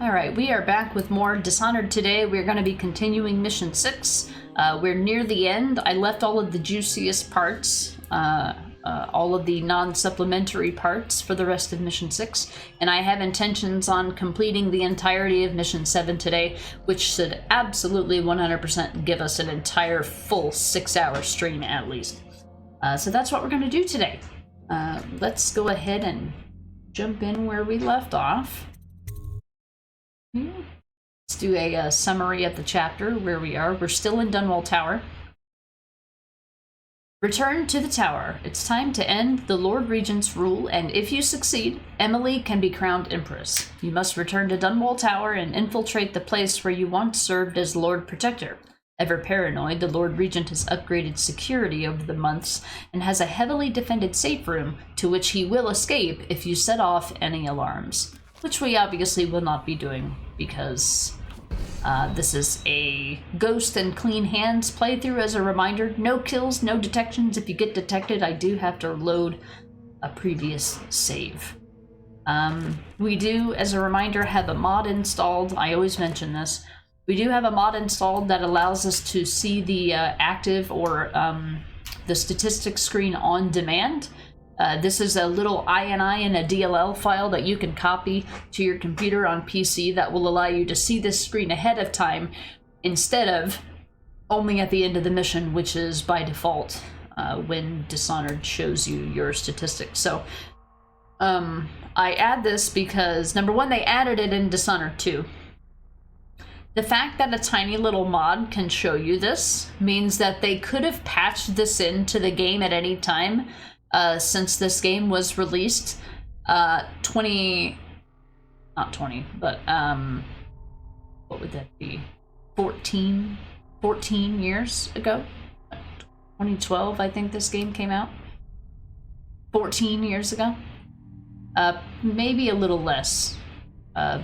Alright, we are back with more Dishonored today. We're going to be continuing Mission 6. We're near the end. I left all of the juiciest parts, all of the non-supplementary parts for the rest of Mission 6, and I have intentions on completing the entirety of Mission 7 today, which should absolutely 100% give us an entire full 6-hour stream at least. So that's what we're going to do today. Let's go ahead and jump in where we left off. Let's do a summary of the chapter where we are. We're still in Dunwall Tower. Return to the tower. It's time to end the Lord Regent's rule, and if you succeed, Emily can be crowned Empress. You must return to Dunwall Tower and infiltrate the place where you once served as Lord Protector. Ever paranoid, the Lord Regent has upgraded security over the months and has a heavily defended safe room to which he will escape if you set off any alarms. Which we obviously will not be doing because this is a Ghost and Clean Hands playthrough. As a reminder, no kills, no detections. If you get detected, I do have to load a previous save. We do, as a reminder, have a mod installed. I always mention this. We do have a mod installed that allows us to see the active or the statistics screen on demand. This is a little INI and a DLL file that you can copy to your computer on PC that will allow you to see this screen ahead of time instead of only at the end of the mission, which is by default when Dishonored shows you your statistics. So I add this because, number one, they added it in Dishonored 2. The fact that a tiny little mod can show you this means that they could have patched this into the game at any time. Since this game was released, not 20, but, what would that be? 14 years ago? 2012, I think this game came out. 14 years ago? Maybe a little less,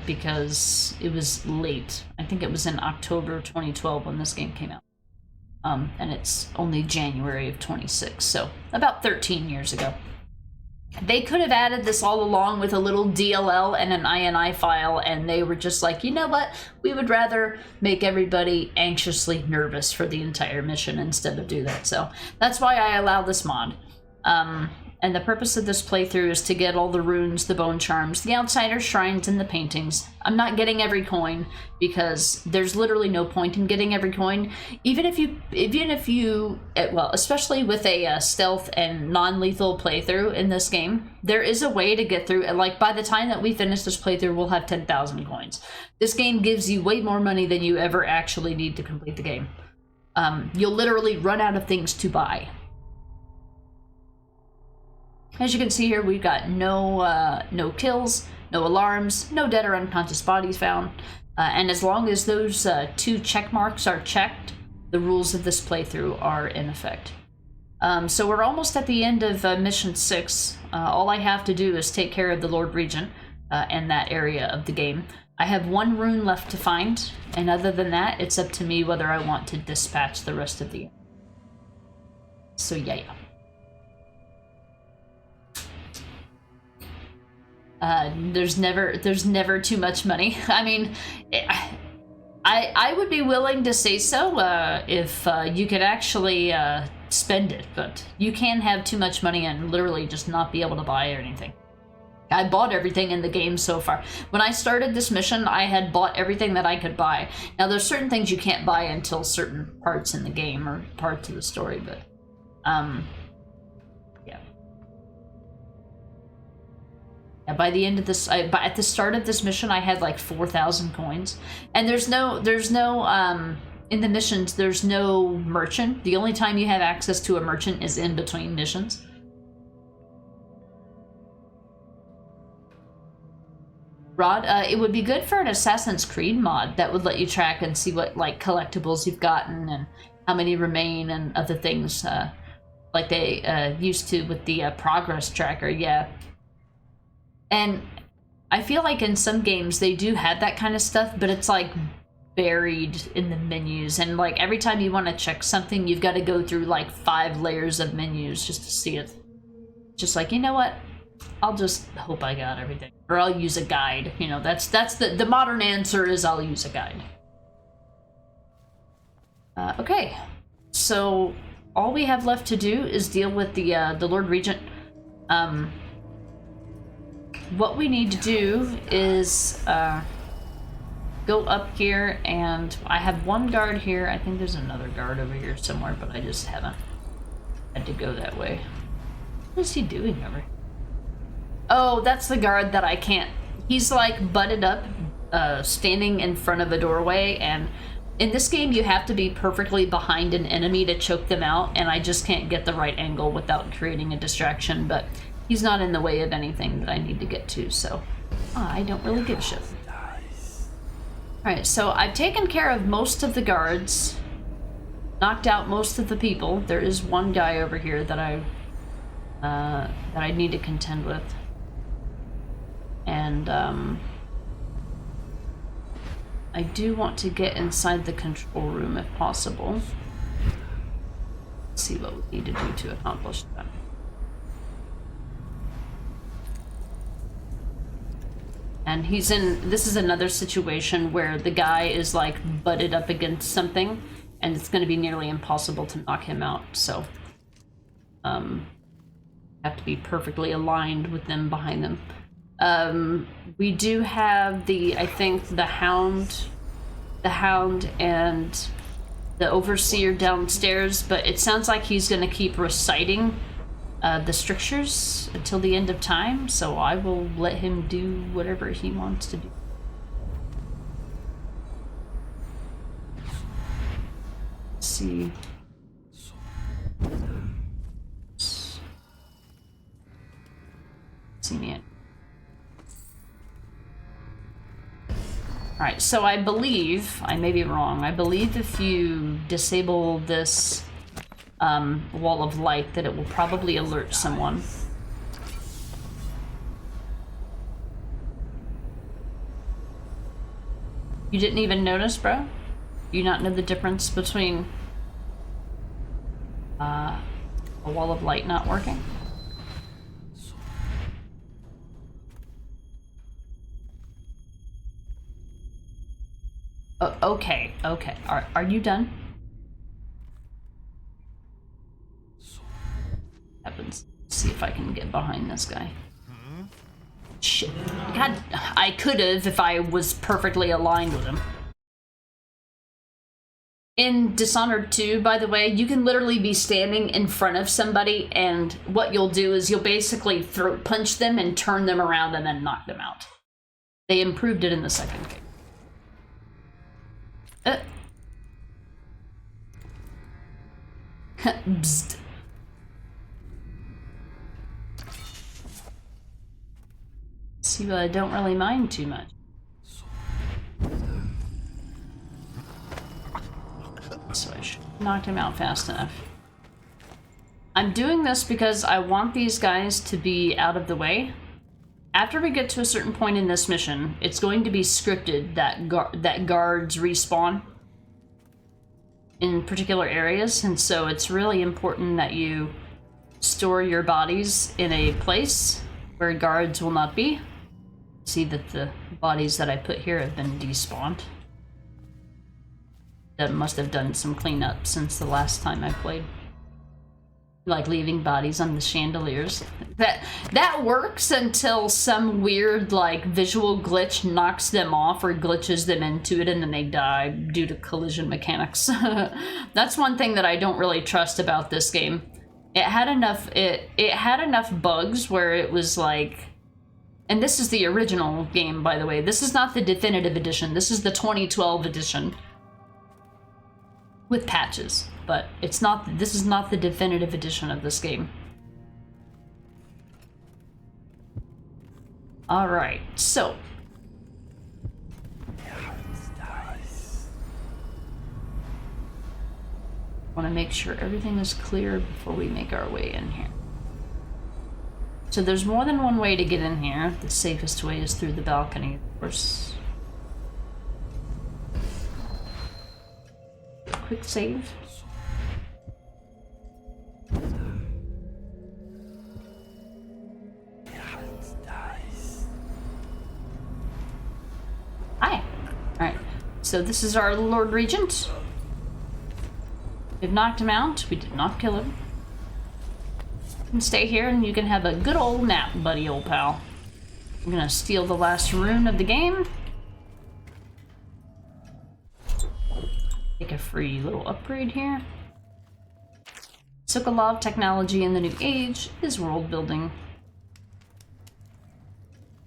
because it was late. I think it was in October 2012 when this game came out. And it's only January of 26, so about 13 years ago. They could have added this all along with a little DLL and an INI file, and they were just like, you know what? We would rather make everybody anxiously nervous for the entire mission instead of do that. So that's why I allow this mod. And the purpose of this playthrough is to get all the runes, the bone charms, the outsider shrines, and the paintings. I'm not getting every coin because there's literally no point in getting every coin. Even if you, well, especially with a stealth and non-lethal playthrough in this game, there is a way to get through. Like, by the time that we finish this playthrough, we'll have 10,000 coins. This game gives you way more money than you ever actually need to complete the game. You'll literally run out of things to buy. As you can see here, we've got no kills, no alarms, no dead or unconscious bodies found, and as long as those 2 check marks are checked, the rules of this playthrough are in effect. So we're almost at the end of Mission 6. All I have to do is take care of the Lord Regent and that area of the game. I have 1 rune left to find, and other than that, it's up to me whether I want to dispatch the rest of the... So yeah. There's never too much money. I mean, I would be willing to say so if you could actually spend it, but you can have too much money and literally just not be able to buy anything. I bought everything in the game so far. When I started this mission, I had bought everything that I could buy. Now, there's certain things you can't buy until certain parts in the game or parts of the story, but by the end of this, at the start of this mission, I had like 4,000 coins. And there's no, in the missions, there's no merchant. The only time you have access to a merchant is in between missions. Rod, it would be good for an Assassin's Creed mod that would let you track and see what, like, collectibles you've gotten and how many remain and other things, like they used to with the progress tracker, yeah. And I feel like in some games they do have that kind of stuff, but it's like buried in the menus. And like every time you want to check something, you've got to go through like 5 layers of menus just to see it. Just like, you know what? I'll just hope I got everything. Or I'll use a guide. You know, that's the modern answer is I'll use a guide. Okay. So all we have left to do is deal with the Lord Regent. What we need to do is go up here, and I have one guard here. I think there's another guard over here somewhere, but I just haven't had to go that way. What is he doing over here? Oh, that's the guard that I can't. He's like butted up, standing in front of a doorway, and in this game you have to be perfectly behind an enemy to choke them out, and I just can't get the right angle without creating a distraction, but he's not in the way of anything that I need to get to, so I don't really give a shit. Alright, so I've taken care of most of the guards, knocked out most of the people. There is one guy over here that I need to contend with. And I do want to get inside the control room if possible. Let's see what we need to do to accomplish that. And he's in, this is another situation where the guy is like butted up against something and it's going to be nearly impossible to knock him out, so have to be perfectly aligned with them behind them. We do have I think the Hound and the Overseer downstairs, but it sounds like he's going to keep reciting the strictures until the end of time, so I will let him do whatever he wants to do. Let's see. See me. Alright, so I believe, I may be wrong, I believe if you disable this wall of light that it will probably alert someone. You didn't even notice, bro? You not know the difference between a wall of light not working? Okay. Are you done? Happens. See if I can get behind this guy. Shit. God, I could have if I was perfectly aligned with him. In Dishonored 2, by the way, you can literally be standing in front of somebody, and what you'll do is you'll basically throat punch them and turn them around and then knock them out. They improved it in the second game. Bzzt. See, but I don't really mind too much. So I should have knocked him out fast enough. I'm doing this because I want these guys to be out of the way. After we get to a certain point in this mission, it's going to be scripted that guards respawn in particular areas, and so it's really important that you store your bodies in a place where guards will not be. See that the bodies that I put here have been despawned. That must have done some cleanup since the last time I played. Like leaving bodies on the chandeliers. That works until some weird like visual glitch knocks them off or glitches them into it and then they die due to collision mechanics. That's one thing that I don't really trust about this game. It had enough bugs where it was like, and this is the original game, by the way. This is not the definitive edition. This is the 2012 edition with patches. But it's not, this is not the definitive edition of this game. Alright, so. Want to make sure everything is clear before we make our way in here. So there's more than one way to get in here. The safest way is through the balcony, of course. Quick save. so this is our Lord Regent. We've knocked him out. We did not kill him. You can stay here and you can have a good old nap, buddy, old pal. I'm gonna steal the last rune of the game. Take a free little upgrade here. Sokolov technology in the new age is world building.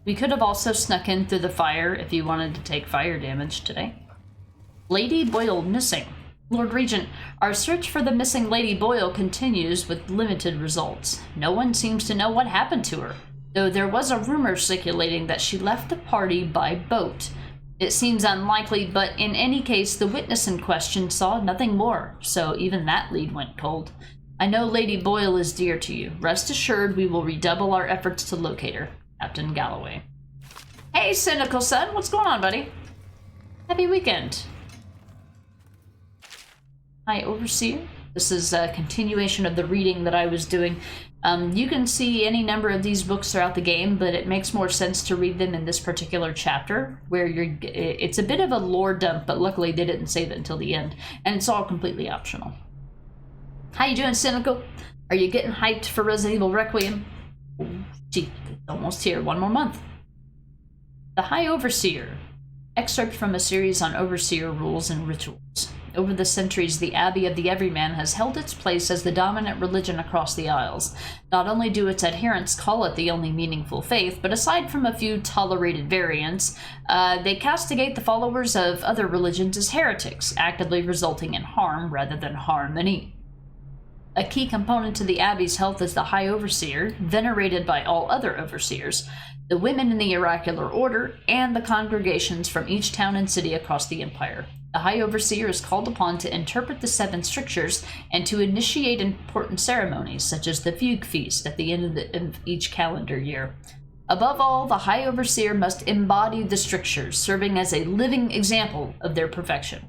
We could have also snuck in through the fire if you wanted to take fire damage today. Lady Boyle missing. Lord Regent, our search for the missing Lady Boyle continues with limited results. No one seems to know what happened to her, though there was a rumor circulating that she left the party by boat. It seems unlikely, but in any case, the witness in question saw nothing more, so even that lead went cold. I know Lady Boyle is dear to you. Rest assured we will redouble our efforts to locate her. Captain Galloway. Hey, Cynical Son, what's going on, buddy? Happy weekend. Hi, Overseer. This is a continuation of the reading that I was doing. You can see any number of these books throughout the game, but it makes more sense to read them in this particular chapter, where it's a bit of a lore dump, but luckily they didn't save it until the end, and it's all completely optional. How you doing, Cynical? Are you getting hyped for Resident Evil Requiem? Oh, gee, it's almost here. One more month. The High Overseer. Excerpt from a series on Overseer rules and rituals. Over the centuries, the Abbey of the Everyman has held its place as the dominant religion across the Isles. Not only do its adherents call it the only meaningful faith, but aside from a few tolerated variants, they castigate the followers of other religions as heretics, actively resulting in harm rather than harmony. A key component to the Abbey's health is the High Overseer, venerated by all other Overseers, the women in the Oracular Order, and the congregations from each town and city across the Empire. The High Overseer is called upon to interpret the 7 strictures and to initiate important ceremonies, such as the Fugue Feast at the end of each calendar year. Above all, the High Overseer must embody the strictures, serving as a living example of their perfection.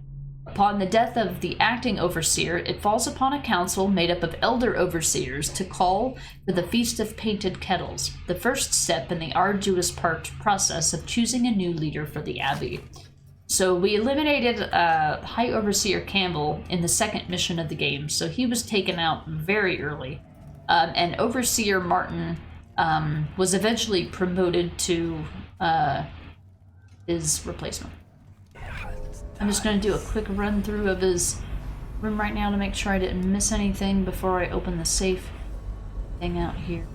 Upon the death of the acting Overseer, it falls upon a council made up of elder Overseers to call for the Feast of Painted Kettles, the first step in the arduous process of choosing a new leader for the Abbey. So we eliminated High Overseer Campbell in the second mission of the game, so he was taken out very early. And Overseer Martin was eventually promoted to his replacement. I'm just going to do a quick run through of his room right now to make sure I didn't miss anything before I open the safe thing out here.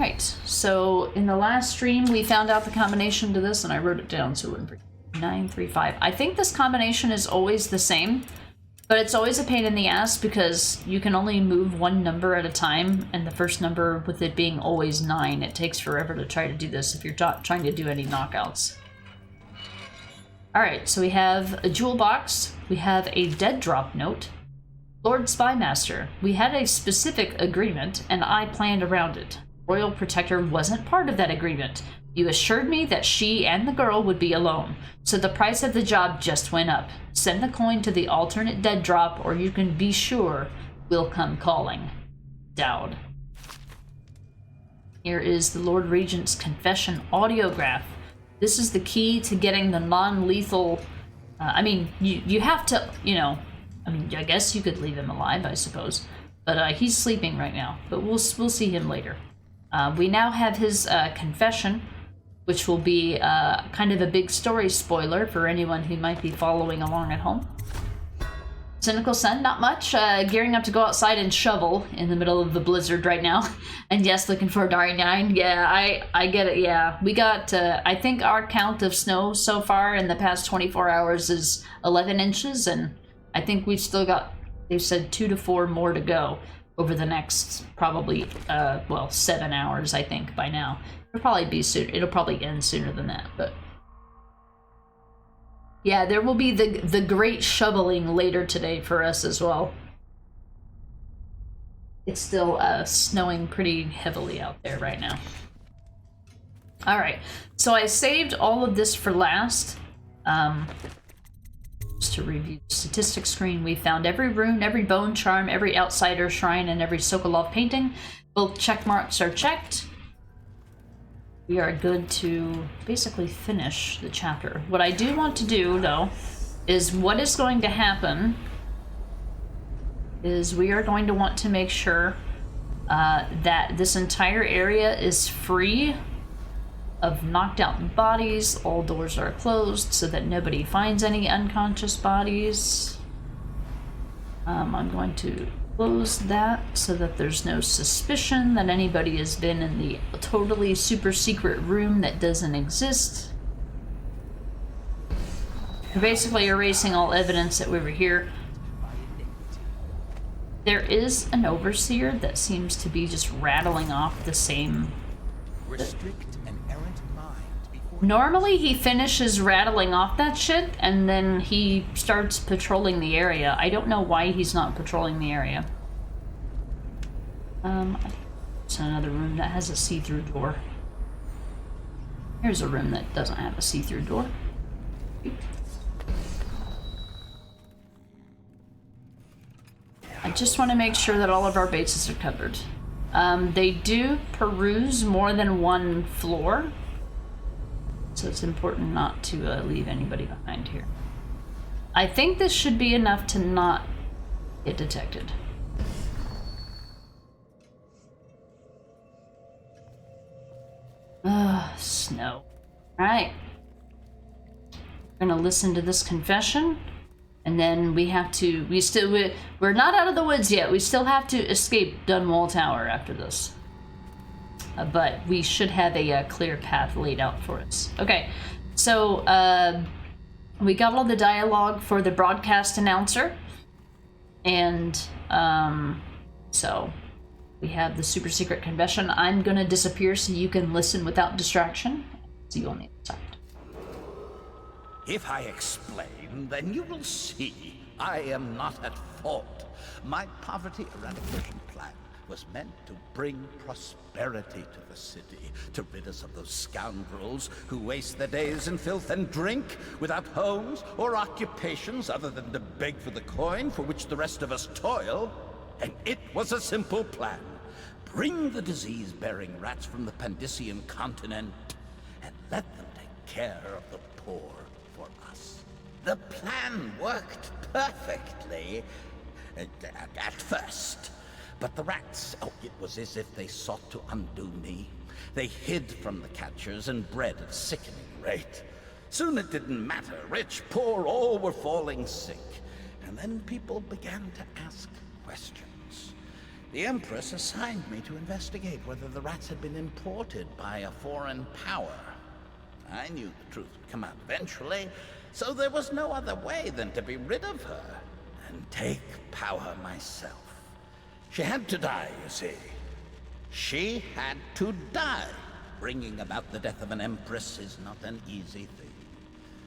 Right, so in the last stream we found out the combination to this and I wrote it down so it wouldn't forget. 935. I think this combination is always the same, but it's always a pain in the ass because you can only move one number at a time, and the first number with it being always 9, it takes forever to try to do this if you're trying to do any knockouts. Alright, so we have a jewel box, we have a dead drop note. Lord Spymaster, we had a specific agreement and I planned around it. Royal Protector wasn't part of that agreement. You assured me that she and the girl would be alone, so the price of the job just went up. Send the coin to the alternate dead drop or you can be sure we'll come calling. Dowd. Here is the Lord Regent's confession audiograph. This is the key to getting the non-lethal... you have to, I guess you could leave him alive, I suppose. But he's sleeping right now, but we'll see him later. We now have his confession, which will be kind of a big story spoiler for anyone who might be following along at home. Cynical Sun, not much. Gearing up to go outside and shovel in the middle of the blizzard right now. And yes, looking for Dari9. Yeah, I get it, yeah. We got, I think our count of snow so far in the past 24 hours is 11 inches, and I think we've still got, they said 2 to 4 more to go over the next probably, 7 hours, I think, by now. It'll probably be soon. It'll probably end sooner than that, but... yeah, there will be the great shoveling later today for us as well. It's still snowing pretty heavily out there right now. Alright, so I saved all of this for last. Just to review the statistics screen, we found every rune, every bone charm, every outsider shrine, and every Sokolov painting. Both check marks are checked. we are good to basically finish the chapter. What I do want to do, though, is what is going to happen is we are going to want to make sure that this entire area is free of knocked out bodies. All doors are closed so that nobody finds any unconscious bodies. I'm going to close that so that there's no suspicion that anybody has been in the totally super secret room that doesn't exist. We're basically erasing all evidence that we were here. There is an overseer that seems to be just rattling off the same. Restrict an errant mind before Normally he finishes rattling off that shit and then he starts patrolling the area. I don't know why he's not patrolling the area. It's another room that has a see-through door. Here's a room that doesn't have a see-through door. I just want to make sure that all of our bases are covered. They do peruse more than one floor, so it's important not to leave anybody behind here. I think this should be enough to not get detected. Snow. Alright. We're gonna listen to this confession. And then we have to, we're not out of the woods yet. We still have to escape Dunwall Tower after this. But we should have a clear path laid out for us. Okay, so we got all the dialogue for the broadcast announcer. And so we have the super secret confession. I'm gonna disappear so you can listen without distraction. See you on the other side. If I explain, then you will see I am not at fault. My poverty eradication plan was meant to bring prosperity to the city, to rid us of those scoundrels who waste their days in filth and drink, without homes or occupations other than to beg for the coin for which the rest of us toil. And it was a simple plan. Bring the disease-bearing rats from the Pandician continent and let them take care of the poor. The plan worked perfectly at first, but the rats, it was as if they sought to undo me. They hid from the catchers and bred at a sickening rate. Soon it didn't matter. Rich, poor, all were falling sick. And then people began to ask questions. The Empress assigned me to investigate whether the rats had been imported by a foreign power. I knew the truth would come out eventually, so there was no other way than to be rid of her and take power myself. She had to die, you see. She had to die. Bringing about the death of an empress is not an easy thing.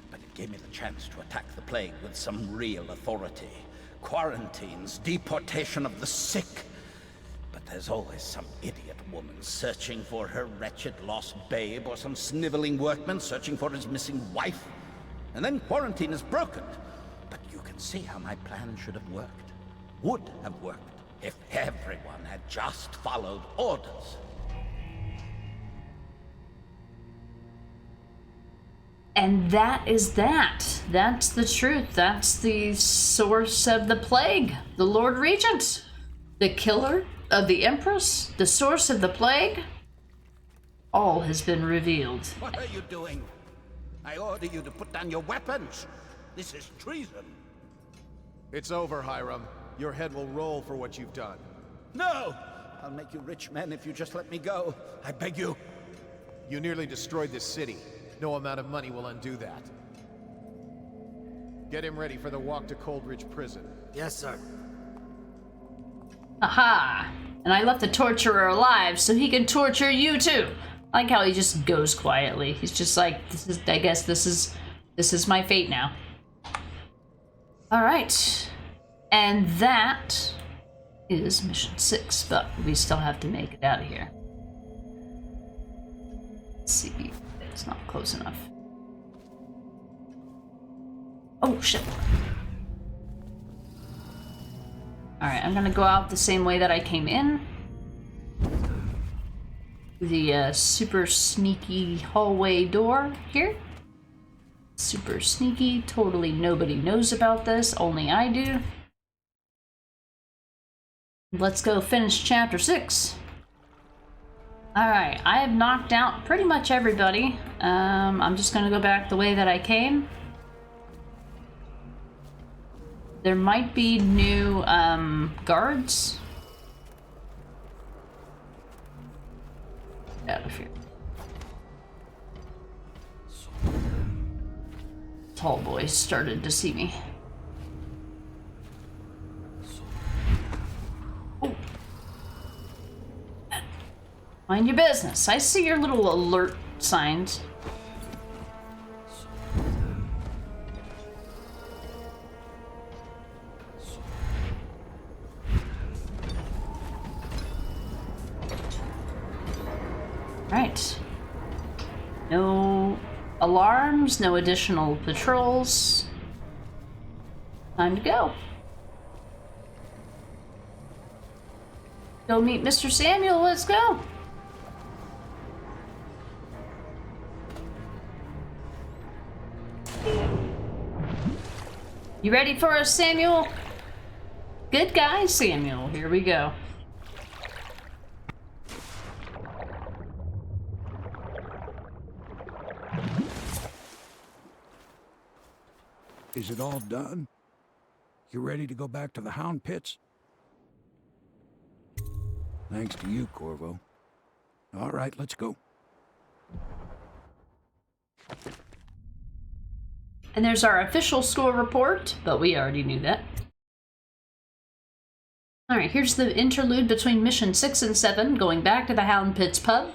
But it gave me the chance to attack the plague with some real authority. Quarantines, deportation of the sick. But there's always some idiot woman searching for her wretched lost babe, or some sniveling workman searching for his missing wife. And then quarantine is broken. But you can see how my plan should have worked. Would have worked if everyone had just followed orders. And that is that. That's the truth. That's the source of the plague. The Lord Regent. The killer of the Empress. The source of the plague. All has been revealed. What are you doing? I order you to put down your weapons. This is treason. It's over, Hiram. Your head will roll for what you've done. No! I'll make you rich men if you just let me go. I beg you. You nearly destroyed this city. No amount of money will undo that. Get him ready for the walk to Coldridge Prison. Yes, sir. Aha! And I left the torturer alive so he can torture you too. I like how he just goes quietly. He's just like, I guess this is my fate now. All right. And that is mission 6, but we still have to make it out of here. Let's see. It's not close enough. Oh, shit. All right, I'm gonna go out the same way that I came in. The super sneaky hallway door here. Super sneaky. Totally nobody knows about this. Only I do. Let's go finish chapter 6. Alright, I have knocked out pretty much everybody. I'm just gonna go back the way that I came. There might be new guards. Get out of here. Tall boys started to see me. Oh. Mind your business. I see your little alert signs. Right. No alarms, no additional patrols. Time to go. Go meet Mr. Samuel, let's go. You ready for us, Samuel? Good guy, Samuel. Here we go. Is it all done? You ready to go back to the Hound Pits? Thanks to you, Corvo. All right, let's go. And there's our official score report, but we already knew that. Alright, here's the interlude between Mission 6 and 7, going back to the Hound Pits pub.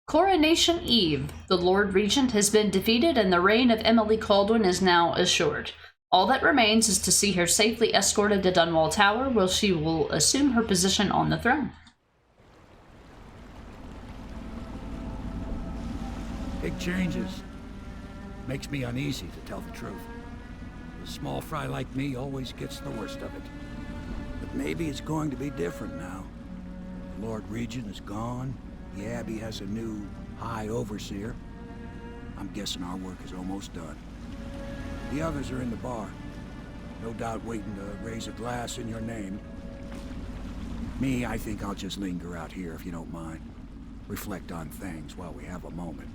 Coronation Eve. The Lord Regent has been defeated and the reign of Emily Caldwin is now assured. All that remains is to see her safely escorted to Dunwall Tower, where she will assume her position on the throne. Big changes. Makes me uneasy, to tell the truth. A small fry like me always gets the worst of it. But maybe it's going to be different now. The Lord Regent is gone. The Abbey has a new High Overseer. I'm guessing our work is almost done. The others are in the bar. No doubt waiting to raise a glass in your name. Me, I think I'll just linger out here if you don't mind. Reflect on things while we have a moment.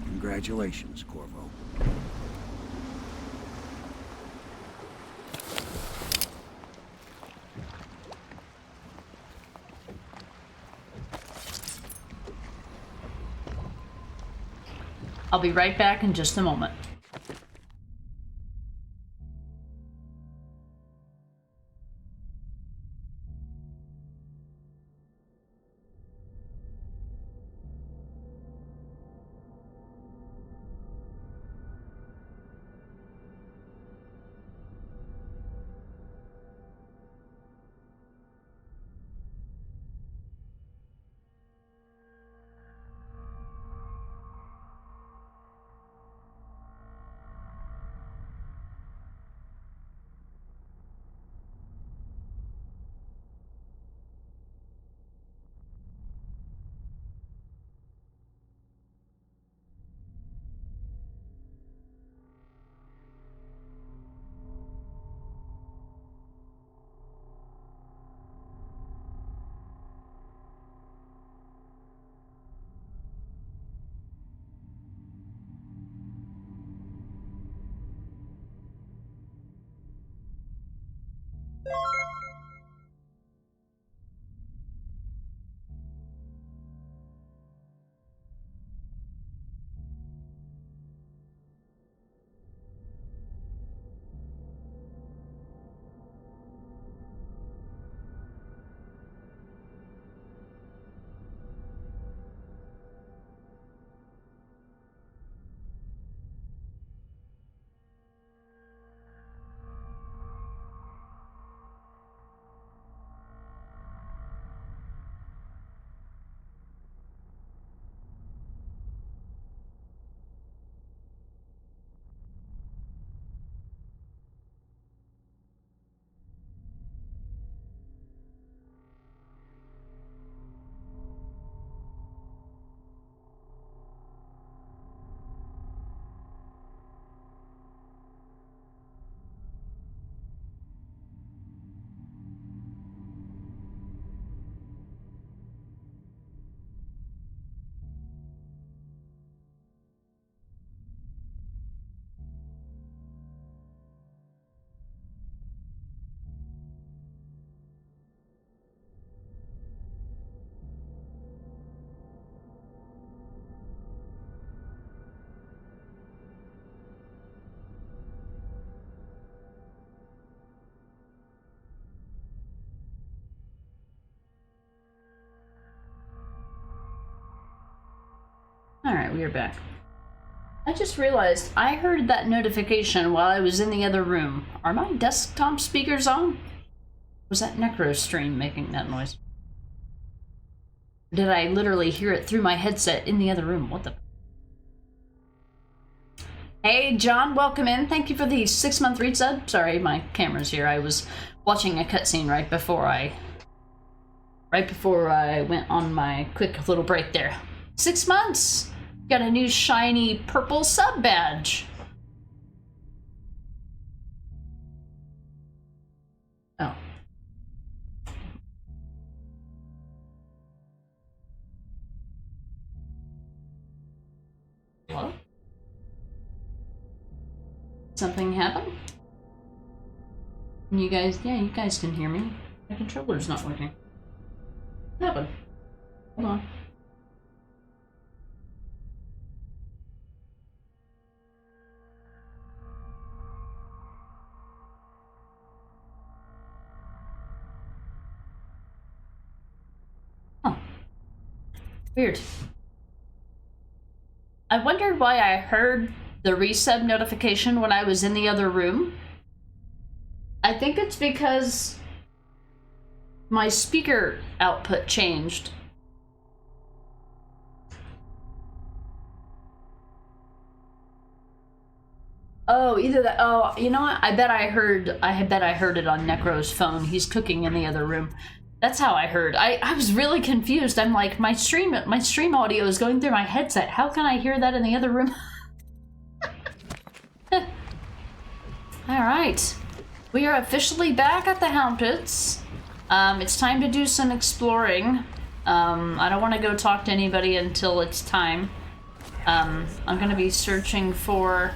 Congratulations, Corvo. I'll be right back in just a moment. Alright, we are back. I just realized I heard that notification while I was in the other room. Are my desktop speakers on? Was that Necro stream making that noise? Did I literally hear it through my headset in the other room? What the... Hey, John, welcome in. Thank you for the 6-month resub. Sorry, my camera's here. I was watching a cutscene right before I went on my quick little break there. 6 months! Got a new shiny purple sub badge. Oh. Hello? Something happened? You guys, yeah, you guys can hear me. My controller's not working. What happened? Hold on. Oh. Weird. I wondered why I heard the resub notification when I was in the other room. I think it's because my speaker output changed. Oh, either that. Oh, you know what? I bet I heard it on Necro's phone. He's cooking in the other room. That's how I heard. I was really confused. I'm like, my stream audio is going through my headset. How can I hear that in the other room? All right, we are officially back at the Hound Pits. It's time to do some exploring. I don't want to go talk to anybody until it's time. I'm gonna be searching for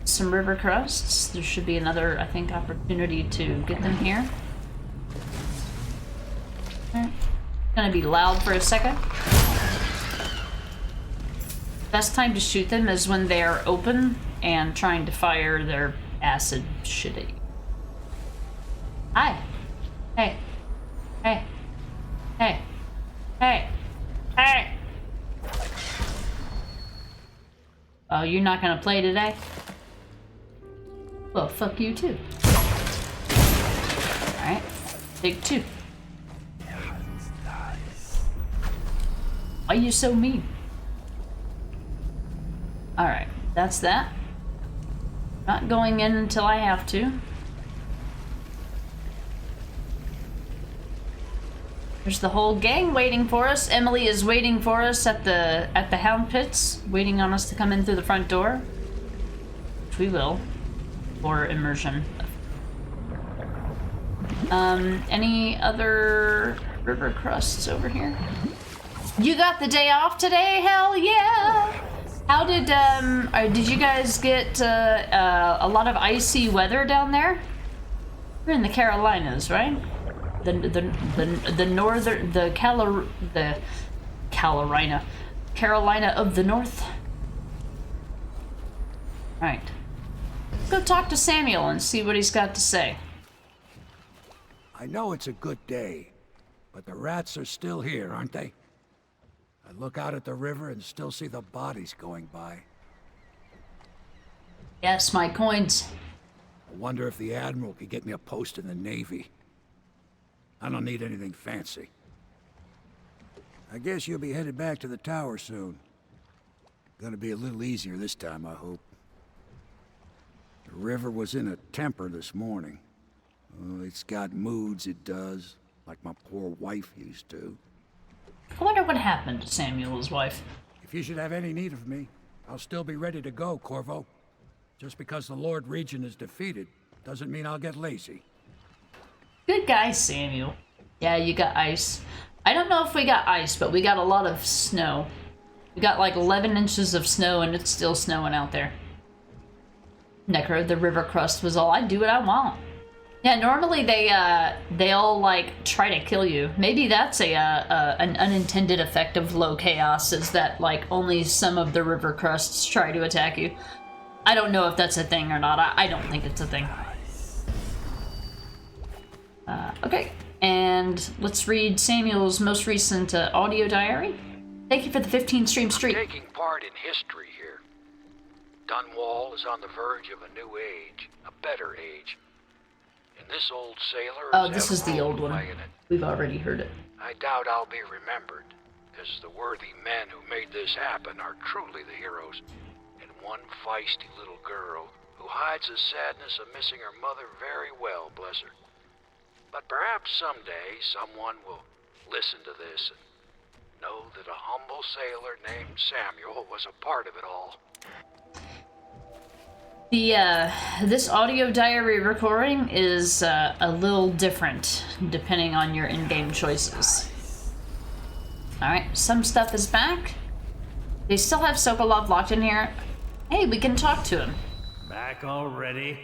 some river crusts. There should be another, I think, opportunity to get them here. It's gonna be loud for a second. Best time to shoot them is when they're open and trying to fire their acid shitty. Hi. Hey. Hey. Hey. Hey. Hey. Oh, you're not gonna play today? Well, fuck you too. Alright. Take 2. Why are you so mean? Alright, that's that. Not going in until I have to. There's the whole gang waiting for us. Emily is waiting for us at the Hound Pits, waiting on us to come in through the front door. Which we will. For immersion. Any other river crusts over here? You got the day off today? Hell yeah! How did you guys get a lot of icy weather down there? We're in the Carolinas, right? The northern, the Carolina of the North. Right. Let's go talk to Samuel and see what he's got to say. I know it's a good day, but the rats are still here, aren't they? I look out at the river and still see the bodies going by. Yes, my coins. I wonder if the Admiral could get me a post in the Navy. I don't need anything fancy. I guess you'll be headed back to the tower soon. Gonna be a little easier this time, I hope. The river was in a temper this morning. Oh, it's got moods, it does. Like my poor wife used to. I wonder what happened to Samuel's wife. If you should have any need of me, I'll still be ready to go, Corvo. Just because the Lord Regent is defeated doesn't mean I'll get lazy. Good guy, Samuel. Yeah, you got ice. I don't know if we got ice, but we got a lot of snow. We got like 11 inches of snow and it's still snowing out there. Necro, the river crust was all, I do what I want. Yeah, normally they all like try to kill you. Maybe that's an unintended effect of low chaos, is that like only some of the river crusts try to attack you. I don't know if that's a thing or not. I don't think it's a thing. Okay, and let's read Samuel's most recent audio diary. Thank you for the 15 stream streak. Taking part in history here. Dunwall is on the verge of a new age, a better age. And this old sailor Oh, this is the had a old role to one. play in it. We've already heard it. I doubt I'll be remembered, as the worthy men who made this happen are truly the heroes. And one feisty little girl who hides the sadness of missing her mother very well, bless her. But perhaps someday someone will listen to this and know that a humble sailor named Samuel was a part of it all. This audio diary recording is a little different depending on your in-game choices. Alright, some stuff is back. They still have Sokolov locked in here. Hey, we can talk to him. Back already?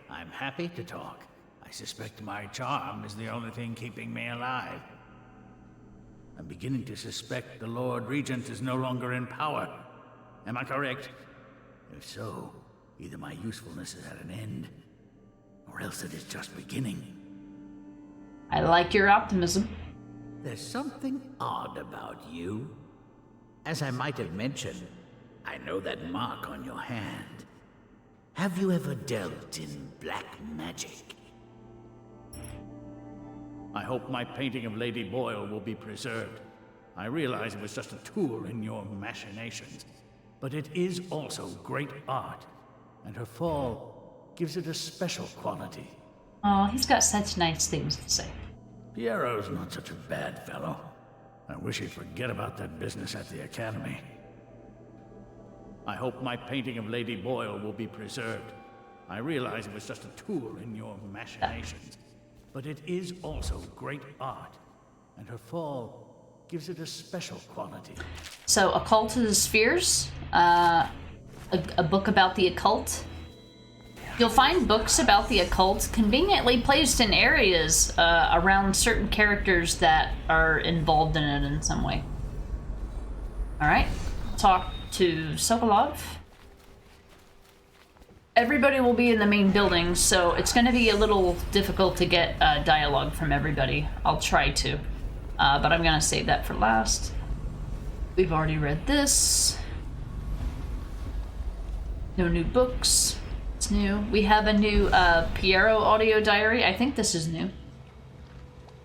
I'm happy to talk. I suspect my charm is the only thing keeping me alive. I'm beginning to suspect the Lord Regent is no longer in power. Am I correct? If so, either my usefulness is at an end, or else it is just beginning. I like your optimism. There's something odd about you. As I might have mentioned, I know that mark on your hand. Have you ever dealt in black magic? I hope my painting of Lady Boyle will be preserved. I realize it was just a tool in your machinations, but it is also great art, and her fall gives it a special quality. Oh, he's got such nice things to say. Piero's not such a bad fellow. I wish he'd forget about that business at the Academy. I hope my painting of Lady Boyle will be preserved. I realize it was just a tool in your machinations, but it is also great art, and her fall gives it a special quality. So, Occult to the Spheres, a book about the occult. You'll find books about the occult conveniently placed in areas around certain characters that are involved in it in some way. Alright, talk to Sokolov. Everybody will be in the main building, so it's going to be a little difficult to get dialogue from everybody. I'll try to, but I'm going to save that for last. We've already read this. No new books. It's new. We have a new Piero audio diary. I think this is new.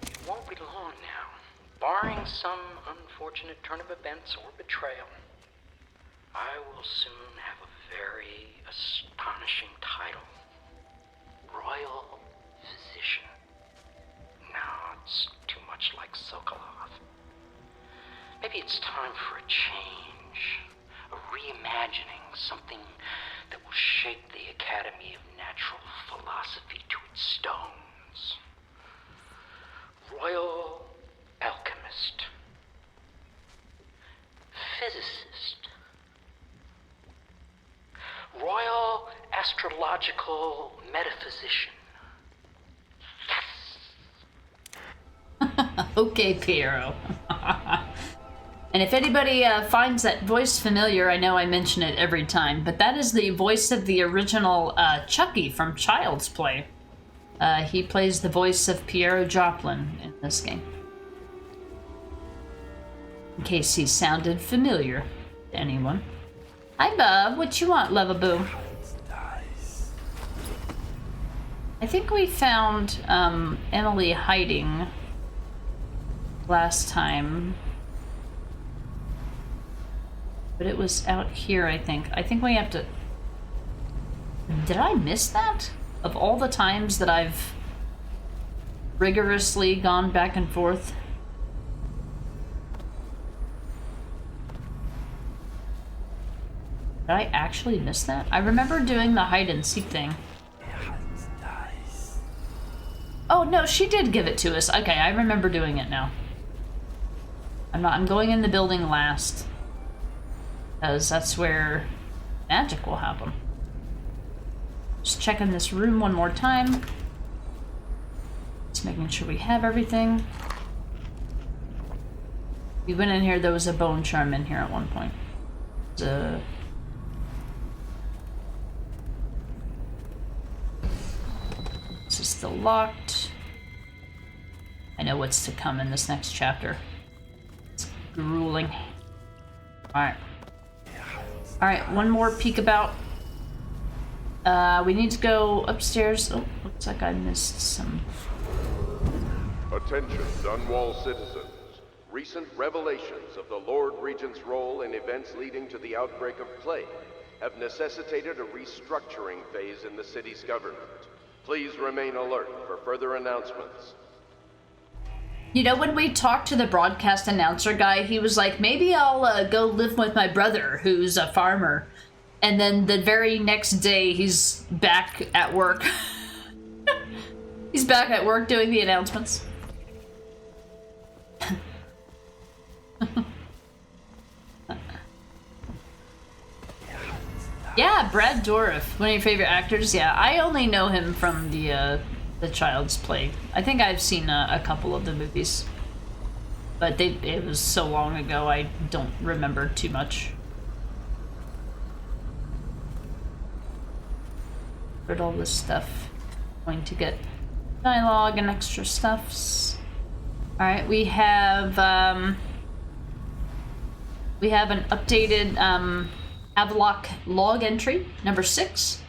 It won't be long now, barring some unfortunate turn of events or betrayal. I will soon have a very astonishing title. Royal Physician. No, it's too much like Sokolov. Maybe it's time for a change. A reimagining, something that will shake the Academy of Natural Philosophy to its stones. Royal Alchemist. Physicist. Royal Astrological Metaphysician. Yes! Okay, Piero. And if anybody finds that voice familiar, I know I mention it every time, but that is the voice of the original Chucky from Child's Play. He plays the voice of Piero Joplin in this game. In case he sounded familiar to anyone. Hi, Bob. What you want, Lovaboo? I think we found Emily hiding last time. But it was out here, I think. I think we have to... Did I miss that? Of all the times that I've rigorously gone back and forth? Did I actually miss that? I remember doing the hide and seek thing. Oh, no, she did give it to us. Okay, I remember doing it now. I'm going in the building last. Because that's where magic will happen. Just checking this room one more time. Just making sure we have everything. We went in here, there was a bone charm in here at one point. This is still locked. I know what's to come in this next chapter. It's grueling. Alright. Alright, one more peek about. We need to go upstairs. Oh, looks like I missed some. Attention, Dunwall citizens. Recent revelations of the Lord Regent's role in events leading to the outbreak of plague have necessitated a restructuring phase in the city's government. Please remain alert for further announcements. You know, when we talked to the broadcast announcer guy, he was like, maybe I'll go live with my brother, who's a farmer. And then the very next day, he's back at work. He's back at work doing the announcements. Yeah, Brad Dourif, one of your favorite actors. Yeah, I only know him from the Child's Play. I think I've seen a couple of the movies, but it was so long ago I don't remember too much. Read all this stuff. Going to get dialogue and extra stuffs. All right, we have an updated Avalock log entry, number 6.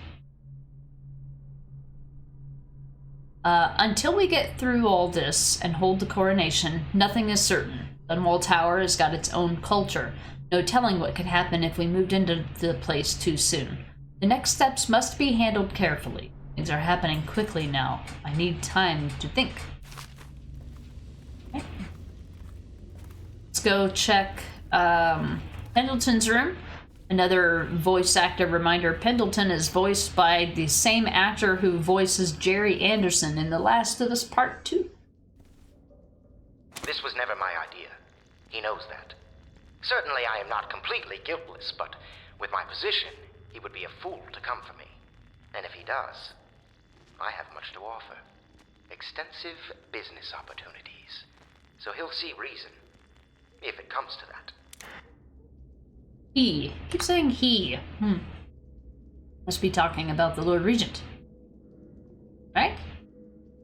Until we get through all this and hold the coronation, nothing is certain. Dunwall Tower has got its own culture. No telling what could happen if we moved into the place too soon. The next steps must be handled carefully. Things are happening quickly now. I need time to think. Okay. Let's go check Pendleton's room. Another voice actor reminder, Pendleton is voiced by the same actor who voices Jerry Anderson in The Last of Us Part 2. This was never my idea. He knows that. Certainly I am not completely guiltless, but with my position, he would be a fool to come for me. And if he does, I have much to offer. Extensive business opportunities. So he'll see reason, if it comes to that. He. Keep saying he. Must be talking about the Lord Regent. Right?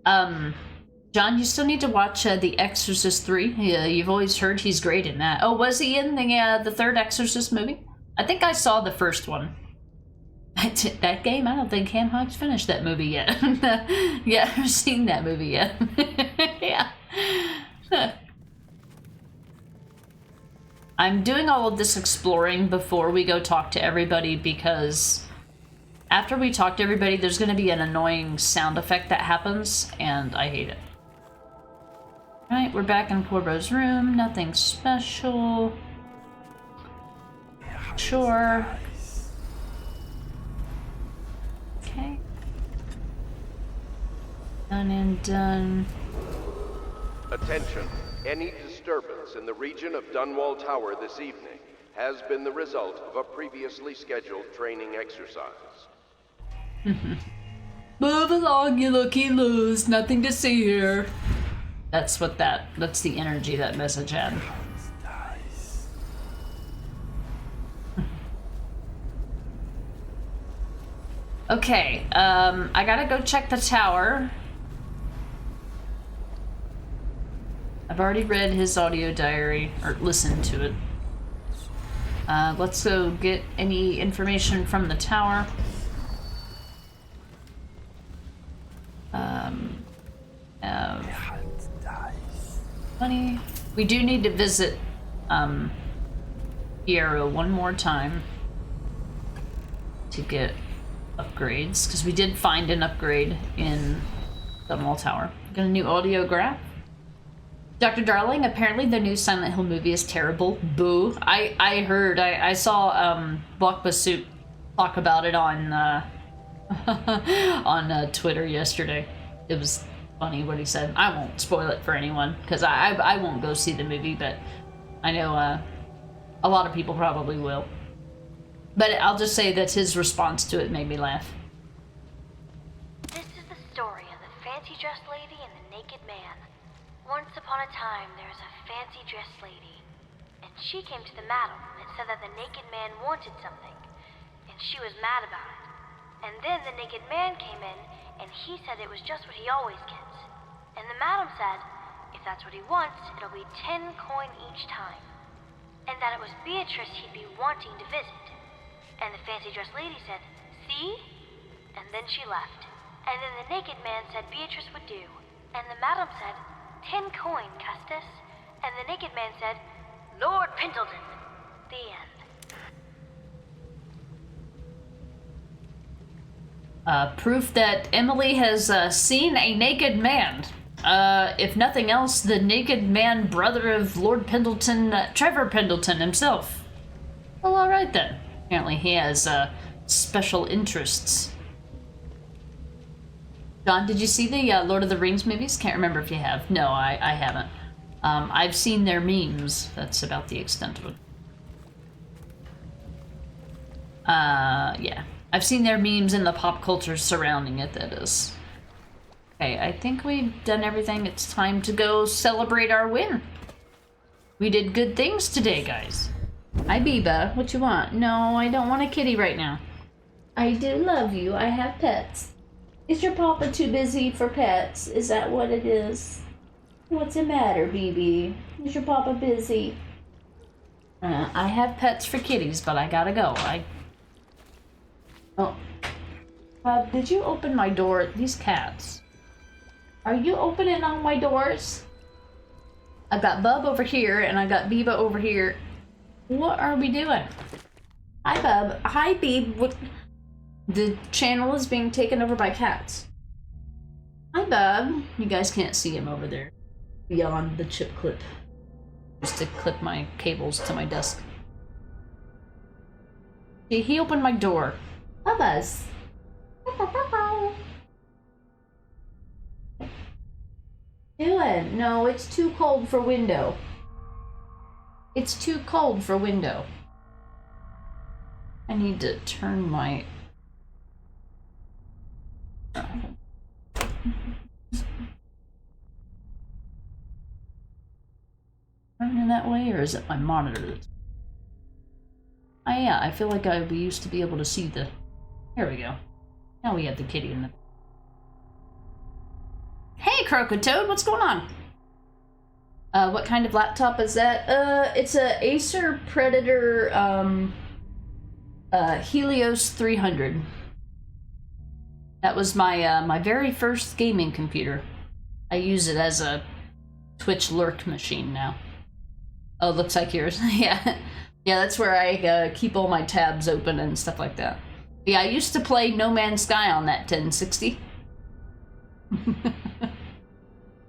John, you still need to watch The Exorcist 3. You've always heard he's great in that. Oh, was he in the third Exorcist movie? I think I saw the first one. That game? I don't think Cam Hawks finished that movie yet. Yeah, I've seen that movie yet. Yeah. I'm doing all of this exploring before we go talk to everybody because after we talk to everybody, there's going to be an annoying sound effect that happens, and I hate it. Alright, we're back in Corbo's room. Nothing special. Sure. Okay. Done and done. Attention. Any disturbance in the region of Dunwall Tower this evening has been the result of a previously scheduled training exercise. Move along, you looky-loos. Nothing to see here. That's the energy that message had. Okay, I gotta go check the tower. I've already read his audio diary, or listened to it. Let's go get any information from the tower. Money. We do need to visit Piero one more time to get upgrades, because we did find an upgrade in Dunwall Tower. Got a new audiograph. Dr. Darling, apparently the new Silent Hill movie is terrible. Boo. I heard, I saw Blockbuster talk about it on on Twitter yesterday. It was funny what he said. I won't spoil it for anyone, because I won't go see the movie, but I know a lot of people probably will. But I'll just say that his response to it made me laugh. This is the story of the fancy-dressed lady and the naked man. Once upon a time, there was a fancy-dressed lady, and she came to the madam and said that the naked man wanted something, and she was mad about it. And then the naked man came in, and he said it was just what he always gets. And the madam said, if that's what he wants, it'll be 10 coin each time. and that it was Beatrice he'd be wanting to visit. And the fancy dressed lady said, see? And then she left. And then the naked man said Beatrice would do. And the madam said, 10 coin, Custis. And the naked man said, Lord Pendleton. The end. Proof that Emily has seen a naked man. If nothing else, the naked man brother of Lord Pendleton, Trevor Pendleton himself. Well, alright then. Apparently he has special interests. John, did you see the Lord of the Rings movies? Can't remember if you have. No, I haven't. I've seen their memes. That's about the extent of it. Yeah. I've seen their memes and the pop culture surrounding it, that is. Okay, I think we've done everything. It's time to go celebrate our win. We did good things today, guys. Hi, Biba. What you want? No, I don't want a kitty right now. I do love you. I have pets. Is your papa too busy for pets? Is that what it is? What's the matter, BB? Is your papa busy? I have pets for kitties, but I gotta go. Oh. Did you open my door? These cats. Are you opening all my doors? I've got Bub over here, and I got Biba over here. What are we doing? Hi, Bub. Hi, Beeb. What? The channel is being taken over by cats. Hi, Bub. You guys can't see him over there. Beyond the chip clip. Just to clip my cables to my desk. See, he opened my door. Bubba's. Doing? No, it's too cold for window. It's too cold for window. I need to turn my... Turning that way, or is it my monitor? Oh yeah, I feel like we used to be able to see the... There we go. Now we have the kitty in the... Hey, Crocotoad, what's going on? What kind of laptop is that? It's a Acer Predator, Helios 300. That was my, my very first gaming computer. I use it as a Twitch lurk machine now. Oh, looks like yours. Yeah. Yeah, that's where I keep all my tabs open and stuff like that. Yeah, I used to play No Man's Sky on that 1060.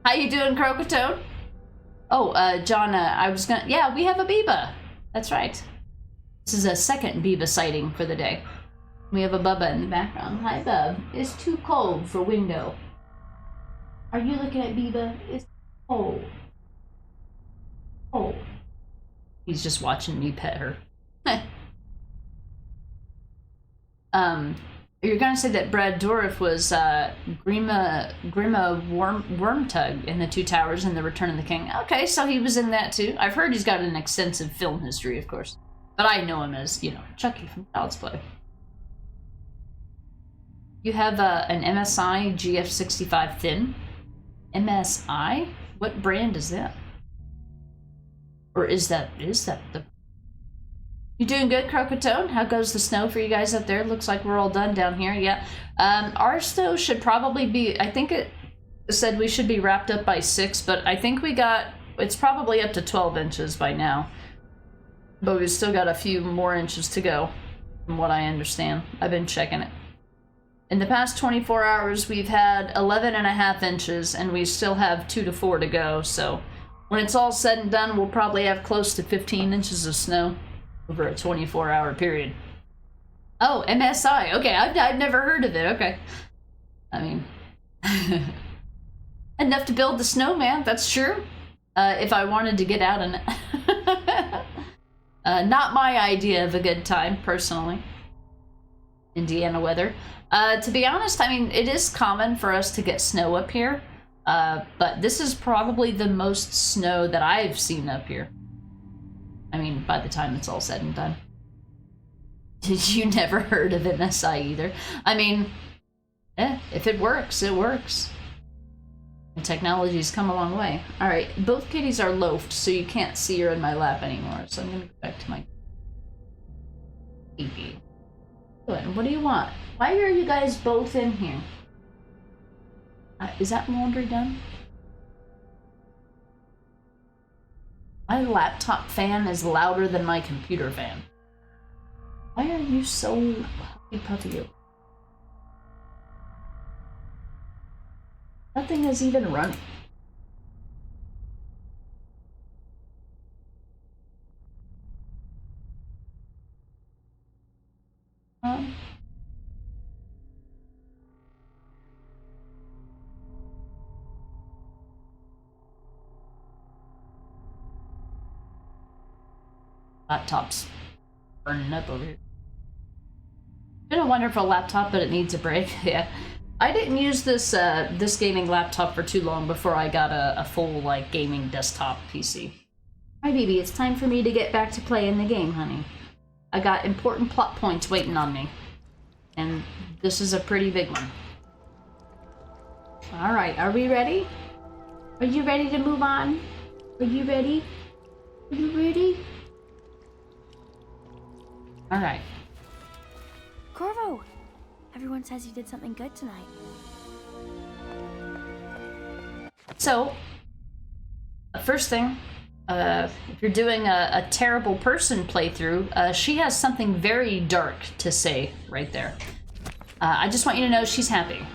How you doing, Crocotoad? Oh, John, I was gonna... Yeah, we have a Biba. That's right. This is a second Biba sighting for the day. We have a Bubba in the background. Hi, Bub. It's too cold for window. Are you looking at Biba? It's cold. Oh. He's just watching me pet her. You're gonna say that Brad Dourif was Grima Wormtug in The Two Towers and The Return of the King. Okay, so he was in that too. I've heard he's got an extensive film history, of course. But I know him as, you know, Chucky from Child's Play. You have an MSI GF65 Thin. MSI? What brand is that? Or is that the... You doing good, Crocotoad? How goes the snow for you guys up there? Looks like we're all done down here. Yeah. Our snow should probably be... I think it said we should be wrapped up by 6, but I think we got... It's probably up to 12 inches by now. But we've still got a few more inches to go, from what I understand. I've been checking it. In the past 24 hours, we've had 11.5 inches, and we still have 2 to 4 to go, so... When it's all said and done, we'll probably have close to 15 inches of snow over a 24-hour period. Oh, MSI. Okay, I've never heard of it. Okay. I mean, enough to build the snowman, that's true. If I wanted to get out in it. Not my idea of a good time, personally. Indiana weather. To be honest, I mean, it is common for us to get snow up here. But this is probably the most snow that I've seen up here. I mean, by the time it's all said and done. Did you never heard of MSI either? I mean, if it works, it works. And technology's come a long way. Alright, both kitties are loafed, so you can't see her in my lap anymore. So I'm gonna go back to my baby. Good. What do you want? Why are you guys both in here? Is that laundry done? My laptop fan is louder than my computer fan. Why are you so puffy? Nothing is even running. Laptop's burning up over here. Been a wonderful laptop, but it needs a break. Yeah, I didn't use this this gaming laptop for too long before I got a full like gaming desktop PC. Hi, baby. It's time for me to get back to playing the game, honey. I got important plot points waiting on me, and this is a pretty big one. All right, are we ready? Are you ready to move on? Are you ready? Are you ready? All right. Corvo! Everyone says you did something good tonight. So, first thing, if you're doing a terrible person playthrough, she has something very dark to say right there. I just want you to know she's happy.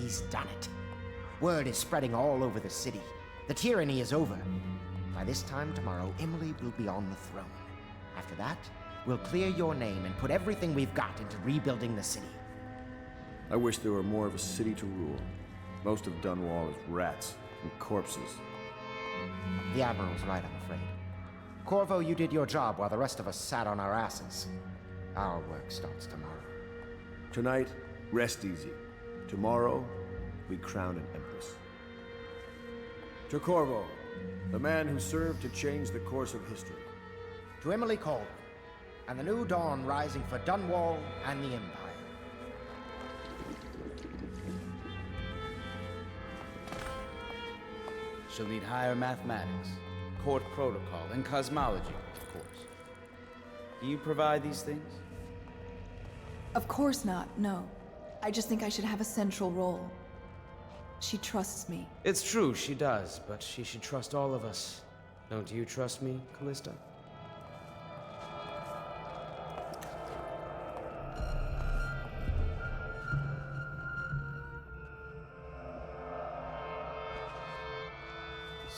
He's done it. Word is spreading all over the city. The tyranny is over. By this time tomorrow, Emily will be on the throne. After that, we'll clear your name and put everything we've got into rebuilding the city. I wish there were more of a city to rule. Most of Dunwall is rats and corpses. The Admiral's right, I'm afraid. Corvo, you did your job while the rest of us sat on our asses. Our work starts tomorrow. Tonight, rest easy. Tomorrow, we crown an empress. To Corvo, the man who served to change the course of history. To Emily Caldwell, and the new dawn rising for Dunwall and the Empire. She'll need higher mathematics, court protocol, and cosmology, of course. Do you provide these things? Of course not, no. I just think I should have a central role. She trusts me. It's true, she does, but she should trust all of us. Don't you trust me, Callista?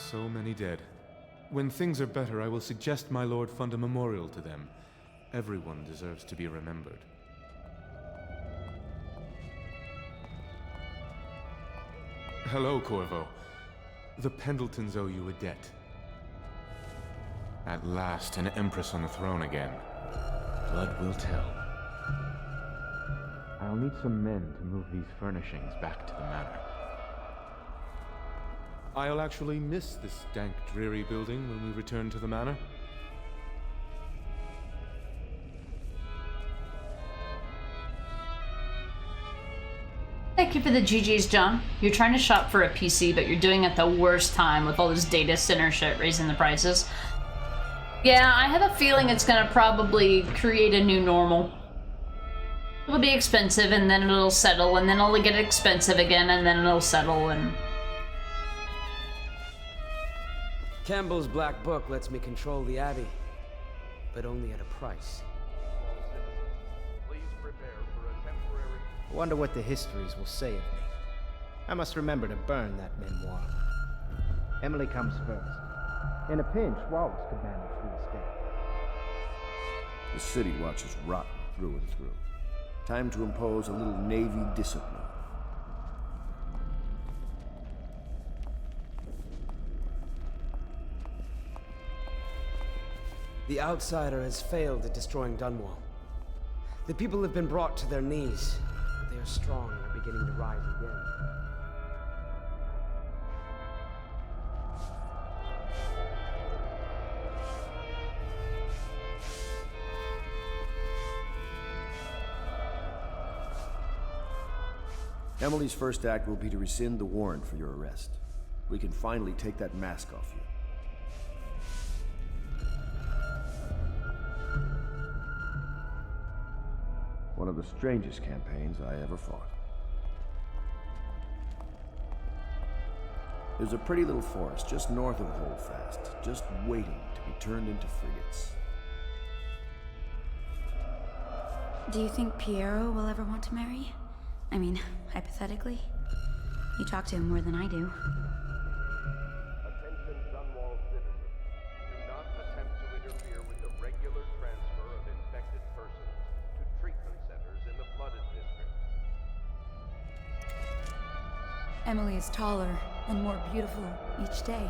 So many dead. When things are better, I will suggest my lord fund a memorial to them. Everyone deserves to be remembered. Hello, Corvo. The Pendletons owe you a debt. At last, an empress on the throne again. Blood will tell. I'll need some men to move these furnishings back to the manor. I'll actually miss this dank, dreary building when we return to the manor. Thank you for the GG's, John. You're trying to shop for a PC, but you're doing it the worst time with all this data center shit raising the prices. Yeah, I have a feeling it's gonna probably create a new normal. It'll be expensive, and then it'll settle, and then it'll get expensive again, and then it'll settle, and... Campbell's Black Book lets me control the Abbey, but only at a price. Please prepare for a temporary... I wonder what the histories will say of me. I must remember to burn that memoir. Emily comes first. In a pinch, Wallace could manage to escape. The city watches rotten through and through. Time to impose a little Navy discipline. The outsider has failed at destroying Dunwall. The people have been brought to their knees, but they are strong and are beginning to rise again. Emily's first act will be to rescind the warrant for your arrest. We can finally take that mask off you. One of the strangest campaigns I ever fought. There's a pretty little forest just north of Holdfast, just waiting to be turned into frigates. Do you think Piero will ever want to marry? I mean, hypothetically. You talk to him more than I do. Attention Dunwall citizens. Do not attempt to interfere with the regular transfer of infected persons to treatment centers in the flooded district. Emily is taller and more beautiful each day.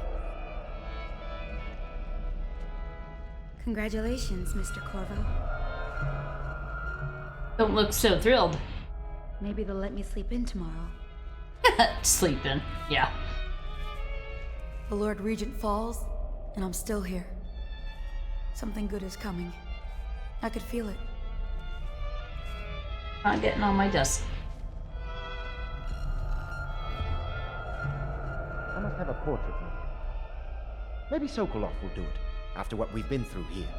Congratulations, Mr. Corvo. Don't look so thrilled. Maybe they'll let me sleep in tomorrow. Sleep in, yeah. The Lord Regent falls, and I'm still here. Something good is coming. I could feel it. Not getting on my desk. I must have a portrait made. Maybe Sokolov will do it, after what we've been through here.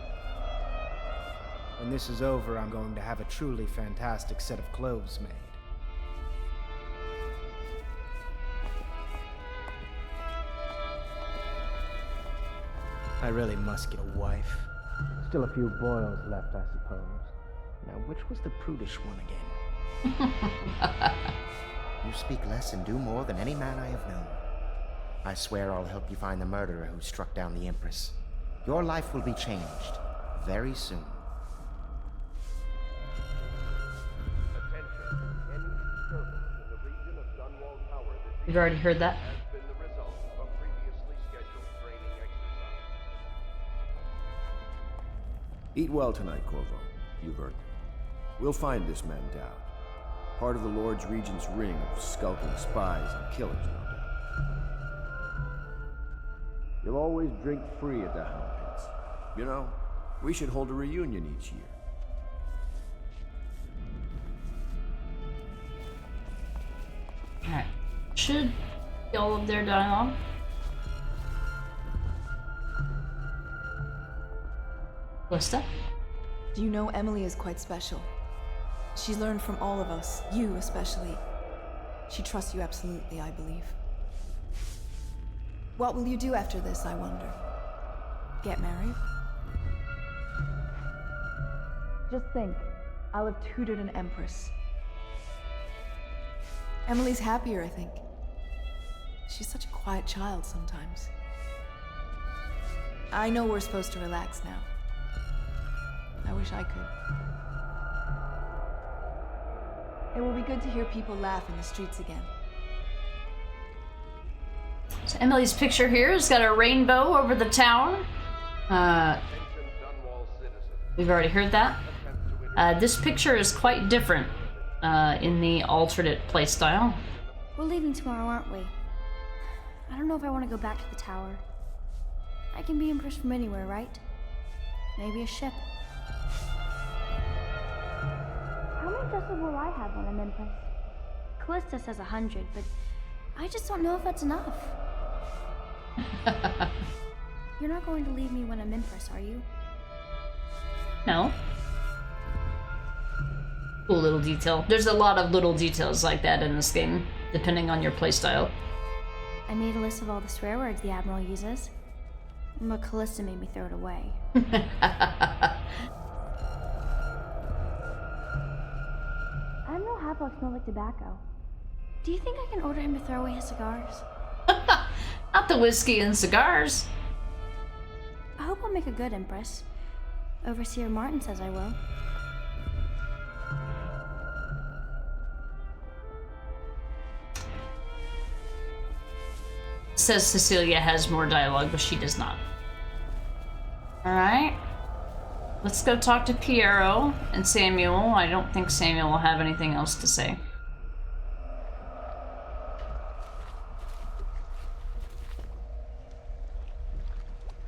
When this is over, I'm going to have a truly fantastic set of clothes made. I really must get a wife. Still a few boils left, I suppose. Now, which was the prudish one again? You speak less and do more than any man I have known. I swear I'll help you find the murderer who struck down the Empress. Your life will be changed very soon. You've already heard that. Eat well tonight, Corvo. You've earned it. We'll find this man Dowd. Part of the Lord's Regent's ring of skulking spies and killers, no doubt. You'll always drink free at the Hound Pits. You know, we should hold a reunion each year. Alright. Should be all of their dialogue. Lista? Do you know Emily is quite special? She's learned from all of us, you especially. She trusts you absolutely, I believe. What will you do after this, I wonder? Get married? Just think, I'll have tutored an empress. Emily's happier, I think. She's such a quiet child sometimes. I know we're supposed to relax now. I wish I could. It will be good to hear people laugh in the streets again. So Emily's picture here has got a rainbow over the tower. We've already heard that. This picture is quite different in the alternate playstyle. We're leaving tomorrow, aren't we? I don't know if I want to go back to the tower. I can be Empress from anywhere, right? Maybe a ship. How many dresses will I have when I'm Empress? Callista says 100, but I just don't know if that's enough. You're not going to leave me when I'm Empress, are you? No. Cool little detail. There's a lot of little details like that in this game, depending on your playstyle. I made a list of all the swear words the Admiral uses, but Callista made me throw it away. Admiral Havlock smells like tobacco. Do you think I can order him to throw away his cigars? Not the whiskey and cigars. I hope I'll make a good Empress. Overseer Martin says I will. Says Cecilia has more dialogue, but she does not. Alright. Let's go talk to Piero and Samuel. I don't think Samuel will have anything else to say.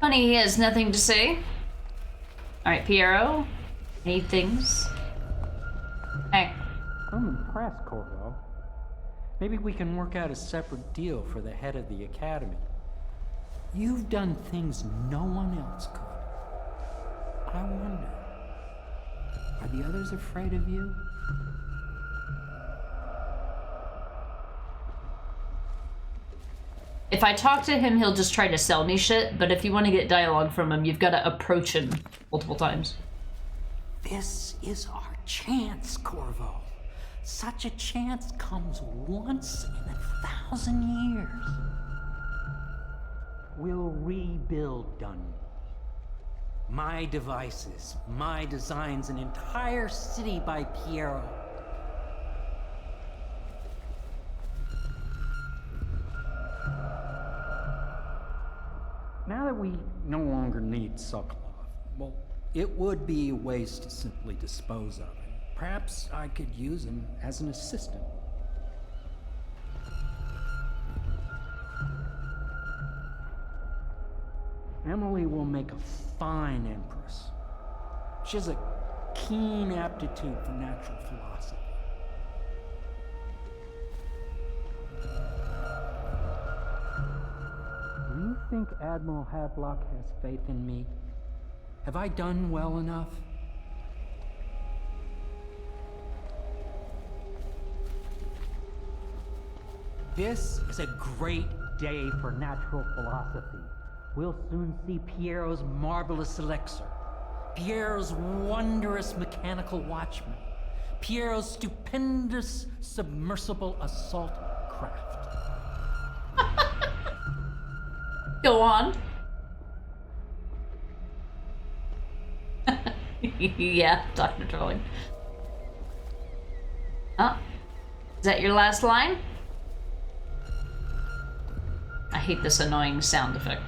Funny, he has nothing to say. Alright, Piero. Need things? Hey. I'm impressed, Corvo. Maybe we can work out a separate deal for the head of the Academy. You've done things no one else could. I wonder, are the others afraid of you? If I talk to him, he'll just try to sell me shit, but if you want to get dialogue from him, you've got to approach him multiple times. This is our chance, Corvo. Such a chance comes once in 1,000 years. We'll rebuild Dunwall. My devices, my designs, an entire city by Piero. Now that we no longer need Sokolov, well, it would be a waste to simply dispose of him. Perhaps I could use him as an assistant. Emily will make a fine empress. She has a keen aptitude for natural philosophy. Do you think Admiral Hadlock has faith in me? Have I done well enough? This is a great day for natural philosophy. We'll soon see Piero's marvelous elixir, Piero's wondrous mechanical watchman, Piero's stupendous submersible assault craft. Go on. Yeah, Dr. Trolling. Oh, is that your last line? I hate this annoying sound effect.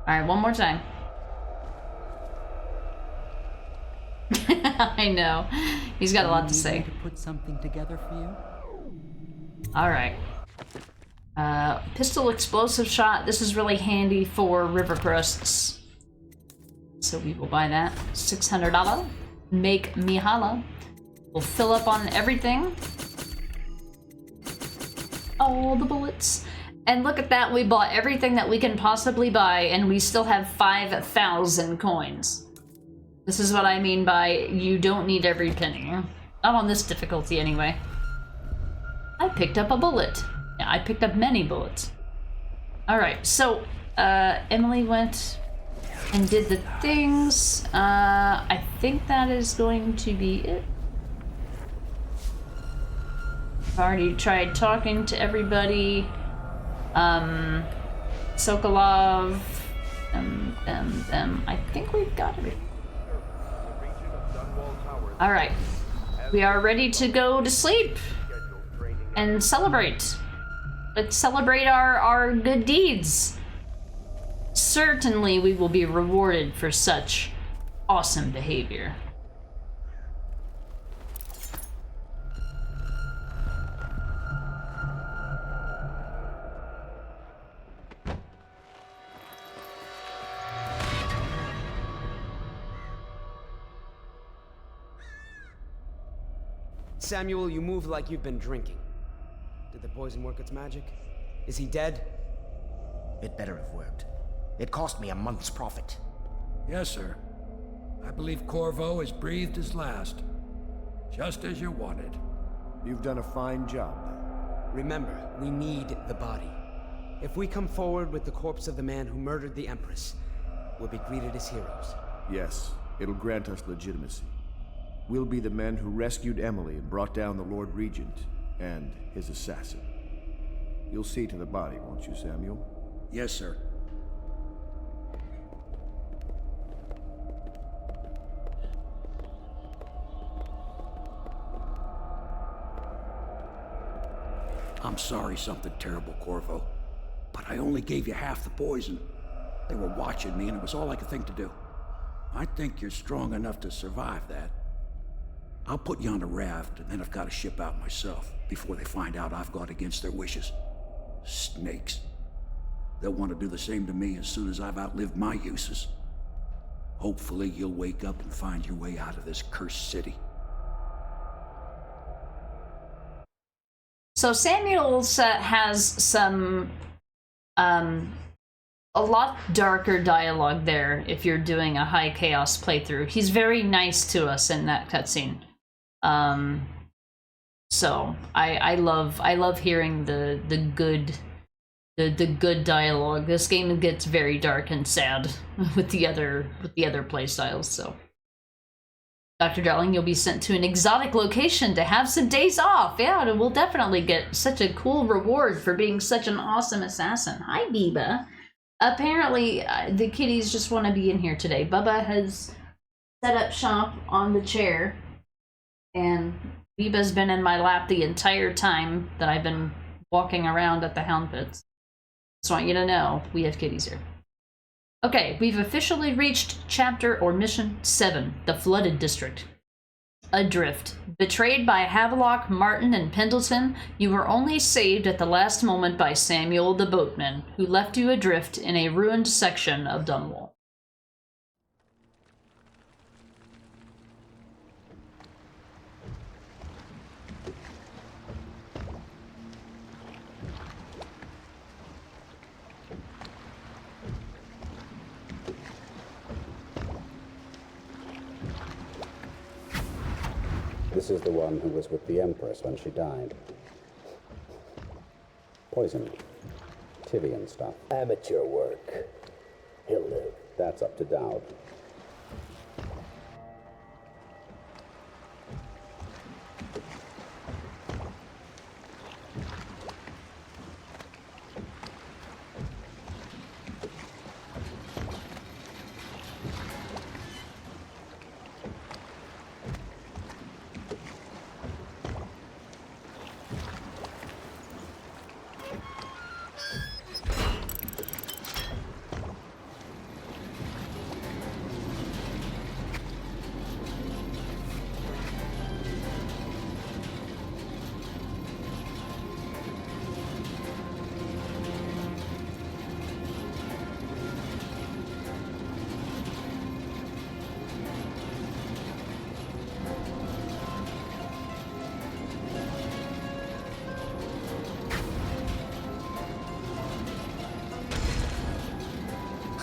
Alright, one more time. I know. He's got a lot to say. To put something together for you? Alright. Pistol explosive shot. This is really handy for river crusts. So we will buy that. $600. Make me holla. We'll fill up on everything. All the bullets. And look at that, we bought everything that we can possibly buy, and we still have 5,000 coins. This is what I mean by you don't need every penny. Not on this difficulty, anyway. I picked up a bullet. Yeah, I picked up many bullets. Alright, so, Emily went and did the things. I think that is going to be it. I've already tried talking to everybody. Sokolov, I think we've got it. Alright. We are ready to go to sleep and celebrate. Let's celebrate our good deeds. Certainly we will be rewarded for such awesome behavior. Samuel, you move like you've been drinking. Did the poison work its magic? Is he dead? It better have worked. It cost me a month's profit. Yes, sir. I believe Corvo has breathed his last. Just as you wanted. You've done a fine job, then. Remember, we need the body. If we come forward with the corpse of the man who murdered the Empress, we'll be greeted as heroes. Yes, it'll grant us legitimacy. We'll be the men who rescued Emily and brought down the Lord Regent and his assassin. You'll see to the body, won't you, Samuel? Yes, sir. I'm sorry something terrible, Corvo. But I only gave you half the poison. They were watching me and it was all I could think to do. I think you're strong enough to survive that. I'll put you on a raft, and then I've got to ship out myself before they find out I've gone against their wishes. Snakes. They'll want to do the same to me as soon as I've outlived my uses. Hopefully you'll wake up and find your way out of this cursed city. So Samuel's has some, a lot darker dialogue there if you're doing a high chaos playthrough. He's very nice to us in that cutscene. So I love hearing the good dialogue. This game gets very dark and sad with the other playstyles, so. Dr. Darling, you'll be sent to an exotic location to have some days off. Yeah, we'll definitely get such a cool reward for being such an awesome assassin. Hi, Biba. Apparently, the kitties just want to be in here today. Bubba has set up shop on the chair, and Biba's been in my lap the entire time that I've been walking around at the Hound Pits. Just want you to know, we have kitties here. Okay, we've officially reached chapter or mission 7, the Flooded District. Adrift. Betrayed by Havelock, Martin, and Pendleton, you were only saved at the last moment by Samuel the boatman, who left you adrift in a ruined section of Dunwall. This is the one who was with the Empress when she died. Poisoned. Tivian stuff. Amateur work. He'll live. That's up to Dowd.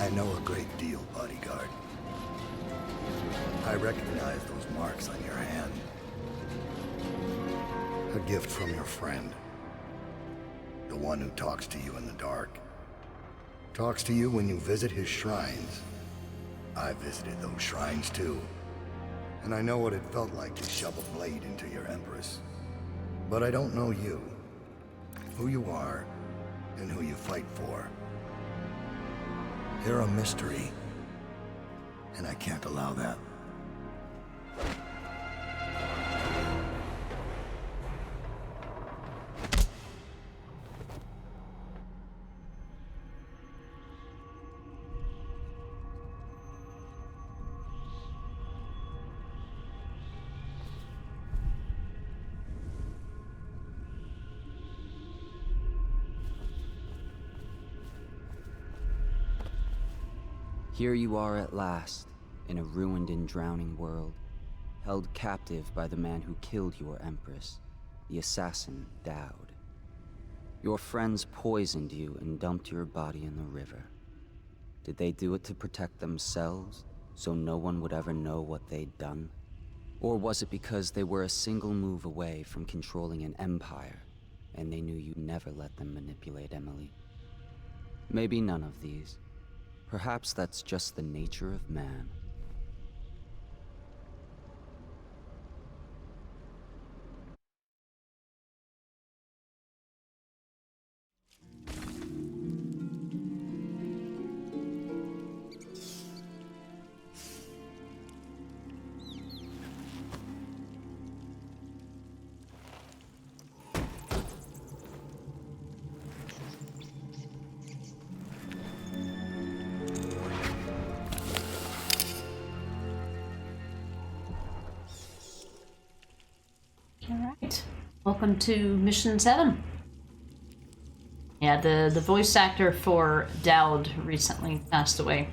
I know a great deal, bodyguard. I recognize those marks on your hand. A gift from your friend. The one who talks to you in the dark. Talks to you when you visit his shrines. I visited those shrines too. And I know what it felt like to shove a blade into your Empress. But I don't know you. Who you are, and who you fight for. You're a mystery, and I can't allow that. Here you are at last, in a ruined and drowning world, held captive by the man who killed your Empress, the assassin Dowd. Your friends poisoned you and dumped your body in the river. Did they do it to protect themselves, so no one would ever know what they'd done? Or was it because they were a single move away from controlling an empire, and they knew you'd never let them manipulate Emily? Maybe none of these. Perhaps that's just the nature of man. Alright. Welcome to Mission 7. Yeah, the voice actor for Dowd recently passed away.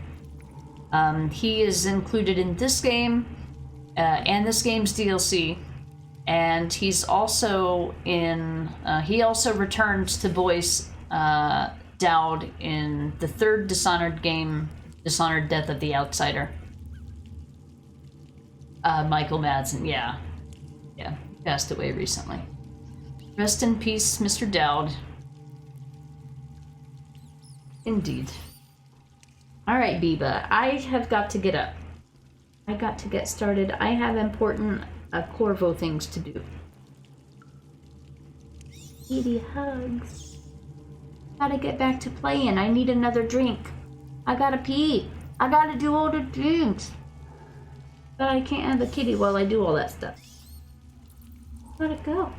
He is included in this game, and this game's DLC, and he's also in. He also returned to voice Dowd in the third Dishonored game, Dishonored: Death of the Outsider. Michael Madsen, yeah, passed away recently. Rest in peace, Mr. Dowd. Indeed. All right, Biba, I have got to get up. I got to get started. I have important Corvo things to do. Edie hugs. Gotta get back to playing. I need another drink. I gotta pee. I gotta do all the things. But I can't have a kitty while I do all that stuff. Gotta go.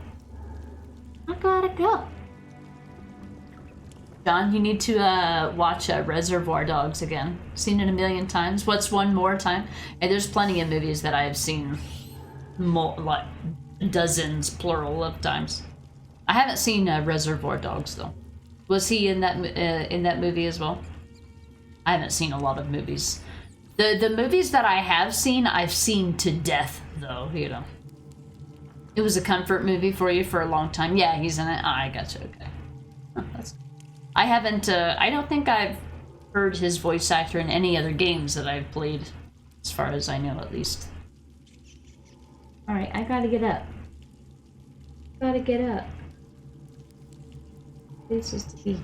I gotta go. John, you need to watch Reservoir Dogs again. Seen it a million times. What's one more time? And there's plenty of movies that I have seen like dozens, plural, of times. I haven't seen Reservoir Dogs though. Was he in that movie as well? I haven't seen a lot of movies. The movies that I have seen, I've seen to death though. You know, it was a comfort movie for you for a long time. Yeah, he's in it. Oh, I gotcha. Okay. I haven't. I don't think I've heard his voice actor in any other games that I've played, as far as I know, at least. All right, I gotta get up. Gotta get up. Places to be.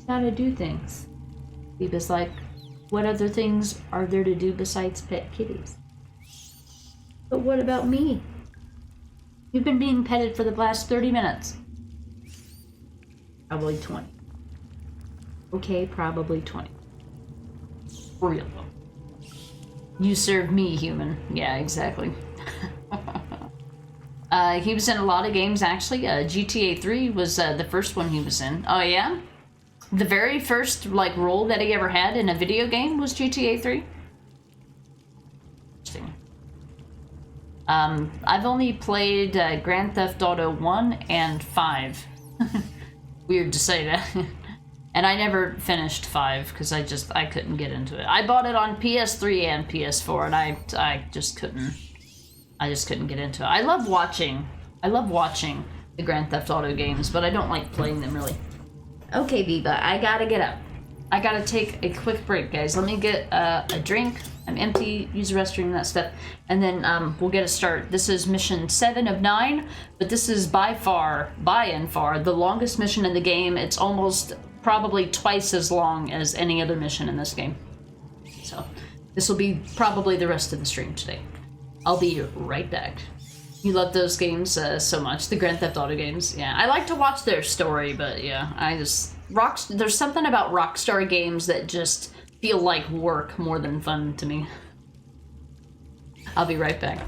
Gotta do things. Biba's like, what other things are there to do besides pet kitties? But what about me? You've been being petted for the last 30 minutes. Probably 20. Okay, probably 20. For real though. You serve me, human. Yeah, exactly. He was in a lot of games, actually. GTA 3 was the first one he was in. Oh, yeah? The very first, like, role that he ever had in a video game was GTA 3? Interesting. I've only played Grand Theft Auto 1 and 5. Weird to say that. And I never finished 5 because I couldn't get into it. I bought it on PS3 and PS4 and I just couldn't get into it. I love watching the Grand Theft Auto games, but I don't like playing them really. Okay, Biba, I gotta get up. I gotta take a quick break, guys. Let me get a drink. I'm empty, use the restroom, that stuff. And then we'll get a start. This is mission 7 of 9, but this is by and far, the longest mission in the game. It's almost probably twice as long as any other mission in this game. So this will be probably the rest of the stream today. I'll be right back. You love those games so much, the Grand Theft Auto games. Yeah, I like to watch their story, but yeah, there's something about Rockstar games that just feel like work more than fun to me. I'll be right back.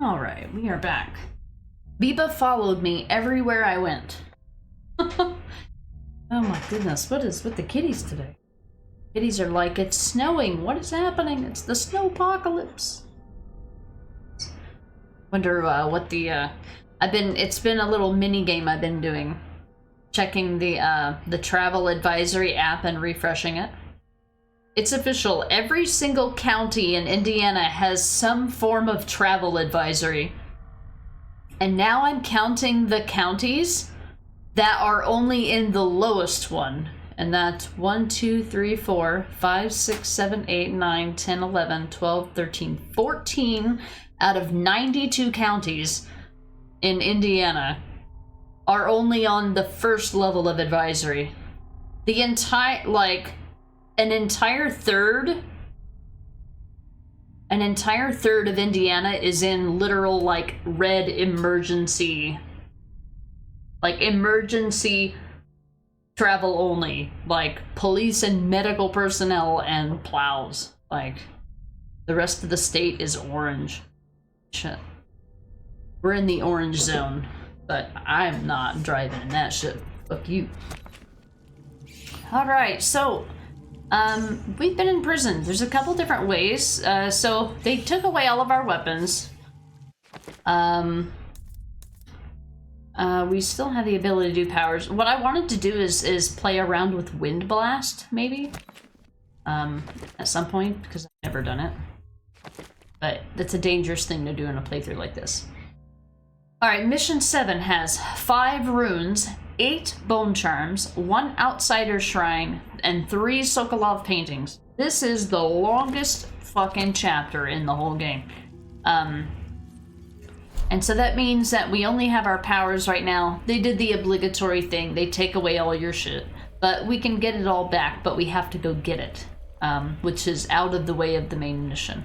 Alright, we are back. Biba followed me everywhere I went. Oh my goodness, what is with the kitties today? Kitties are like, it's snowing, what is happening? It's the snowpocalypse. Wonder what the, it's been a little mini game I've been doing. Checking the travel advisory app and refreshing it. It's official, every single county in Indiana has some form of travel advisory. And now I'm counting the counties that are only in the lowest one. And that's 1, 2, 3, 4, 5, 6, 7, 8, 9, 10, 11, 12, 13, 14 out of 92 counties in Indiana are only on the first level of advisory. The entire, like, an entire third of Indiana is in literal, like, red emergency, like, emergency travel only, like, police and medical personnel and plows. Like, the rest of the state is orange. Shit. We're in the orange zone, but I'm not driving in that shit. Fuck you. Alright, so we've been in prison. There's a couple different ways. So they took away all of our weapons. We still have the ability to do powers. What I wanted to do is play around with Wind Blast, maybe. At some point, because I've never done it. But that's a dangerous thing to do in a playthrough like this. Alright, Mission 7 has 5 runes, 8 bone charms, 1 outsider shrine, and 3 Sokolov paintings. This is the longest fucking chapter in the whole game. And so that means that we only have our powers right now. They did the obligatory thing. They take away all your shit. But we can get it all back, but we have to go get it. Which is out of the way of the main mission.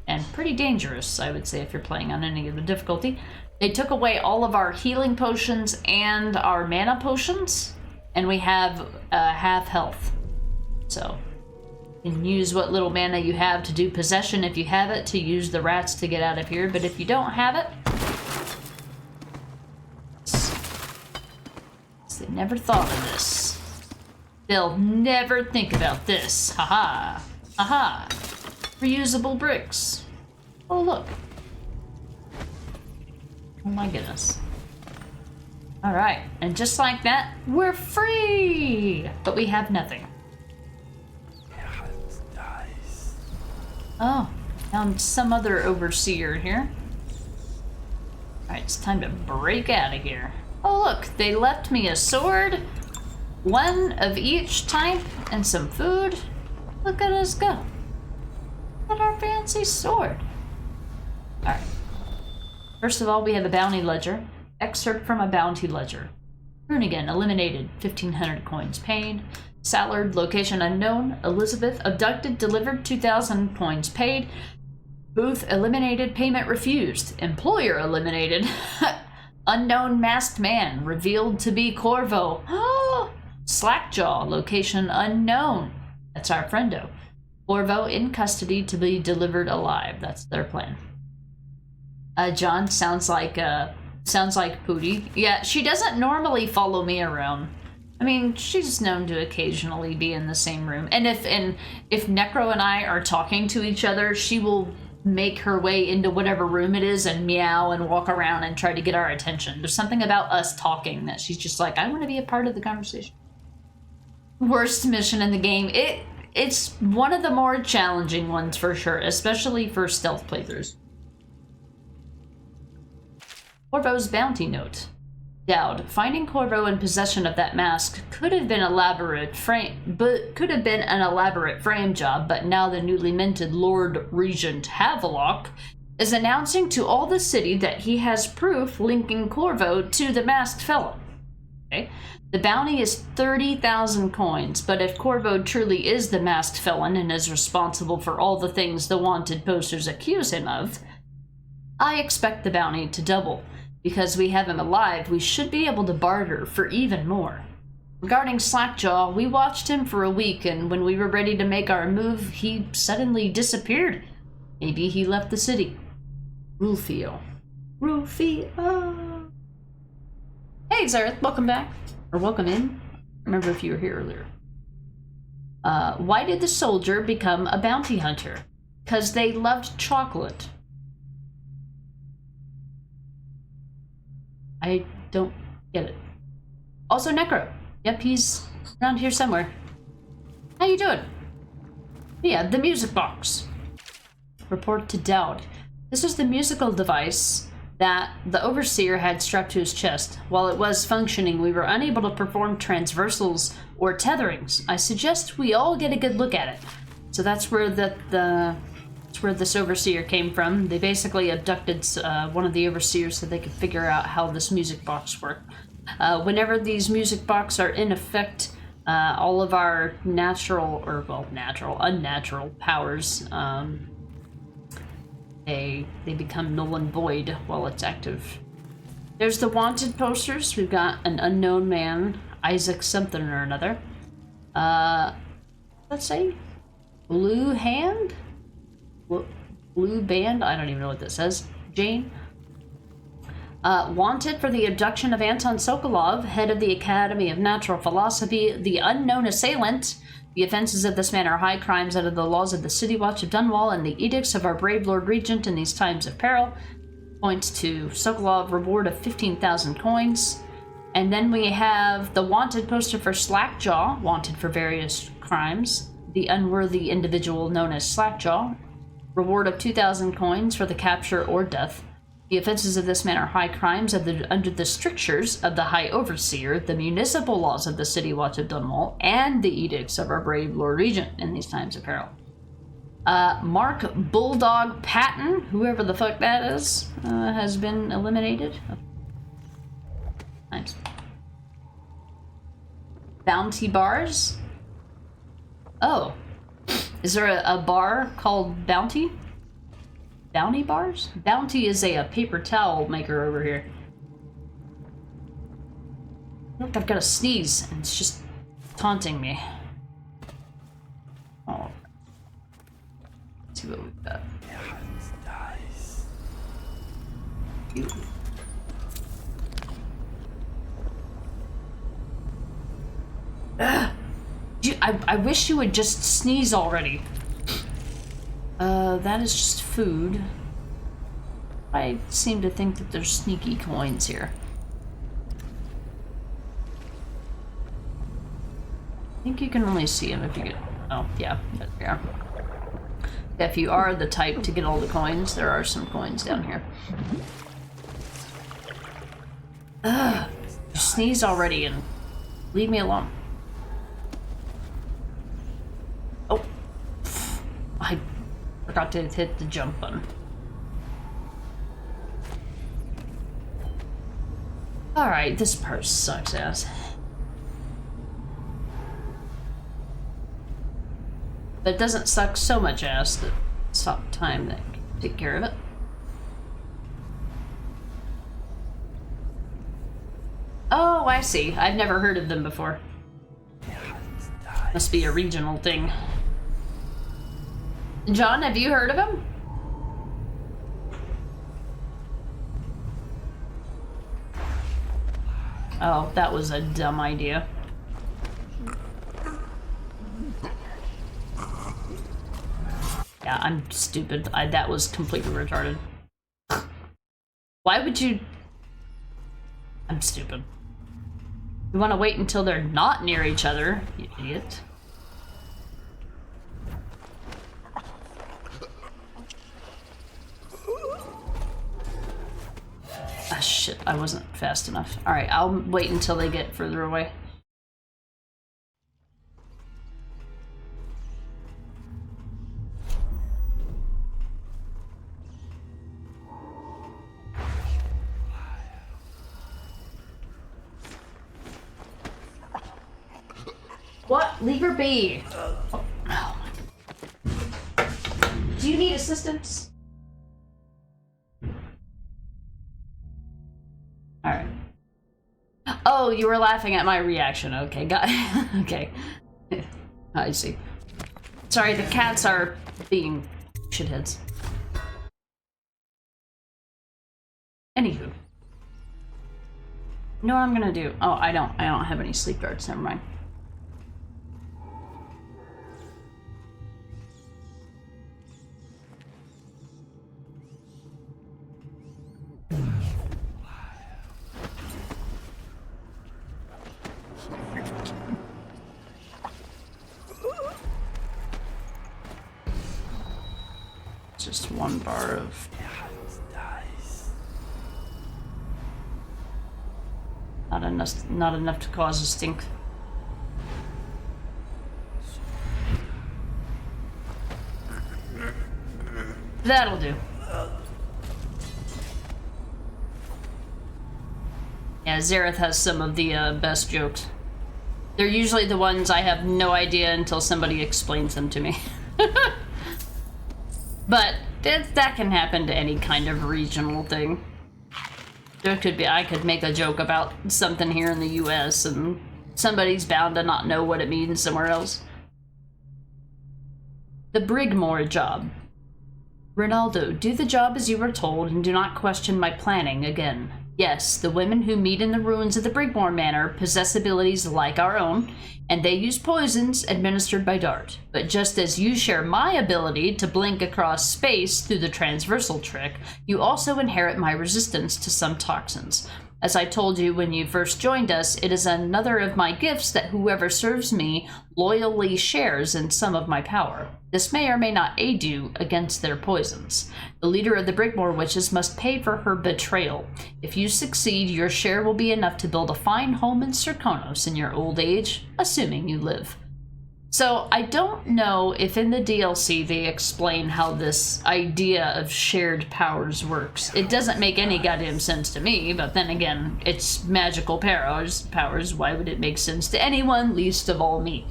And pretty dangerous, I would say, if you're playing on any of the difficulty. They took away all of our healing potions and our mana potions, and we have half health. So, you can use what little mana you have to do possession if you have it, to use the rats to get out of here, but if you don't have it... They never thought of this. They'll never think about this. Haha. Haha. Reusable bricks. Oh, look. Oh my goodness. Alright, and just like that, we're free! But we have nothing. Oh, found some other overseer here. Alright, it's time to break out of here. Oh look, they left me a sword, 1 of each type, and some food. Look at us go. Look at our fancy sword. Alright. First of all, we have a bounty ledger. Excerpt from a bounty ledger. Runigan eliminated, 1,500 coins paid. Sallard, location unknown. Elizabeth, abducted, delivered, 2,000 coins paid. Booth, eliminated, payment refused. Employer, eliminated. Unknown masked man, revealed to be Corvo. Slackjaw, location unknown. That's our friendo. Corvo in custody to be delivered alive. That's their plan. John sounds like Pootie. Yeah, she doesn't normally follow me around. I mean, she's known to occasionally be in the same room. And if Necro and I are talking to each other, she will make her way into whatever room it is and meow and walk around and try to get our attention. There's something about us talking that she's just like, I want to be a part of the conversation. Worst mission in the game. It's one of the more challenging ones for sure, especially for stealth playthroughs. Corvo's bounty note. Dowd, finding Corvo in possession of that mask could have been an elaborate frame job, but now the newly minted Lord Regent Havelock is announcing to all the city that he has proof linking Corvo to the masked felon. Okay. The bounty is 30,000 coins, but if Corvo truly is the masked felon and is responsible for all the things the wanted posters accuse him of, I expect the bounty to double. Because we have him alive, we should be able to barter for even more. Regarding Slackjaw, we watched him for a week, and when we were ready to make our move, he suddenly disappeared. Maybe he left the city. Rulfio. Rufio. Hey, Zareth, welcome back. Or welcome in. Remember if you were here earlier. Why did the soldier become a bounty hunter? Because they loved chocolate. I don't get it. Also, Necro. Yep, he's around here somewhere. How you doing? Yeah, the music box. Report to Dowd. This was the musical device that the Overseer had strapped to his chest. While it was functioning, we were unable to perform transversals or tetherings. I suggest we all get a good look at it. So that's where that's where this Overseer came from. They basically abducted one of the Overseers so they could figure out how this music box worked. Whenever these music boxes are in effect, all of our natural, or well, unnatural powers, they become null and void while it's active. There's the wanted posters. We've got an unknown man, Isaac something or another. Let's say Blue Hand? Blue Band? I don't even know what that says. Jane? Wanted for the abduction of Anton Sokolov, head of the Academy of Natural Philosophy, the unknown assailant. The offenses of this man are high crimes under the laws of the City Watch of Dunwall and the edicts of our brave Lord Regent in these times of peril. Points to Sokolov, reward of 15,000 coins. And then we have the wanted poster for Slackjaw, wanted for various crimes. The unworthy individual known as Slackjaw, reward of 2,000 coins for the capture or death. The offenses of this man are high crimes under the strictures of the High Overseer, the municipal laws of the City Watch of Dunwall, and the edicts of our brave Lord Regent in these times of peril. Mark Bulldog Patton, whoever the fuck that is, has been eliminated. Nice. Bounty bars. Oh. Is there a bar called Bounty? Bounty bars? Bounty is a paper towel maker over here. Look, I've got a sneeze, and it's just taunting me. Oh. Let's see what we've got. You. I wish you would just sneeze already. That is just food. I seem to think that there's sneaky coins here. I think you can only see them if you get... Oh, yeah, there they are. If you are the type to get all the coins, there are some coins down here. Ugh! Sneeze already and leave me alone. Oh. I forgot to hit the jump button. Alright, this part sucks ass. But it doesn't suck so much ass that it's not time to take care of it. Oh, I see. I've never heard of them before. Must be a regional thing. John, have you heard of him? Oh, that was a dumb idea. Yeah, I'm stupid. That was completely retarded. Why would you... I'm stupid. You want to wait until they're not near each other, you idiot. Ah, shit, I wasn't fast enough. Alright, I'll wait until they get further away. What? Leave her be. Oh. Do you need assistance? Alright. Oh, you were laughing at my reaction. Okay, got it. Okay. I see. Sorry, the cats are being shitheads. Anywho. You know what I'm gonna do? Oh, I don't have any sleep darts, never mind. Just one bar of... Not enough to cause a stink. That'll do. Yeah, Zareth has some of the best jokes. They're usually the ones I have no idea until somebody explains them to me. But that can happen to any kind of regional thing. There could be, I could make a joke about something here in the US and somebody's bound to not know what it means somewhere else. The Brigmore job. Ronaldo, do the job as you were told and do not question my planning again. Yes, the women who meet in the ruins of the Brigmore Manor possess abilities like our own, and they use poisons administered by Dart. But just as you share my ability to blink across space through the transversal trick, you also inherit my resistance to some toxins. As I told you when you first joined us, it is another of my gifts that whoever serves me loyally shares in some of my power. This may or may not aid you against their poisons. The leader of the Brigmore Witches must pay for her betrayal. If you succeed, your share will be enough to build a fine home in Serkonos in your old age, assuming you live. So I don't know if in the DLC they explain how this idea of shared powers works. It doesn't make any goddamn sense to me, but then again, it's magical powers. Why would it make sense to anyone, least of all me?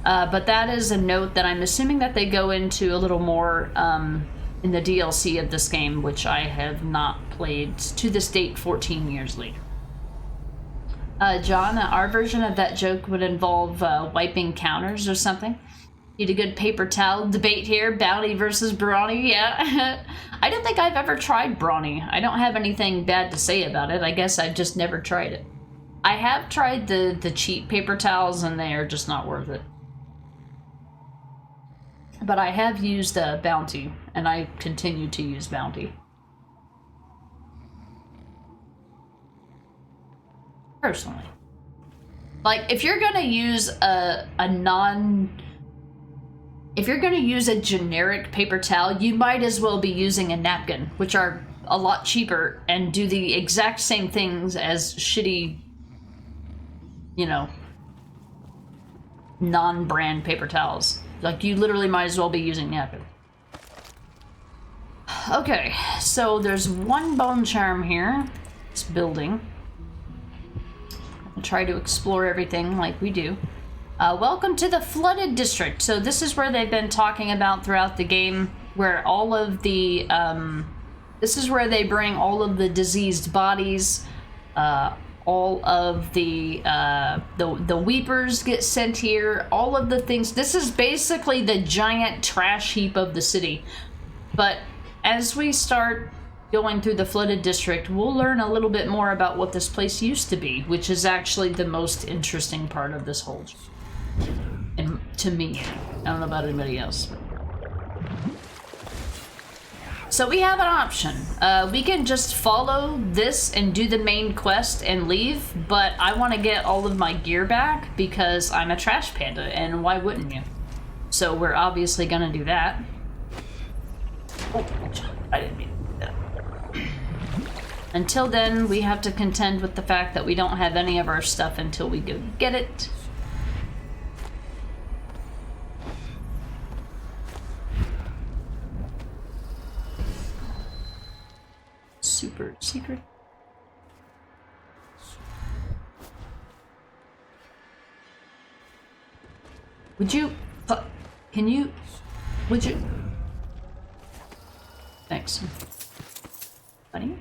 But that is a note that I'm assuming that they go into a little more in the DLC of this game, which I have not played to this date 14 years later. John, our version of that joke would involve wiping counters or something. Need a good paper towel debate here, Bounty versus Brawny, yeah. I don't think I've ever tried Brawny. I don't have anything bad to say about it. I guess I've just never tried it. I have tried the cheap paper towels and they are just not worth it. But I have used Bounty, and I continue to use Bounty. Personally. Like, if you're gonna use if you're gonna use a generic paper towel, you might as well be using a napkin, which are a lot cheaper and do the exact same things as shitty, you know, non-brand paper towels. Like, you literally might as well be using napkin. Okay, so there's one bone charm here. It's building. I'll try to explore everything like we do. Welcome to the Flooded District. So this is where they've been talking about throughout the game, where all of the, this is where they bring all of the diseased bodies, all of the weepers get sent here, all of the things. This is basically the giant trash heap of the city. But as we start going through the Flooded District, we'll learn a little bit more about what this place used to be, which is actually the most interesting part of this whole, and to me. I don't know about anybody else. So we have an option. We can just follow this and do the main quest and leave, but I want to get all of my gear back because I'm a trash panda, and why wouldn't you? So we're obviously gonna do that. Oh, I didn't mean to do that. Until then, we have to contend with the fact that we don't have any of our stuff until we go get it. Super secret. Would you... Can you... Would you... Thanks. Buddy?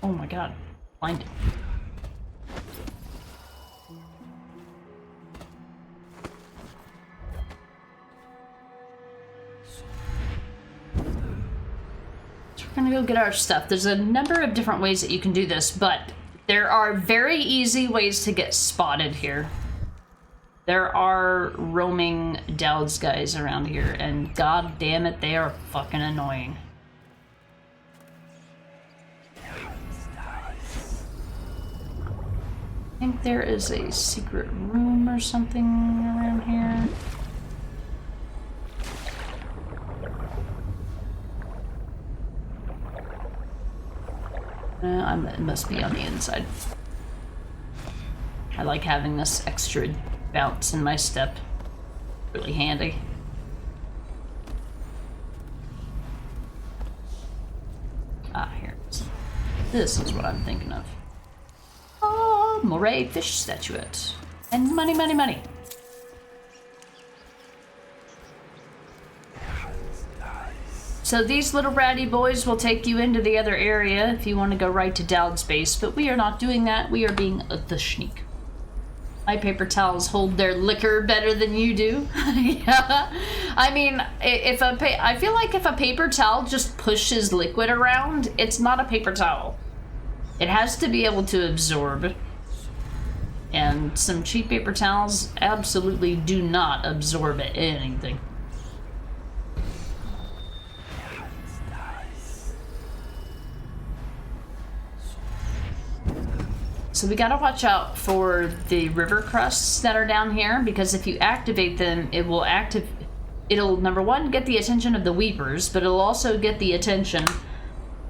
Oh my god. Find it. We're gonna go get our stuff. There's a number of different ways that you can do this, but there are very easy ways to get spotted here. There are roaming Dowds guys around here, and god damn it, they are fucking annoying. I think there is a secret room or something around here. It must be on the inside. I like having this extra bounce in my step. Really handy. Ah, here it is. This is what I'm thinking of. Oh, moray fish statuette. And money, money, money. So these little ratty boys will take you into the other area if you want to go right to Dowd's base, but we are not doing that. We are being the sneak. My paper towels hold their liquor better than you do. Yeah. I mean, I feel like if a paper towel just pushes liquid around, it's not a paper towel. It has to be able to absorb. And some cheap paper towels absolutely do not absorb anything. So we gotta watch out for the river crusts that are down here, because if you activate them, it'll number one get the attention of the weepers, but it'll also get the attention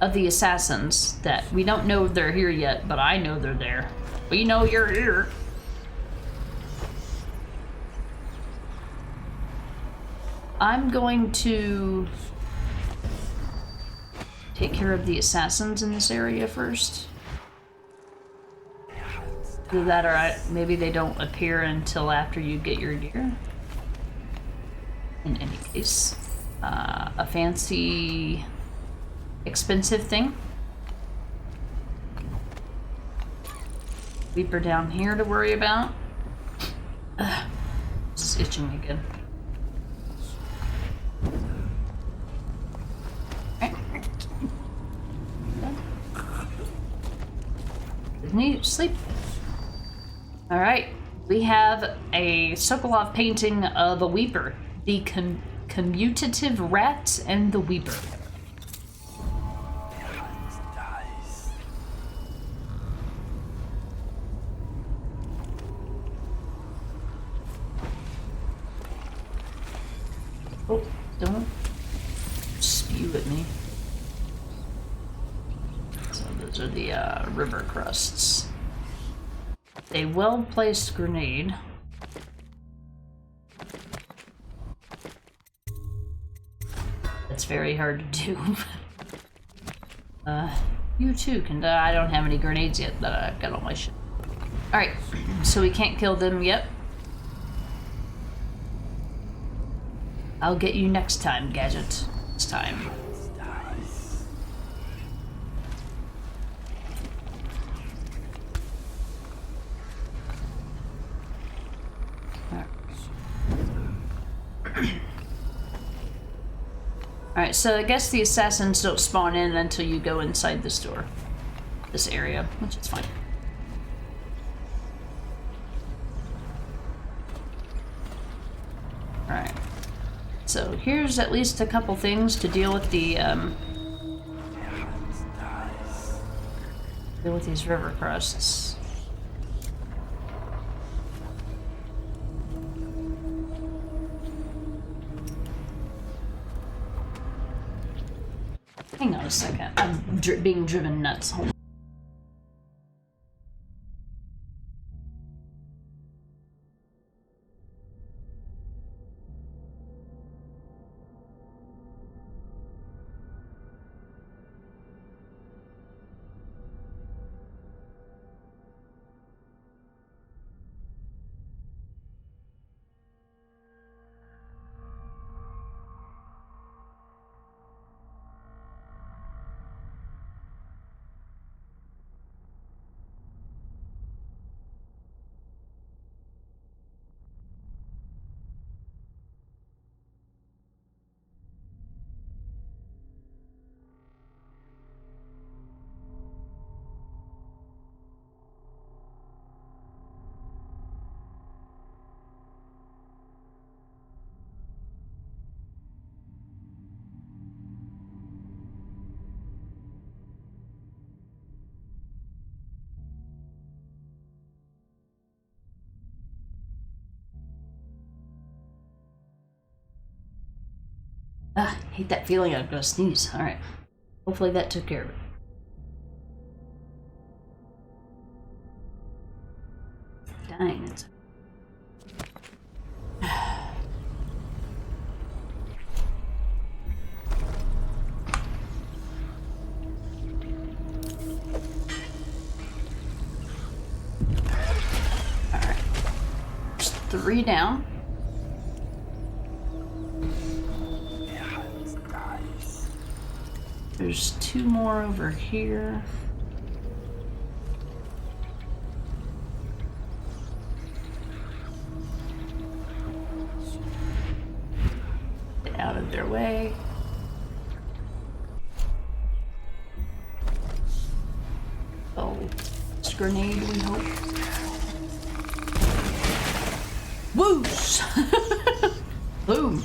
of the assassins that we don't know they're here yet, but I know they're there. We know you're here. I'm going to take care of the assassins in this area first. Either that or maybe they don't appear until after you get your gear. In any case, a fancy, expensive thing. Weeper down here to worry about. Ugh, it's itching again. Need sleep. All right, we have a Sokolov painting of a Weeper, the commutative rat and the Weeper. Oh, don't spew at me. So those are the river crusts. A well-placed grenade. That's very hard to do. You too can die. I don't have any grenades yet, but I've got all my shit. Alright, so we can't kill them yet. I'll get you next time, Gadget. Next time. Alright, so I guess the assassins don't spawn in until you go inside this door. This area, which is fine. Alright. So here's at least a couple things to deal with the, deal with these river crusts. Hang on a second. I'm being driven nuts. Hold on. Ah, hate that feeling I'm gonna sneeze. Alright. Hopefully that took care of it. Dang, it's... Alright. There's 3 down. There's 2 more over here. Get out of their way. Oh, it's a grenade, we hope. Whoosh! Boom!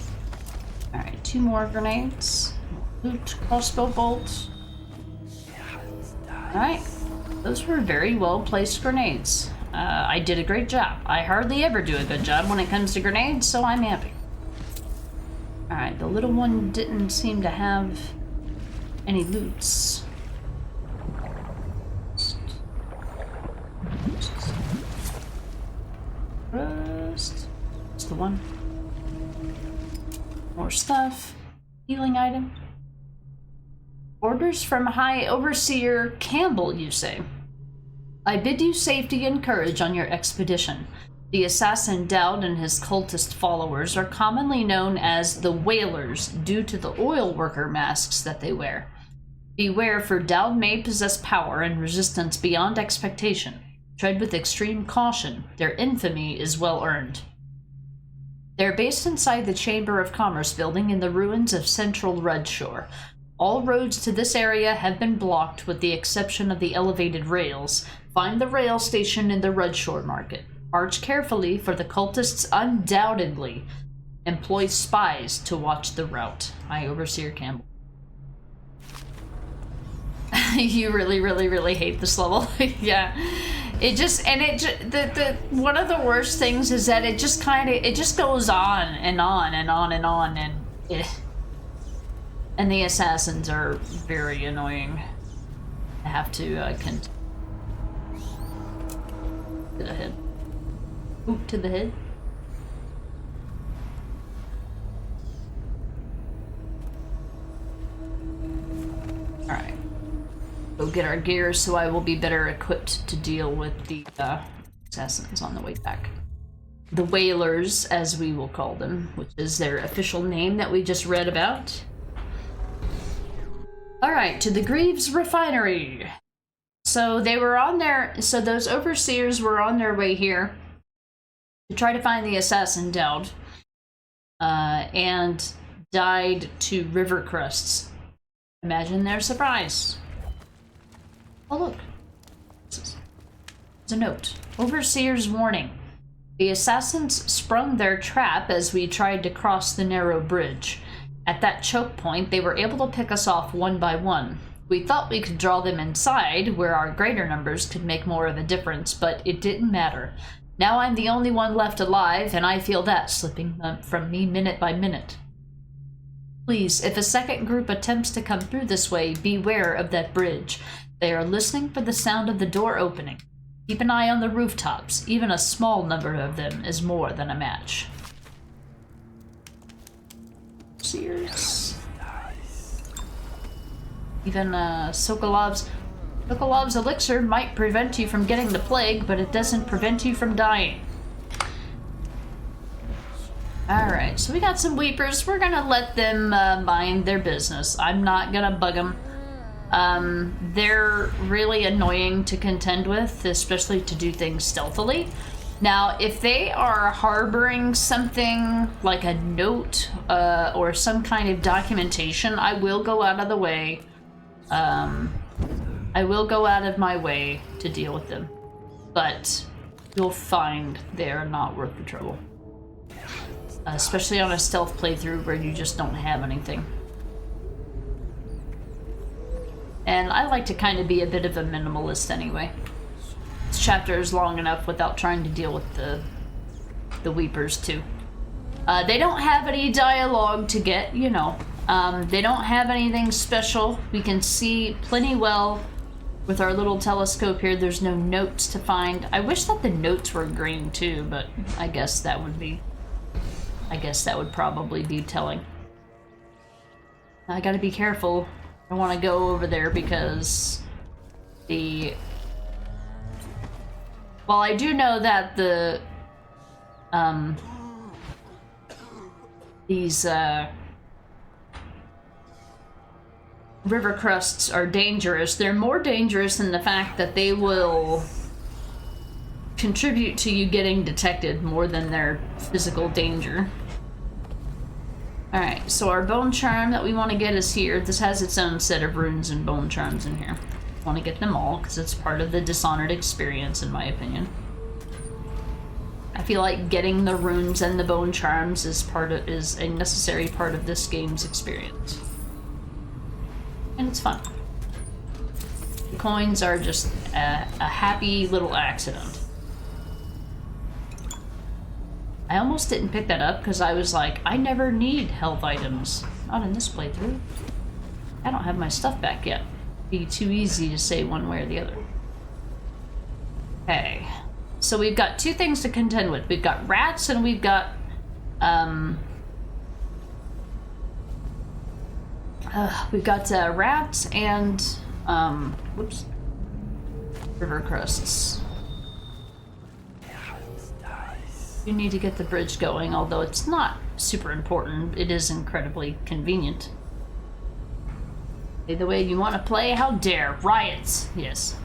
Alright, 2 more grenades. Loot, crossbow bolts. Alright. Those were very well placed grenades. I did a great job. I hardly ever do a good job when it comes to grenades, so I'm happy. Alright, the little one didn't seem to have any loots. Rust. That's the one. More stuff. Healing item. Orders from High Overseer Campbell, you say? I bid you safety and courage on your expedition. The assassin Dowd and his cultist followers are commonly known as the Whalers due to the oil worker masks that they wear. Beware, for Dowd may possess power and resistance beyond expectation. Tread with extreme caution. Their infamy is well earned. They're based inside the Chamber of Commerce building in the ruins of Central Redshore. All roads to this area have been blocked with the exception of the elevated rails. Find the rail station in the Redshore market. March carefully, for the cultists undoubtedly employ spies to watch the route. High Overseer Campbell. You really hate this level. Yeah. It just, and the one of the worst things is that it just goes on and on and on and on, and the assassins are very annoying. I have to, to the head. Oop, to the head. Alright. Go get our gear so I will be better equipped to deal with the assassins on the way back. The Whalers, as we will call them, which is their official name that we just read about. Alright, to the Greaves Refinery. So they were on their, so those overseers were on their way here to try to find the assassin Dowd, and died to river crests. Imagine their surprise. Oh look, it's a note. Overseer's warning. The assassins sprung their trap as we tried to cross the narrow bridge. At that choke point, they were able to pick us off one by one. We thought we could draw them inside, where our greater numbers could make more of a difference, but it didn't matter. Now I'm the only one left alive, and I feel that slipping from me minute by minute. Please, if a second group attempts to come through this way, beware of that bridge. They are listening for the sound of the door opening. Keep an eye on the rooftops. Even a small number of them is more than a match. Sears. Even Sokolov's elixir might prevent you from getting the plague, but it doesn't prevent you from dying. Alright, so we got some weepers. We're gonna let them mind their business. I'm not gonna bug them. They're really annoying to contend with, especially to do things stealthily. Now, if they are harboring something like a note or some kind of documentation, I will go out of the way. I will go out of my way to deal with them. But you'll find they are not worth the trouble. Especially on a stealth playthrough where you just don't have anything. And I like to kind of be a bit of a minimalist anyway. This chapter is long enough without trying to deal with the Weepers too. They don't have any dialogue to get, you know, They don't have anything special. We can see plenty well with our little telescope here. There's no notes to find. I wish that the notes were green too, but I guess that would probably be telling. I gotta be careful. I want to go over there because well, I do know that these river crusts are dangerous. They're more dangerous in the fact that they will contribute to you getting detected more than their physical danger. Alright, so our bone charm that we want to get is here. This has its own set of runes and bone charms in here. I want to get them all because it's part of the Dishonored experience, in my opinion. I feel like getting the runes and the bone charms is a necessary part of this game's experience. And it's fun. The coins are just a happy little accident. I almost didn't pick that up because I was like, I never need health items. Not in this playthrough. I don't have my stuff back yet. It'd be too easy to say one way or the other. Okay. So we've got two things to contend with. We've got rats and we've got rats and whoops, river crusts. You need to get the bridge going, although it's not super important. It is incredibly convenient. The way you want to play, how dare. Riots, yes.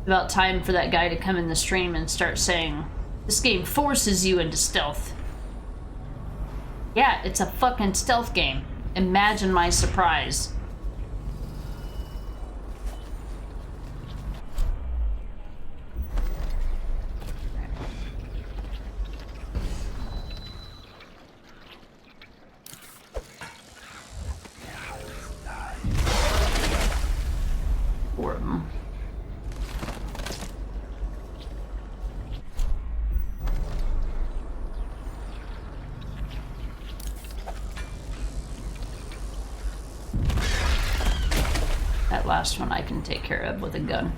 About time for that guy to come in the stream and start saying, this game forces you into stealth. Yeah, it's a fucking stealth game. Imagine my surprise. Four of them. That last one I can take care of with a gun.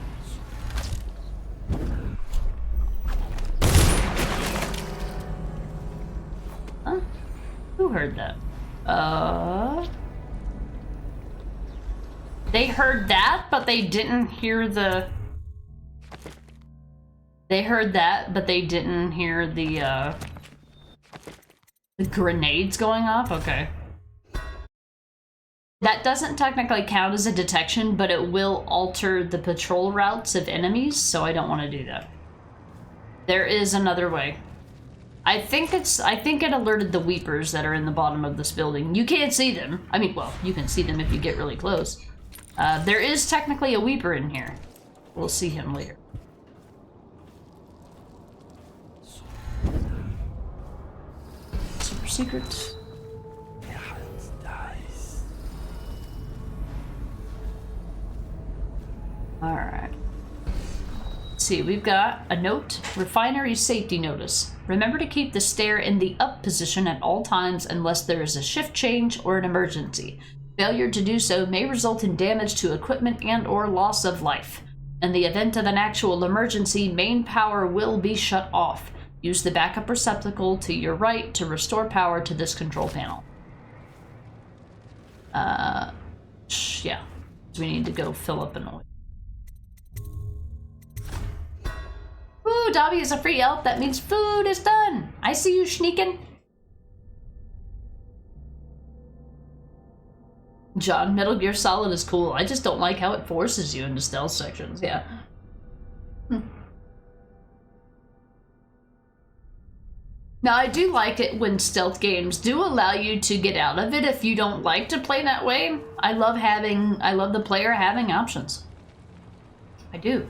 Huh? Who heard that? They heard that, but they didn't hear the... They heard that, but they didn't hear the grenades going off? Okay. That doesn't technically count as a detection, but it will alter the patrol routes of enemies, so I don't want to do that. There is another way. I think it alerted the weepers that are in the bottom of this building. You can't see them. I mean, well, you can see them if you get really close. There is technically a weeper in here. We'll see him later. Super secret. Alright. Let's see, we've got a note. Refinery safety notice. Remember to keep the stair in the up position at all times unless there is a shift change or an emergency. Failure to do so may result in damage to equipment and or loss of life. In the event of an actual emergency, main power will be shut off. Use the backup receptacle to your right to restore power to this control panel. Yeah. So we need to go fill up an oil. Ooh, Dobby is a free elf. That means food is done. I see you sneaking. John, Metal Gear Solid is cool. I just don't like how it forces you into stealth sections. Yeah. Now, I do like it when stealth games do allow you to get out of it if you don't like to play that way. I love the player having options. I do.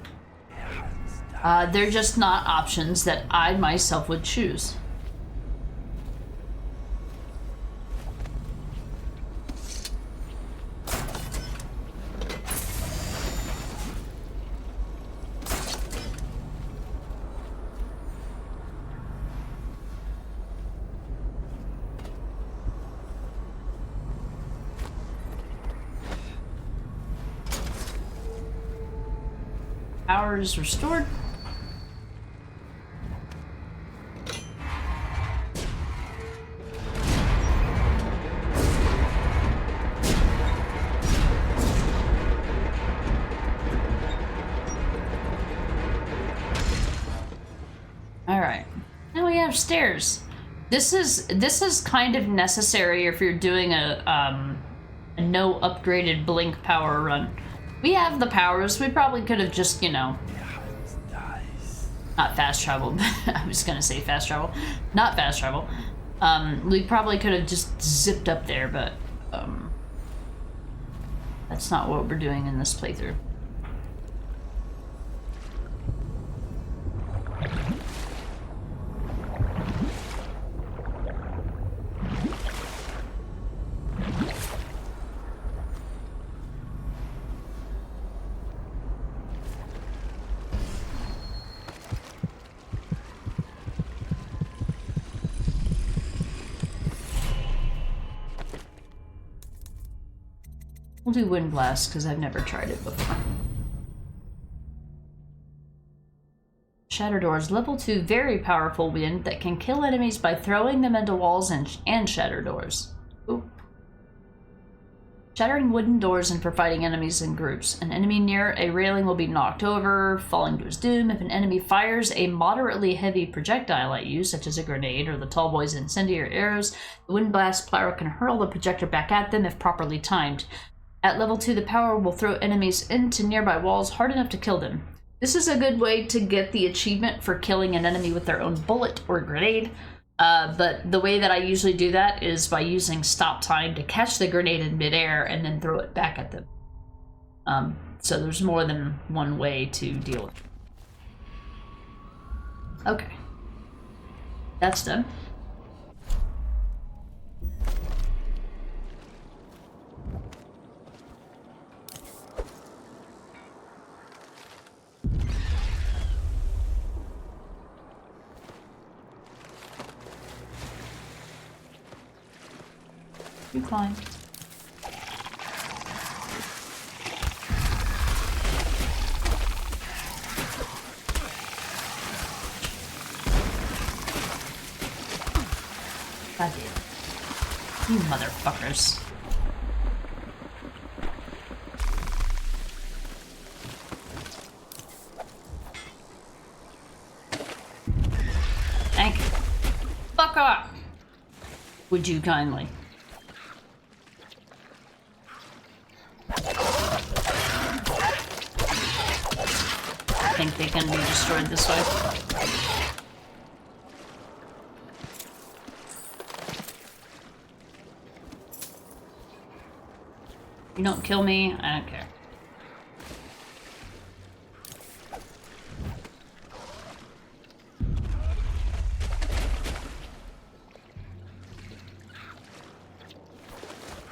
They're just not options that I myself would choose. Power is restored. Alright. Now we have stairs. This is kind of necessary if you're doing a no upgraded blink power run. We have the powers. We probably could have just, you know, not fast travel. I was gonna say fast travel, not fast travel. We probably could have just zipped up there, but that's not what we're doing in this playthrough. We'll do Wind Blast, because I've never tried it before. Shatter Doors. Level 2, very powerful wind that can kill enemies by throwing them into walls and shatter doors. Ooh. Shattering wooden doors and for fighting enemies in groups. An enemy near a railing will be knocked over, falling to his doom. If an enemy fires a moderately heavy projectile at you, such as a grenade or the tall boy's incendiary arrows, the Wind Blast power can hurl the projector back at them if properly timed. At level 2, the power will throw enemies into nearby walls hard enough to kill them. This is a good way to get the achievement for killing an enemy with their own bullet or grenade, but the way that I usually do that is by using stop time to catch the grenade in midair and then throw it back at them. So there's more than one way to deal with it. Okay. That's done. You climb. God damn. You motherfuckers. Thank you. Fuck off. Would you kindly? I think they can be destroyed this way. You don't kill me, I don't care.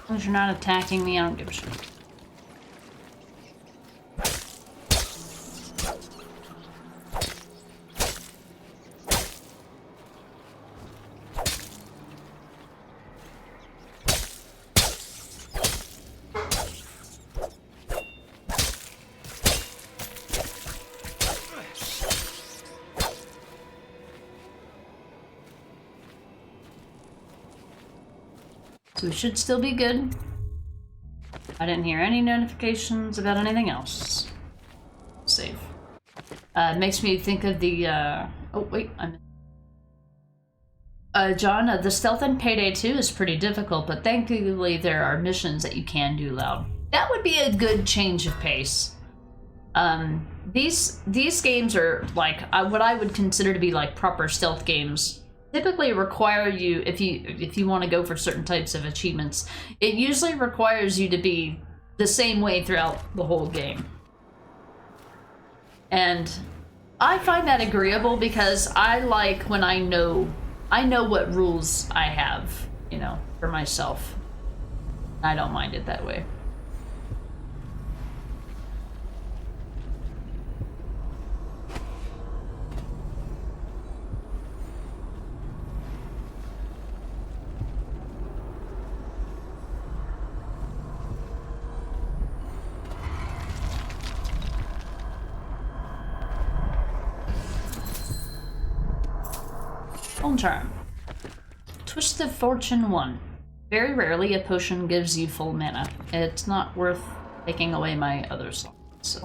As long as you're not attacking me, I don't give a shit. So we should still be good. I didn't hear any notifications about anything else. Save. It makes me think of the, oh wait, John, the stealth in Payday 2 is pretty difficult, but thankfully there are missions that you can do loud. That would be a good change of pace. These games are like, what I would consider to be like proper stealth games. Typically require you, if you want to go for certain types of achievements, it usually requires you to be the same way throughout the whole game. And I find that agreeable because I like when I know what rules I have, you know, for myself. I don't mind it that way. long term. Twist of Fortune 1. Very rarely a potion gives you full mana. It's not worth taking away my other slots, so.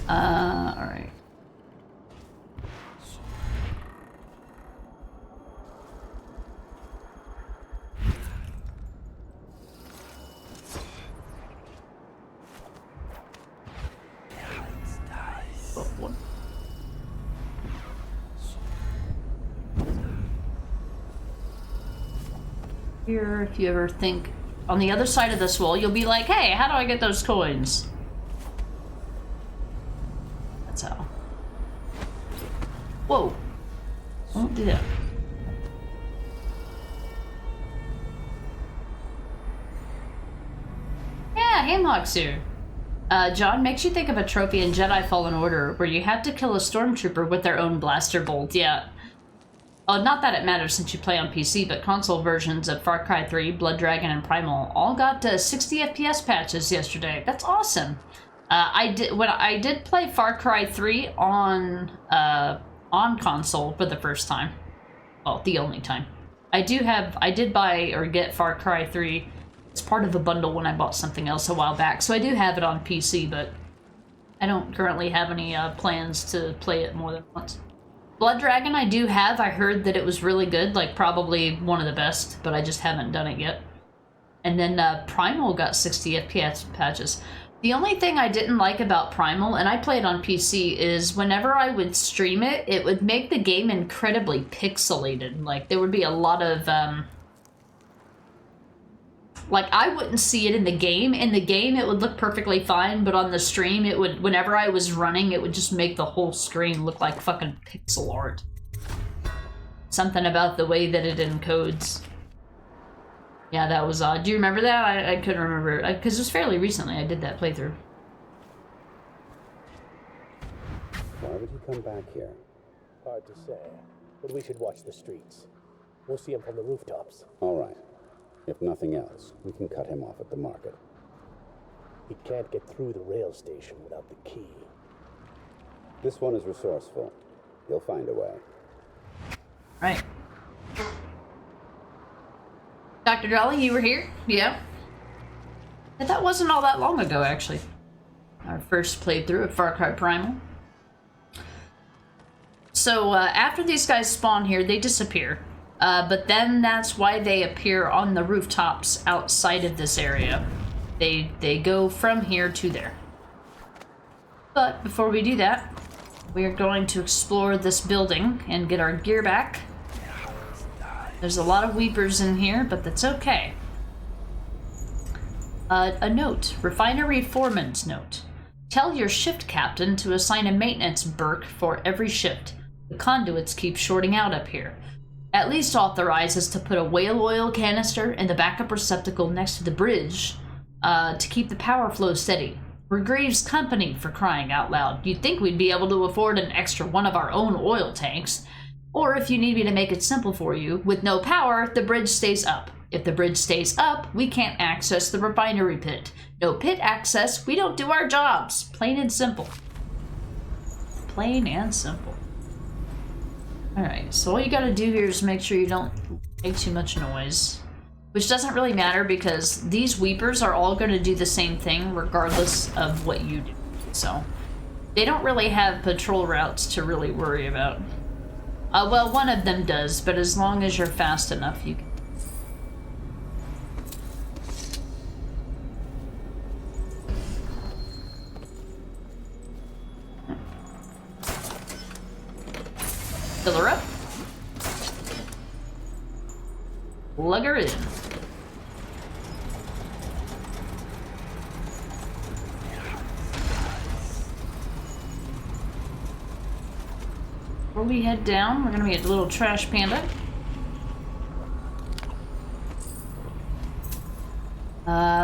Alright. One. Here, if you ever think on the other side of this wall, you'll be like, hey, how do I get those coins? That's how. Whoa. Don't do that. Yeah, Hamhock's here. John, makes you think of a trophy in Jedi Fallen Order where you had to kill a stormtrooper with their own blaster bolt. Yeah. Oh, not that it matters since you play on PC, but console versions of Far Cry 3, Blood Dragon, and Primal all got 60 FPS patches yesterday. That's awesome. I did play Far Cry 3 on console for the first time. Well, the only time. I did buy or get Far Cry 3. It's part of a bundle when I bought something else a while back, so I do have it on PC, but I don't currently have any plans to play it more than once. Blood Dragon I do have. I heard that it was really good, like probably one of the best, but I just haven't done it yet. And then Primal got 60 FPS patches. The only thing I didn't like about Primal, and I play it on PC, is whenever I would stream it, it would make the game incredibly pixelated. Like, there would be a lot of, like, I wouldn't see it in the game. In the game, it would look perfectly fine, but on the stream, it would, whenever I was running, it would just make the whole screen look like fucking pixel art. Something about the way that it encodes. Yeah, that was odd. Do you remember that? I couldn't remember. Because it was fairly recently I did that playthrough. Why would he come back here? Hard to say, but we should watch the streets. We'll see him from the rooftops. All right. If nothing else, we can cut him off at the market. He can't get through the rail station without the key. This one is resourceful. He'll find a way. Right. Dr. Jolly, you were here? Yeah. And that wasn't all that long ago, actually. Our first playthrough of Far Cry Primal. So, after these guys spawn here, they disappear. But then that's why they appear on the rooftops outside of this area. They go from here to there. But before we do that, we are going to explore this building and get our gear back. There's a lot of weepers in here, but that's okay. A note. Refinery foreman's note. Tell your shift captain to assign a maintenance berk for every shift. The conduits keep shorting out up here. At least authorize us to put a whale oil canister in the backup receptacle next to the bridge to keep the power flow steady. We're Graves' company, for crying out loud. You'd think we'd be able to afford an extra one of our own oil tanks. Or if you need me to make it simple for you, with no power, the bridge stays up. If the bridge stays up, we can't access the refinery pit. No pit access, we don't do our jobs. Plain and simple. Plain and simple. Alright, so all you gotta do here is make sure you don't make too much noise. Which doesn't really matter because these weepers are all gonna do the same thing regardless of what you do. So, they don't really have patrol routes to really worry about. Well, one of them does, but as long as you're fast enough, you can. Fill her up. Plug her in. Before we head down, we're gonna be a little trash panda.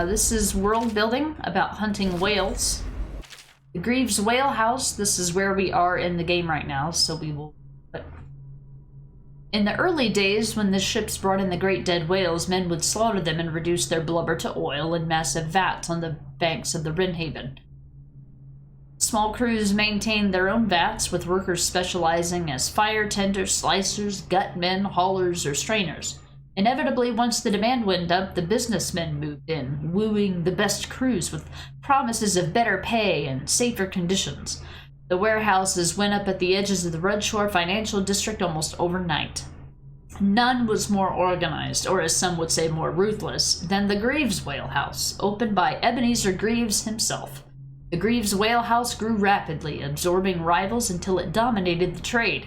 This is world building about hunting whales. The Greaves Whale House, this is where we are in the game right now, so we will... In the early days, when the ships brought in the great dead whales, men would slaughter them and reduce their blubber to oil in massive vats on the banks of the Rinhaven. Small crews maintained their own vats, with workers specializing as fire tenders, slicers, gutmen, haulers, or strainers. Inevitably, once the demand went up, the businessmen moved in, wooing the best crews with promises of better pay and safer conditions. The warehouses went up at the edges of the Red Shore financial district almost overnight. None was more organized, or as some would say more ruthless, than the Greaves Whale House, opened by Ebenezer Greaves himself. The Greaves Whale House grew rapidly, absorbing rivals until it dominated the trade.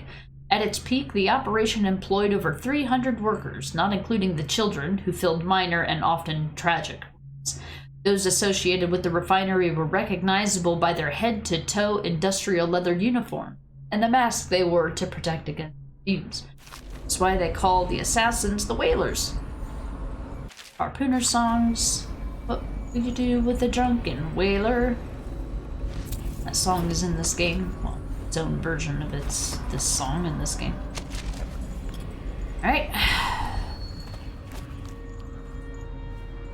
At its peak, the operation employed over 300 workers, not including the children, who filled minor and often tragic roles. Those associated with the refinery were recognizable by their head-to-toe industrial leather uniform and the mask they wore to protect against fumes. That's why they call the assassins the Whalers. Harpooner songs. What will you do with a drunken whaler? That song is in this game. Well, its own version of this song in this game. Alright.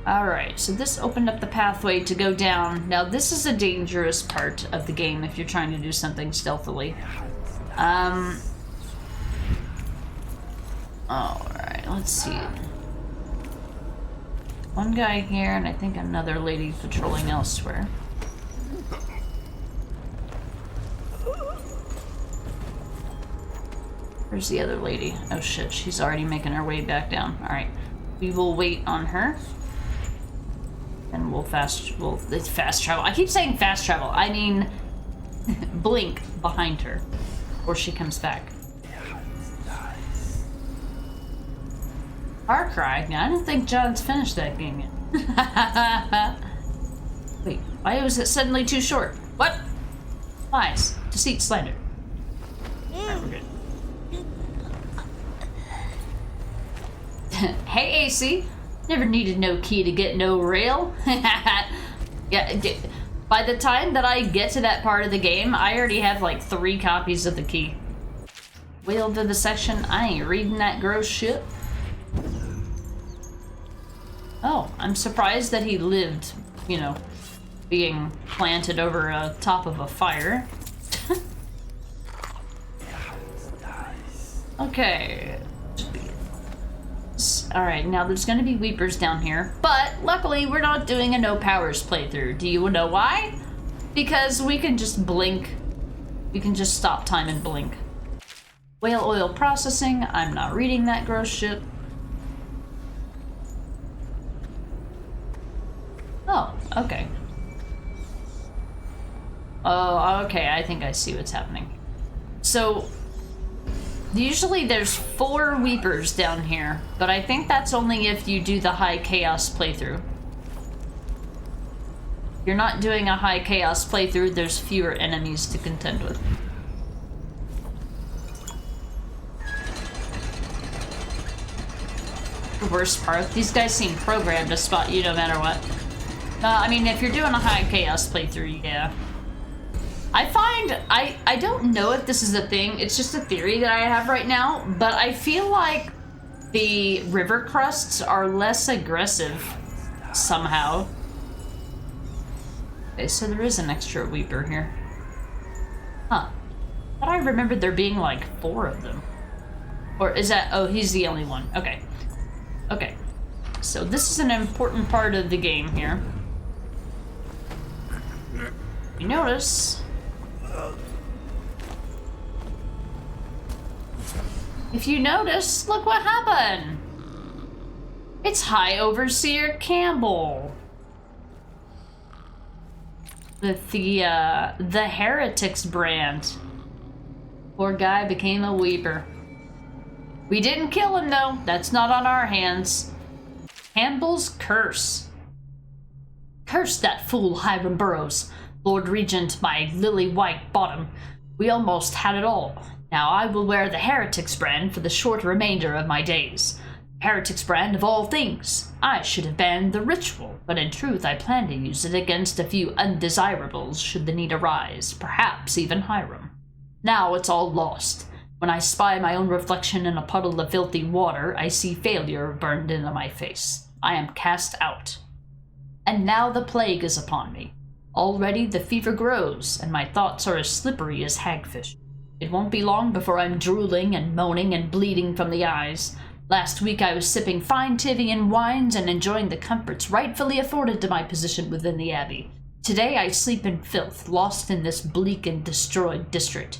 Alright, so this opened up the pathway to go down. Now, this is a dangerous part of the game if you're trying to do something stealthily. Alright, let's see. One guy here, and I think another lady patrolling elsewhere. Where's the other lady? Oh shit, she's already making her way back down. Alright, we will wait on her. And it's fast travel. I keep saying fast travel. I mean, blink behind her. Or she comes back. Far Cry? Yeah, I don't think John's finished that game yet. Wait, why was it suddenly too short? What? Lies. Deceit. Slander. Alright, we're good. Hey, AC. Never needed no key to get no rail. Yeah, by the time that I get to that part of the game, I already have like 3 copies of the key. Whale vivisection. I ain't reading that gross shit. Oh, I'm surprised that he lived, you know, being planted over top of a fire. Okay. Alright, now there's gonna be Weepers down here, but luckily we're not doing a no powers playthrough. Do you know why? Because we can just blink. We can just stop time and blink. Whale oil processing. I'm not reading that gross shit. Oh, okay. Oh, okay, I think I see what's happening. So, usually there's 4 Weepers down here, but I think that's only if you do the High Chaos playthrough. If you're not doing a High Chaos playthrough, there's fewer enemies to contend with. The worst part, these guys seem programmed to spot you no matter what. I mean, if you're doing a High Chaos playthrough, yeah. I find, I don't know if this is a thing, it's just a theory that I have right now, but I feel like the river crusts are less aggressive, somehow. Okay, so there is an extra Weeper here. Huh. But I remembered there being like 4 of them. Or is that, oh, he's the only one. Okay. Okay. So this is an important part of the game here. You notice... If you notice, look what happened! It's High Overseer Campbell. With the Heretics brand. Poor guy became a Weeper. We didn't kill him though, that's not on our hands. Campbell's Curse. Curse that fool Hiram Burrows. Lord Regent, my lily white bottom. We almost had it all. Now I will wear the Heretics brand for the short remainder of my days. Heretics brand of all things. I should have banned the ritual, but in truth I plan to use it against a few undesirables should the need arise, perhaps even Hiram. Now it's all lost. When I spy my own reflection in a puddle of filthy water, I see failure burned into my face. I am cast out. And now the plague is upon me. Already the fever grows, and my thoughts are as slippery as hagfish. It won't be long before I'm drooling and moaning and bleeding from the eyes. Last week I was sipping fine Tivian wines and enjoying the comforts rightfully afforded to my position within the Abbey. Today I sleep in filth, lost in this bleak and destroyed district.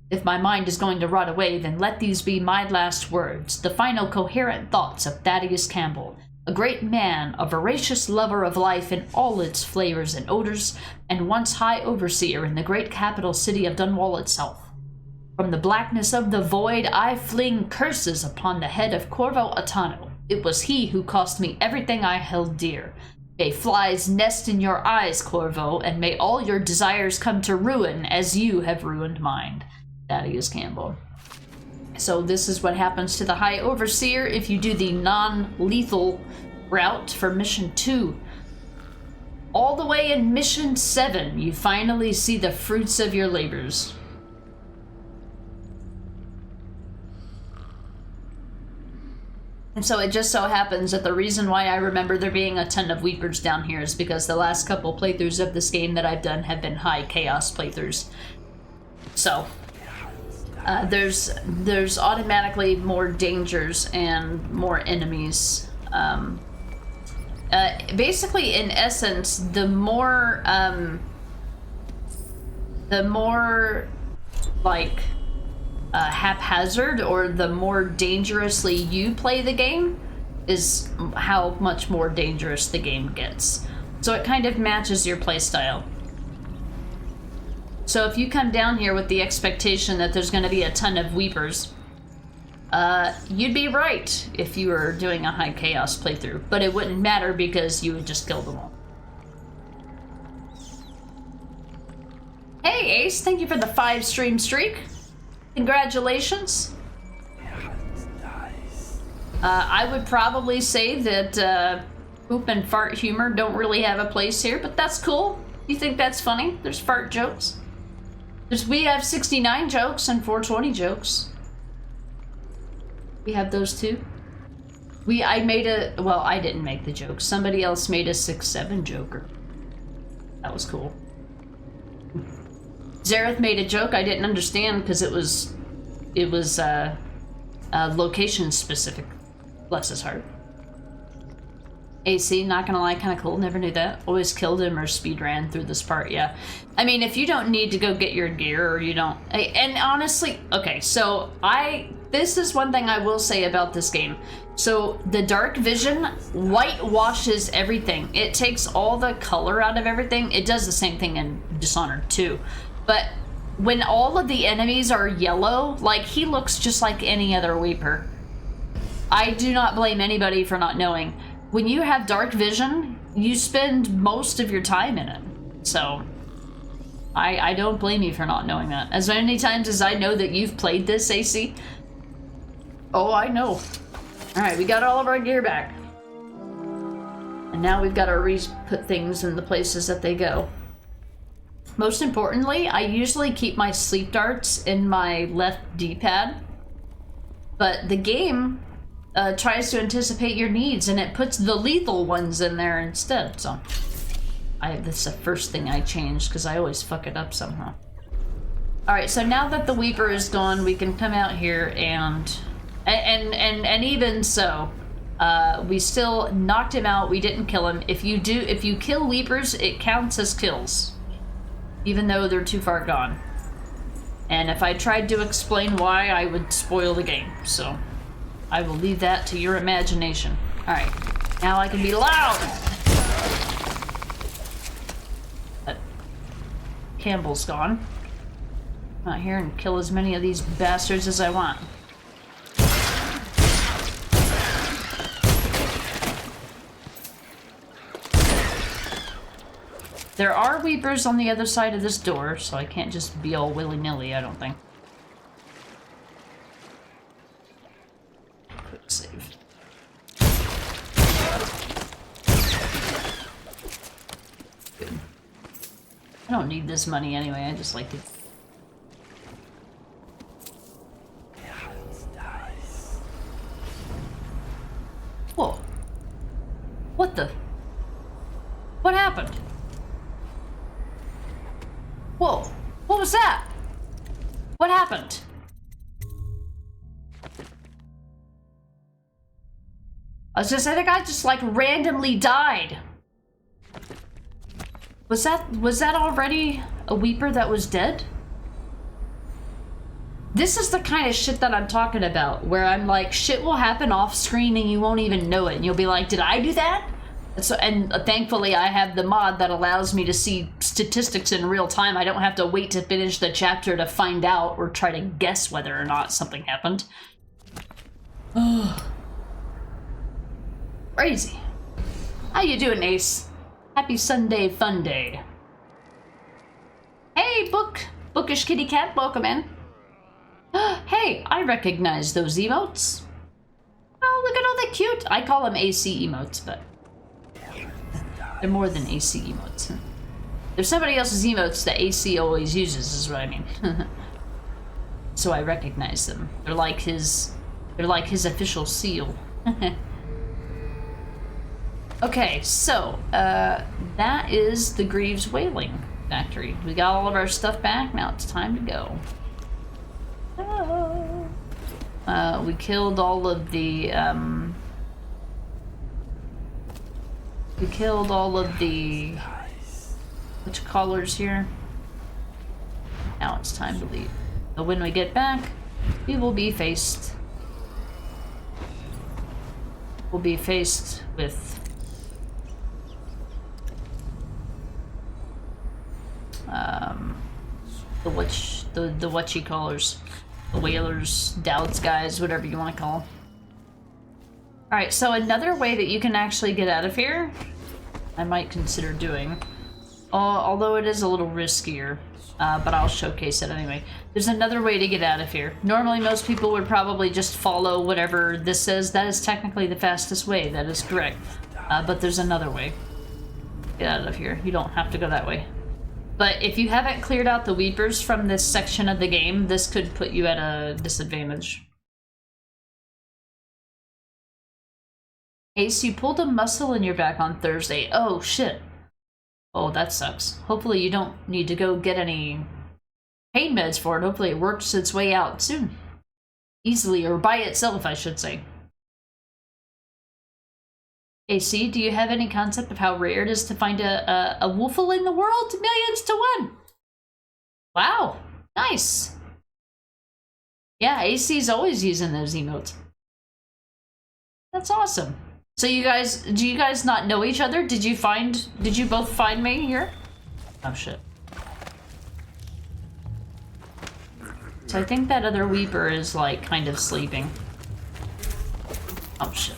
If my mind is going to rot away, then let these be my last words, the final coherent thoughts of Thaddeus Campbell, a great man, a voracious lover of life in all its flavors and odors, and once High Overseer in the great capital city of Dunwall itself. From the blackness of the void, I fling curses upon the head of Corvo Attano. It was he who cost me everything I held dear. May flies nest in your eyes, Corvo, and may all your desires come to ruin as you have ruined mine. Thaddeus Campbell. So this is what happens to the High Overseer if you do the non-lethal route for Mission 2. All the way in Mission 7, you finally see the fruits of your labors. And so it just so happens that the reason why I remember there being a ton of Weepers down here is because the last couple playthroughs of this game that I've done have been high chaos playthroughs. So, there's automatically more dangers and more enemies. Basically, in essence, the more like haphazard or the more dangerously you play the game is how much more dangerous the game gets. So it kind of matches your playstyle. So if you come down here with the expectation that there's going to be a ton of Weepers, you'd be right if you were doing a high chaos playthrough, but it wouldn't matter because you would just kill them all. Hey Ace, thank you for the 5 stream streak. Congratulations. I would probably say that poop and fart humor don't really have a place here, but that's cool. You think that's funny? There's fart jokes. We have 69 jokes and 420 jokes. We have those too. I didn't make the joke. Somebody else made a 6-7 joker. That was cool. Zareth made a joke I didn't understand because it was location specific. Bless his heart. AC, not gonna lie, kind of cool. Never knew that. Always killed him or speed ran through this part. Yeah, I mean, if you don't need to go get your gear or you don't, and honestly, okay. So this is one thing I will say about this game. So the dark vision whitewashes everything. It takes all the color out of everything. It does the same thing in Dishonored too. But when all of the enemies are yellow, like, he looks just like any other Weeper. I do not blame anybody for not knowing. When you have dark vision, you spend most of your time in it. So, I don't blame you for not knowing that. As many times as I know that you've played this, AC. Oh, I know. Alright, we got all of our gear back. And now we've got to put things in the places that they go. Most importantly, I usually keep my sleep darts in my left D-pad, but the game tries to anticipate your needs and it puts the lethal ones in there instead, so this is the first thing I changed because I always fuck it up somehow. Alright, so now that the Weeper is gone, we can come out here and even so, we still knocked him out, we didn't kill him. If you kill Weepers, it counts as kills, even though they're too far gone. And if I tried to explain why, I would spoil the game, so I will leave that to your imagination. Alright, now I can be loud! But Campbell's gone. Come out here and kill as many of these bastards as I want. There are Weepers on the other side of this door, so I can't just be all willy-nilly, I don't think. Quick save. Good. I don't need this money anyway, I just like to... Whoa. What the... What happened? was that? What happened? I was just saying, the guy just like randomly died. Was that already a Weeper that was dead? This is the kind of shit that I'm talking about, where I'm like, shit will happen off screen and you won't even know it, and you'll be like, did I do that? And thankfully I have the mod that allows me to see statistics in real time. I don't have to wait to finish the chapter to find out or try to guess whether or not something happened. Ugh. Crazy. How you doing, Ace? Happy Sunday fun day. Hey, Bookish Kitty Cat, welcome in. Hey, I recognize those emotes. Oh, look at all the cute. I call them AC emotes, but they're more than AC emotes. There's somebody else's emotes that AC always uses, is what I mean. So I recognize them. They're like his official seal. Okay, so that is the Greaves Whaling Factory. We got all of our stuff back. Now it's time to go. We killed all of the whatchamacallers here. Now it's time to leave. So when we get back, we will be faced with the whatchamacallers. The whalers, doubts guys, whatever you want to call them. Alright, so another way that you can actually get out of here, I might consider doing, although it is a little riskier, but I'll showcase it anyway. There's another way to get out of here. Normally most people would probably just follow whatever this says. That is technically the fastest way, that is correct. But there's another way. Get out of here. You don't have to go that way. But if you haven't cleared out the Weepers from this section of the game, this could put you at a disadvantage. Ace, you pulled a muscle in your back on Thursday. Oh, shit. Oh, that sucks. Hopefully you don't need to go get any pain meds for it. Hopefully it works its way out soon. Easily, or by itself, I should say. AC, do you have any concept of how rare it is to find a woofle in the world? Millions to one! Wow, nice. Yeah, AC's always using those emotes. That's awesome. So you guys, do you guys not know each other? Did you both find me here? Oh shit. So I think that other Weeper is like kind of sleeping. Oh shit.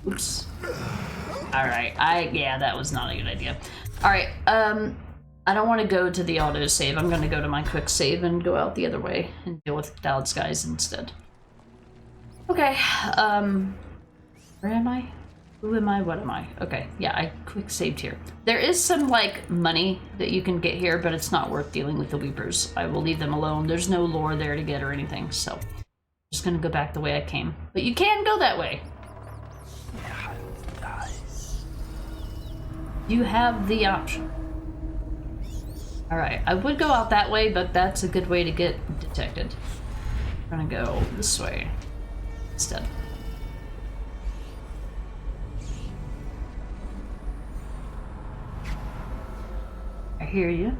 Oops. Alright, yeah, that was not a good idea. Alright, I don't want to go to the autosave. I'm gonna go to my quick save and go out the other way and deal with Daled Skies instead. Okay, where am I? Who am I? What am I? Okay, yeah, I quick saved here. There is some, like, money that you can get here, but it's not worth dealing with the Weepers. I will leave them alone. There's no lore there to get or anything, so I'm just gonna go back the way I came. But you can go that way. You have the option. Alright, I would go out that way, but that's a good way to get detected. I'm gonna go this way instead. I hear you.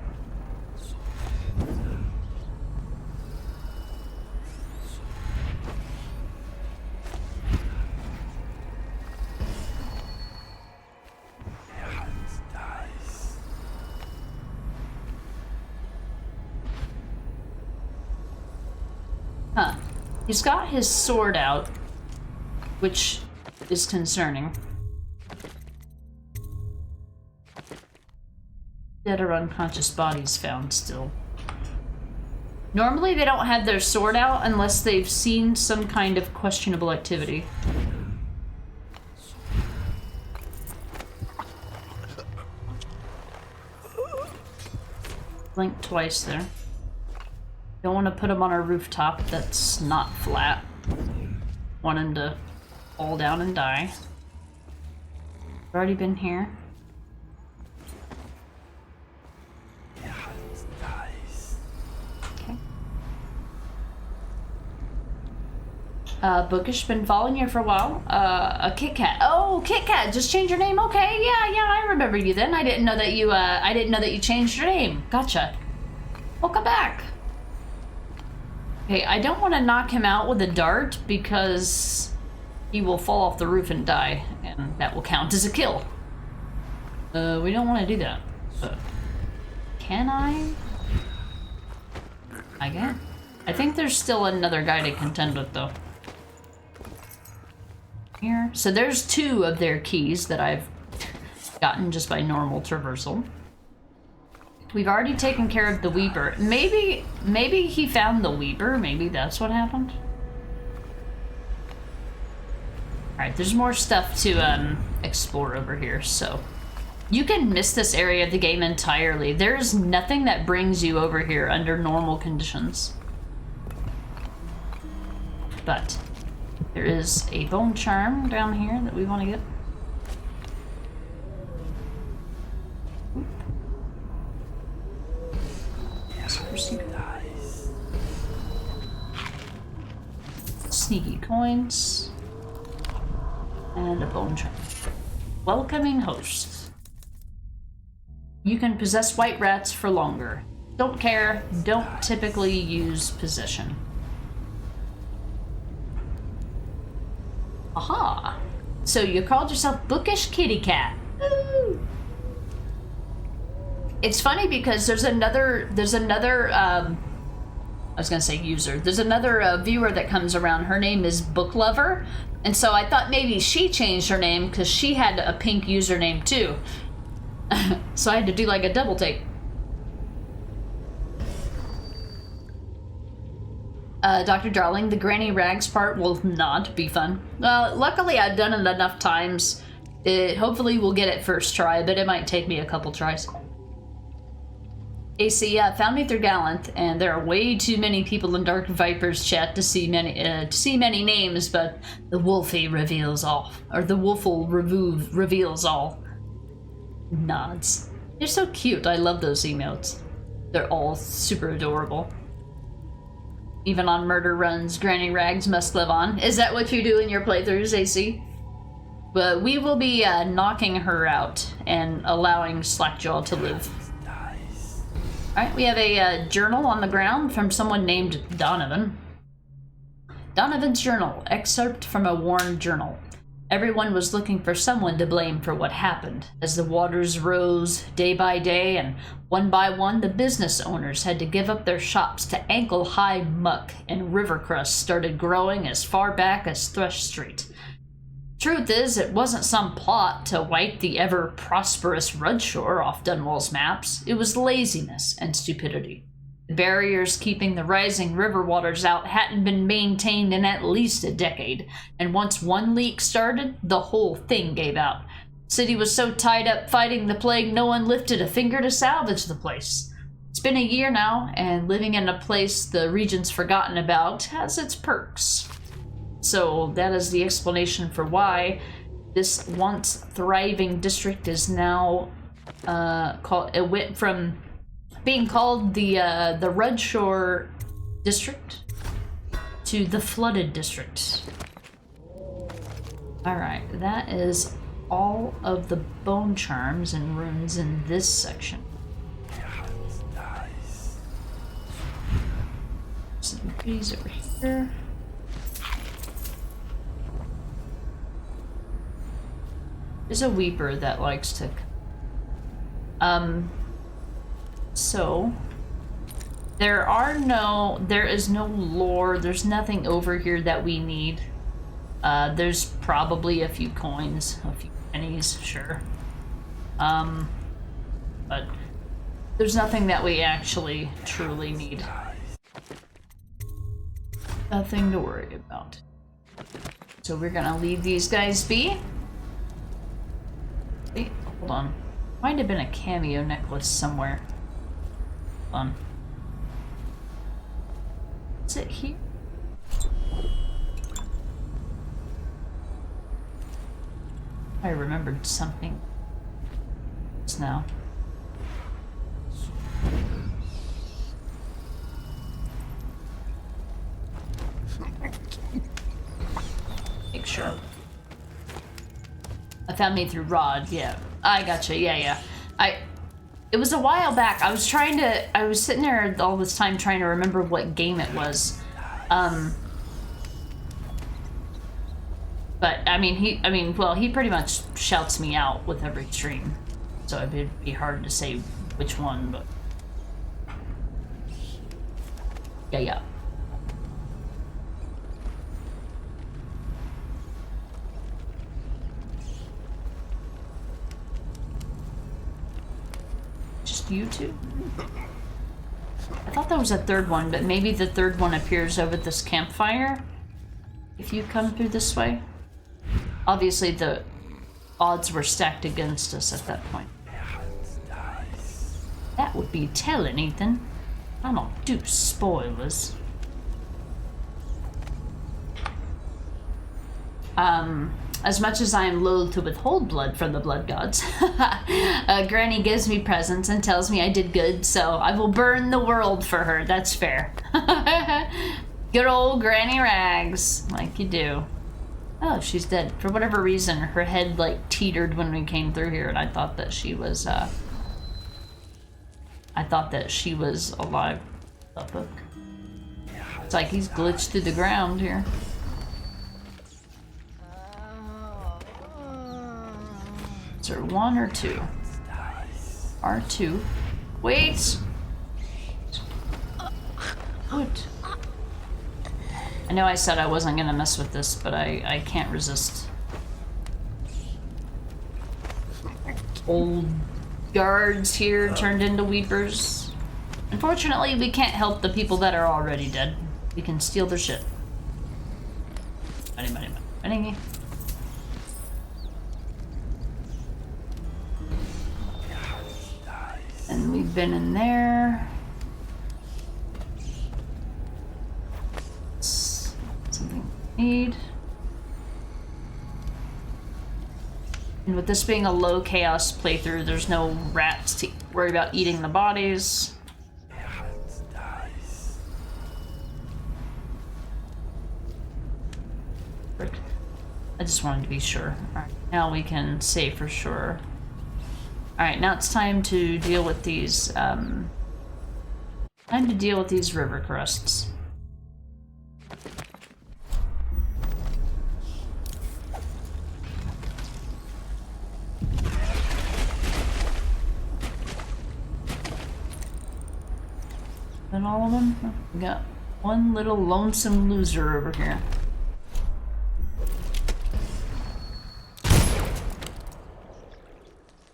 Huh. He's got his sword out, which is concerning. Dead or unconscious bodies found still. Normally they don't have their sword out unless they've seen some kind of questionable activity. Blink twice there. Don't want to put him on a rooftop that's not flat. Want him to fall down and die. I've already been here. Bookish, been following you for a while. A Kit Kat. Oh, Kit Kat, just change your name. Okay, yeah, I remember you then. I didn't know that you changed your name. Gotcha. Welcome back. Okay, I don't want to knock him out with a dart because he will fall off the roof and die, and that will count as a kill. We don't want to do that. Can I? I can. I think there's still another guy to contend with, though. Here. So there's 2 of their keys that I've gotten just by normal traversal. We've already taken care of the Weeper. Maybe he found the Weeper. Maybe that's what happened. Alright, there's more stuff to explore over here, so... You can miss this area of the game entirely. There's nothing that brings you over here under normal conditions. But there is a bone charm down here that we want to get. Sneaky coins. And a bone charm. Welcoming host. You can possess white rats for longer. Don't care, don't typically use possession. Aha! So you called yourself Bookish Kitty Cat. Woo! It's funny because there's another I was gonna say user. There's another viewer that comes around. Her name is Book Lover, and so I thought maybe she changed her name because she had a pink username too. So I had to do like a double take. Dr. Darling, the Granny Rags part will not be fun. Luckily I've done it enough times. Hopefully we'll get it first try, but it might take me a couple tries. AC, found me through Gallant, and there are way too many people in Dark Viper's chat to see many names, but the Wolfie reveals all, or the Wolfle reveals all. Nods. They're so cute. I love those emotes. They're all super adorable. Even on murder runs, Granny Rags must live on. Is that what you do in your playthroughs, AC? But we will be knocking her out and allowing Slackjaw to live. Alright, we have a journal on the ground from someone named Donovan. Donovan's journal, excerpt from a worn journal. Everyone was looking for someone to blame for what happened. As the waters rose day by day and one by one, the business owners had to give up their shops to ankle-high muck, and river crust started growing as far back as Thrush Street. Truth is, it wasn't some plot to wipe the ever-prosperous Rudshore off Dunwall's maps. It was laziness and stupidity. The barriers keeping the rising river waters out hadn't been maintained in at least a decade, and once one leak started, the whole thing gave out. The city was so tied up fighting the plague, no one lifted a finger to salvage the place. It's been a year now, and living in a place the region's forgotten about has its perks. So that is the explanation for why this once thriving district is now it went from being called the Rudshore District to the Flooded District. Alright, that is all of the bone charms and runes in this section. Some goodies over here. There's a Weeper that likes to... So, there is no lore, there's nothing over here that we need. There's probably a few coins, a few pennies, sure. But there's nothing that we actually truly need. Nothing to worry about. So we're gonna leave these guys be. Wait, hold on. Might have been a cameo necklace somewhere. Hold on. Is it here? I remembered something just now. sure. I found me through Rod, yeah. I gotcha, yeah. It was a while back. I was sitting there all this time trying to remember what game it was. But, he pretty much shouts me out with every stream. So it'd be hard to say which one, but... Yeah. Just you two? I thought that was a third one, but maybe the third one appears over this campfire if you come through this way. Obviously, the odds were stacked against us at that point. That would be telling, Ethan. I don't do spoilers. As much as I am loath to withhold blood from the blood gods, Granny gives me presents and tells me I did good, so I will burn the world for her. That's fair. Good old Granny Rags, like you do. Oh, she's dead. For whatever reason, her head, like, teetered when we came through here, and I thought that she was, alive. The fuck? It's like he's glitched through the ground here. Is there 1 or 2? R2. Wait! What? I know I said I wasn't gonna mess with this, but I can't resist. Old guards here turned into weepers. Unfortunately, we can't help the people that are already dead. We can steal their shit. Money. And we've been in there. Something we need. And with this being a low chaos playthrough, there's no rats to worry about eating the bodies. I just wanted to be sure. Alright, now we can say for sure. Alright, now it's time to deal with these, river crusts. And all of them? We got one little lonesome loser over here.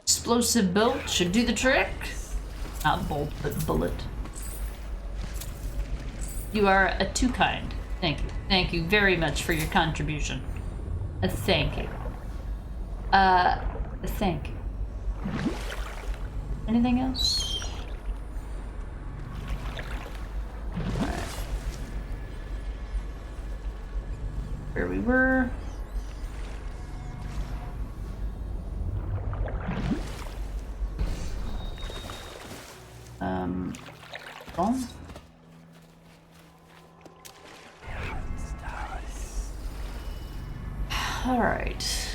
Explosive bolt should do the trick. Not bolt, but bullet. You are a too kind. Thank you. Thank you very much for your contribution. A thank you. A thank you. Anything else? Alright. Where we were. Phone? Alright.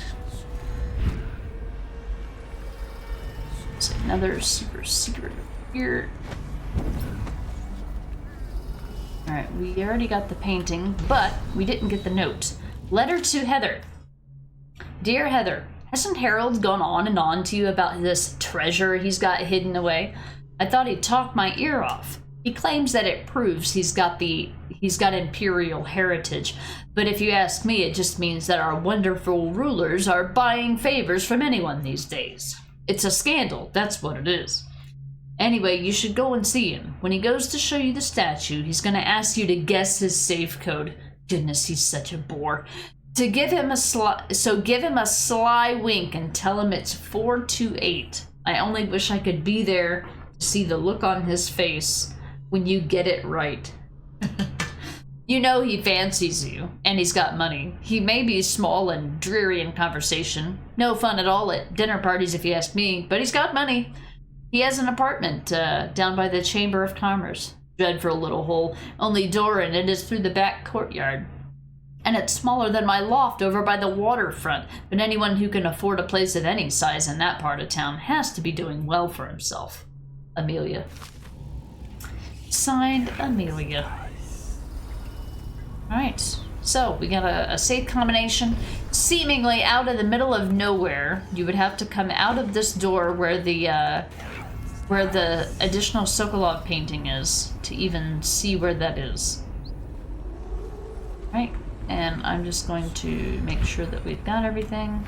It's another super secret here. Alright, we already got the painting, but we didn't get the note. Letter to Heather. Dear Heather, hasn't Harold gone on and on to you about this treasure he's got hidden away? I thought he'd talk my ear off. He claims that it proves he's got imperial heritage, but if you ask me, it just means that our wonderful rulers are buying favors from anyone these days. It's a scandal, that's what it is. Anyway, you should go and see him. When he goes to show you the statue, he's gonna ask you to guess his safe code. Goodness, he's such a bore. Give him a sly wink and tell him it's 428. I only wish I could be there to see the look on his face when you get it right. You know he fancies you, and he's got money. He may be small and dreary in conversation. No fun at all at dinner parties if you ask me, but he's got money. He has an apartment down by the Chamber of Commerce. Dreadful little hole. Only door in it is through the back courtyard. And it's smaller than my loft over by the waterfront, but anyone who can afford a place of any size in that part of town has to be doing well for himself. Amelia. Signed, Amelia. Alright, so we got a safe combination, seemingly out of the middle of nowhere. You would have to come out of this door where the additional Sokolov painting is to even see where that is. Right, and I'm just going to make sure that we've got everything.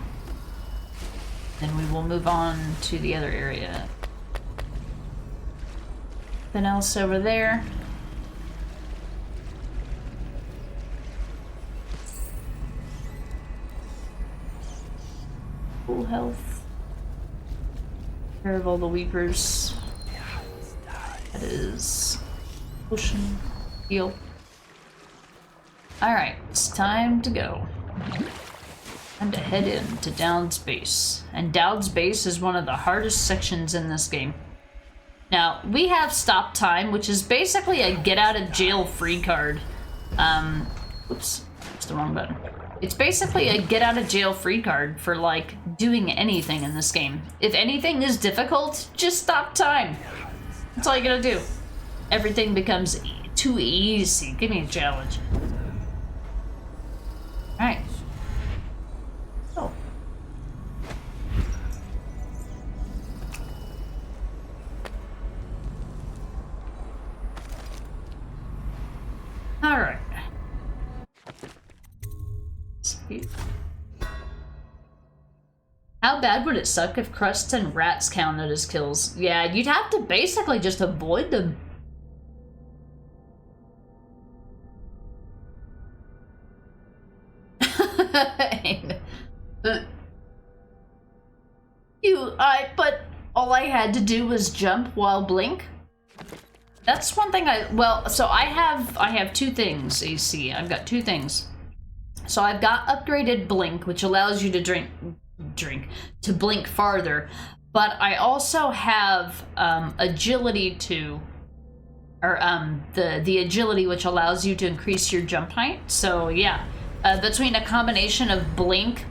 Then we will move on to the other area. Nothing else over there. Full health. Care of all the weepers. That is potion, heal. Alright, it's time to go. Time to head in to Dowd's base. And Dowd's base is one of the hardest sections in this game. Now, we have stop time, which is basically a get out of jail free card. Oops, that's the wrong button. It's basically a get out of jail free card for, like, doing anything in this game. If anything is difficult, just stop time. That's all you gotta do. Everything becomes too easy. Give me a challenge. Alright. Oh. Alright. How bad would it suck if crusts and rats counted as kills? Yeah, you'd have to basically just avoid them. But all I had to do was jump while blink. That's one thing so I have two things, AC. I've got two things. So I've got upgraded blink, which allows you to to blink farther, but I also have agility the agility, which allows you to increase your jump height. So yeah, between a combination of blink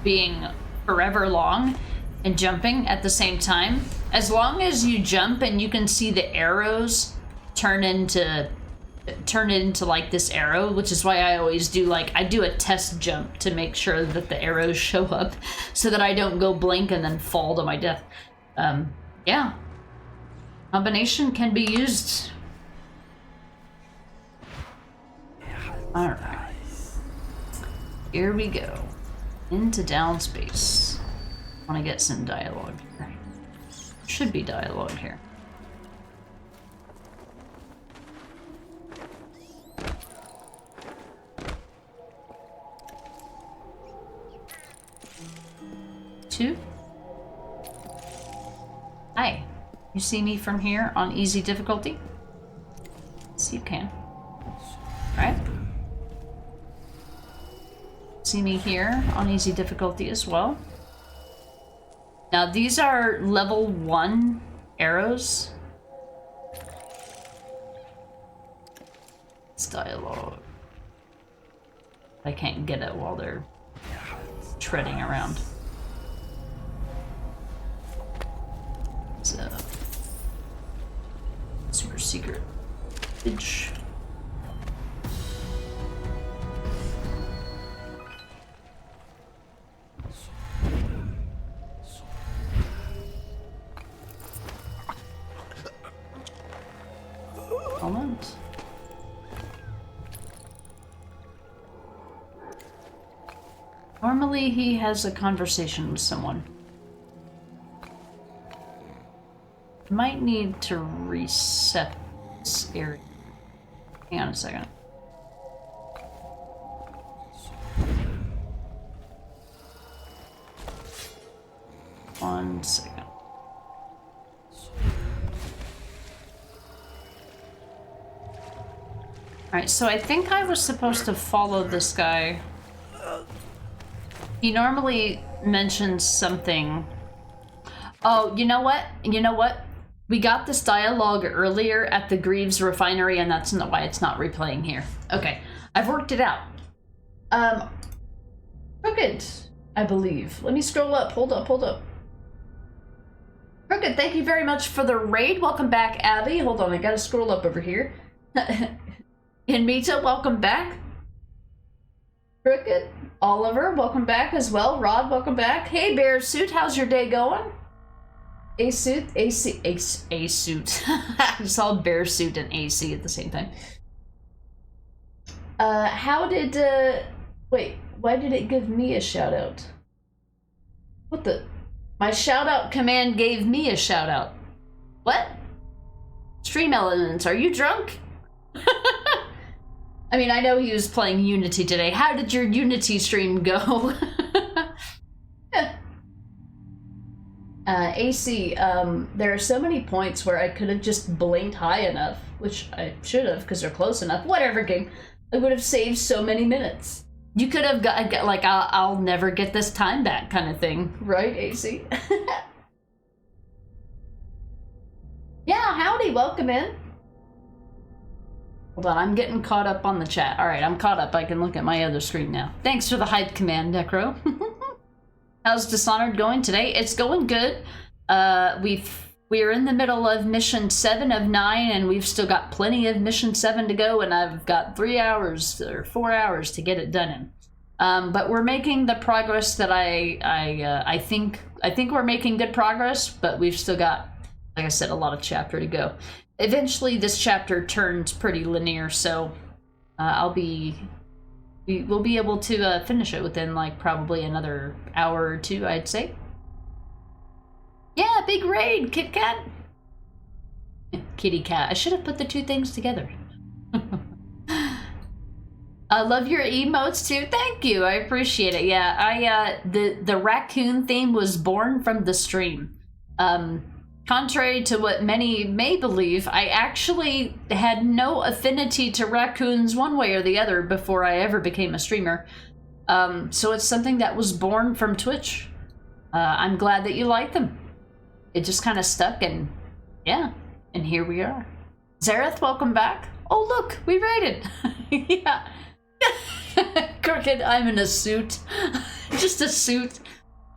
being forever long and jumping at the same time, as long as you jump and you can see the arrows turn into like this arrow, which is why I always do I do a test jump to make sure that the arrows show up so that I don't go blink and then fall to my death. Yeah. Combination can be used. Alright. Here we go. Into downspace. I want to get some dialogue here. Should be dialogue here. Hi, you see me from here on easy difficulty? Yes, you can. Right? See me here on easy difficulty as well. Now these are level 1 arrows. It's dialogue. I can't get it while they're treading around. So, super secret. Itch. Moment. Normally he has a conversation with someone. Might need to reset this area. Hang on a second. One second. Alright, so I think I was supposed to follow this guy. He normally mentions something. Oh, you know what? You know what? We got this dialogue earlier at the Greaves refinery, and that's not why it's not replaying here. Okay, I've worked it out. Crooked, I believe. Let me scroll up. Hold up. Crooked, thank you very much for the raid. Welcome back, Abby. Hold on, I gotta scroll up over here. Inmita, welcome back. Crooked, Oliver, welcome back as well. Rod, welcome back. Hey, Bear Suit, how's your day going? A-Suit. I saw Bear Suit and AC at the same time. How did, wait, why did it give me a shout out? What the? My shout out command gave me a shout out. What? Stream Elements, are you drunk? I mean, I know he was playing Unity today. How did your Unity stream go? AC, there are so many points where I could have just blinked high enough, which I should have because they're close enough. Whatever, game. I would have saved so many minutes. You could have got like, I'll never get this time back kind of thing, right, AC? Yeah, howdy, welcome in. Hold on, I'm getting caught up on the chat. All right, I'm caught up. I can look at my other screen now. Thanks for the hype command, Necro. How's Dishonored going today? It's going good. We're in the middle of mission 7 of 9, and we've still got plenty of mission 7 to go, and I've got 3 hours or 4 hours to get it done in. But we're making the progress that I think we're making good progress, but we've still got, like I said, a lot of chapter to go. Eventually, this chapter turns pretty linear, so we'll be able to finish it within like probably another hour or 2, I'd say. Yeah, big raid, Kit Kat. Kitty cat. I should have put the two things together. I love your emotes too. Thank you. I appreciate it. Yeah, the raccoon theme was born from the stream. Contrary to what many may believe, I actually had no affinity to raccoons one way or the other before I ever became a streamer. So it's something that was born from Twitch. I'm glad that you like them. It just kind of stuck, and yeah, and here we are. Zareth, welcome back. Oh look, we raided. Yeah. Crooked, I'm in a suit. Just a suit.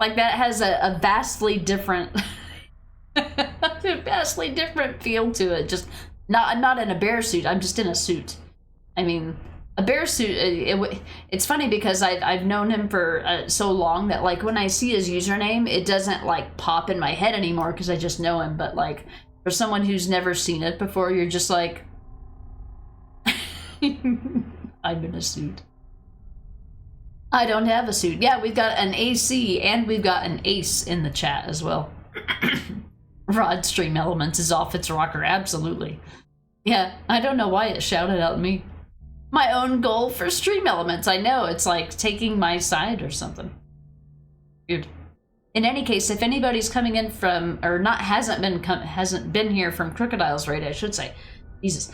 Like that has a vastly different vastly different feel to it. Just I'm not in a bear suit, I'm just in a suit. I mean, a bear suit, it's funny because I've known him for so long that like when I see his username, it doesn't like pop in my head anymore because I just know him. But like for someone who's never seen it before, you're just like, I'm in a suit. I don't have a suit. Yeah, we've got an AC and we've got an ace in the chat as well. Rod Stream Elements is off its rocker, absolutely. Yeah, I don't know why it shouted out at me. My own goal for Stream Elements, I know, it's like taking my side or something. Weird. In any case, if anybody's coming in from, or hasn't been here from Crocodile's raid, I should say, Jesus,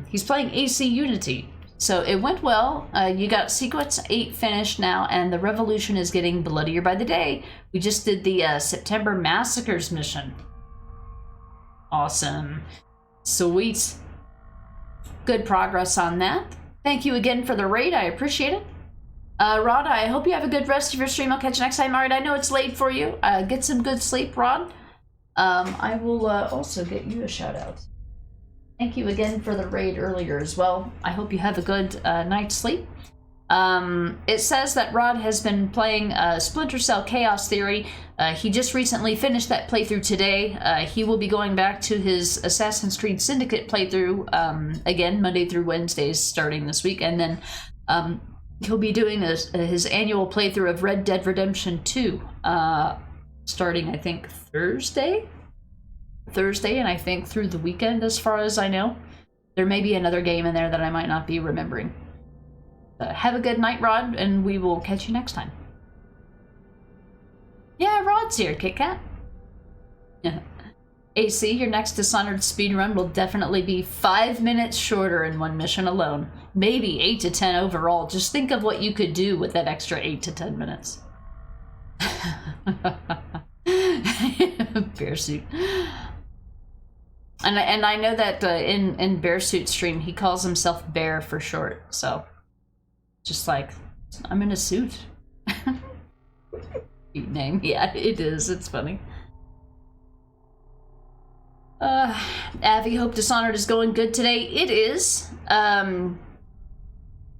he's playing AC Unity. So it went well. You got Sequence 8 finished now, and the revolution is getting bloodier by the day. We just did the September Massacres mission. Awesome. Sweet. Good progress on that. Thank you again for the raid. I appreciate it. Rod, I hope you have a good rest of your stream. I'll catch you next time. Alright, I know it's late for you. Get some good sleep, Rod. I will also get you a shout out. Thank you again for the raid earlier as well. I hope you have a good night's sleep. It says that Rod has been playing Splinter Cell Chaos Theory. He just recently finished that playthrough today. He will be going back to his Assassin's Creed Syndicate playthrough again, Monday through Wednesdays starting this week. And then he'll be doing his annual playthrough of Red Dead Redemption 2 starting, I think, Thursday, and I think through the weekend as far as I know. There may be another game in there that I might not be remembering. Have a good night, Rod, and we will catch you next time. Yeah, Rod's here, Kit Kat. AC, your next Dishonored speedrun will definitely be 5 minutes shorter in one mission alone. Maybe 8 to 10 overall. Just think of what you could do with that extra 8 to 10 minutes. Bear suit. And I know that in Bear Suit stream, he calls himself Bear for short, so just like I'm in a suit. Cute name. Yeah, it is. It's funny. Avi, hope Dishonored is going good today. It is.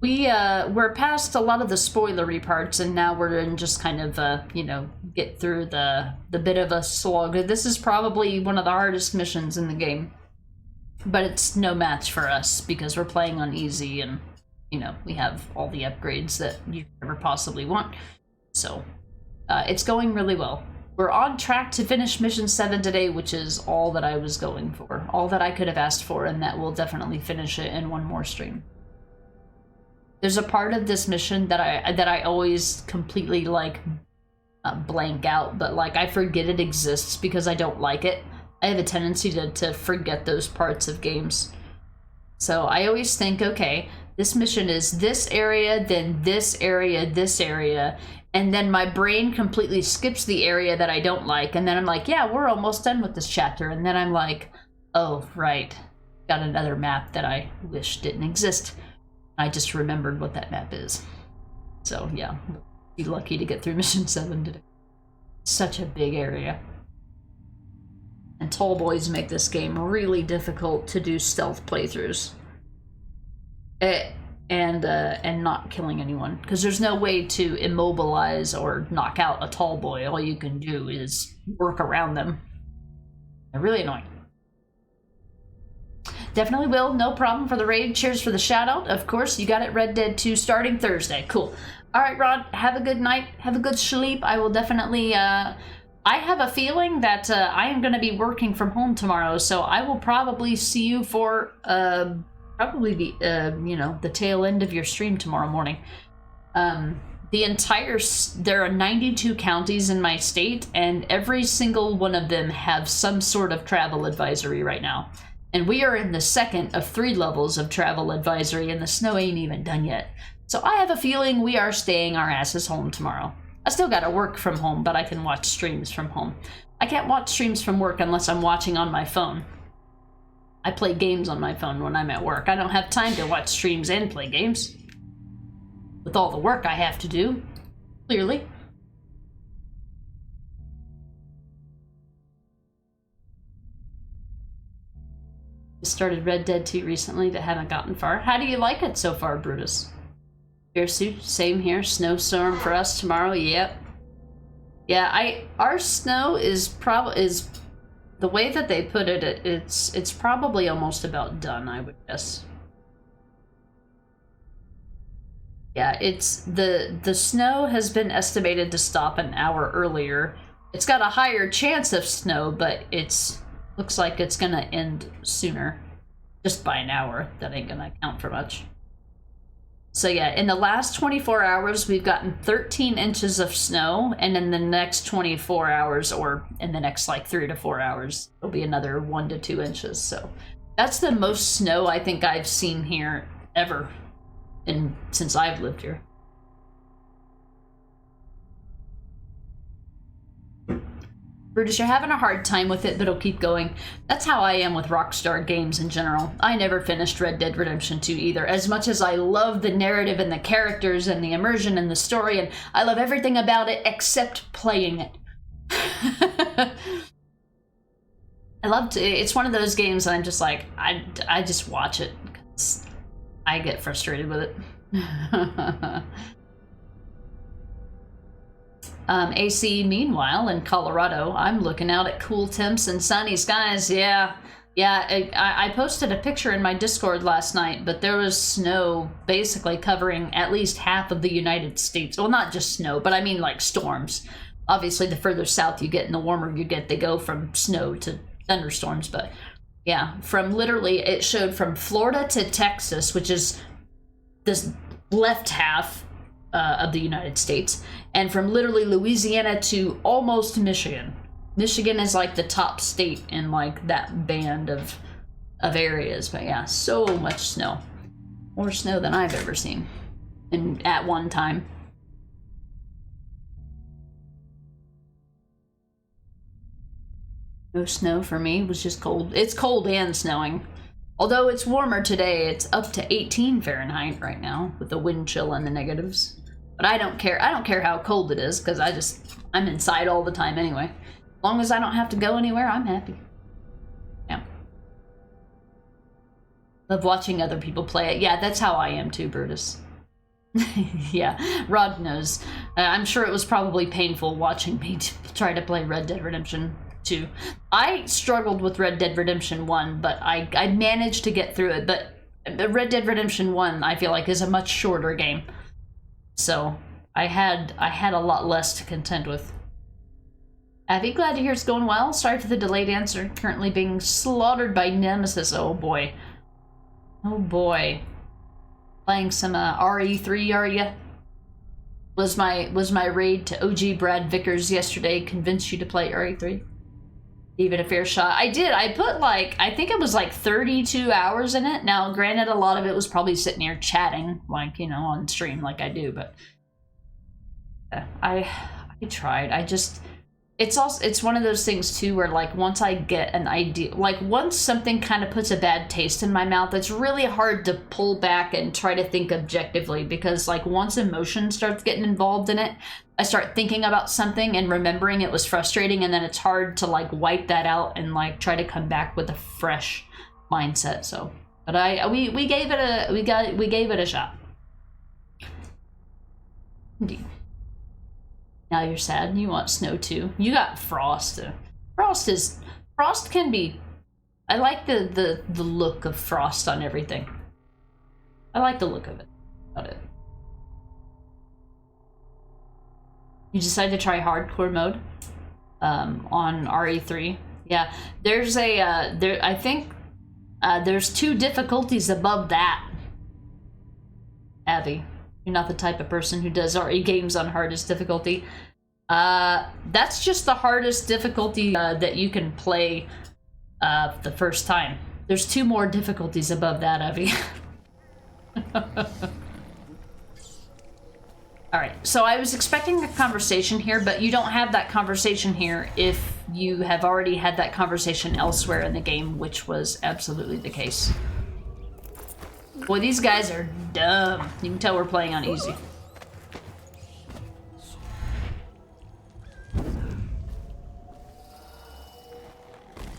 We're past a lot of the spoilery parts, and now we're in just kind of, you know, get through the bit of a slog. This is probably one of the hardest missions in the game. But it's no match for us, because we're playing on easy, and, you know, we have all the upgrades that you could ever possibly want. So, it's going really well. We're on track to finish Mission 7 today, which is all that I was going for. All that I could have asked for, and that will definitely finish it in one more stream. There's a part of this mission that I always completely, like, blank out, but, like, I forget it exists because I don't like it. I have a tendency to forget those parts of games. So I always think, okay, this mission is this area, then this area, and then my brain completely skips the area that I don't like, and then I'm like, yeah, we're almost done with this chapter, and then I'm like, oh, right, got another map that I wish didn't exist. I just remembered what that map is. So, yeah, be lucky to get through Mission 7 today. Such a big area. And tall boys make this game really difficult to do stealth playthroughs. And not killing anyone. Because there's no way to immobilize or knock out a tall boy. All you can do is work around them. They're really annoying. Definitely will, no problem for the raid. Cheers for the shout out. Of course, you got it. Red Dead 2 starting Thursday. Cool. All right, Rod, have a good night. Have a good sleep. I will definitely, I have a feeling that I am going to be working from home tomorrow, so I will probably see you for, probably the, you know, the tail end of your stream tomorrow morning. There are 92 counties in my state, and every single one of them have some sort of travel advisory right now. And we are in the second of 3 levels of travel advisory, and the snow ain't even done yet. So I have a feeling we are staying our asses home tomorrow. I still gotta work from home, but I can watch streams from home. I can't watch streams from work unless I'm watching on my phone. I play games on my phone when I'm at work. I don't have time to watch streams and play games. With all the work I have to do, clearly. Just started Red Dead 2 recently, but haven't gotten far. How do you like it so far, Brutus? Bearsuit, same here. Snowstorm for us tomorrow. Yep. Yeah, our snow is the way that they put it. It's probably almost about done, I would guess. Yeah, it's the snow has been estimated to stop an hour earlier. It's got a higher chance of snow, but looks like it's gonna end sooner, just by an hour. That ain't gonna count for much. So yeah, in the last 24 hours, we've gotten 13 inches of snow, and in the next 24 hours, or in the next like 3 to 4 hours, there'll be another 1 to 2 inches. So that's the most snow I think I've seen here ever, since I've lived here. Brutus, you're having a hard time with it, but it'll keep going. That's how I am with Rockstar games in general. I never finished Red Dead Redemption 2 either. As much as I love the narrative and the characters and the immersion and the story, and I love everything about it except playing it. It's one of those games that I'm just like, I just watch it because I get frustrated with it. AC, meanwhile, in Colorado, I'm looking out at cool temps and sunny skies. Yeah, I posted a picture in my Discord last night, but there was snow basically covering at least half of the United States. Well, not just snow, but I mean like storms. Obviously, the further south you get and the warmer you get, they go from snow to thunderstorms. But yeah, from literally, it showed from Florida to Texas, which is this left half of the United States, and from literally Louisiana to almost Michigan. Michigan is like the top state in like that band of areas. But yeah, so much snow. More snow than I've ever seen at one time. No snow for me. It was just cold. It's cold and snowing. Although it's warmer today, it's up to 18 Fahrenheit right now with the wind chill and the negatives. But I don't care. I don't care how cold it is, because I'm inside all the time anyway. As long as I don't have to go anywhere, I'm happy. Yeah. Love watching other people play it. Yeah, that's how I am too, Brutus. Yeah, Rod knows. I'm sure it was probably painful watching me try to play Red Dead Redemption 2. I struggled with Red Dead Redemption 1, but I managed to get through it. But Red Dead Redemption 1, I feel like, is a much shorter game. So I had a lot less to contend with. Abby, glad to hear it's going well. Sorry for the delayed answer. Currently being slaughtered by Nemesis. Oh boy. Oh boy. Playing some RE3, are ya? Was my raid to OG Brad Vickers yesterday convince you to play RE3? Give it a fair shot. I did. I put like, I think it was like 32 hours in it. Now, granted, a lot of it was probably sitting here chatting, like, you know, on stream like I do, but I tried. It's one of those things too where, like, once I get an idea, like once something kind of puts a bad taste in my mouth, it's really hard to pull back and try to think objectively, because like once emotion starts getting involved in it, I start thinking about something and remembering it was frustrating, and then it's hard to like wipe that out and like try to come back with a fresh mindset. So, but we gave it a shot. Indeed. Now you're sad and you want snow too. You got frost. Frost can be, I like the look of frost on everything. I like the look of it. About it. You decide to try hardcore mode on RE3. Yeah, there's I think there's 2 difficulties above that. Abby, you're not the type of person who does RE games on hardest difficulty. That's just the hardest difficulty that you can play the first time. There's 2 more difficulties above that, Abby. Alright, so I was expecting a conversation here, but you don't have that conversation here if you have already had that conversation elsewhere in the game, which was absolutely the case. Boy, these guys are dumb. You can tell we're playing on easy.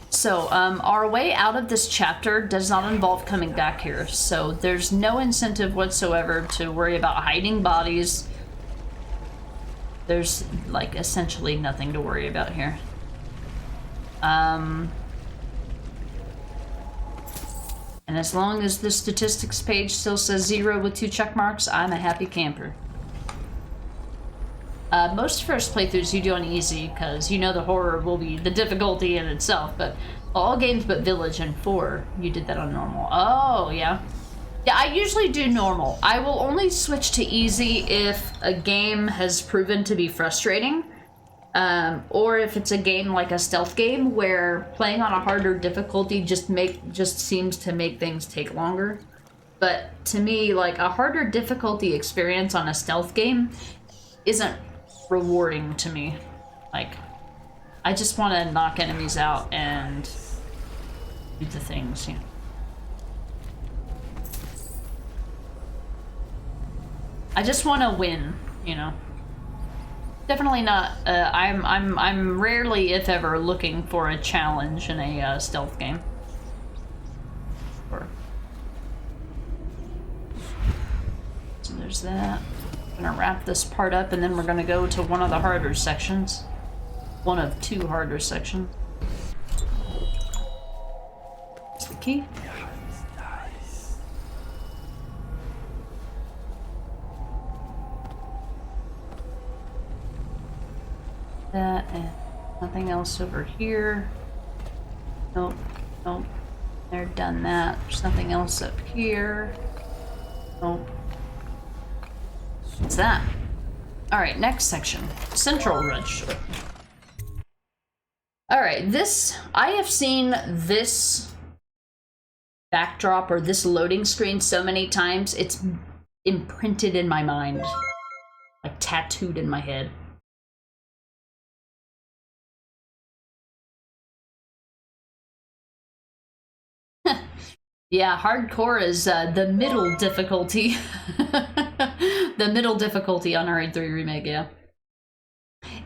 So, our way out of this chapter does not involve coming back here, so there's no incentive whatsoever to worry about hiding bodies. There's, like, essentially nothing to worry about here. And as long as the statistics page still says 0 with 2 check marks, I'm a happy camper. Most first playthroughs you do on easy, because you know the horror will be the difficulty in itself, but all games but Village and 4, you did that on normal. Oh, yeah. Yeah, I usually do normal. I will only switch to easy if a game has proven to be frustrating, or if it's a game like a stealth game where playing on a harder difficulty just seems to make things take longer. But to me, like, a harder difficulty experience on a stealth game isn't rewarding to me. Like, I just want to knock enemies out and do the things, you know. I just want to win, you know. Definitely not. I'm rarely, if ever, looking for a challenge in a stealth game. So there's that. I'm gonna wrap this part up, and then we're gonna go to one of the harder sections. One of 2 harder sections. That's the key. That, and nothing else over here. Nope, nope. They're done that. There's nothing else up here. Nope. What's that? Alright, next section. Central Register. Alright, I have seen this backdrop or this loading screen so many times, it's imprinted in my mind. Like tattooed in my head. Yeah, hardcore is the middle difficulty. the middle difficulty on RE3 Remake, yeah.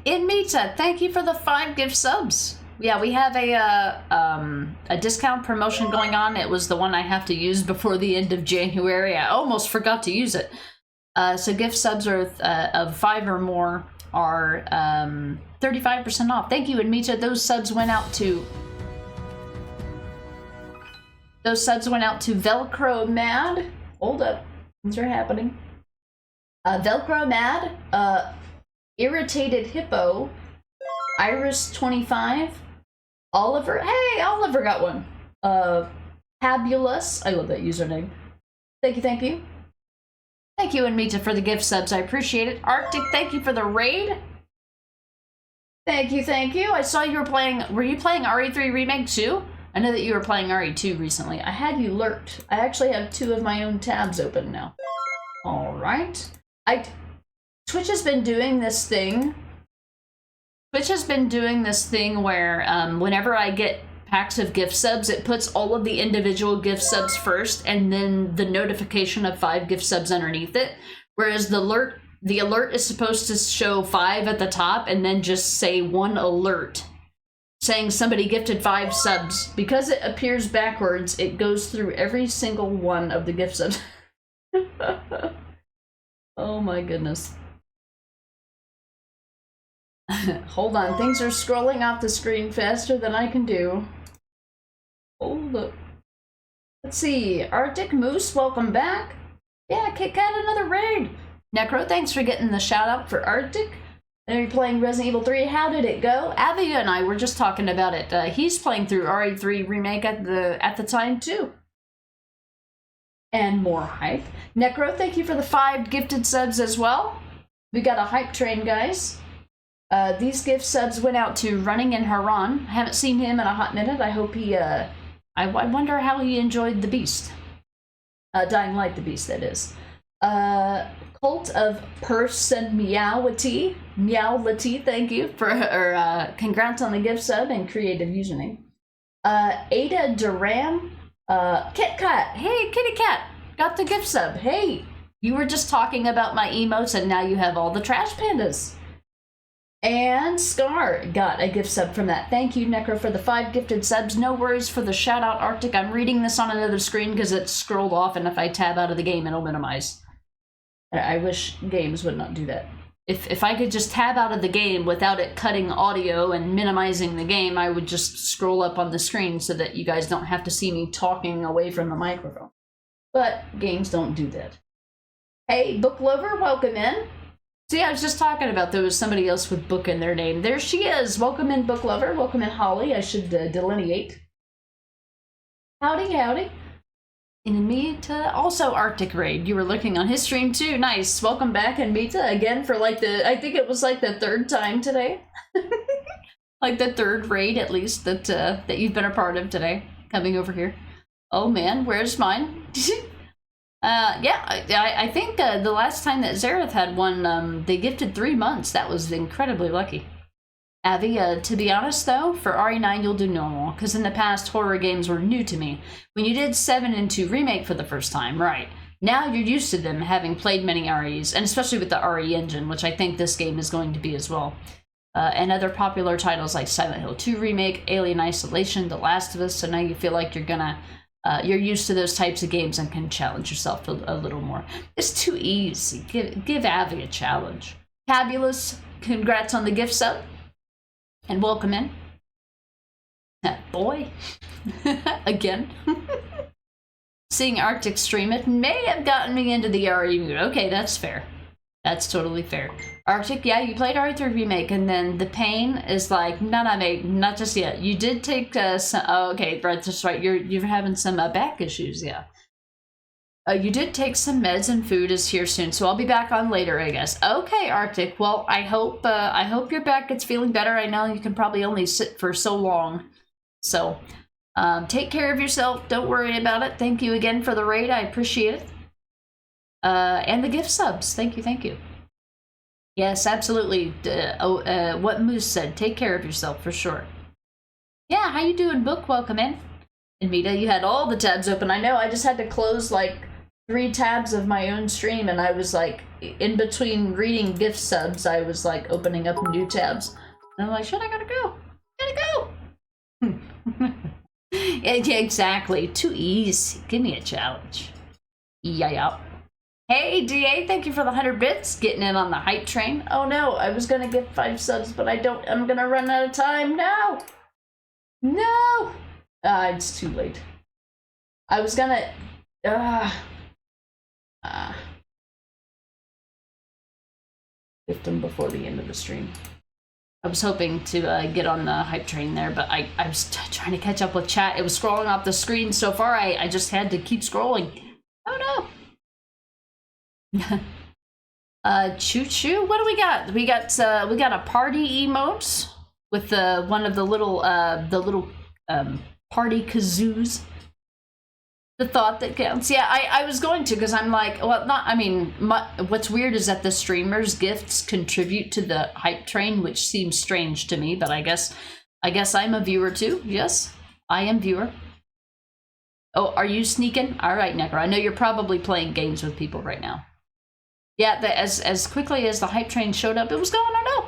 Inmita, thank you for the 5 gift subs. Yeah, we have a discount promotion going on. It was the one I have to use before the end of January. I almost forgot to use it. So gift subs are of 5 or more are 35% off. Thank you, Inmita. Those subs went out to Velcro Mad. Hold up. Things are happening. Velcro Mad, Irritated Hippo, Iris 25, Oliver. Hey, Oliver got one. Fabulous. I love that username. Thank you, thank you. Thank you, Anmita, for the gift subs. I appreciate it. Arctic, thank you for the raid. Thank you, thank you. I saw you were playing. Were you playing RE3 Remake too? I know that you were playing RE2 recently. I had you lurked. I actually have 2 of my own tabs open now. All right. Twitch has been doing this thing. Where whenever I get packs of gift subs, it puts all of the individual gift subs first and then the notification of 5 gift subs underneath it. Whereas the alert is supposed to show 5 at the top and then just say 1 alert saying somebody gifted 5 subs. Because it appears backwards, it goes through every single one of the gift subs. Oh my goodness. Hold on, things are scrolling off the screen faster than I can do. Hold up. Let's see. Arctic Moose, welcome back. Yeah, Kit Kat, another raid. Necro, thanks for getting the shout out for Arctic. And you're playing Resident Evil 3. How did it go? Avia and I were just talking about it. He's playing through RE3 Remake at the time too. And more hype. Necro, thank you for the 5 gifted subs as well. We got a hype train, guys. These gift subs went out to Running in Haran. I haven't seen him in a hot minute. I hope he, I wonder how he enjoyed the Beast. Dying Light the Beast, that is. Cult of Meowlity, thank you for, congrats on the gift sub and creative username. Ada Duran, Kit Kat, hey Kitty Cat, got the gift sub. Hey, you were just talking about my emotes and now you have all the trash pandas. And Scar got a gift sub from that. Thank you, Necro, for the 5 gifted subs. No worries for the shout out, Arctic. I'm reading this on another screen because it's scrolled off, and if I tab out of the game, it'll minimize. I wish games would not do that. If I could just tab out of the game without it cutting audio and minimizing the game, I would just scroll up on the screen so that you guys don't have to see me talking away from the microphone. But games don't do that. Hey, Book Lover, welcome in. See, I was just talking about there was somebody else with book in their name. There she is. Welcome in, Book Lover. Welcome in, Holly. I should delineate. Howdy, howdy. And Mita, also Arctic Raid. You were looking on his stream too. Nice. Welcome back, and Mita, again for like I think it was like the 3rd time today. Like the 3rd raid at least that you've been a part of today. Coming over here. Oh man, where's mine? Yeah, I think the last time that Zareth had one, they gifted 3 months. That was incredibly lucky. Avi, to be honest though, for RE9 you'll do normal, because in the past horror games were new to me. When you did 7 and 2 Remake for the first time, right, now you're used to them having played many REs, and especially with the RE engine, which I think this game is going to be as well. And other popular titles like Silent Hill 2 Remake, Alien Isolation, The Last of Us, so now you feel like you're used to those types of games and can challenge yourself a little more. It's too easy. Give Avi a challenge. Fabulous. Congrats on the gift sub. And welcome in. Boy. Again. Seeing Arctic stream it may have gotten me into the RE mood. Okay, that's fair. That's totally fair. Arctic, yeah, you played RE3 Remake, and then the pain is like, no, mate, not just yet. You did take some, oh, okay, right, that's right, you're having some back issues, yeah. You did take some meds and food is here soon, so I'll be back on later, I guess. Okay, Arctic, well, I hope your back gets feeling better. I know you can probably only sit for so long, so take care of yourself, don't worry about it. Thank you again for the raid, I appreciate it. And the gift subs. Thank you. Yes, absolutely. What Moose said. Take care of yourself for sure. Yeah, how you doing, Book? Welcome in. And Mita, you had all the tabs open. I know. I just had to close like 3 tabs of my own stream, and I was like, in between reading gift subs, I was like opening up new tabs. And I'm like, shit, I gotta go. Yeah, exactly. Too easy. Give me a challenge. Yeah. Hey, DA, thank you for the 100 bits. Getting in on the hype train. Oh no, I was gonna get 5 subs, but I don't. I'm gonna run out of time. No! It's too late. I was gonna... gift them before the end of the stream. I was hoping to get on the hype train there, but I was trying to catch up with chat. It was scrolling off the screen so far, I just had to keep scrolling. Oh no! Choo choo. What do we got? We got a party emote with one of the little party kazoos. The thought that counts. Yeah, I was going to, because I'm like, well, not. I mean, what's weird is that the streamers' gifts contribute to the hype train, which seems strange to me. But I guess I'm a viewer too. Yes, I am viewer. Oh, are you sneaking? All right, Necro. I know you're probably playing games with people right now. Yeah, as quickly as the hype train showed up, it was gone. Oh no!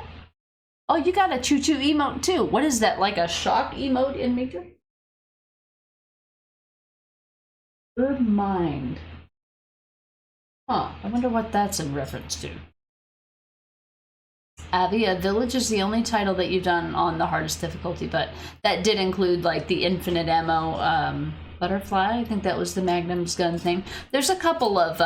Oh, you got a choo choo emote too. What is that? Like a shock emote in Major? Good mind. Huh, I wonder what that's in reference to. Abby, a village is the only title that you've done on the hardest difficulty, but that did include like the infinite ammo butterfly. I think that was the Magnum's gun thing. There's a couple of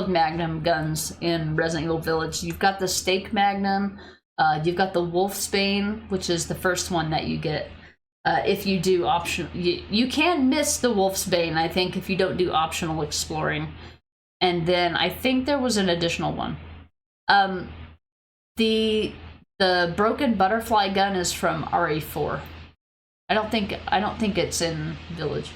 Magnum guns in Resident Evil Village. You've got the Stake Magnum, you've got the Wolfsbane, which is the first one that you get. If you do optional, you can miss the Wolfsbane, I think, if you don't do optional exploring. And then I think there was an additional one. The broken butterfly gun is from RA4. I don't think it's in Village.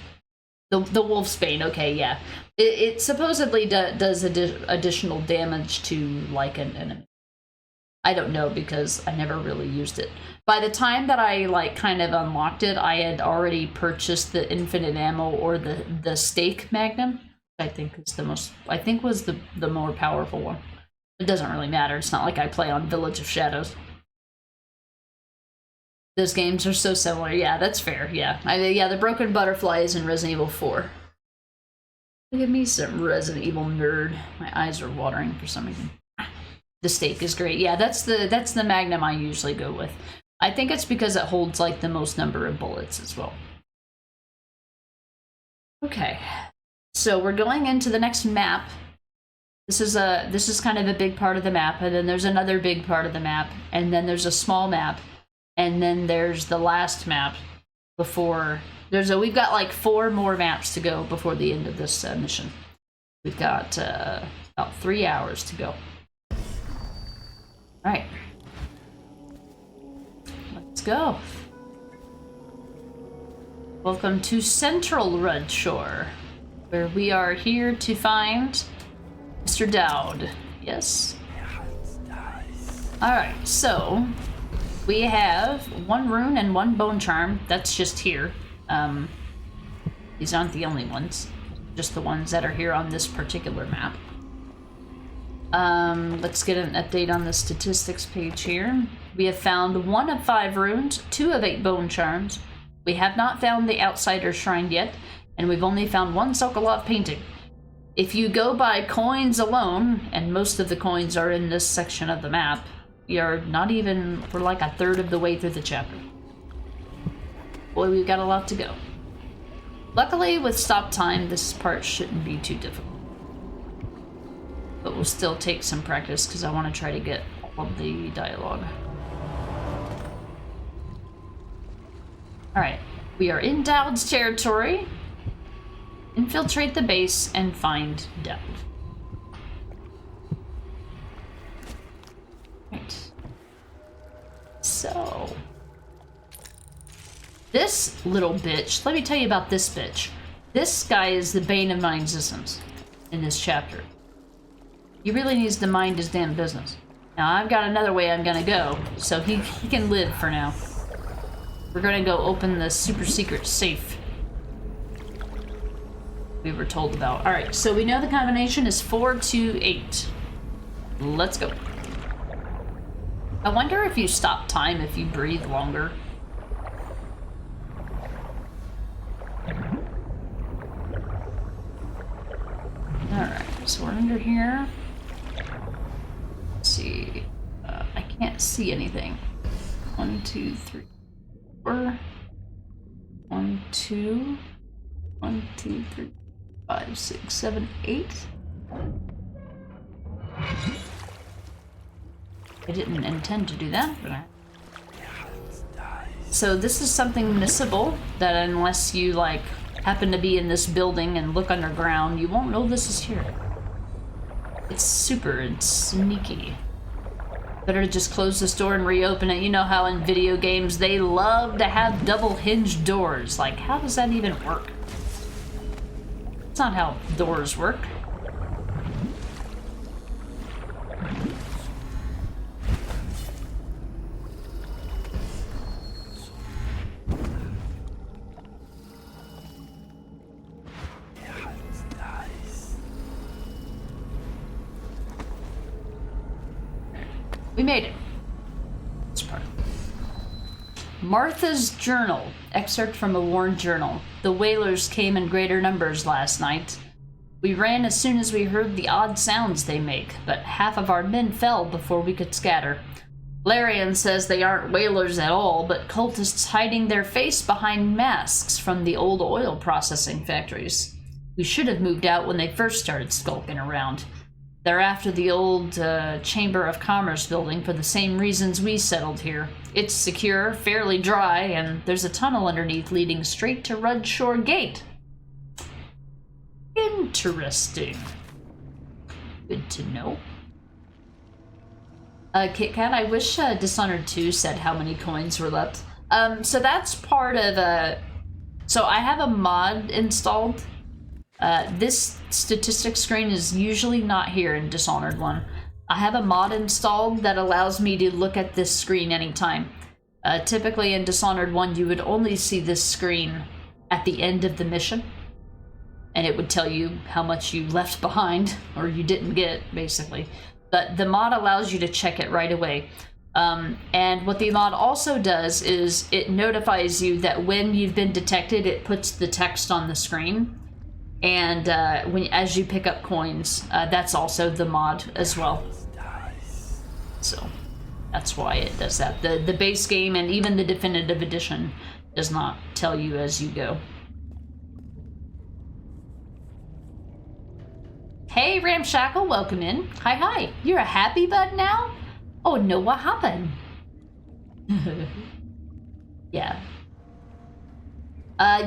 The Wolfsbane, okay, yeah. It supposedly does additional damage to like an enemy. I don't know, because I never really used it. By the time that I like kind of unlocked it, I had already purchased the infinite ammo or the Stake Magnum. I think is was the more powerful one. It doesn't really matter. It's not like I play on Village of Shadows. Those games are so similar. Yeah, that's fair. Yeah, the broken butterfly is in Resident Evil 4. Look at me, some Resident Evil nerd. My eyes are watering for some reason. The Stake is great. Yeah, that's the Magnum I usually go with. I think it's because it holds like the most number of bullets as well. Okay, so we're going into the next map. This is kind of a big part of the map, and then there's another big part of the map, and then there's a small map, and then there's the last map before we've got like 4 more maps to go before the end of this mission. We've got about 3 hours to go. All right, let's go. Welcome to Central Rudshore, where we are here to find Mr. Dowd. Yes. All right, so we have 1 rune and 1 bone charm. That's just here. These aren't the only ones, just the ones that are here on this particular map. Let's get an update on the statistics page here. We have found 1 of 5 runes, 2 of 8 bone charms. We have not found the Outsider Shrine yet, and we've only found 1 Sokolov painting. If you go by coins alone, and most of the coins are in this section of the map, we're like a third of the way through the chapter. Boy, we've got a lot to go. Luckily, with stop time, this part shouldn't be too difficult. But we'll still take some practice because I want to try to get all of the dialogue. Alright, we are in Dowd's territory. Infiltrate the base and find Dowd. Right. So, this little bitch, let me tell you about this bitch. This guy is the bane of my existence in this chapter. He really needs to mind his damn business. Now, I've got another way I'm gonna go, so he can live for now. We're gonna go open the super secret safe. we were told about. Alright, so we know the combination is 428. Let's go. I wonder if you stop time if you breathe longer. Alright, so we're under here. Let's see. I can't see anything. 1, 2, 3, 4. 1, 2. 1, 2, 3, 5, 6, 7, 8. I didn't intend to do that, but so this is something missable that unless you like happen to be in this building and look underground, you won't know this is here. It's super sneaky. Better to just close this door and reopen it. You know how in video games they love to have double hinged doors. Like, how does that even work? That's not how doors work. We made it. This part. Martha's journal. Excerpt from a worn journal. The whalers came in greater numbers last night. We ran as soon as we heard the odd sounds they make, but half of our men fell before we could scatter. Larian says they aren't whalers at all, but cultists hiding their face behind masks from the old oil processing factories. We should have moved out when they first started skulking around. They're after the old Chamber of Commerce building for the same reasons we settled here. It's secure, fairly dry, and there's a tunnel underneath leading straight to Rudshore Gate. Interesting. Good to know. Kit Kat, I wish Dishonored 2 said how many coins were left. So that's part of so I have a mod installed. This statistics screen is usually not here in Dishonored 1. I have a mod installed that allows me to look at this screen anytime. Typically in Dishonored 1, you would only see this screen at the end of the mission. And it would tell you how much you left behind, or you didn't get, basically. But the mod allows you to check it right away. And what the mod also does is it notifies you that when you've been detected, it puts the text on the screen. And as you pick up coins, that's also the mod as well. So that's why it does that. The base game and even the definitive edition does not tell you as you go. Hey Ramshackle, welcome in. Hi, hi. You're a happy bud now? Oh no, what happened? Yeah.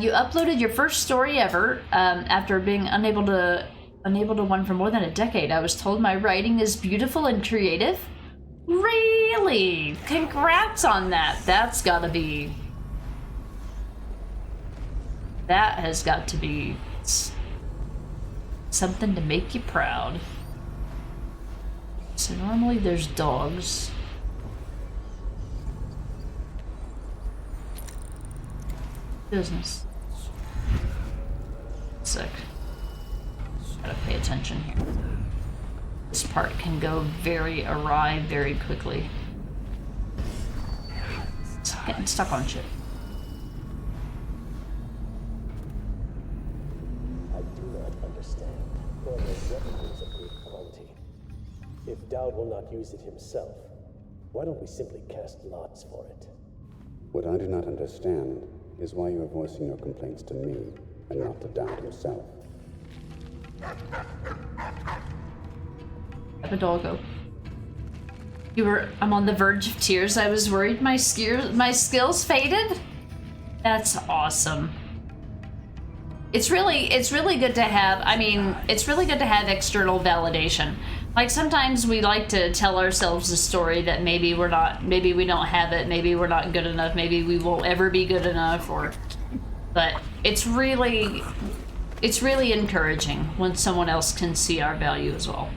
You uploaded your first story ever after being unable to one for more than a decade. I was told my writing is beautiful and creative. Really? Congrats on that. That has got to be something to make you proud. So normally there's dogs. Business. Sick. Gotta pay attention here. This part can go very awry very quickly. It's getting stuck on shit. I do not understand. Borman's weapon is of great quality. If Dowd will not use it himself, why don't we simply cast lots for it? What I do not understand is why you are voicing your complaints to me and not to Dowd himself. Have a doggo. I'm on the verge of tears. I was worried my skills faded. That's awesome. It's really good to have, it's really good to have external validation. Like sometimes we like to tell ourselves a story that maybe we don't have it, maybe we're not good enough, maybe we won't ever be good enough, but it's really encouraging when someone else can see our value as well.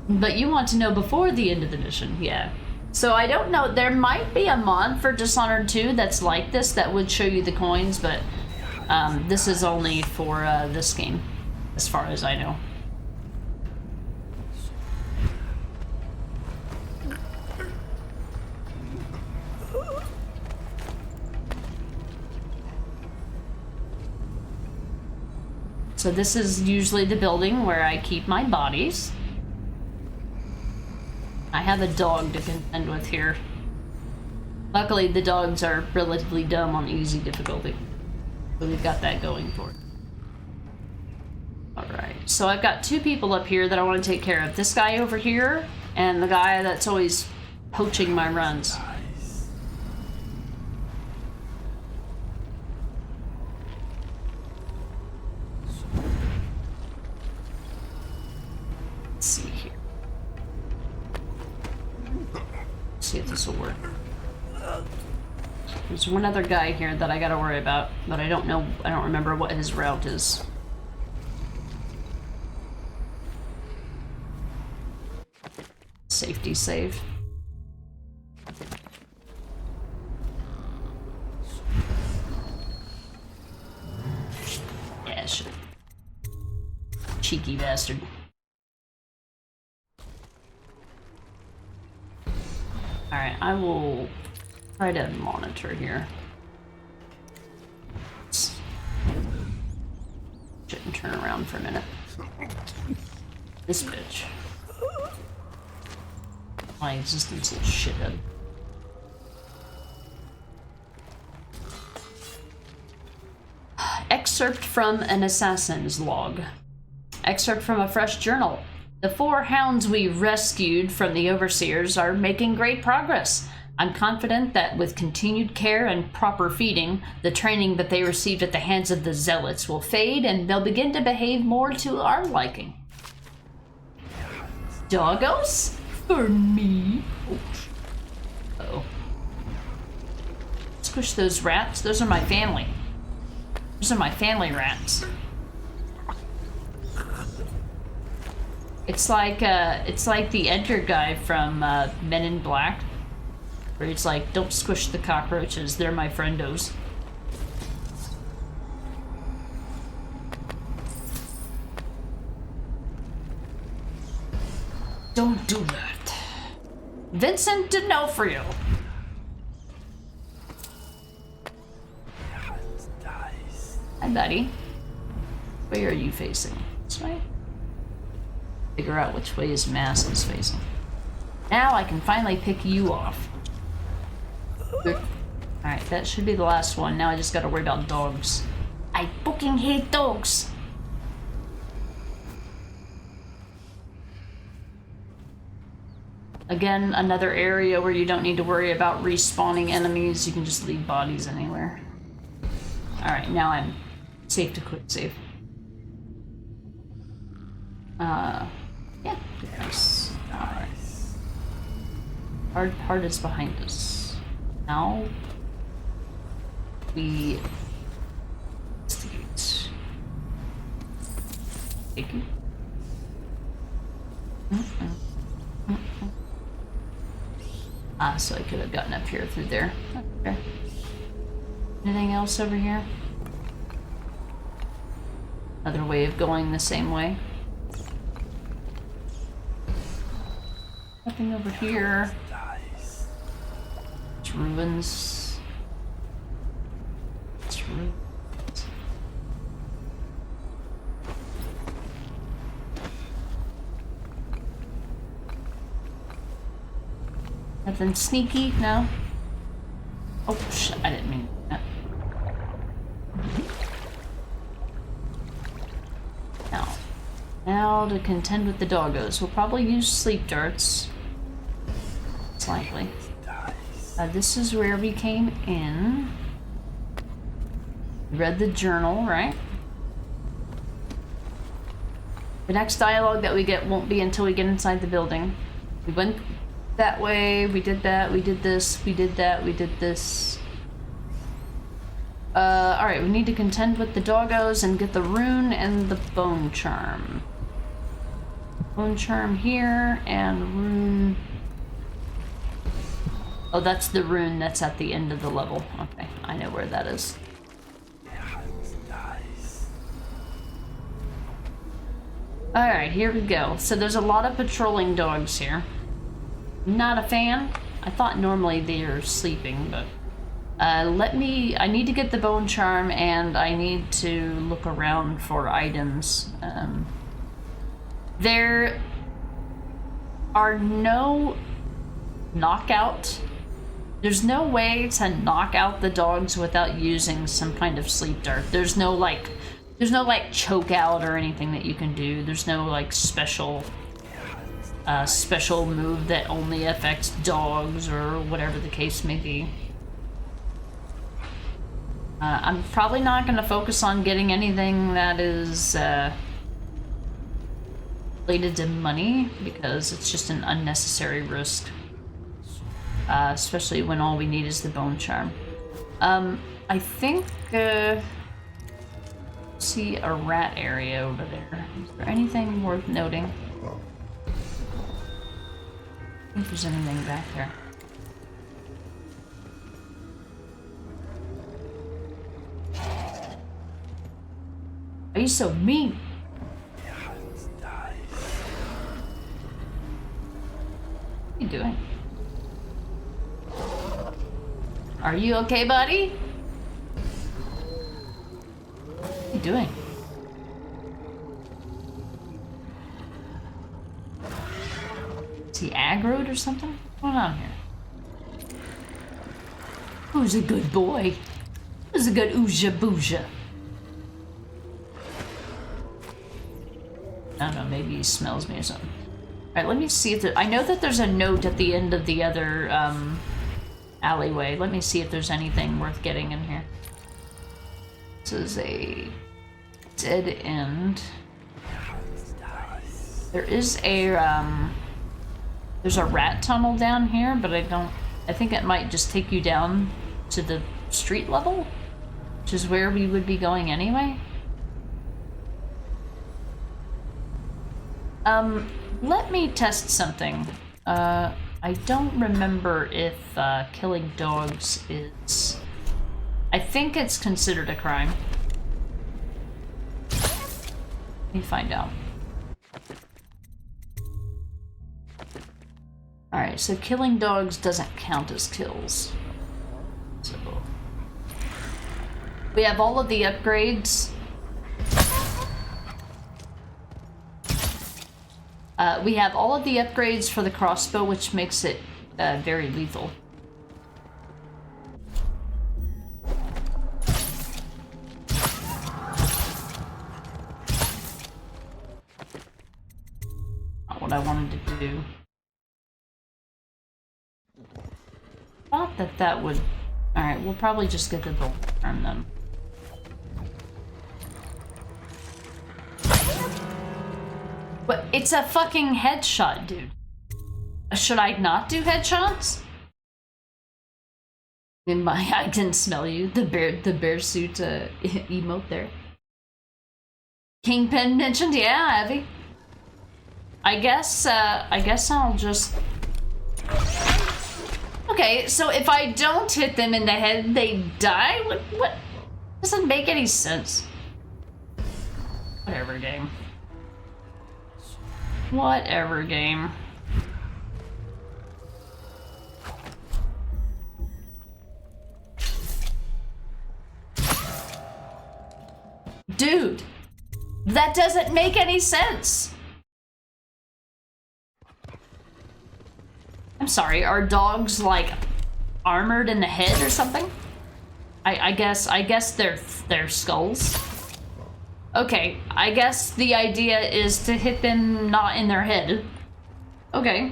But you want to know before the end of the mission, yeah. So I don't know, there might be a mod for Dishonored 2 that's like this that would show you the coins, but this is only for this game, as far as I know. So this is usually the building where I keep my bodies. I have a dog to contend with here. Luckily, the dogs are relatively dumb on easy difficulty. So we've got that going for it. Alright, so I've got two people up here that I want to take care of. This guy over here, and the guy that's always poaching my runs. Let's see here. See if this will work. There's one other guy here that I gotta worry about, but I don't know, I don't remember what his route is. Safety save. Yeah, shit. Cheeky bastard. Alright, I will try to monitor here. Shouldn't turn around for a minute. This bitch. My existence is shithead. Excerpt from an assassin's log. Excerpt from a fresh journal. The 4 hounds we rescued from the overseers are making great progress. I'm confident that with continued care and proper feeding, the training that they received at the hands of the zealots will fade and they'll begin to behave more to our liking. Doggos? For me? Uh-oh. Squish those rats. Those are my family. Those are my family rats. It's like the Edgar guy from Men in Black, where he's like, "Don't squish the cockroaches; they're my friendos." Don't do that, Vincent D'Onofrio. Hi, buddy. Where are you facing? This way. Figure out which way his mask is facing. Now I can finally pick you off. Alright, that should be the last one. Now I just gotta worry about dogs. I fucking hate dogs! Again, another area where you don't need to worry about respawning enemies. You can just leave bodies anywhere. Alright, now I'm safe to quick save. Yeah, nice. Alright. Hard part is behind us. Now we investigate. Thank you. Ah, so I could have gotten up here through there. Okay. Anything else over here? Another way of going the same way. Nothing over here. It's ruins. It's ruins. Nothing sneaky? No? Oh shit, I didn't mean that. Now to contend with the doggos. We'll probably use sleep darts. It's likely. This is where we came in. Read the journal, right? The next dialogue that we get won't be until we get inside the building. We went that way, we did that, we did this, we did that, we did this. Alright, we need to contend with the doggos and get the rune and the bone charm. Bone charm here, and rune Oh, that's the rune that's at the end of the level. Okay, I know where that is. Alright, here we go. So there's a lot of patrolling dogs here. Not a fan. I thought normally they're sleeping, but... I need to get the bone charm, and I need to look around for items. There are no knockout. There's no way to knock out the dogs without using some kind of sleep dart. There's no like choke out or anything that you can do. There's no like special move that only affects dogs or whatever the case may be. I'm probably not going to focus on getting anything that is related to money, because it's just an unnecessary risk. Especially when all we need is the bone charm. I think, see a rat area over there. Is there anything worth noting? I don't think there's anything back there. Are you so mean? What are you doing? Are you okay, buddy? What are you doing? Is he aggroed or something? What's going on here? Who's a good boy? Who's a good ooja booja? I don't know, maybe he smells me or something. Alright, let me see if there... I know that there's a note at the end of the other, alleyway. Let me see if there's anything worth getting in here. This is a dead end. There is a, there's a rat tunnel down here, but I think it might just take you down to the street level, which is where we would be going anyway. Let me test something. I don't remember if killing dogs is... I think it's considered a crime. Let me find out. Alright, so killing dogs doesn't count as kills. So... we have all of the upgrades. We have all of the upgrades for the crossbow, which makes it very lethal. Not what I wanted to do. Thought that would... Alright, we'll probably just get the bolt arm then. But it's a fucking headshot, dude. Should I not do headshots? I didn't smell you. The bear suit emote there. Kingpin mentioned, yeah, Abby. I guess I'll just... Okay, so if I don't hit them in the head, they die? What? Doesn't make any sense. Whatever, game. Whatever, game. Dude, that doesn't make any sense. I'm sorry, are dogs like armored in the head or something? I guess they're skulls. Okay, I guess the idea is to hit them not in their head. Okay.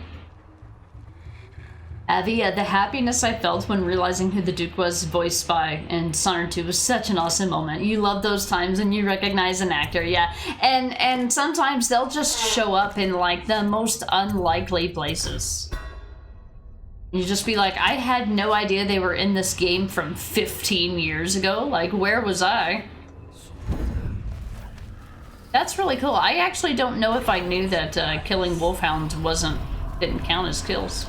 Avi, the happiness I felt when realizing who the Duke was voiced by in Dishonored 2 was such an awesome moment. You love those times when you recognize an actor, yeah. And sometimes they'll just show up in like the most unlikely places. You just be like, I had no idea they were in this game from 15 years ago. Like, where was I? That's really cool. I actually don't know if I knew that killing wolfhounds didn't count as kills.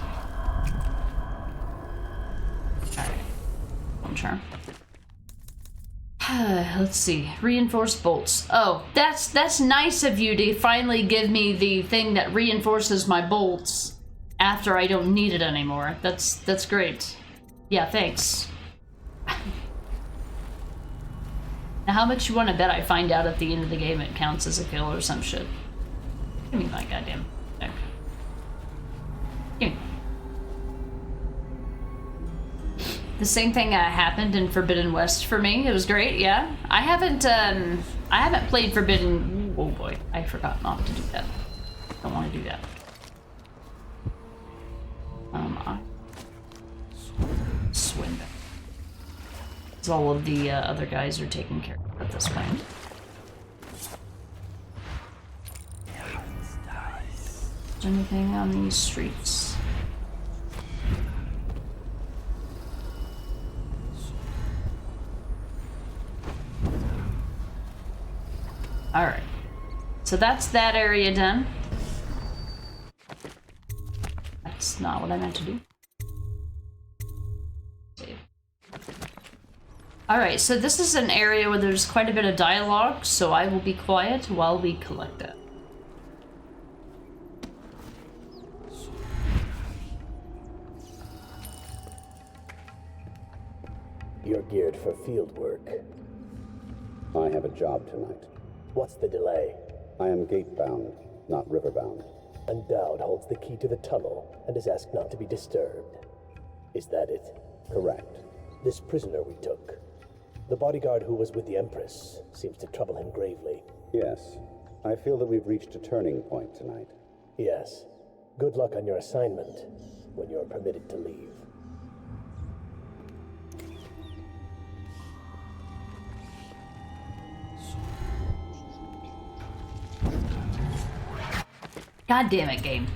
Let's see. Reinforced bolts. Oh, that's nice of you to finally give me the thing that reinforces my bolts after I don't need it anymore. That's great. Yeah, thanks. Now, how much you want to bet I find out at the end of the game it counts as a kill or some shit? Give me my goddamn thing. Give me. The same thing happened in Forbidden West for me. It was great, yeah. I haven't played Forbidden... Oh boy, I forgot not to do that. Don't want to do that. Swim back. Because all of the other guys are taken care of at this point. Is there anything on these streets? Alright. So that's that area done. That's not what I meant to do. Save. Alright, so this is an area where there's quite a bit of dialogue, so I will be quiet while we collect it. You're geared for field work. I have a job tonight. What's the delay? I am gate-bound, not river-bound. And Dowd holds the key to the tunnel and is asked not to be disturbed. Is that it? Correct. This prisoner we took, the bodyguard who was with the Empress, seems to trouble him gravely. Yes. I feel that we've reached a turning point tonight. Yes. Good luck on your assignment when you're permitted to leave. God damn it, game.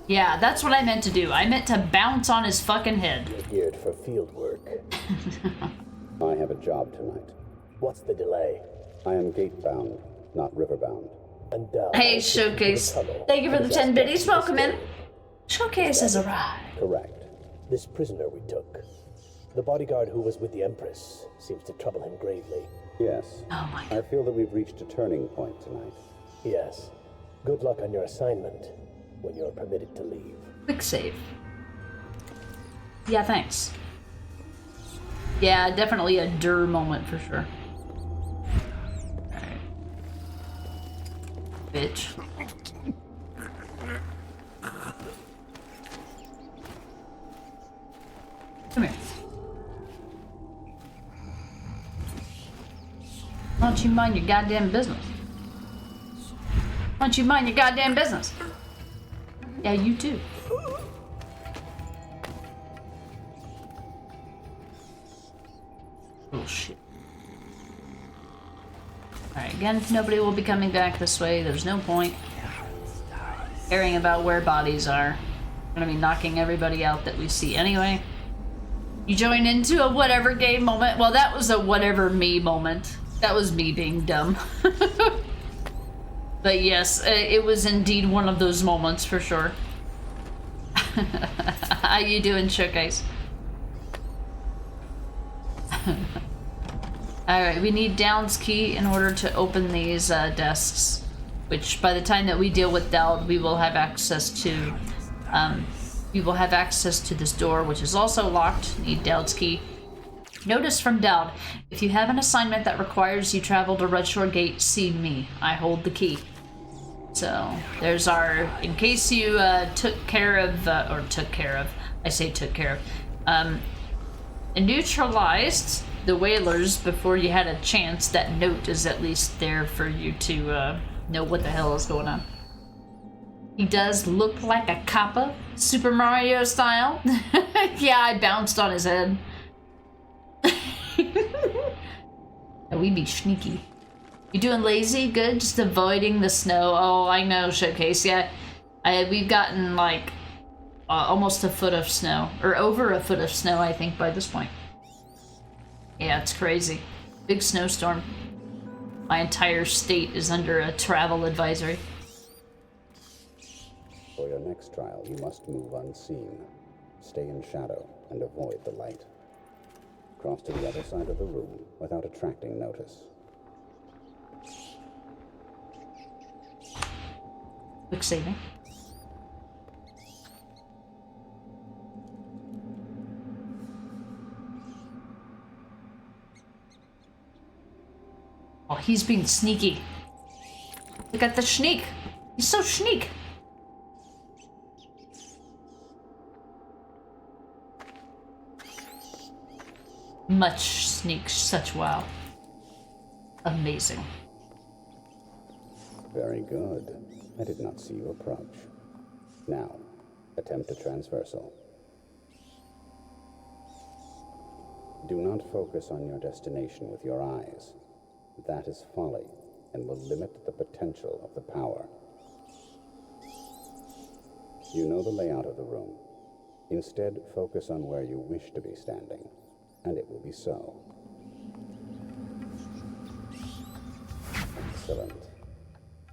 Yeah, that's what I meant to do. I meant to bounce on his fucking head. You're geared for field work. I have a job tonight. What's the delay? I am gate-bound, not river-bound. And hey, Showcase. Thank you for the 10 biddies. Welcome in. Showcase has arrived. Correct. This prisoner we took, the bodyguard who was with the Empress, seems to trouble him gravely. Yes. Oh my God. I feel that we've reached a turning point tonight. Yes. Good luck on your assignment when you're permitted to leave. Quick save. Yeah, thanks. Yeah, definitely a dur moment for sure. Alright. Bitch. Come here. Why don't you mind your goddamn business? Why don't you mind your goddamn business? Yeah, you too. Oh shit. Alright, again, nobody will be coming back this way. There's no point caring about where bodies are. We're gonna be knocking everybody out that we see anyway. You join into a whatever game moment. Well, that was a whatever me moment. That was me being dumb. But yes, it was indeed one of those moments for sure. How you doing, Showcase? Alright, we need Dowd's key in order to open these desks. Which, by the time that we deal with Dowd, we will have access to... this door, which is also locked. Need Dowd's key. Notice from Dowd, if you have an assignment that requires you travel to Red Shore Gate, see me. I hold the key. So, there's our, in case you neutralized the whalers before you had a chance, that note is at least there for you to know what the hell is going on. He does look like a kappa, Super Mario style. Yeah, I bounced on his head. Yeah, we be sneaky. You doing lazy? Good? Just avoiding the snow. Oh, I know, Showcase. Yeah, we've gotten like almost a foot of snow, or over a foot of snow, I think, by this point. Yeah, it's crazy. Big snowstorm. My entire state is under a travel advisory. For your next trial, you must move unseen. Stay in shadow. and avoid the light. Cross to the other side of the room without attracting notice. Quick saving. Oh, he's being sneaky. Look at the sneak. He's so sneak. Much sneak, such wow. Amazing. Very good. I did not see you approach. Now, attempt a transversal. Do not focus on your destination with your eyes. That is folly and will limit the potential of the power. You know the layout of the room. Instead, focus on where you wish to be standing, and it will be so. Excellent.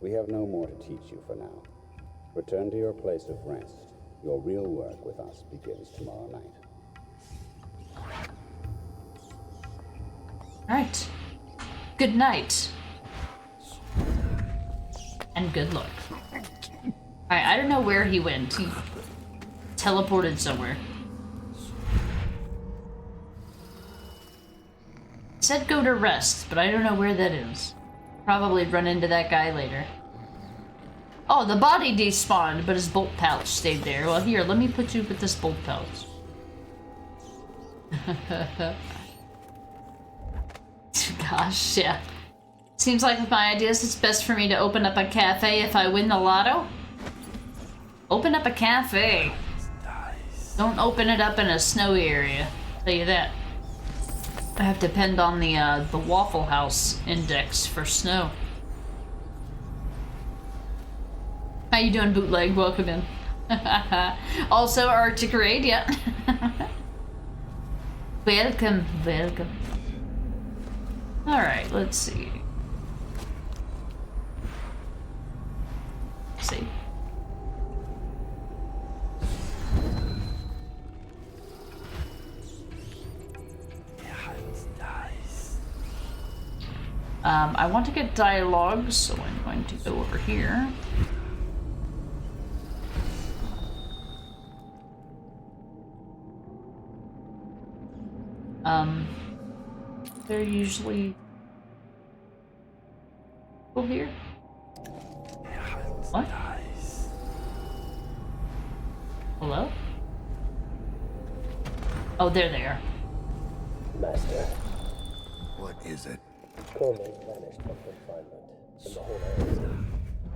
We have no more to teach you for now. Return to your place of rest. Your real work with us begins tomorrow night. Alright. Good night. And good luck. Alright, I don't know where he went. He teleported somewhere. He said go to rest, but I don't know where that is. Probably run into that guy later. Oh, the body despawned, but his bolt pouch stayed there. Well, here, let me put you with this bolt pouch. Gosh, yeah. Seems like with my ideas, it's best for me to open up a cafe if I win the lotto. Open up a cafe. Don't open it up in a snowy area. I'll tell you that. I have to depend on the Waffle House index for snow. How you doing, bootleg? Welcome in. Also, Arctic Raid, yeah. Welcome, welcome. Alright, let's see. Let's see. I want to get dialogue, so I'm going to go over here. They're usually people here. What? Hello? Oh, there they are. Master. What is it? Cormac vanished from confinement, and the whole area.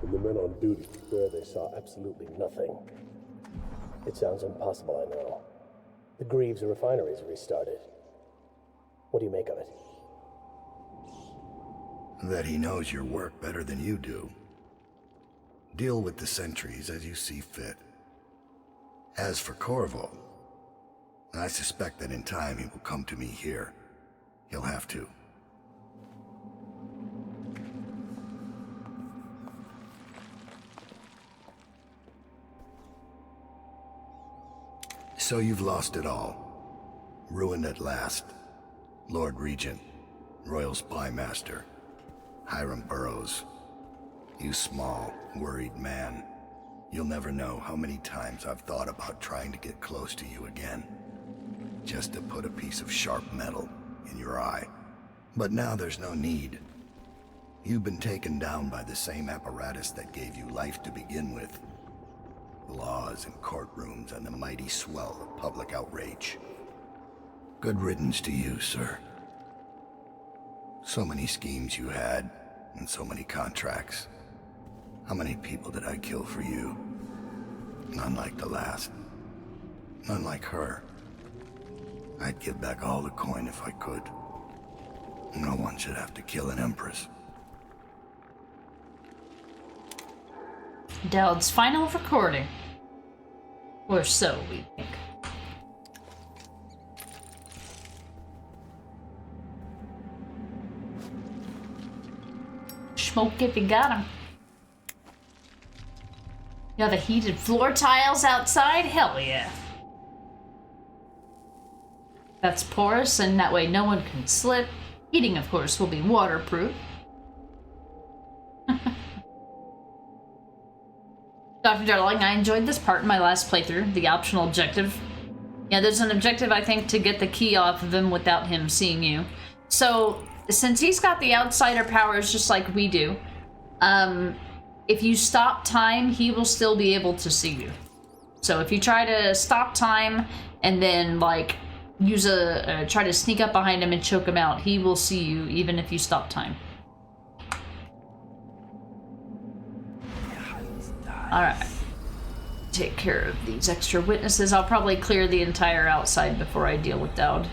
And the men on duty, there they saw absolutely nothing. It sounds impossible, I know. The Greaves refineries restarted. What do you make of it? That he knows your work better than you do. Deal with the sentries as you see fit. As for Corvo, I suspect that in time he will come to me here. He'll have to. So you've lost it all. Ruined at last. Lord Regent, Royal Spy Master, Hiram Burroughs. You small, worried man. You'll never know how many times I've thought about trying to get close to you again. Just to put a piece of sharp metal in your eye. But now there's no need. You've been taken down by the same apparatus that gave you life to begin with. Laws and courtrooms and the mighty swell of public outrage. Good riddance to you, sir. So many schemes you had, and so many contracts. How many people did I kill for you? None like the last. None like her. I'd give back all the coin if I could. No one should have to kill an empress. Dowd's final recording. Or so we think. Smoke if you got him. You have the heated floor tiles outside? Hell yeah. That's porous, and that way no one can slip. Eating, of course, will be waterproof. Dr. Darling, I enjoyed this part in my last playthrough, the optional objective. Yeah, there's an objective, I think, to get the key off of him without him seeing you. So, since he's got the outsider powers just like we do, if you stop time, he will still be able to see you. So if you try to stop time and then, like, use try to sneak up behind him and choke him out, he will see you even if you stop time. Alright. Take care of these extra witnesses. I'll probably clear the entire outside before I deal with Dowd.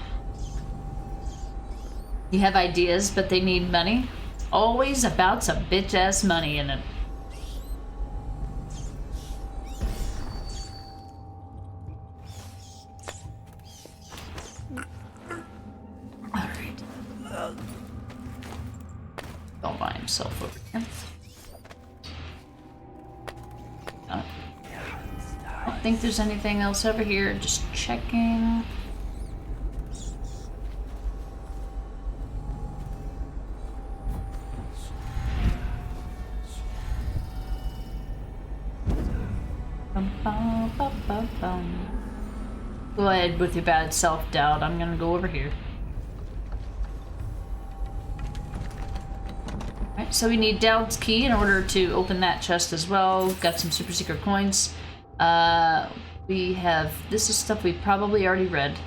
You have ideas, but they need money? Always about some bitch-ass money in it. Alright. Don't buy himself over here. I don't think there's anything else over here. Just checking. Go ahead with your bad self-doubt. I'm gonna go over here. Alright, so we need Dowd's key in order to open that chest as well. Got some super secret coins. We have... This is stuff we probably already read.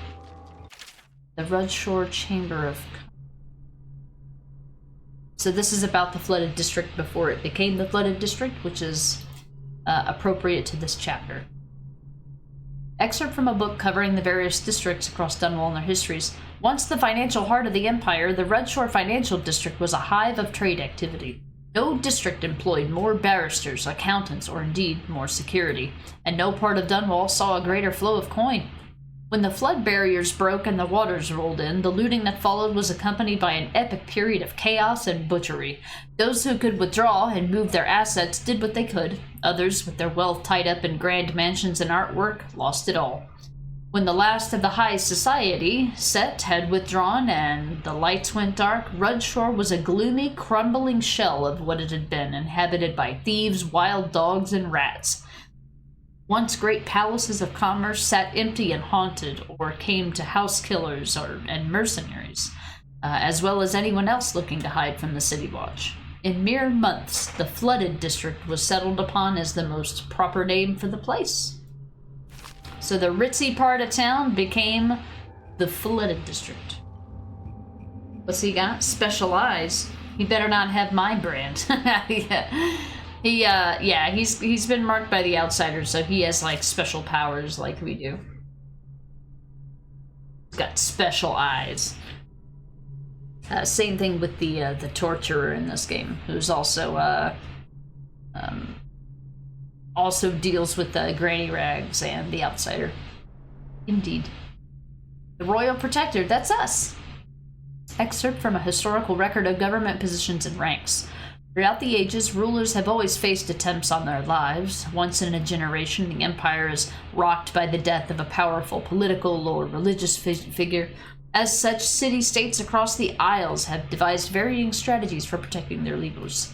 The Rudshore Chamber of... So this is about the flooded district before it became the flooded district, which is appropriate to this chapter. Excerpt from a book covering the various districts across Dunwall and their histories. Once the financial heart of the Empire, the Rudshore Financial District was a hive of trade activity. No district employed more barristers, accountants, or indeed more security, and no part of Dunwall saw a greater flow of coin. When the flood barriers broke and the waters rolled in, the looting that followed was accompanied by an epic period of chaos and butchery. Those who could withdraw and move their assets did what they could. Others, with their wealth tied up in grand mansions and artwork, lost it all. When the last of the high society set had withdrawn and the lights went dark, Rudshore was a gloomy, crumbling shell of what it had been, inhabited by thieves, wild dogs, and rats. Once great palaces of commerce sat empty and haunted, or came to house killers and mercenaries, as well as anyone else looking to hide from the city watch. In mere months, the flooded district was settled upon as the most proper name for the place. So the ritzy part of town became the flooded district. What's he got? Special eyes. He better not have my brand. Yeah. He's been marked by the outsiders, so he has like special powers like we do. He's got special eyes. Same thing with the torturer in this game, who's also deals with the Granny Rags and the outsider. Indeed. The Royal Protector, that's us. Excerpt from a historical record of government positions and ranks. Throughout the ages, rulers have always faced attempts on their lives. Once in a generation, the empire is rocked by the death of a powerful political or religious figure. As such, city-states across the Isles have devised varying strategies for protecting their leaders.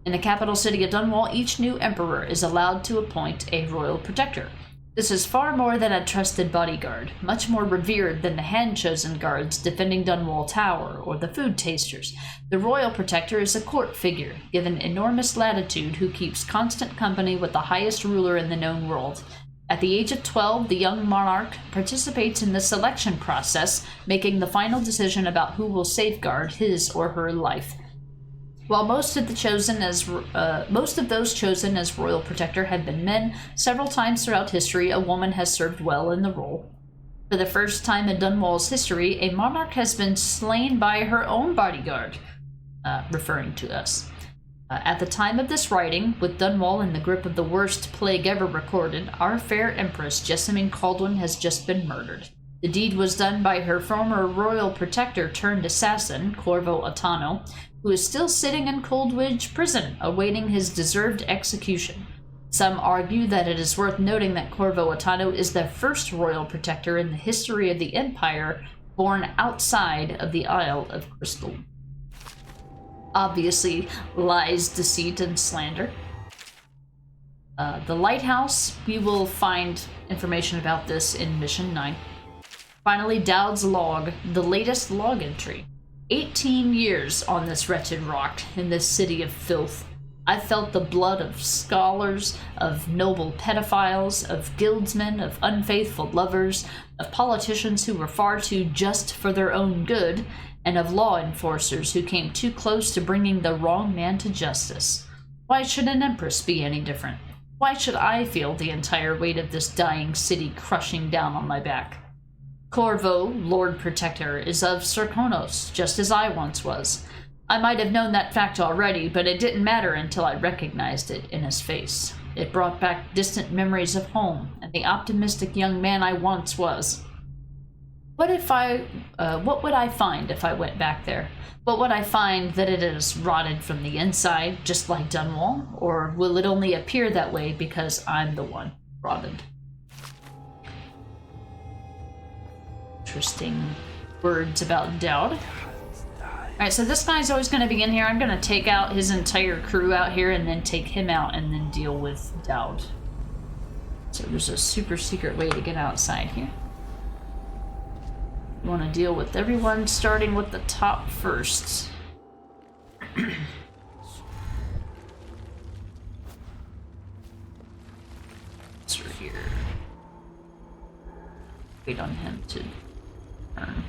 In the capital city of Dunwall, each new emperor is allowed to appoint a royal protector. This is far more than a trusted bodyguard, much more revered than the hand-chosen guards defending Dunwall Tower or the food tasters. The royal protector is a court figure, given enormous latitude, who keeps constant company with the highest ruler in the known world. At the age of 12, the young monarch participates in the selection process, making the final decision about who will safeguard his or her life. While most of those chosen as royal protector have been men, several times throughout history a woman has served well in the role. For the first time in Dunwall's history, a monarch has been slain by her own bodyguard, referring to us. At the time of this writing, with Dunwall in the grip of the worst plague ever recorded, our fair empress Jessamine Caldwin has just been murdered. The deed was done by her former royal protector turned assassin, Corvo Attano, who is still sitting in Coldridge Prison, awaiting his deserved execution. Some argue that it is worth noting that Corvo Attano is the first royal protector in the history of the Empire born outside of the Isle of Crystal. Obviously, lies, deceit, and slander. The lighthouse, we will find information about this in Mission 9. Finally, Dowd's log, the latest log entry. 18 years on this wretched rock in this city of filth. I felt the blood of scholars, of noble pedophiles, of guildsmen, of unfaithful lovers, of politicians who were far too just for their own good, and of law enforcers who came too close to bringing the wrong man to justice. Why should an empress be any different? Why should I feel the entire weight of this dying city crushing down on my back? Corvo, Lord Protector, is of Serkonos, just as I once was. I might have known that fact already, but it didn't matter until I recognized it in his face. It brought back distant memories of home and the optimistic young man I once was. What would I find if I went back there? What would I find that it is rotted from the inside, just like Dunwall? Or will it only appear that way because I'm the one rotted? Interesting words about Dowd. Alright, so this guy's always going to be in here. I'm going to take out his entire crew out here and then take him out and then deal with Dowd. So there's a super secret way to get outside here. You want to deal with everyone starting with the top first. Through here. Wait on him to turn.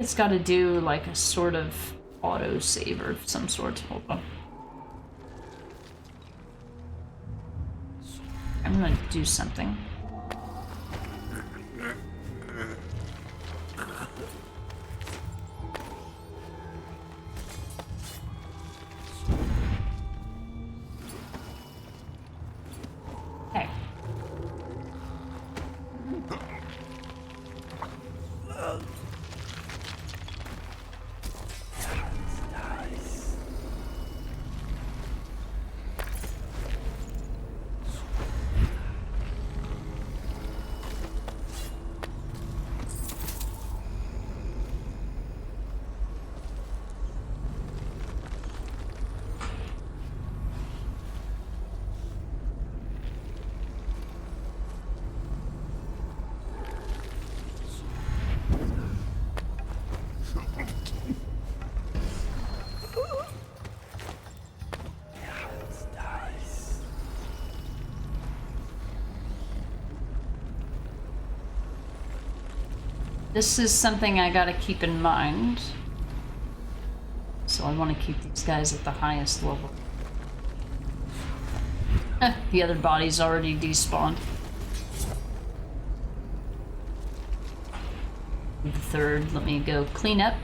It's got to do like a sort of auto saver of some sort. Hold on. I'm gonna do something. Okay. This is something I gotta keep in mind. So I want to keep these guys at the highest level. The other body's already despawned. The third, let me go clean up.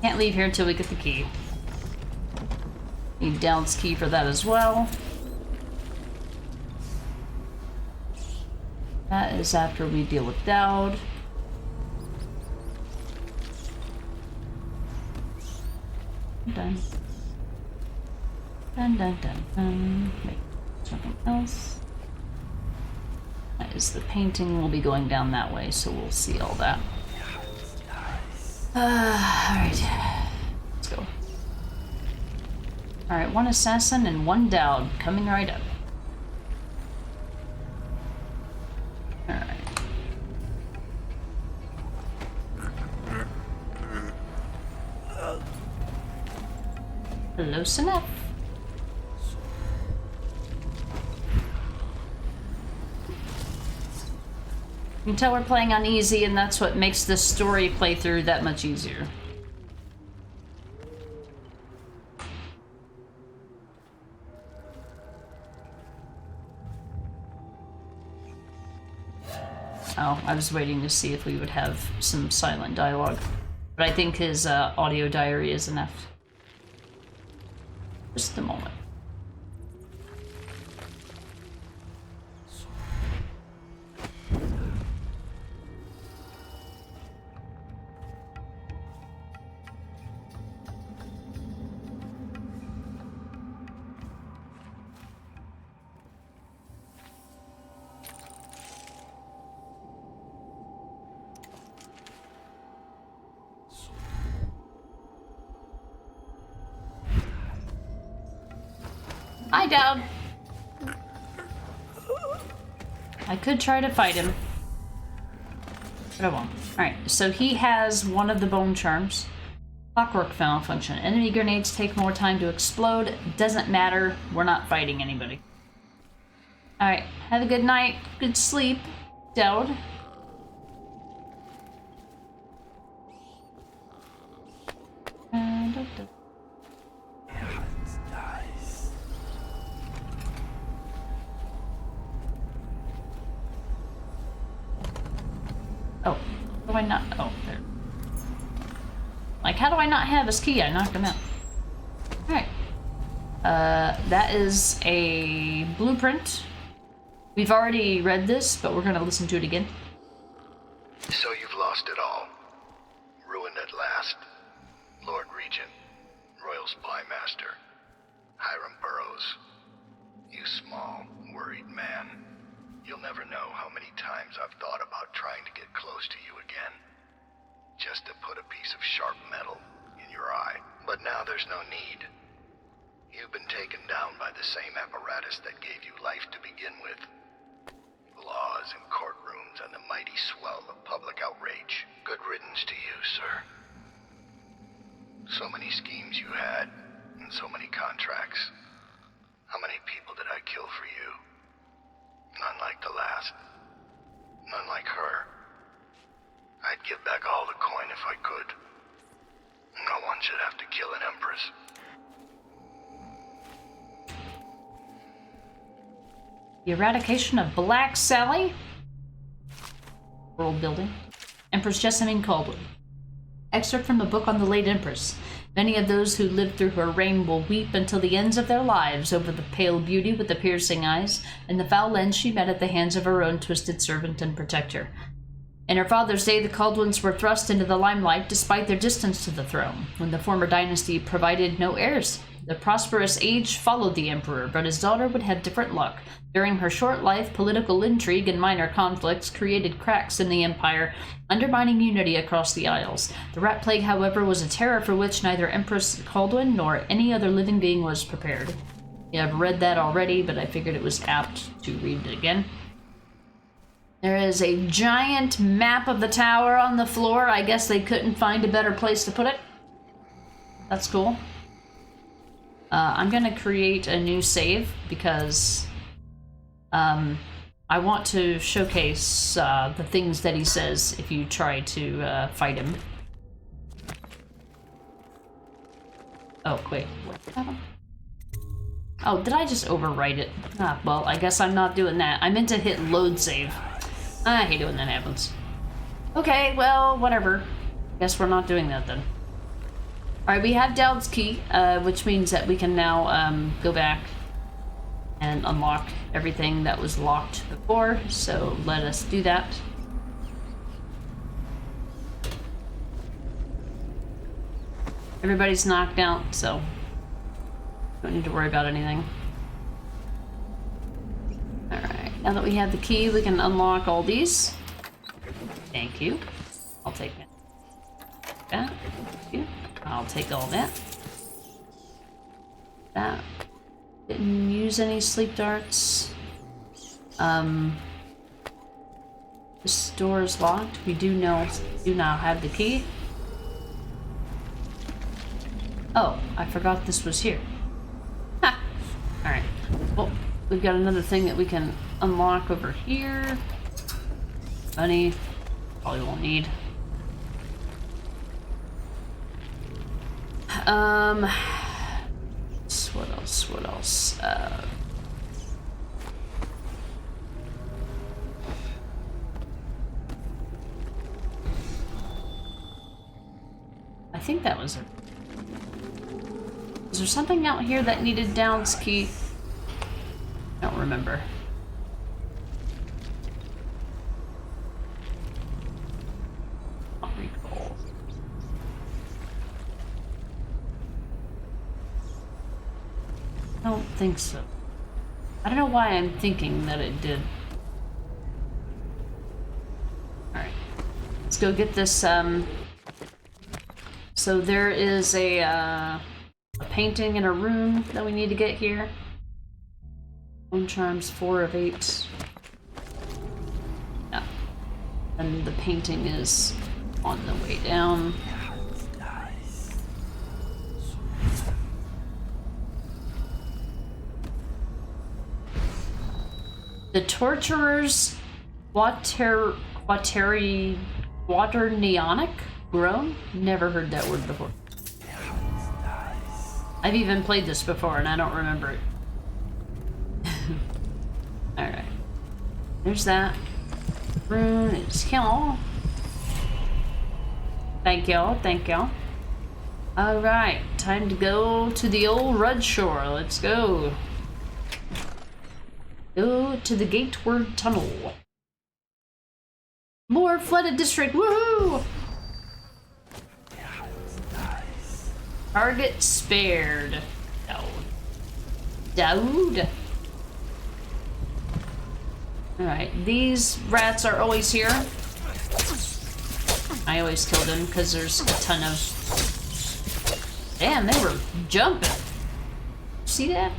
Can't leave here until we get the key. Need Dowd's key for that as well. That is after we deal with Dowd. Done. Dun dun dun dun. Wait, something else. That is the painting. We'll be going down that way, so we'll see all that. Alright. Let's go. Alright, one assassin and one Dowd coming right up. Alright. Hello, Sinef. You can tell we're playing on easy, and that's what makes this story playthrough that much easier. Oh, I was waiting to see if we would have some silent dialogue. But I think his audio diary is enough. Just a moment. Hi, Dowd. I could try to fight him, but I won't. Alright, so he has one of the bone charms. Clockwork malfunction. Enemy grenades take more time to explode. Doesn't matter. We're not fighting anybody. Alright, have a good night. Good sleep, Dowd. Oh, how do I not? Oh, there. Like, how do I not have his key? I knocked him out. Alright. That is a blueprint. We've already read this, but we're gonna listen to it again. So you've lost it all. Ruined at last. Lord Regent, Royal Spy Master, Hiram Burroughs. You small, worried man. You'll never know how many times I've thought about trying to get close to you again. Just to put a piece of sharp metal in your eye. But now there's no need. You've been taken down by the same apparatus that gave you life to begin with. Laws and courtrooms and the mighty swell of public outrage. Good riddance to you, sir. So many schemes you had, and so many contracts. How many people did I kill for you? None like the last. None like her. I'd give back all the coin if I could. No one should have to kill an empress. The eradication of Black Sally. World building. Empress Jessamine Caldwell. Excerpt from the book on the late Empress. Many of those who lived through her reign will weep until the ends of their lives over the pale beauty with the piercing eyes and the foul end she met at the hands of her own twisted servant and protector. In her father's day, the Caldwells were thrust into the limelight despite their distance to the throne, when the former dynasty provided no heirs. The prosperous age followed the emperor, but his daughter would have different luck. During her short life, political intrigue and minor conflicts created cracks in the empire, undermining unity across the Isles. The Rat Plague, however, was a terror for which neither Empress Caldwell nor any other living being was prepared. Yeah, I've read that already, but I figured it was apt to read it again. There is a giant map of the tower on the floor. I guess they couldn't find a better place to put it. That's cool. I'm gonna create a new save because I want to showcase the things that he says if you try to fight him. Oh, wait. What happened? Oh, did I just overwrite it? Ah, well, I guess I'm not doing that. I meant to hit load save. I hate it when that happens. Okay, well, whatever. Guess we're not doing that then. Alright, we have Dowd's key, which means that we can now go back and unlock everything that was locked before, so let us do that. Everybody's knocked out, so don't need to worry about anything. Alright, now that we have the key, we can unlock all these. Thank you. I'll take that. Thank you. I'll take all that. That. Didn't use any sleep darts. This door is locked. We do now have the key. Oh, I forgot this was here. Ha! Alright. Well, we've got another thing that we can unlock over here. Money. Probably won't need. What else? What else? I think that was it. Is there something out here that needed Dowd's key? I don't remember. I'll recall. I don't think so. I don't know why I'm thinking that it did. Alright. Let's go get this, So there is a painting in a room that we need to get here. Bone charms, 4 of 8. Yeah. And the painting is on the way down. The Torturer's Quaternionic groan? Never heard that word before. I've even played this before and I don't remember it. Alright. There's that. Rune is kill. Thank y'all, thank y'all. Alright, time to go to the old Red Shore. Let's go. Go to the Gateward Tunnel. More flooded district, woohoo! Target spared. Daoud. Alright, these rats are always here. I always kill them because there's a ton of... Damn, they were jumping. See that?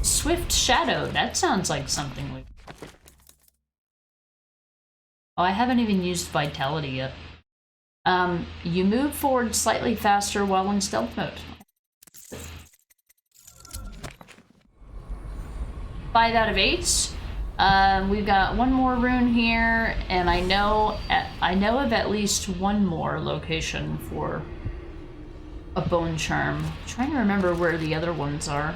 Swift Shadow. That sounds like something we... Oh, I haven't even used Vitality yet. You move forward slightly faster while in stealth mode. 5 out of 8. We've got one more rune here, and I know of at least one more location for a bone charm. I'm trying to remember where the other ones are.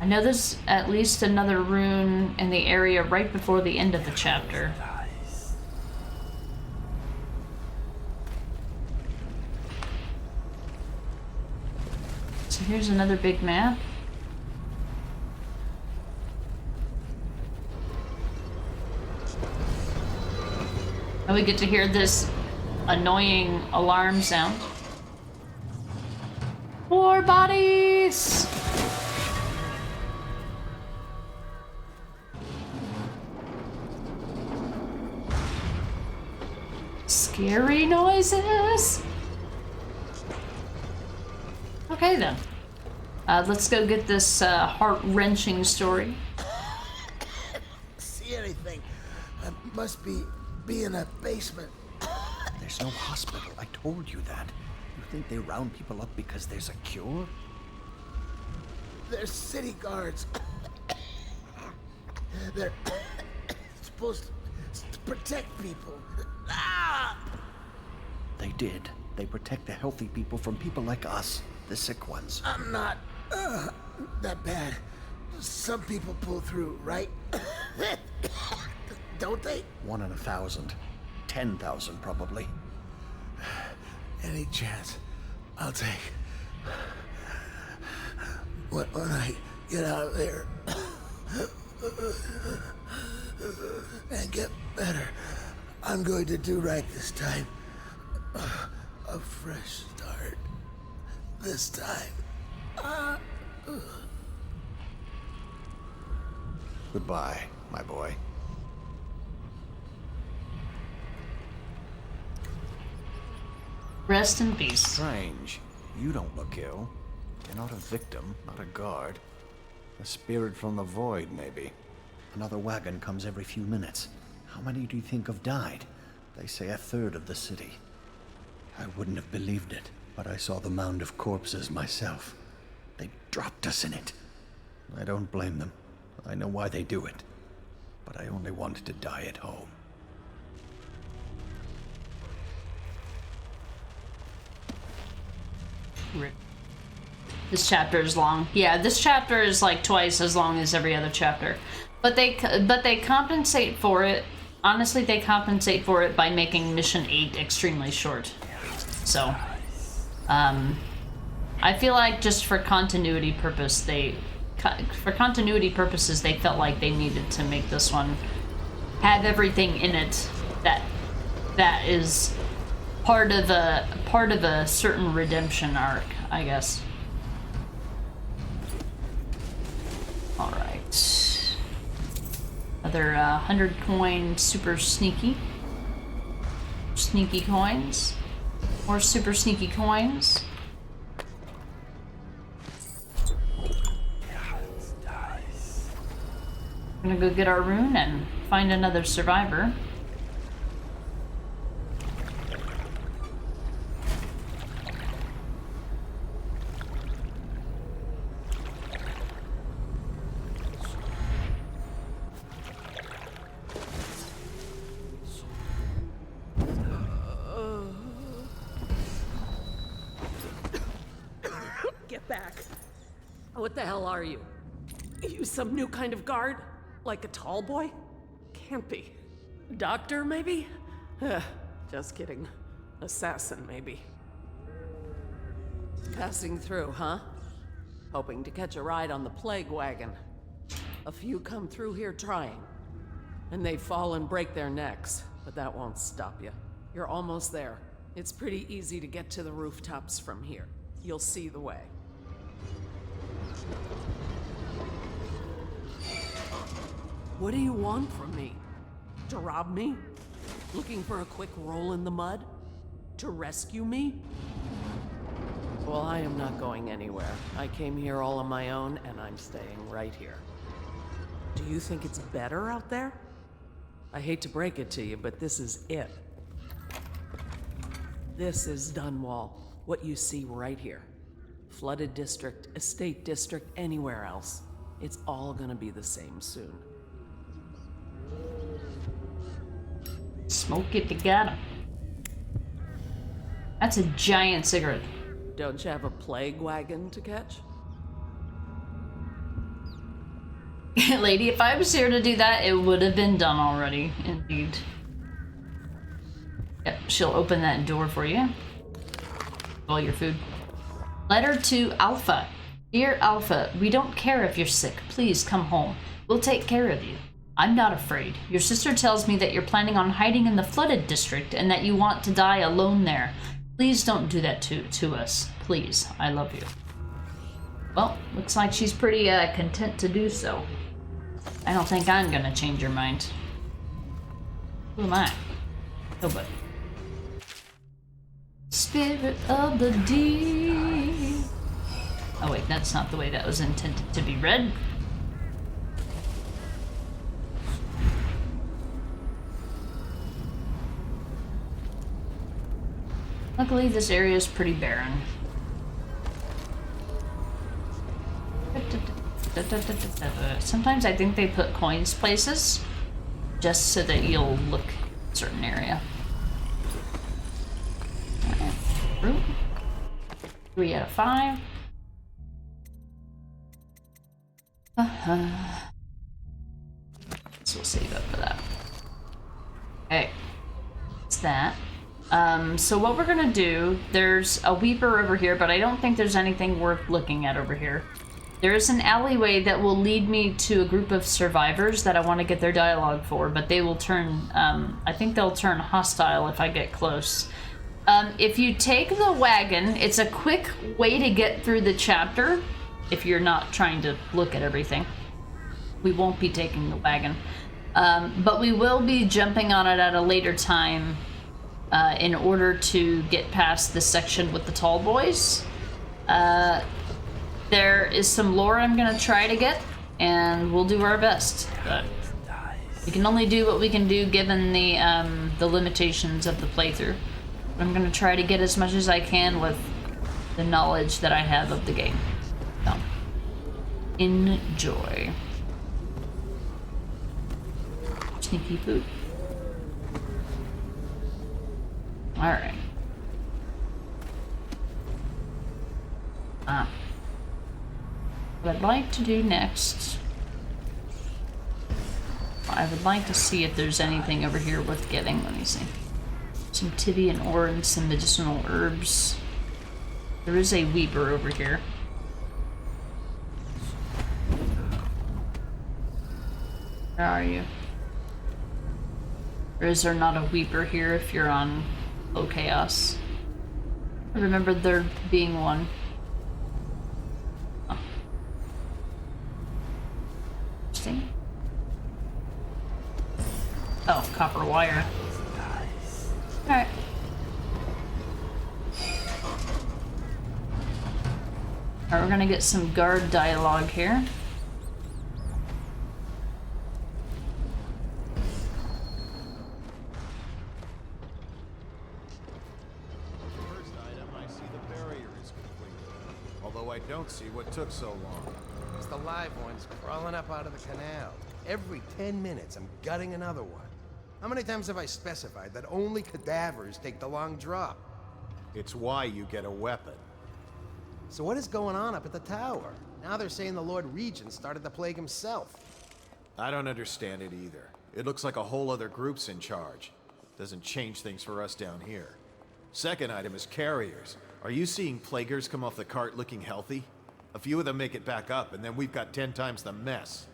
I know there's at least another rune in the area right before the end of the chapter. So here's another big map. And we get to hear this annoying alarm sound. More bodies! Scary noises! Okay then. Let's go get this heart-wrenching story. See anything? I must be in a basement. There's no hospital. I told you that. You think they round people up because there's a cure? They're city guards. They're supposed to protect people. Ah! They did. They protect the healthy people from people like us, the sick ones. I'm not that bad. Some people pull through, right? Don't they? 1 in 1,000. 10,000 probably. Any chance I'll take. When I get out of there and get better, I'm going to do right this time. A fresh start. This time. Goodbye, my boy. Rest in peace. Strange. You don't look ill. You're not a victim, not a guard. A spirit from the void, maybe. Another wagon comes every few minutes. How many do you think have died? They say 1/3 of the city. I wouldn't have believed it, but I saw the mound of corpses myself. They dropped us in it. I don't blame them. I know why they do it. But I only wanted to die at home. This chapter is long. Yeah, this chapter is like twice as long as every other chapter. But they compensate for it. Honestly, they compensate for it by making Mission 8 extremely short. So, I feel like just for continuity purposes, they felt like they needed to make this one have everything in it that is part of a certain redemption arc, I guess. All right. Another 100 coin super sneaky coins. More super sneaky coins. We're gonna go get our rune and find another survivor. Get back. What the hell are you? You some new kind of guard? Like a tall boy? Can't be. Doctor, maybe? Just kidding. Assassin, maybe. Passing through, huh? Hoping to catch a ride on the plague wagon. A few come through here trying. And they fall and break their necks. But that won't stop you. You're almost there. It's pretty easy to get to the rooftops from here. You'll see the way. What do you want from me? To rob me? Looking for a quick roll in the mud? To rescue me? Well, I am not going anywhere. I came here all on my own, and I'm staying right here. Do you think it's better out there? I hate to break it to you, but this is it. This is Dunwall, what you see right here. Flooded district, estate district, anywhere else. It's all gonna be the same soon. Smoke it together. That's a giant cigarette. Don't you have a plague wagon to catch? Lady, if I was here to do that, it would have been done already, indeed. Yep, she'll open that door for you. All your food. Letter to Alpha. Dear Alpha, we don't care if you're sick. Please come home. We'll take care of you. I'm not afraid. Your sister tells me that you're planning on hiding in the flooded district and that you want to die alone there. Please don't do that to us. Please. I love you. Well, looks like she's pretty content to do so. I don't think I'm gonna change your mind. Who am I? Nobody. Spirit of the deep. Oh wait, that's not the way that was intended to be read. Luckily, this area is pretty barren. Sometimes I think they put coins places just so that you'll look at a certain area. Alright. 3 out of 5. So we'll save up for that. Okay. It's that. So what we're gonna do, there's a Weeper over here, but I don't think there's anything worth looking at over here. There is an alleyway that will lead me to a group of survivors that I want to get their dialogue for, but they will turn, I think they'll turn hostile if I get close. If you take the wagon, it's a quick way to get through the chapter, if you're not trying to look at everything. We won't be taking the wagon, but we will be jumping on it at a later time in order to get past this section with the tall boys. There is some lore I'm gonna try to get, and we'll do our best. But we can only do what we can do given the limitations of the playthrough. I'm gonna try to get as much as I can with the knowledge that I have of the game. So, enjoy. Sneaky food. Alright. What I'd like to do next, I would like to see if there's anything over here worth getting. Let me see. Some Tibian ore and some medicinal herbs. There is a Weeper over here. Where are you? Or is there not a Weeper here if you're on low chaos? I remember there being one. Oh. Interesting. Oh, copper wire. Alright. Alright, we're gonna get some guard dialogue here. First item, I see the barrier is complete. Although I don't see what took so long. It's the live ones crawling up out of the canal. Every 10 minutes, I'm gutting another one. How many times have I specified that only cadavers take the long drop? It's why you get a weapon. So what is going on up at the tower? Now they're saying the Lord Regent started the plague himself. I don't understand it either. It looks like a whole other group's in charge. Doesn't change things for us down here. Second item is carriers. Are you seeing plaguers come off the cart looking healthy? A few of them make it back up, and then we've got 10 times the mess.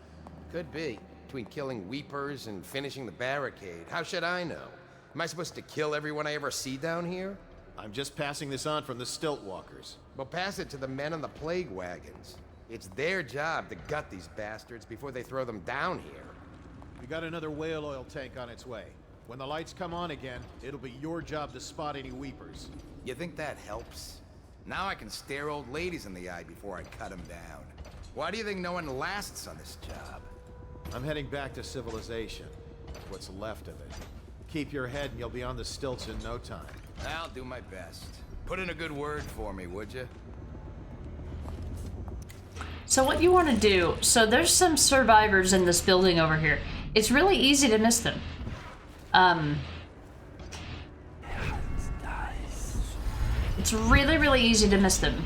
Could be. Between killing weepers and finishing the barricade. How should I know? Am I supposed to kill everyone I ever see down here? I'm just passing this on from the stilt walkers. Well, pass it to the men on the plague wagons. It's their job to gut these bastards before they throw them down here. We got another whale oil tank on its way. When the lights come on again, it'll be your job to spot any weepers. You think that helps? Now I can stare old ladies in the eye before I cut them down. Why do you think no one lasts on this job? I'm heading back to civilization. What's left of it. Keep your head and you'll be on the stilts in no time. I'll do my best. Put in a good word for me, would you? So what you want to do, so there's some survivors in this building over here. It's really easy to miss them. It's really, really easy to miss them.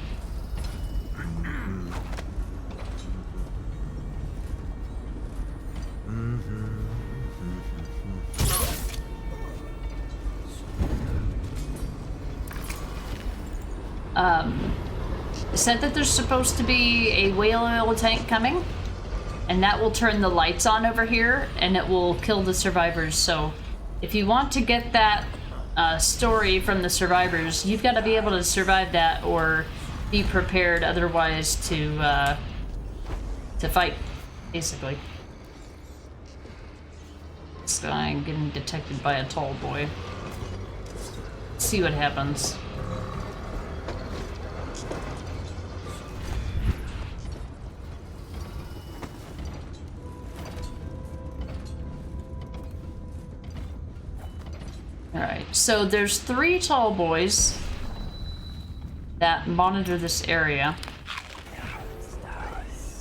It said that there's supposed to be a whale oil tank coming, and that will turn the lights on over here, and it will kill the survivors. So if you want to get that story from the survivors, you've got to be able to survive that or be prepared otherwise to fight, basically. This guy getting detected by a tall boy. Let's see what happens. Alright, so there's 3 tall boys that monitor this area.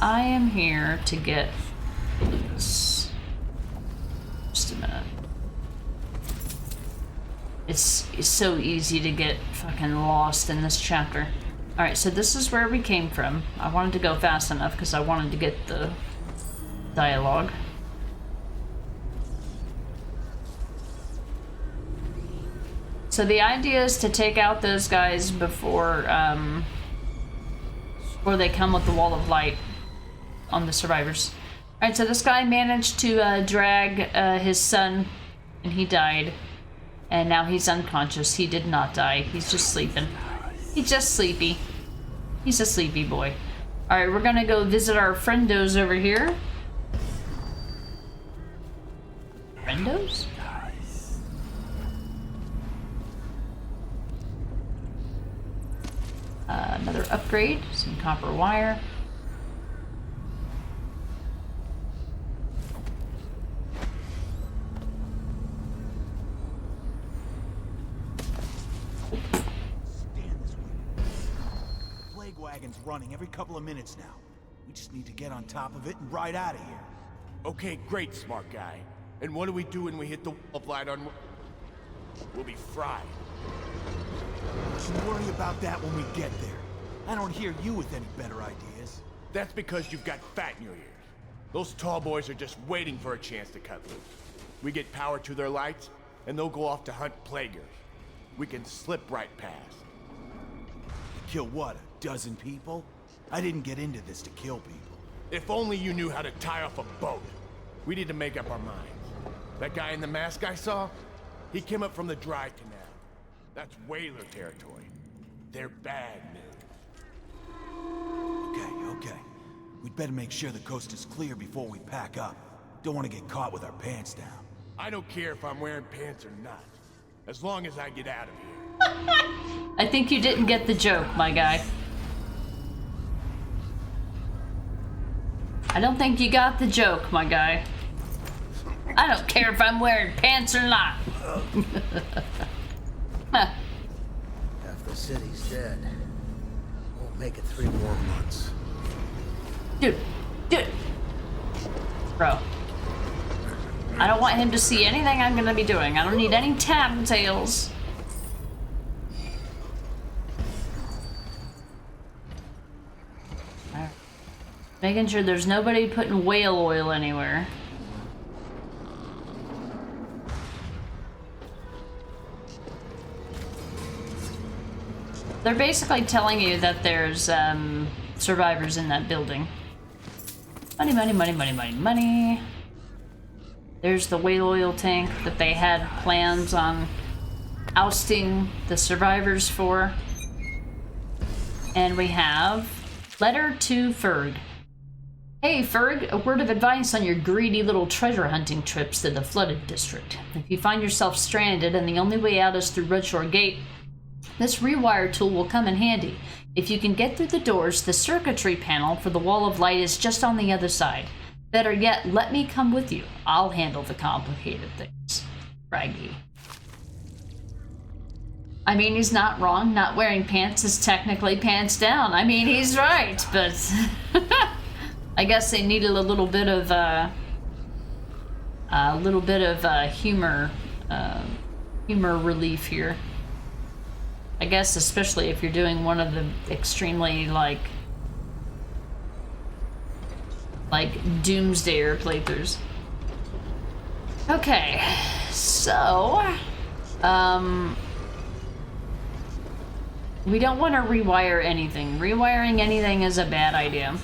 I am here to get this. Just a minute. It's so easy to get fucking lost in this chapter. Alright, so this is where we came from. I wanted to go fast enough because I wanted to get the dialogue. So the idea is to take out those guys before they come with the wall of light on the survivors. Alright, so this guy managed to drag his son, and he died. And now he's unconscious. He did not die. He's just sleeping. He's just sleepy. He's a sleepy boy. Alright, we're gonna go visit our friendos over here. Friendos? Another upgrade, some copper wire. Plague wagon's running every couple of minutes now. We just need to get on top of it and ride out of here. Okay, great, smart guy. And what do we do when we hit the light on? We'll be fried. Don't worry about that when we get there. I don't hear you with any better ideas. That's because you've got fat in your ears. Those tall boys are just waiting for a chance to cut loose. We get power to their lights, and they'll go off to hunt plaguers. We can slip right past. Kill what, a dozen people? I didn't get into this to kill people. If only you knew how to tie off a boat. We need to make up our minds. That guy in the mask I saw, he came up from the dry canal. That's whaler territory. They're bad news. Okay. We'd better make sure the coast is clear before we pack up. Don't want to get caught with our pants down. I don't care if I'm wearing pants or not. As long as I get out of here. I think you didn't get the joke, my guy. I don't think you got the joke, my guy. I don't care if I'm wearing pants or not. Half the city's dead. Won't make it 3 more months. Dude. Bro. I don't want him to see anything I'm gonna be doing. I don't need any tattletales. Making sure there's nobody putting whale oil anywhere. They're basically telling you that there's survivors in that building. Money, money, money, money, money, money. There's the whale oil tank that they had plans on ousting the survivors for. And we have letter to Ferg. Hey Ferg, a word of advice on your greedy little treasure hunting trips to the flooded district. If you find yourself stranded and the only way out is through Redshore Gate, this rewire tool will come in handy. If you can get through the doors, the circuitry panel for the wall of light is just on the other side. Better yet, let me come with you. I'll handle the complicated things. Braggy. I mean, he's not wrong. Not wearing pants is technically pants down. I mean, he's right, but I guess they needed a little bit of humor relief here. I guess especially if you're doing one of the extremely like doomsdayer playthroughs. Okay, so we don't want to rewire anything. Rewiring anything is a bad idea.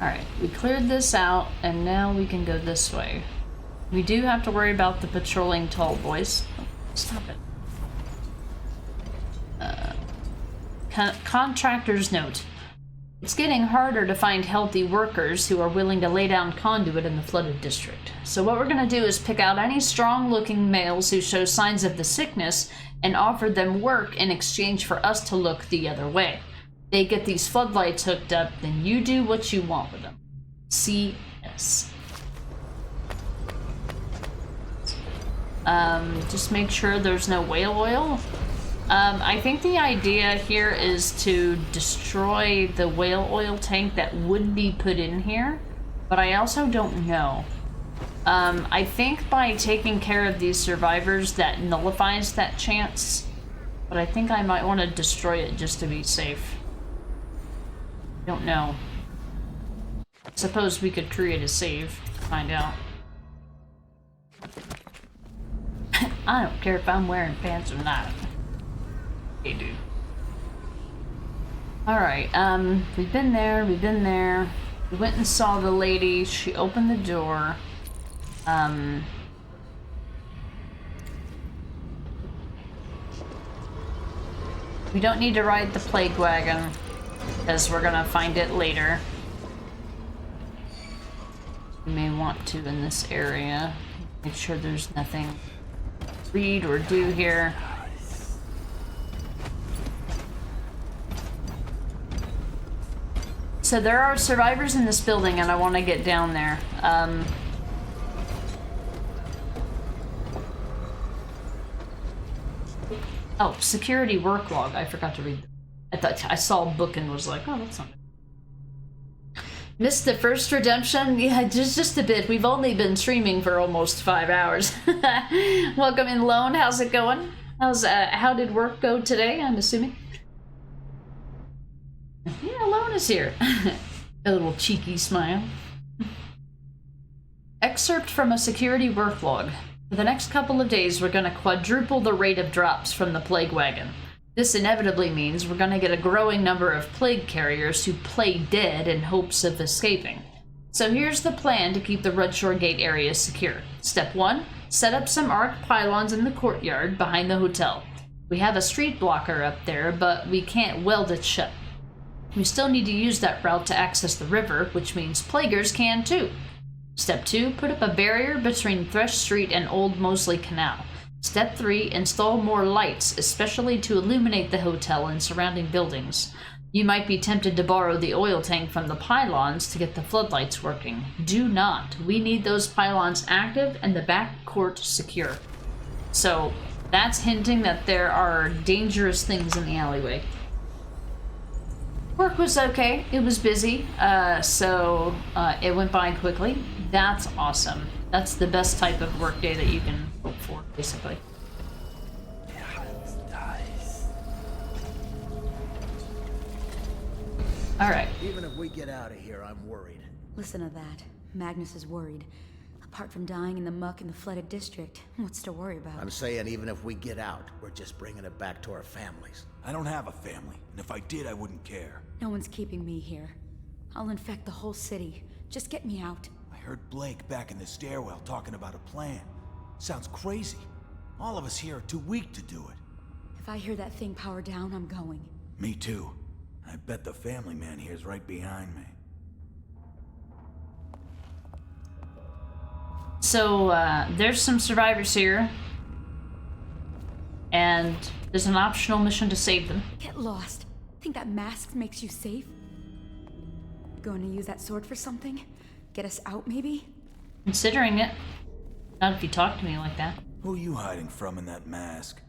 Alright, we cleared this out, and now we can go this way. We do have to worry about the patrolling tall boys. Oh, stop it. Contractor's note. It's getting harder to find healthy workers who are willing to lay down conduit in the flooded district. So what we're going to do is pick out any strong-looking males who show signs of the sickness and offer them work in exchange for us to look the other way. They get these floodlights hooked up, then you do what you want with them. CS. Just make sure there's no whale oil. I think the idea here is to destroy the whale oil tank that would be put in here, but I also don't know. I think by taking care of these survivors that nullifies that chance, but I think I might want to destroy it just to be safe. Don't know. Suppose we could create a save to find out. I don't care if I'm wearing pants or not. Hey, dude. Alright, we've been there. We went and saw the lady. She opened the door. We don't need to ride the plague wagon, because we're gonna find it later. We may want to in this area. Make sure there's nothing to read or do here. So there are survivors in this building and I want to get down there. Oh, security work log. I forgot to read that. I thought I saw a book and was like, oh, that's not good. Missed the first redemption? Yeah, just a bit. We've only been streaming for almost 5 hours. Welcome in, Lone. How's it going? How did work go today, I'm assuming? Yeah, Lone is here. A little cheeky smile. Excerpt from a security work log. For the next couple of days, we're going to quadruple the rate of drops from the plague wagon. This inevitably means we're going to get a growing number of plague carriers who play dead in hopes of escaping. So here's the plan to keep the Redshore Gate area secure. Step 1, set up some arc pylons in the courtyard behind the hotel. We have a street blocker up there, but we can't weld it shut. We still need to use that route to access the river, which means plaguers can too. Step 2, put up a barrier between Thresh Street and Old Mosley Canal. Step 3, install more lights, especially to illuminate the hotel and surrounding buildings. You might be tempted to borrow the oil tank from the pylons to get the floodlights working. Do not. We need those pylons active and the back court secure. So that's hinting that there are dangerous things in the alleyway. Work was okay. It was busy, so it went by quickly. That's awesome. That's the best type of work day that you can hope for, basically. Alright. Even if we get out of here, I'm worried. Listen to that. Magnus is worried. Apart from dying in the muck in the flooded district, what's to worry about? I'm saying even if we get out, we're just bringing it back to our families. I don't have a family, and if I did, I wouldn't care. No one's keeping me here. I'll infect the whole city. Just get me out. I heard Blake back in the stairwell talking about a plan. Sounds crazy. All of us here are too weak to do it. If I hear that thing power down, I'm going. Me too. I bet the family man here's right behind me. So, there's some survivors here. And there's an optional mission to save them. Get lost. Think that mask makes you safe? Going to use that sword for something? Get us out, maybe? Considering it. Not if you talk to me like that. Who are you hiding from in that mask?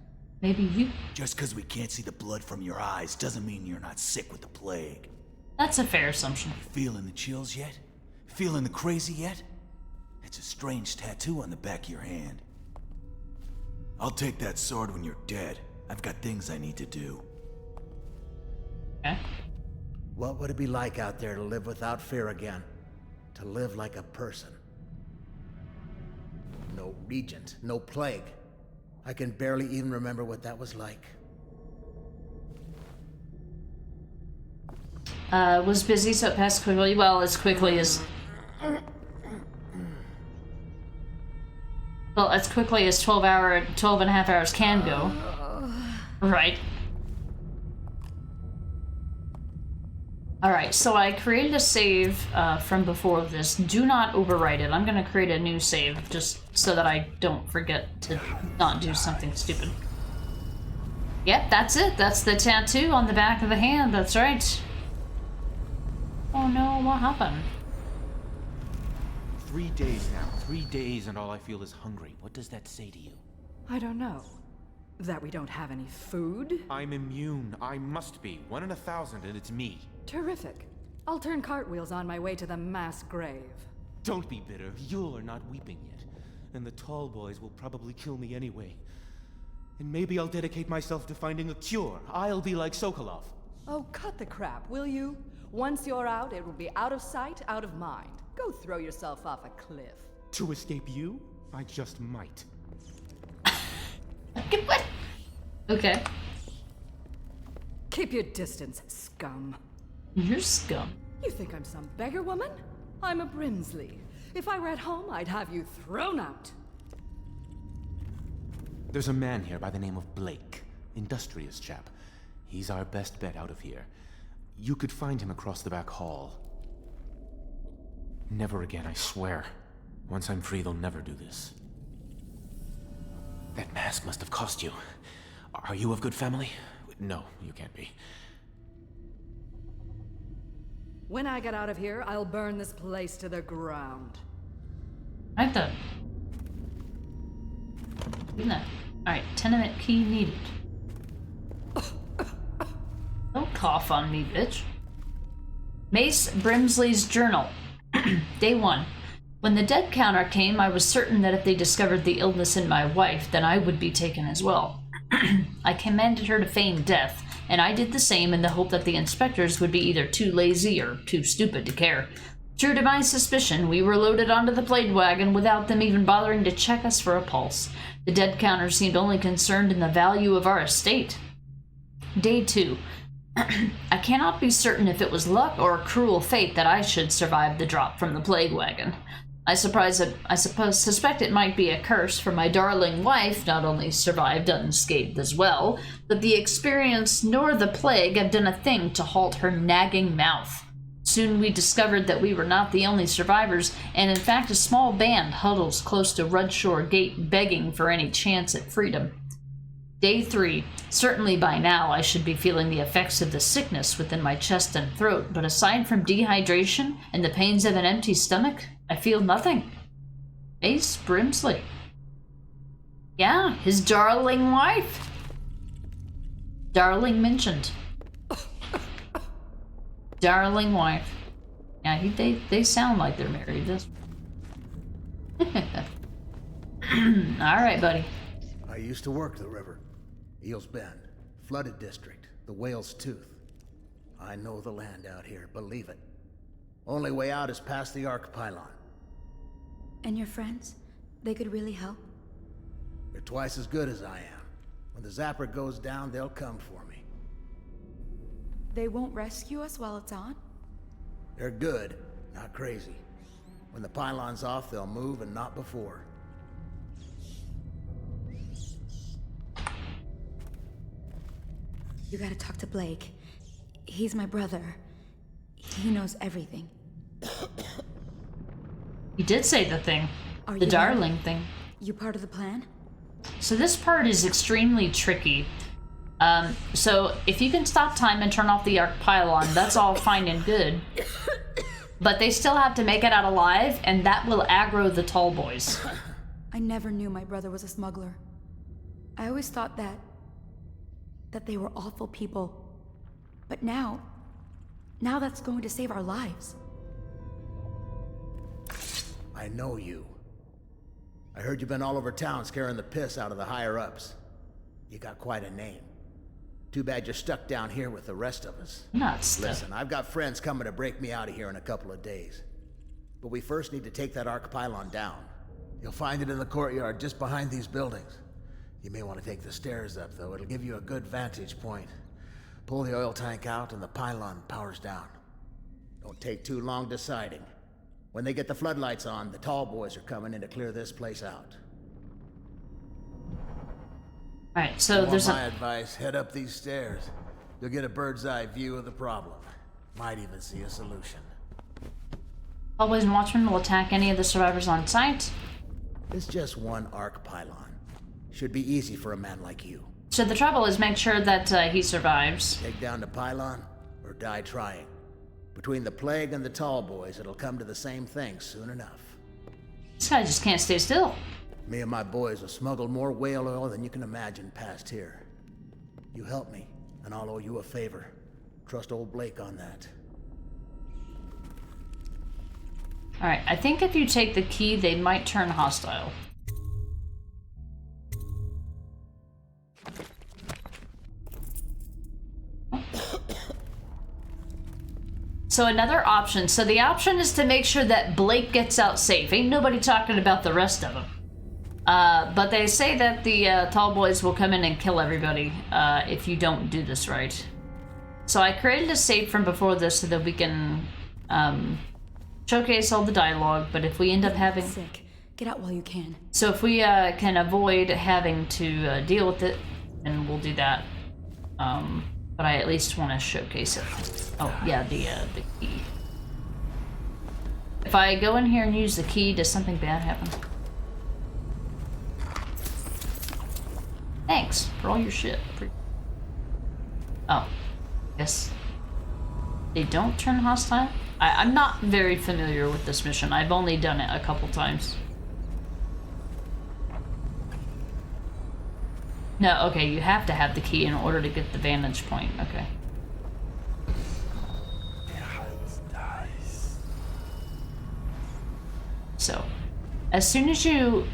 Maybe you. Just because we can't see the blood from your eyes doesn't mean you're not sick with the plague. That's a fair assumption. Feeling the chills yet? Feeling the crazy yet? It's a strange tattoo on the back of your hand. I'll take that sword when you're dead. I've got things I need to do. Okay. What would it be like out there to live without fear again? To live like a person? No regent, no plague. I can barely even remember what that was like. Was busy, so it passed quickly. Well, as quickly as... Well, as quickly as 12 and a half hours can go. Right. Alright, so I created a save from before this. Do not overwrite it. I'm gonna create a new save just so that I don't forget to not do something stupid. Yep, that's it. That's the tattoo on the back of the hand. That's right. Oh no, what happened? 3 days now. 3 days and all I feel is hungry. What does that say to you? I don't know. That we don't have any food? I'm immune. I must be. 1 in 1,000 and it's me. Terrific. I'll turn cartwheels on my way to the mass grave. Don't be bitter. You're not weeping yet. And the tall boys will probably kill me anyway. And maybe I'll dedicate myself to finding a cure. I'll be like Sokolov. Oh, cut the crap, will you? Once you're out, it will be out of sight, out of mind. Go throw yourself off a cliff. To escape you? I just might. Okay. Keep your distance, scum. You're scum. You think I'm some beggar woman? I'm a Brimsley. If I were at home, I'd have you thrown out. There's a man here by the name of Blake. Industrious chap. He's our best bet out of here. You could find him across the back hall. Never again, I swear. Once I'm free, they'll never do this. That mask must have cost you. Are you of good family? No, you can't be. When I get out of here, I'll burn this place to the ground. Right then. Do that. Alright, tenement key needed. Don't cough on me, bitch. Mace Brimsley's journal. Day 1. When the dead counter came, I was certain that if they discovered the illness in my wife, then I would be taken as well. I commanded her to feign death, and I did the same in the hope that the inspectors would be either too lazy or too stupid to care. True to my suspicion, we were loaded onto the plague wagon without them even bothering to check us for a pulse. The dead counter seemed only concerned in the value of our estate. Day 2. I cannot be certain if it was luck or cruel fate that I should survive the drop from the plague wagon. I suspect it might be a curse, for my darling wife not only survived unscathed as well, but the experience nor the plague have done a thing to halt her nagging mouth. Soon we discovered that we were not the only survivors, and in fact a small band huddles close to Rudshore Gate begging for any chance at freedom. Day 3. Certainly by now I should be feeling the effects of the sickness within my chest and throat, but aside from dehydration and the pains of an empty stomach, I feel nothing. Ace Brimsley. Yeah, his darling wife. Darling mentioned. Darling wife. Yeah, they sound like they're married. Alright, buddy. I used to work the river. Eels Bend, flooded district, the Whale's Tooth. I know the land out here, believe it. Only way out is past the Arc Pylon. And your friends? They could really help? They're twice as good as I am. When the Zapper goes down, they'll come for me. They won't rescue us while it's on? They're good, not crazy. When the pylon's off, they'll move and not before. You gotta talk to Blake. He's my brother. He knows everything. He did say the thing. Are the you darling in? thing. You part of the plan? So this part is extremely tricky. So if you can stop time and turn off the Arc Pylon, that's all fine and good. But they still have to make it out alive, and that will aggro the tall boys. I never knew my brother was a smuggler. I always thought that they were awful people. But now that's going to save our lives. I know you. I heard you've been all over town scaring the piss out of the higher-ups. You got quite a name. Too bad you're stuck down here with the rest of us. Not stuck. Listen, I've got friends coming to break me out of here in a couple of days. But we first need to take that Arc Pylon down. You'll find it in the courtyard just behind these buildings. You may want to take the stairs up, though. It'll give you a good vantage point. Pull the oil tank out and the pylon powers down. Don't take too long deciding. When they get the floodlights on, the tall boys are coming in to clear this place out. Alright, so there's my advice, head up these stairs. You'll get a bird's eye view of the problem. Might even see a solution. Tall boys and watchmen will attack any of the survivors on site. It's just one Arc Pylon. Should be easy for a man like you. So the trouble is make sure that he survives. Take down the pylon, or die trying. Between the plague and the tall boys, it'll come to the same thing soon enough. This guy just can't stay still. Me and my boys have smuggled more whale oil than you can imagine past here. You help me, and I'll owe you a favor. Trust old Blake on that. Alright, I think if you take the key, they might turn hostile. So another option. So the option is to make sure that Blake gets out safe. Ain't nobody talking about the rest of them. But they say that the tall boys will come in and kill everybody if you don't do this right. So I created a save from before this so that we can showcase all the dialogue. But if we end up having... Sick. Get out while you can. So if we can avoid having to deal with it, then we'll do that. But I at least want to showcase it. Oh, yeah, the key. If I go in here and use the key, does something bad happen? Thanks for all your shit. Oh, yes. They don't turn hostile? I'm not very familiar with this mission. I've only done it a couple times. No, okay, you have to have the key in order to get the vantage point. Okay. So, as soon as you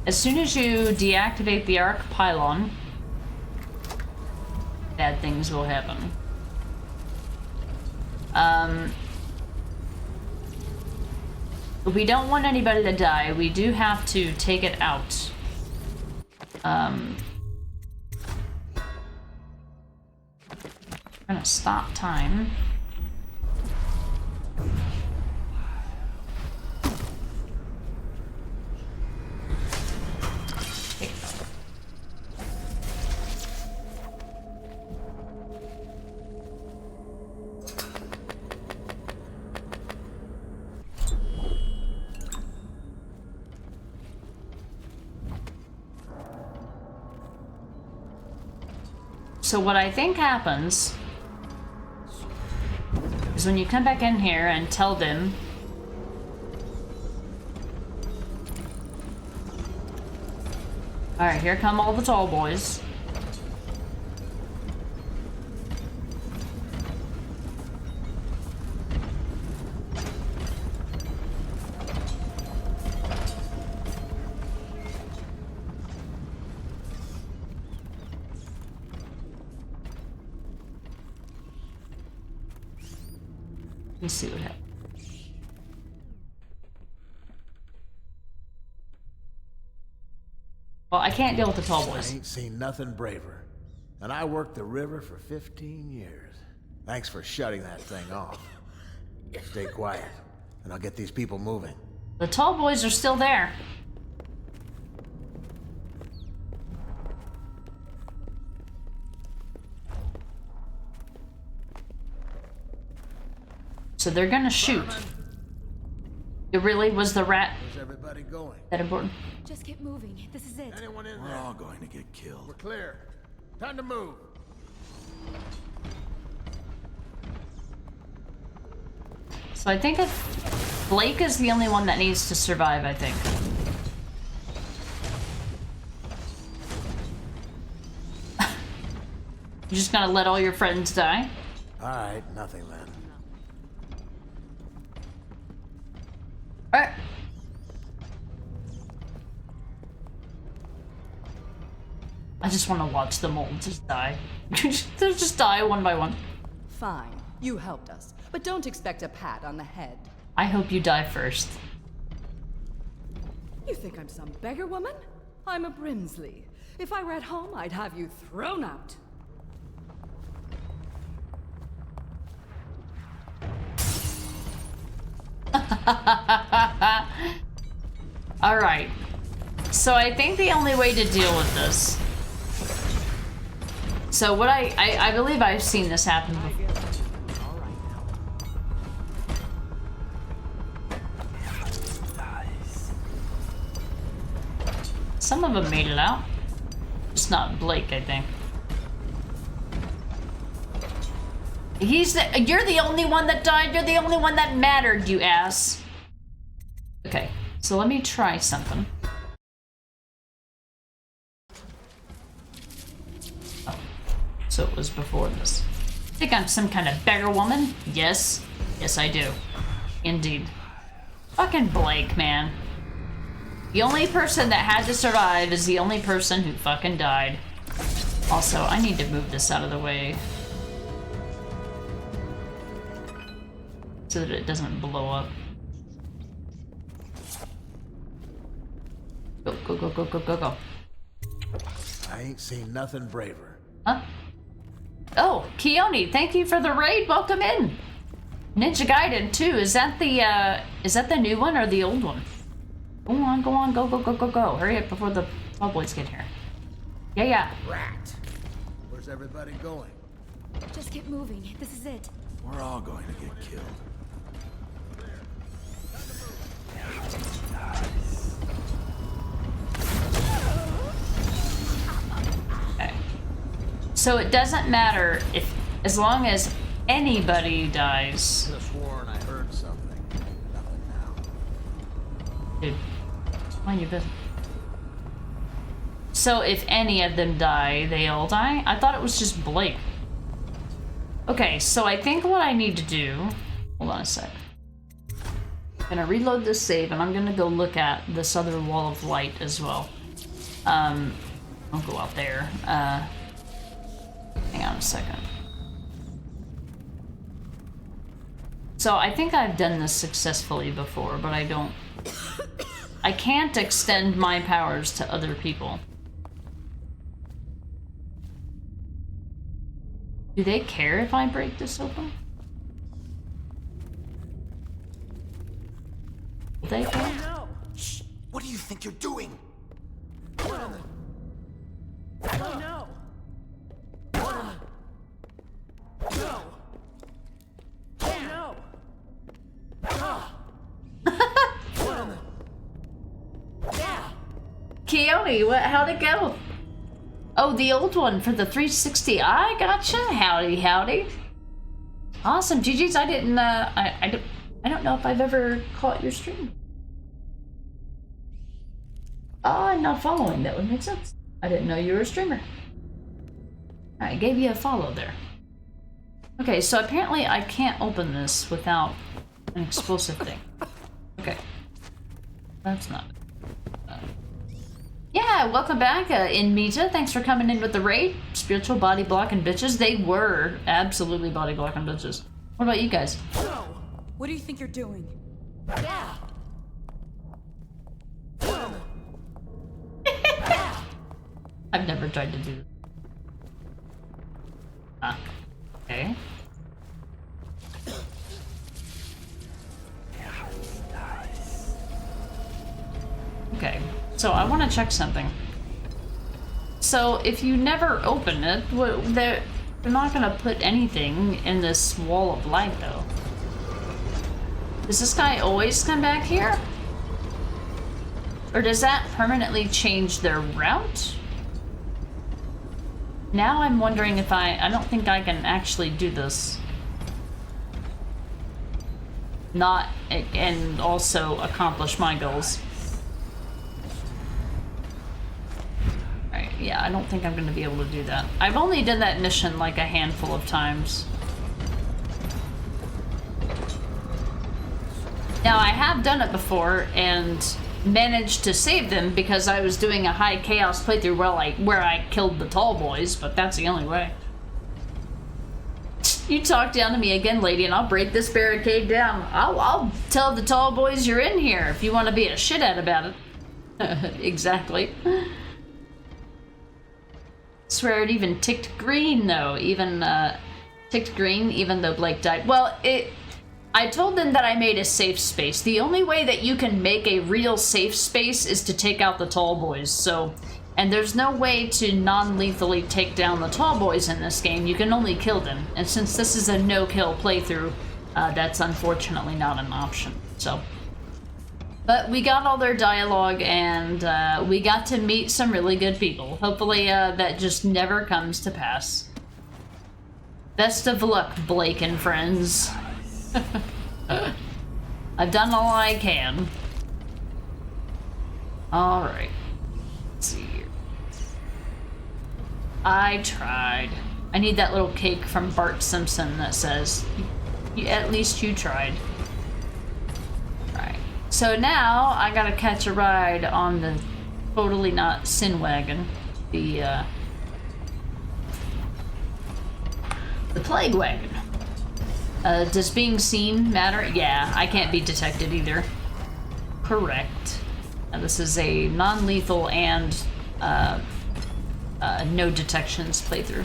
deactivate the Arc Pylon, bad things will happen. We don't want anybody to die. We do have to take it out. I'm gonna stop time. so what I think happens is when you come back in here and tell them alright, here come all the tall boys. Let's see what happens. Well, I can't deal with the tall boys. I ain't seen nothing braver. And I worked the river for 15 years. Thanks for shutting that thing off. Stay quiet, and I'll get these people moving. The tall boys are still there. So they're gonna shoot. It really was the rat. Where's everybody going? That important? Just keep moving. This is it. Anyone in We're there? all going to get killed. We're clear. Time to move. So I think Blake is the only one that needs to survive, I think. You're just gonna let all your friends die? Alright, nothing then. Alright. I just want to watch them all just die. They'll just die one by one. Fine. You helped us. But don't expect a pat on the head. I hope you die first. You think I'm some beggar woman? I'm a Brimsley. If I were at home, I'd have you thrown out. Alright. So I think the only way to deal with this... So what I believe I've seen this happen before. Some of them made it out. Just not Blake, I think. You're the only one that died. You're the only one that mattered, you ass. Okay, so let me try something. Oh, so it was before this. Think I'm some kind of beggar woman? Yes. Yes, I do. Indeed. Fucking Blake, man. The only person that had to survive is the only person who fucking died. Also, I need to move this out of the way. So that it doesn't blow up. Go, go, go, go, go, go, go. I ain't seen nothing braver. Huh? Oh, Keone, thank you for the raid. Welcome in. Ninja Gaiden 2. Is that the new one or the old one? Go on, go on, go, go, go, go, go. Hurry up before the tall boys get here. Yeah, yeah. Rat. Where's everybody going? Just keep moving. This is it. We're all going to get killed. Okay. So it doesn't matter if, as long as anybody dies. I could have sworn I heard something. Nothing now. Dude, mind your business. So if any of them die, they all die? I thought it was just Blake. Okay, so I think what I need to do... Hold on a sec. I'm gonna reload this save, and I'm gonna go look at this other wall of light as well. I'll go out there. Hang on a second. So I think I've done this successfully before, but I don't... I can't extend my powers to other people. Do they care if I break this open? Do they care? No. Shh! What do you think you're doing? Oh no! No! No! Keone, how'd it go? Oh, the old one for the 360. I gotcha. Howdy, howdy. Awesome, GG's. I didn't. I don't know if I've ever caught your stream. Oh, I'm not following. That would make sense. I didn't know you were a streamer. I gave you a follow there. Okay, so apparently I can't open this without an explosive thing. Okay. That's not... yeah, welcome back, in Mita. Thanks for coming in with the raid. Spiritual body blocking bitches. They were absolutely body blocking bitches. What about you guys? What do you think you're doing? I've never tried to do this. Ah, okay. Okay, so I want to check something. So if you never open it, they're not going to put anything in this wall of light, though. Does this guy always come back here? Or does that permanently change their route? Now I'm wondering if I don't think I can actually do this. Not, and also accomplish my goals. Alright, yeah, I don't think I'm gonna be able to do that. I've only done that mission like a handful of times. Now, I have done it before and managed to save them because I was doing a high chaos playthrough where I killed the tall boys, but that's the only way. You talk down to me again, lady, and I'll break this barricade down. I'll tell the tall boys you're in here if you want to be a shithead about it. Exactly. Swear it even ticked green, though. Even, ticked green, even though Blake died. Well, I told them that I made a safe space. The only way that you can make a real safe space is to take out the tall boys, so... And there's no way to non-lethally take down the tall boys in this game. You can only kill them. And since this is a no-kill playthrough, that's unfortunately not an option, so... But we got all their dialogue, and we got to meet some really good people. Hopefully that just never comes to pass. Best of luck, Blake and friends. I've done all I can. Alright. Let's see here. I tried. I need that little cake from Bart Simpson that says, at least you tried. Right. So now I gotta catch a ride on the totally not Sin Wagon. The Plague Wagon. Does being seen matter? Yeah, I can't be detected either. Correct. This is a non-lethal and no detections playthrough.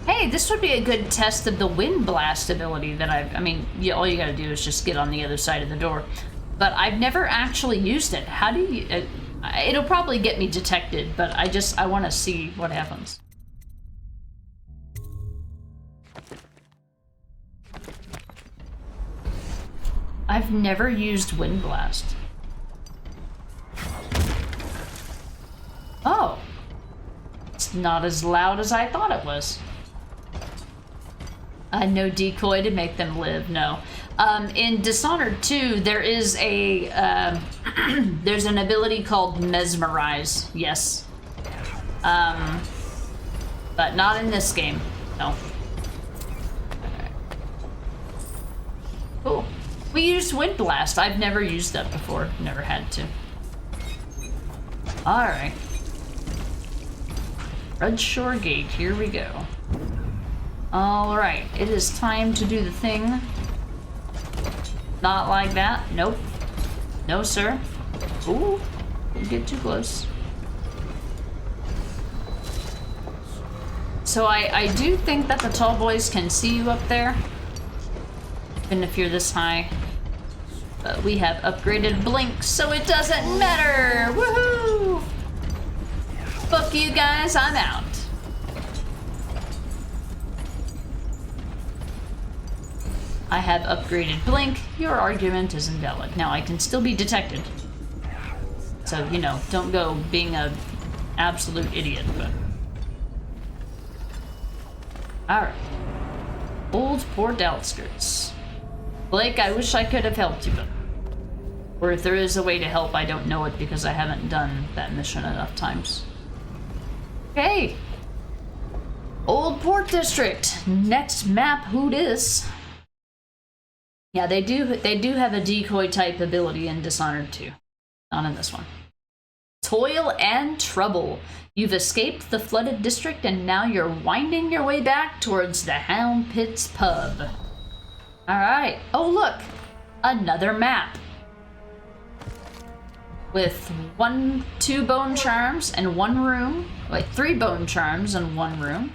Hey, this would be a good test of the wind blast ability that I mean, all you gotta do is just get on the other side of the door. But I've never actually used it. How do you... it'll probably get me detected, but I want to see what happens. I've never used Wind Blast. Oh. It's not as loud as I thought it was. No decoy to make them live, no. In Dishonored 2, there is a, there's an ability called Mesmerize, yes. But not in this game, no. Okay. Cool. We used Wind Blast. I've never used that before, never had to. Alright. Red Shore Gate, here we go. Alright, it is time to do the thing. Not like that. Nope. No, sir. Ooh, don't get too close. So I do think that the tall boys can see you up there. Even if you're this high. But we have upgraded Blink, so it doesn't matter! Woohoo! Fuck you guys, I'm out. I have upgraded Blink. Your argument is invalid. Now I can still be detected. So, you know, don't go being a absolute idiot, but... Alright. Old Port Outskirts. Blake, I wish I could have helped you, but... Or if there is a way to help, I don't know it because I haven't done that mission enough times. Okay. Old Port District. Next map, who dis? Yeah, they do have a decoy type ability in Dishonored 2. Not in this one. Toil and Trouble. You've escaped the flooded district and now you're winding your way back towards the Hound Pits pub. Alright. Oh look! Another map. With 2 bone charms and 1 room. Wait, 3 bone charms and 1 room.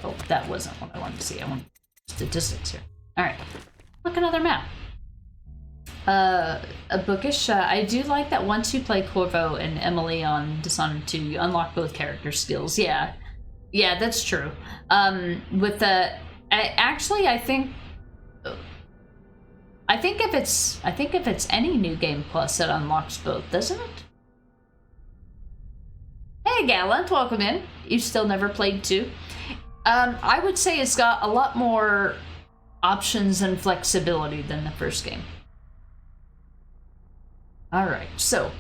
Oh, that wasn't what I wanted to see. I want statistics here. Alright. Look, another map. A bookish. I do like that once you play Corvo and Emily on Dishonored 2, you unlock both character skills. Yeah. Yeah, that's true. With the... Actually, I think if it's any New Game Plus, it unlocks both, doesn't it? Hey, Gallant, welcome in. You've still never played 2. I would say it's got a lot more options and flexibility than the first game. Alright, so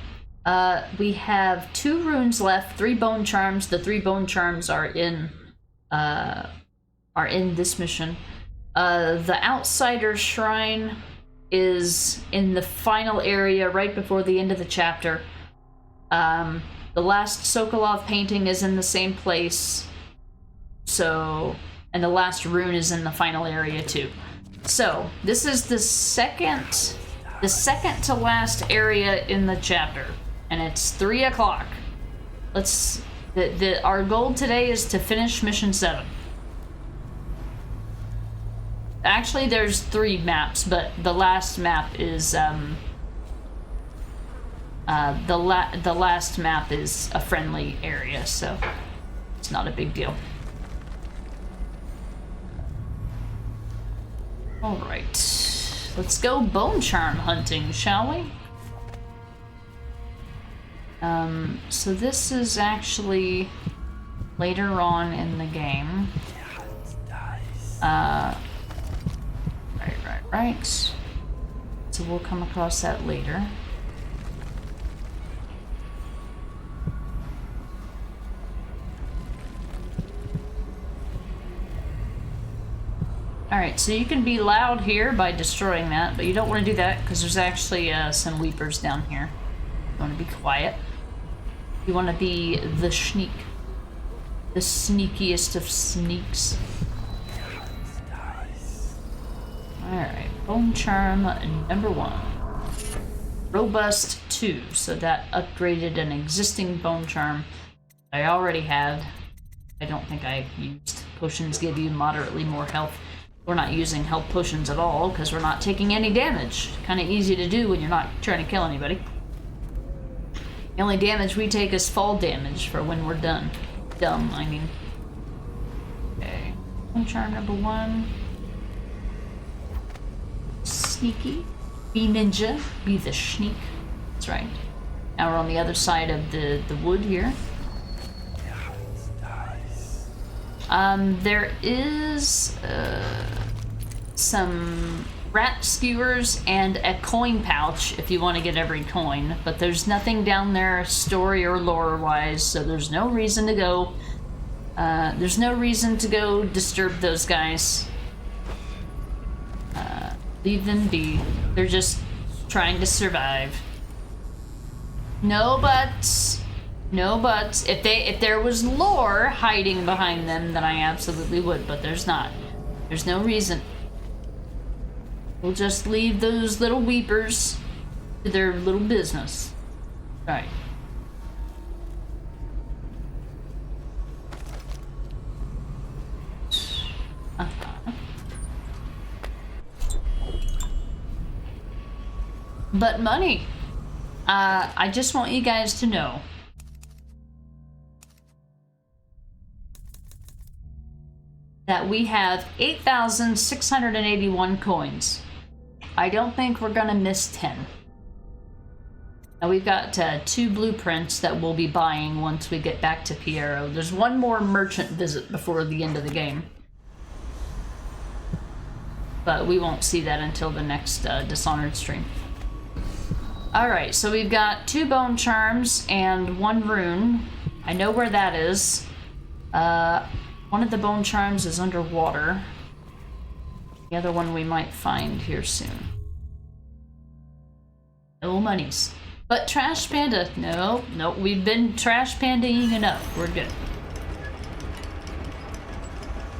we have 2 runes left, 3 bone charms. The 3 bone charms are in this mission. The Outsider Shrine is in the final area right before the end of the chapter. The last Sokolov painting is in the same place. So, and the last rune is in the final area too. So, this is the second to last area in the chapter, and it's 3 o'clock. Our goal today is to finish mission 7. Actually, there's 3 maps, but the last map is the last map is a friendly area, so it's not a big deal. All right, let's go bone charm hunting, shall we? So this is actually later on in the game. Right. So we'll come across that later. Alright, so you can be loud here by destroying that, but you don't want to do that because there's actually some weepers down here. You want to be quiet. You want to be the sneak. The sneakiest of sneaks. Alright, bone charm number 1. Robust 2, so that upgraded an existing bone charm I already had. I don't think I used. Potions give you moderately more health. We're not using health potions at all because we're not taking any damage. Kind of easy to do when you're not trying to kill anybody. The only damage we take is fall damage for when we're done. Dumb, I mean. Okay, bone charm number 1. Sneaky. Be ninja. Be the sneak. That's right. Now we're on the other side of the wood here. There is some rat skewers and a coin pouch if you want to get every coin, but there's nothing down there story or lore wise, so there's no reason to go. There's no reason to go disturb those guys. Leave them be. They're just trying to survive. No buts. No buts. If there was lore hiding behind them, then I absolutely would, but there's not. There's no reason. We'll just leave those little weepers to their little business. Right. But money. I just want you guys to know that we have 8,681 coins. I don't think we're gonna miss 10. Now we've got 2 blueprints that we'll be buying once we get back to Piero. There's one more merchant visit before the end of the game. But we won't see that until the next Dishonored stream. Alright, so we've got 2 bone charms and 1 rune. I know where that is. One of the bone charms is underwater. The other one we might find here soon. No monies. But Trash Panda, no, we've been Trash Pandaing enough. We're good.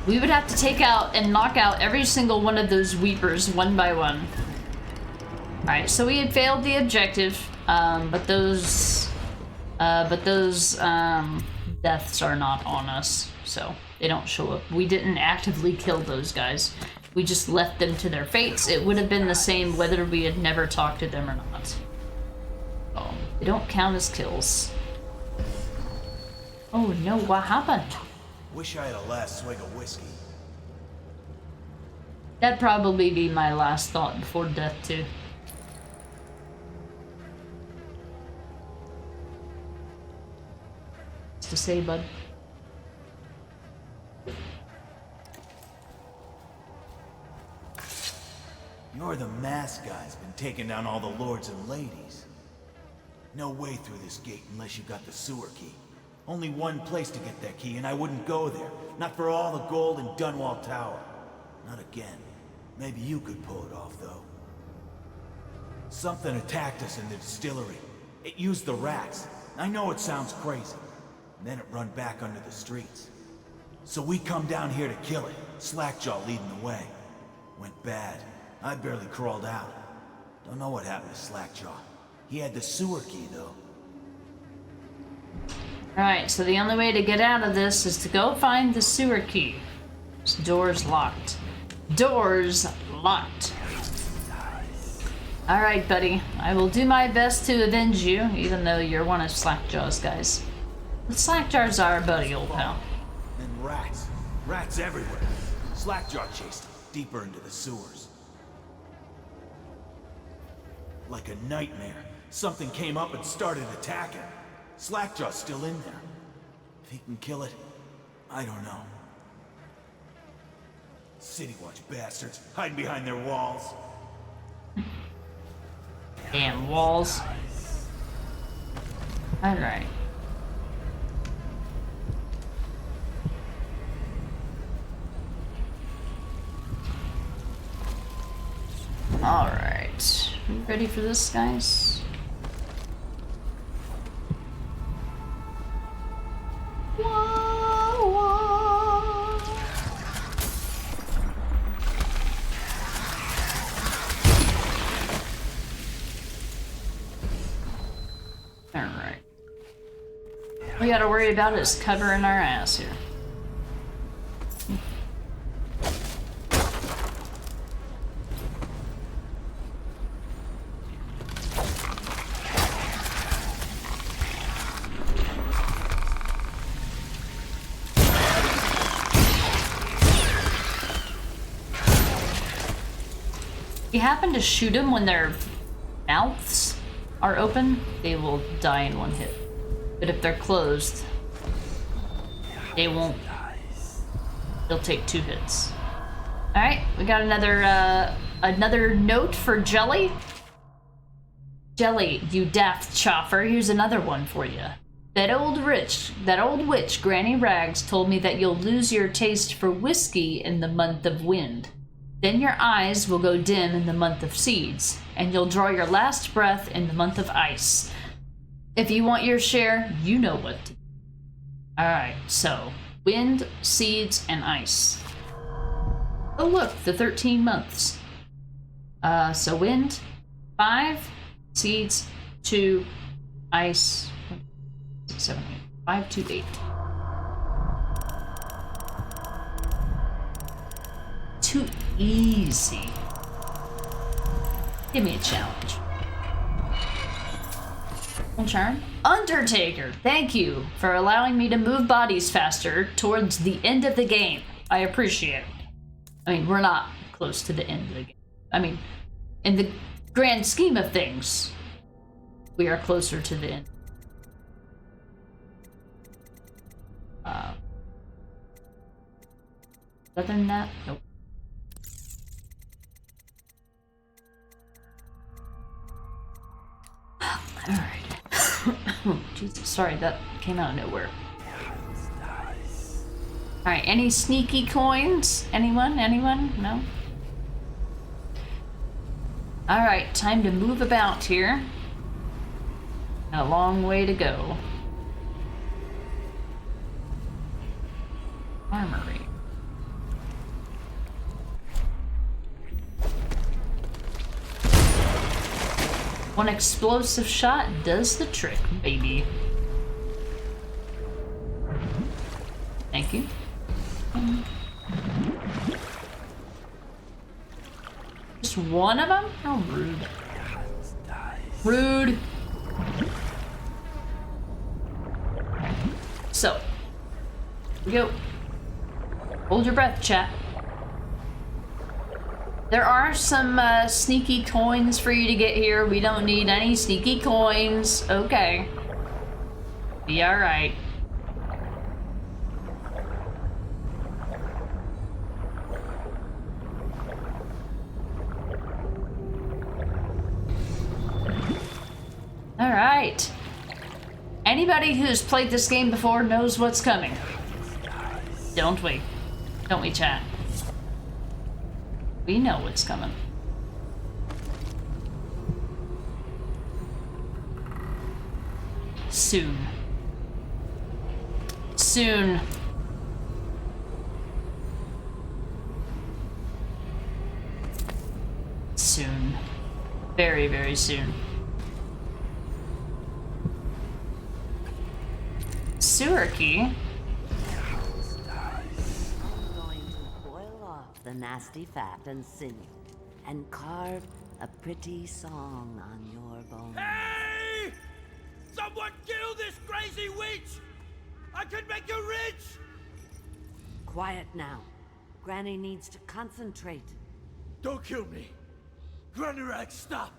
We would have to take out and knock out every single one of those weepers one by one. Alright, so we had failed the objective, but those deaths are not on us, so they don't show up. We didn't actively kill those guys. We just left them to their fates. It would have been the same whether we had never talked to them or not. Oh, they don't count as kills. Oh no, what happened? Wish I had a last swig of whiskey. That'd probably be my last thought before death too. What's to say, bud? You're the mask guy's been taking down all the lords and ladies. No way through this gate unless you got the sewer key. Only one place to get that key, and I wouldn't go there. Not for all the gold in Dunwall Tower. Not again. Maybe you could pull it off, though. Something attacked us in the distillery. It used the rats. I know it sounds crazy. And then it run back under the streets. So we come down here to kill it. Slackjaw leading the way. Went bad. I barely crawled out. Don't know what happened to Slackjaw. He had the sewer key, though. Alright, so the only way to get out of this is to go find the sewer key. This door's locked. Doors locked. Alright, buddy. I will do my best to avenge you, even though you're one of Slackjaw's guys. But Slackjaw's our buddy, old pal. And rats. Rats everywhere. Slackjaw chased him deeper into the sewers. Like a nightmare. Something came up and started attacking. Slackjaw's still in there. If he can kill it, I don't know. City Watch bastards, hiding behind their walls. Damn walls. Alright. Alright. You ready for this, guys? Alright. All we gotta worry about is covering our ass here. If you happen to shoot them when their mouths are open, they will die in one hit. But if they're closed, they won't. They'll take 2 hits. Alright, we got another note for Jelly. Jelly, you daft choffer, here's another one for you. That old witch, Granny Rags, told me that you'll lose your taste for whiskey in the month of wind. Then your eyes will go dim in the month of seeds, and you'll draw your last breath in the month of ice. If you want your share, you know what to do. Alright, so, wind, seeds, and ice. Oh look, the 13 months. So wind, 5, seeds, 2, ice, 6, 7, 8. 5, 2, 8. Too easy. Give me a challenge. Sharon? Undertaker, thank you for allowing me to move bodies faster towards the end of the game. I appreciate it. I mean, we're not close to the end of the game. I mean, in the grand scheme of things, we are closer to the end. Other than that, nope. Alright. Jesus, sorry, that came out of nowhere. Alright, any sneaky coins? Anyone? Anyone? No? Alright, time to move about here. A long way to go. Armory. One explosive shot does the trick, baby. Thank you. Just one of them? How rude. Rude. So, here we go. Hold your breath, chat. There are some sneaky coins for you to get here. We don't need any sneaky coins. Okay. Be alright. Alright. Anybody who's played this game before knows what's coming. Don't we? Don't we, chat? We know what's coming. Soon. Soon. Soon. Very, very soon. Sewer key? The nasty fat and sinew, and carve a pretty song on your bones. Hey! Someone kill this crazy witch! I could make you rich! Quiet now. Granny needs to concentrate. Don't kill me. Granny Rag, stop.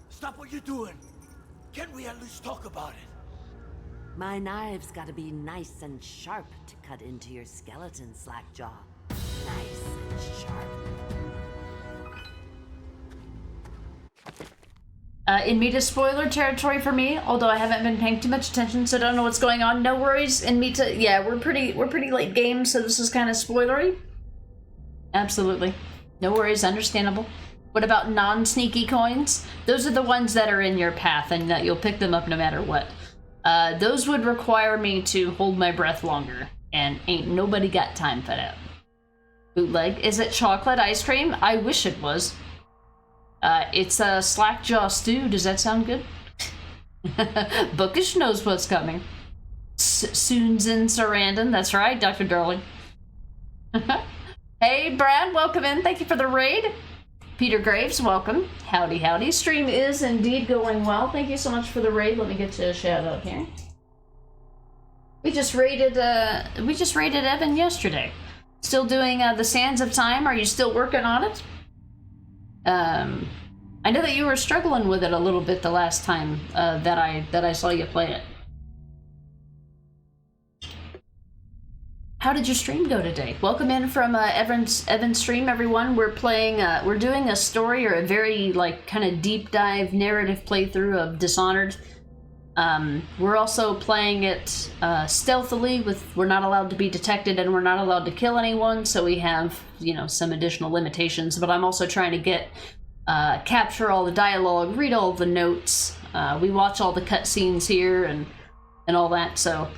Stop what you're doing. Can't we at least talk about it? My knives gotta be nice and sharp to cut into your skeleton, Slackjaw. Nice and sharp. In Mita spoiler territory for me, although I haven't been paying too much attention, so I don't know what's going on. No worries. In Mita, yeah, we're pretty late game, so this is kind of spoilery. Absolutely. No worries, understandable. What about non-sneaky coins? Those are the ones that are in your path and that you'll pick them up no matter what. Those would require me to hold my breath longer, and ain't nobody got time for that. Bootleg. Is it chocolate ice cream? I wish it was. It's a slackjaw stew. Does that sound good? Bookish knows what's coming. Soon's in Sarandon. That's right, Dr. Darling. Hey, Brad, welcome in. Thank you for the raid. Peter Graves, welcome. Howdy, howdy. Stream is indeed going well. Thank you so much for the raid. Let me get you a shout out here. We just raided Evan yesterday. Still doing the Sands of Time. Are you still working on it? I know that you were struggling with it a little bit the last time that I saw you play it. How did your stream go today? Welcome in from Evan's stream, everyone. We're playing. We're doing a story or a very kind of deep dive narrative playthrough of Dishonored. We're also playing it stealthily. We're not allowed to be detected and we're not allowed to kill anyone, so we have some additional limitations. But I'm also trying to get capture all the dialogue, read all the notes. We watch all the cutscenes here and all that. So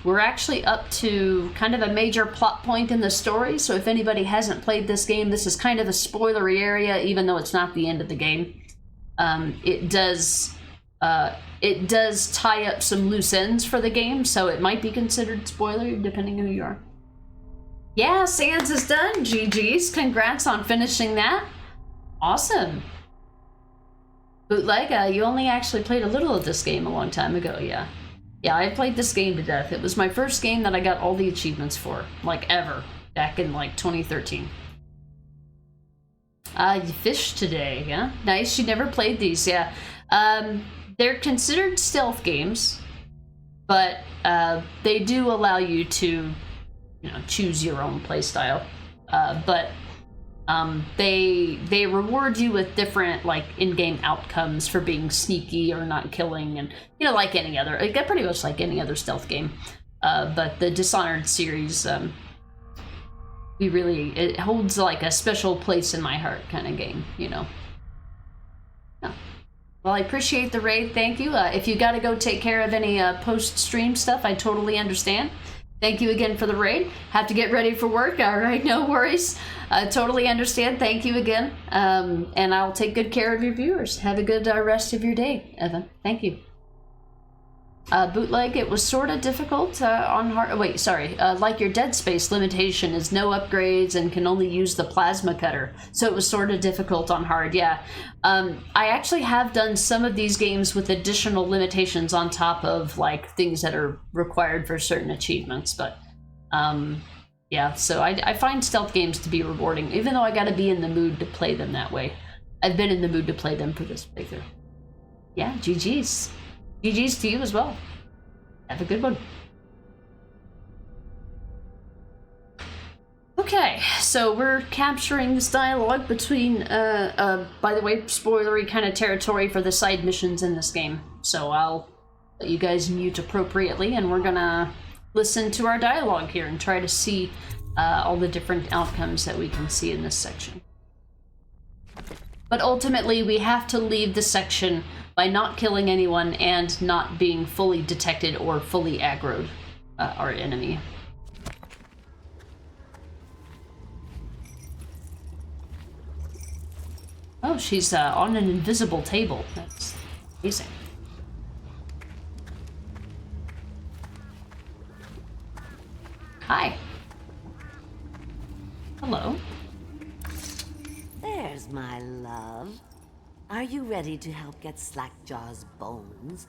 we're actually up to kind of a major plot point in the story. So if anybody hasn't played this game, this is kind of a spoilery area, even though it's not the end of the game. It does tie up some loose ends for the game, so it might be considered spoiler depending who you are. Yeah, Sans is done. GG's. Congrats on finishing that. Awesome. Bootleg, you only actually played a little of this game a long time ago, yeah. Yeah, I played this game to death. It was my first game that I got all the achievements for, like, ever, back in, like, 2013. You fished today, yeah? Nice, you never played these, yeah. They're considered stealth games, but they do allow you to, you know, choose your own playstyle. But they reward you with different, like, in-game outcomes for being sneaky or not killing, and, you know, like any other, like, pretty much like any other stealth game. But the Dishonored series, it holds, like, a special place in my heart kind of game, you know. Yeah. Well, I appreciate the raid, thank you. If you gotta go take care of any post-stream stuff, I totally understand. Thank you again for the raid. Have to get ready for work, alright, no worries. Totally understand, thank you again. And I'll take good care of your viewers. Have a good rest of your day, Evan. Thank you. Bootleg, it was sort of difficult on hard. Wait, sorry. Like your Dead Space limitation is no upgrades and can only use the plasma cutter, so it was sort of difficult on hard. Yeah, I actually have done some of these games with additional limitations on top of, like, things that are required for certain achievements. But yeah, so I find stealth games to be rewarding, even though I got to be in the mood to play them that way. I've been in the mood to play them for this playthrough. Yeah, GG's. GG's to you as well. Have a good one. Okay, so we're capturing this dialogue between, by the way, spoilery kind of territory for the side missions in this game. So I'll let you guys mute appropriately, and we're gonna listen to our dialogue here and try to see all the different outcomes that we can see in this section. But ultimately, we have to leave the section by not killing anyone and not being fully detected or fully aggroed our enemy. Oh, she's on an invisible table. That's amazing. Hi. Hello. There's my love. Are you ready to help get Slackjaw's bones?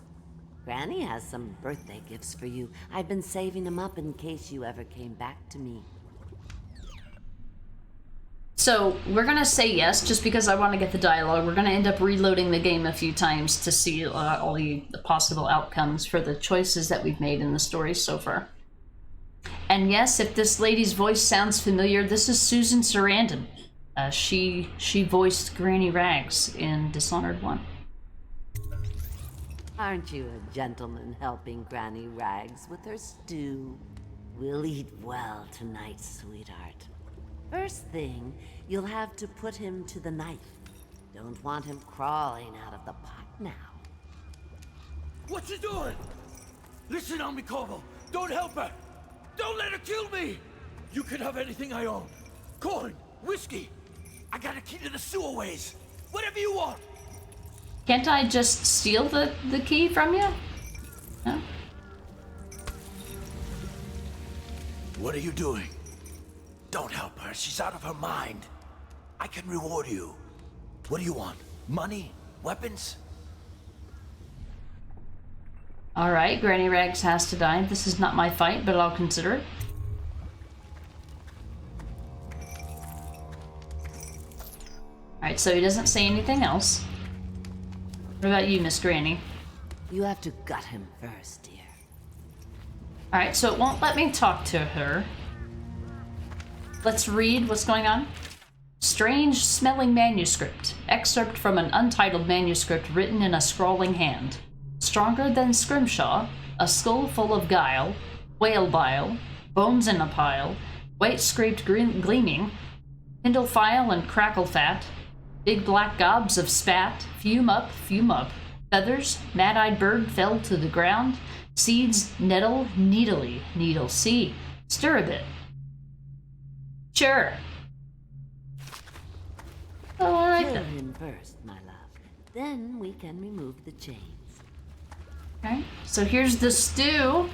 Granny has some birthday gifts for you. I've been saving them up in case you ever came back to me. So we're gonna say yes, just because I want to get the dialogue. We're gonna end up reloading the game a few times to see all the possible outcomes for the choices that we've made in the story so far. And yes, if this lady's voice sounds familiar, this is Susan Sarandon. She voiced Granny Rags in Dishonored 1. Aren't you a gentleman helping Granny Rags with her stew? We'll eat well tonight, sweetheart. First thing, you'll have to put him to the knife. Don't want him crawling out of the pot now. What you doing? Listen on me, Corvo. Don't help her. Don't let her kill me. You can have anything I own. Corn, whiskey. I got a key to the sewerways. Whatever you want. Can't I just steal the key from you? No? What are you doing? Don't help her. She's out of her mind. I can reward you. What do you want? Money? Weapons? Alright, Granny Rags has to die. This is not my fight, but I'll consider it. Alright, so he doesn't say anything else. What about you, Miss Granny? You have to gut him first, dear. Alright, so it won't let me talk to her. Let's read what's going on. Strange smelling manuscript. Excerpt from an untitled manuscript written in a scrawling hand. Stronger than Scrimshaw, a skull full of guile, whale bile, bones in a pile, white scraped gleaming, kindle file and crackle fat, big black gobs of spat, fume up, feathers, mad-eyed bird fell to the ground, seeds nettle needly, needle see, stir a bit. Sure. Oh, I like Kill that. him first, my love. Then we can remove the chains. Okay, so here's the stew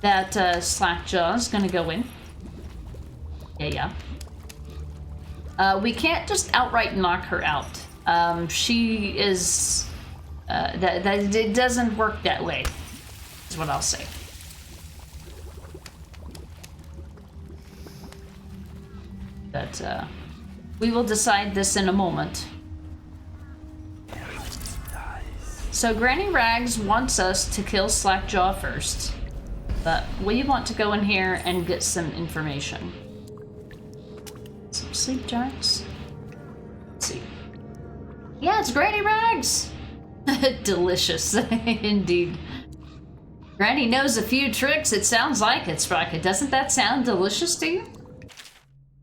that Slackjaw's gonna go in. Yeah. We can't just outright knock her out. She is that it doesn't work that way, is what I'll say. But we will decide this in a moment. So Granny Rags wants us to kill Slackjaw first, but we want to go in here and get some information. Some sleep darts. Let's see. Yeah, it's Granny Rags! Delicious, indeed. Granny knows a few tricks, it sounds like it, Sprocket. Doesn't that sound delicious to you?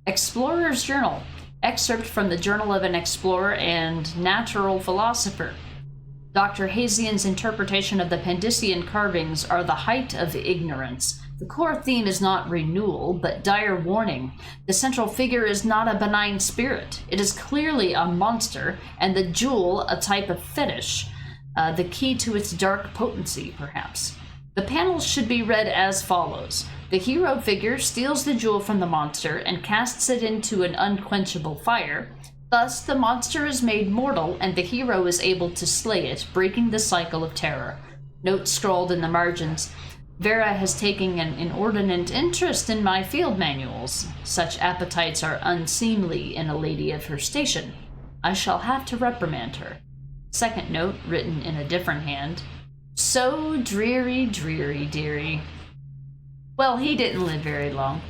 Explorer's Journal. Excerpt from the Journal of an Explorer and Natural Philosopher. Dr. Hazian's interpretation of the Pandician carvings are the height of ignorance. The core theme is not renewal, but dire warning. The central figure is not a benign spirit. It is clearly a monster, and the jewel a type of fetish, the key to its dark potency, perhaps. The panels should be read as follows. The hero figure steals the jewel from the monster and casts it into an unquenchable fire. Thus, the monster is made mortal, and the hero is able to slay it, breaking the cycle of terror. Note scrawled in the margins. Vera has taken an inordinate interest in my field manuals. Such appetites are unseemly in a lady of her station. I shall have to reprimand her. Second note, written in a different hand. So dreary, dreary, dearie. Well, he didn't live very long.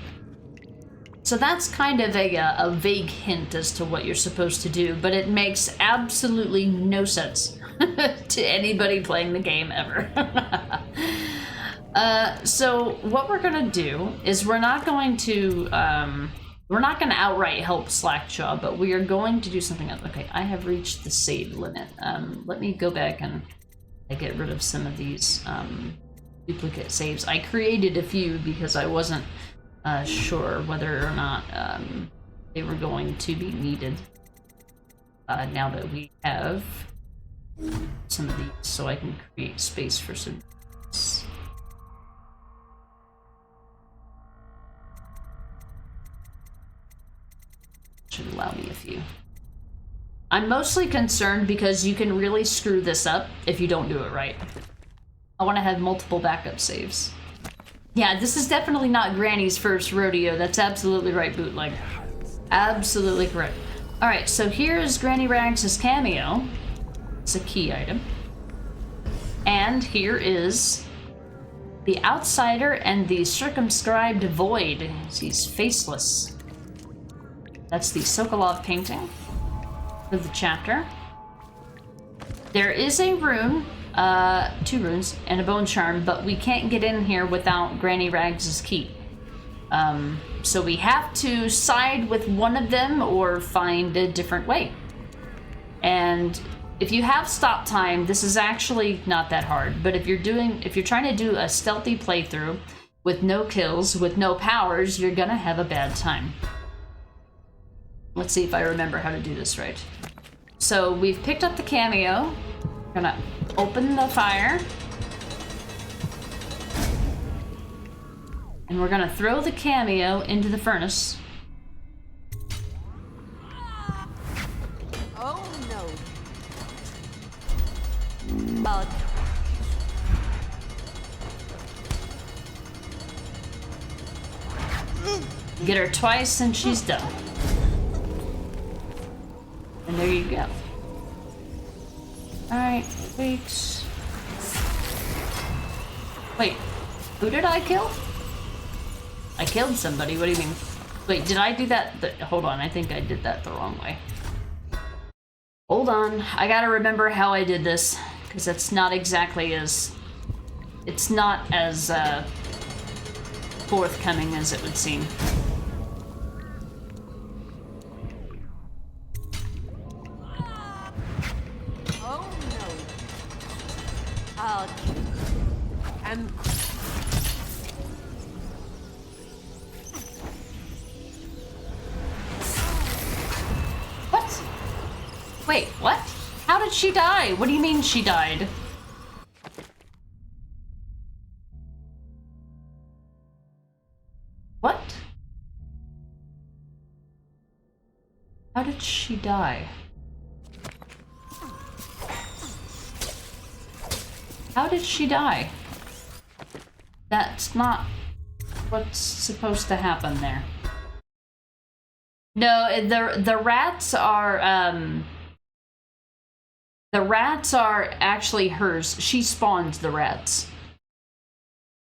So that's kind of a vague hint as to what you're supposed to do, but it makes absolutely no sense to anybody playing the game ever. So what we're gonna do is we're not going to outright help Slackjaw, but we are going to do something else. Okay, I have reached the save limit. Let me go back and get rid of some of these duplicate saves. I created a few because I wasn't sure whether or not they were going to be needed. Now that we have some of these, so I can create space for some. Should allow me a few. I'm mostly concerned because you can really screw this up if you don't do it right. I want to have multiple backup saves. Yeah, this is definitely not Granny's first rodeo. That's absolutely right, Bootleg. Absolutely correct. Alright, so here's Granny Rags' cameo. It's a key item. And here is the Outsider and the Circumscribed Void. He's faceless. That's the Sokolov painting of the chapter. There is a rune, 2 runes, and a bone charm, but we can't get in here without Granny Rags' key. So we have to side with one of them or find a different way. And if you have stop time, this is actually not that hard. But if you're trying to do a stealthy playthrough with no kills, with no powers, you're gonna have a bad time. Let's see if I remember how to do this right. So we've picked up the cameo. Gonna open the fire. And we're gonna throw the cameo into the furnace. Oh no. Get her twice and she's done. And there you go. Alright, wait. Wait, who did I kill? I killed somebody, what do you mean? Wait, did I do that? Hold on, I think I did that the wrong way. Hold on, I gotta remember how I did this, because it's not exactly as... It's not as, forthcoming as it would seem. And what? Wait, what? How did she die? What do you mean she died? What? How did she die? How did she die? That's not what's supposed to happen there. No, the rats are actually hers. She spawns the rats.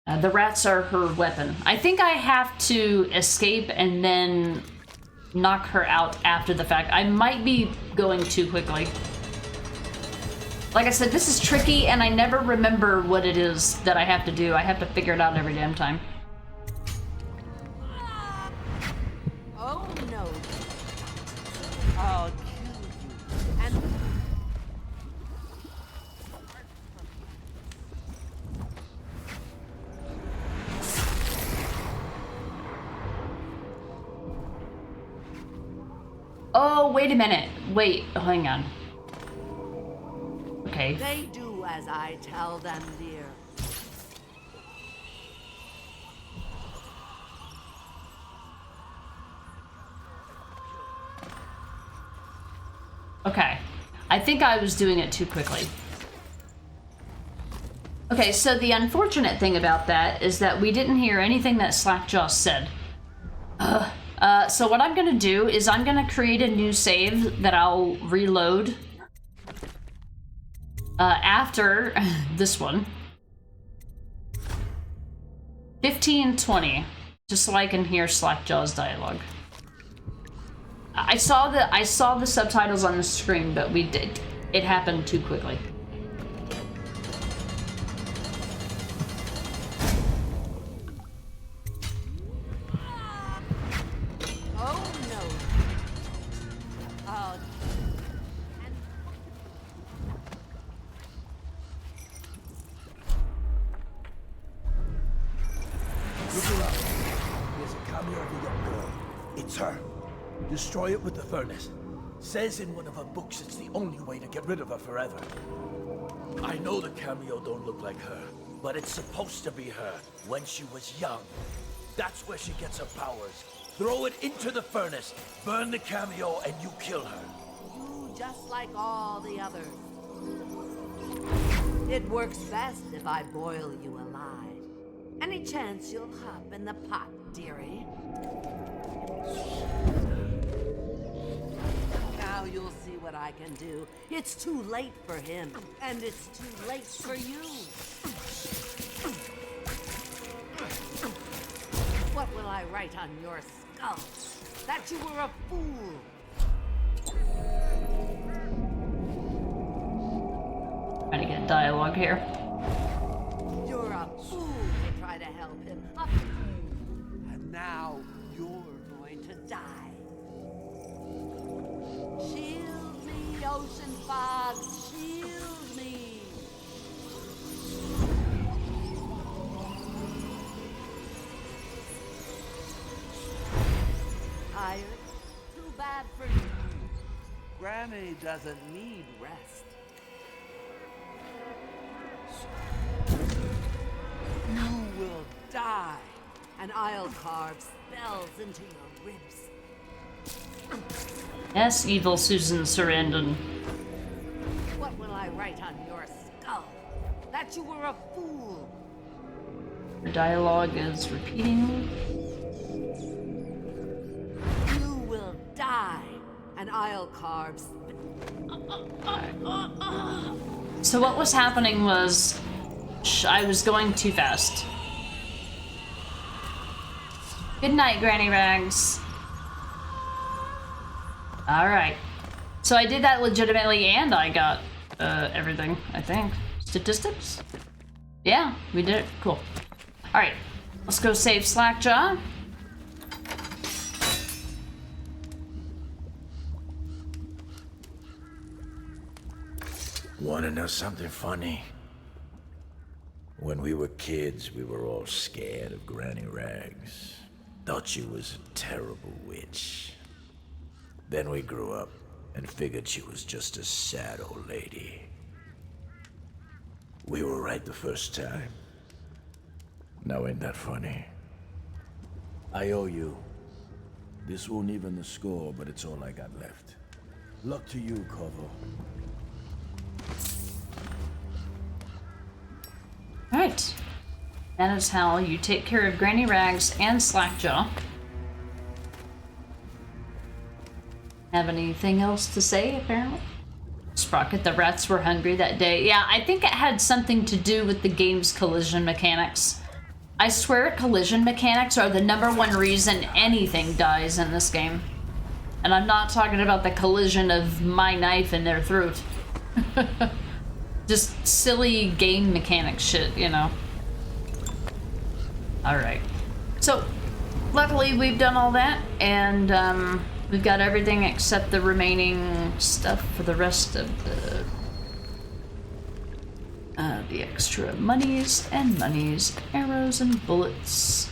The rats are her weapon. I think I have to escape and then knock her out after the fact. I might be going too quickly. Like I said, this is tricky and I never remember what it is that I have to do. I have to figure it out every damn time. Oh no. I'll kill you. And oh, wait a minute. Wait, hang on. Okay. they do as I tell them, dear. Okay. I think I was doing it too quickly. Okay, so the unfortunate thing about that is that we didn't hear anything that Slackjaw said. So what I'm gonna do is I'm gonna create a new save that I'll reload after this one. 15:20, just so I can hear Slackjaw's dialogue. I saw the subtitles on the screen, but it happened too quickly. Oh no. Oh. Look around. There's a cameo of a young girl. It's her. Destroy it with the furnace. Says in one of her books it's the only way to get rid of her forever. I know the cameo don't look like her, but it's supposed to be her when she was young. That's where she gets her powers. Throw it into the furnace, burn the cameo, and you kill her. You just like all the others. It works best if I boil you alive. Any chance you'll hop in the pot, dearie? Now you'll see what I can do. It's too late for him, and it's too late for you. What will I write on your skull? That you were a fool. Trying to get dialogue here. You're a fool to try to help him. And now you're going to die. Shield me, ocean fog. Shield me. Tired? Too bad for you. Granny doesn't need rest. You will die, and I'll carve spells into your ribs. Yes, evil Susan Sarandon. What will I write on your skull? That you were a fool. The dialogue is repeating. You will die, and I'll carve. So what was happening was I was going too fast. Good night, Granny Rags. Alright. So I did that legitimately and I got everything, I think. Statistics? Yeah, we did it. Cool. Alright. Let's go save Slackjaw. Wanna know something funny? When we were kids, we were all scared of Granny Rags. Thought she was a terrible witch. Then we grew up and figured she was just a sad old lady. We were right the first time. Now ain't that funny? I owe you. This won't even the score, but it's all I got left. Luck to you, Corvo. That is how you take care of Granny Rags and Slackjaw. Have anything else to say, apparently? Sprocket, the rats were hungry that day. Yeah, I think it had something to do with the game's collision mechanics. I swear collision mechanics are the #1 reason anything dies in this game. And I'm not talking about the collision of my knife in their throat. Just silly game mechanic shit, you know. Alright. So, luckily we've done all that, and we've got everything except the remaining stuff for the rest of the extra monies, arrows and bullets.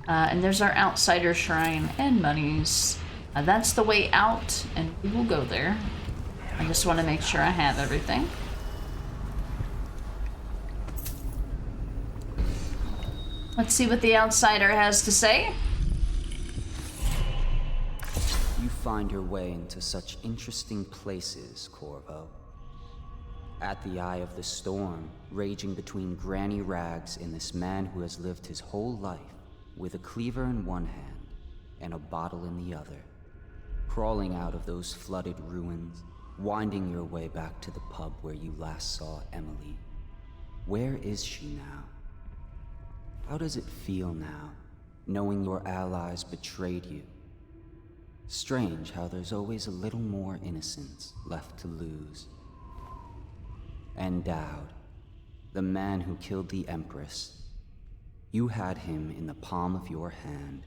And there's our outsider shrine and monies. That's the way out, and we will go there. I just want to make sure I have everything. Let's see what the outsider has to say. You find your way into such interesting places, Corvo. At the eye of the storm, raging between Granny Rags and this man who has lived his whole life with a cleaver in one hand and a bottle in the other. Crawling out of those flooded ruins, winding your way back to the pub where you last saw Emily. Where is she now? How does it feel now, knowing your allies betrayed you? Strange how there's always a little more innocence left to lose. And Dowd, the man who killed the Empress. You had him in the palm of your hand,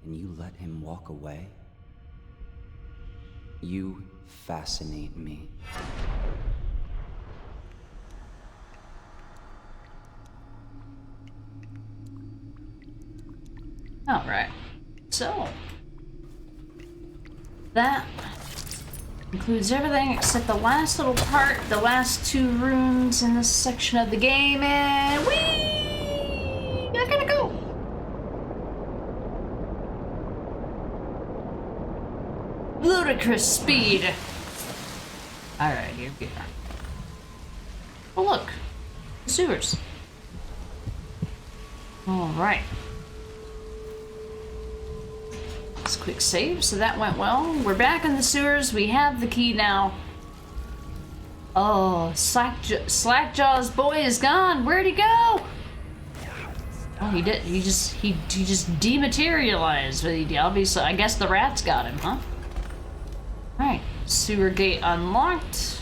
and you let him walk away? You fascinate me. Alright, so that includes everything except the last little part, the last 2 runes in this section of the game, and whee! I gotta go! Ludicrous speed! Alright, here we are. Oh look! The sewers. Alright. Let's quick save, so that went well. We're back in the sewers, we have the key now. Oh, Slackjaw's boy is gone! Where'd he go? Oh, he did. He just dematerialized. He obviously, I guess the rats got him, huh? Alright, sewer gate unlocked.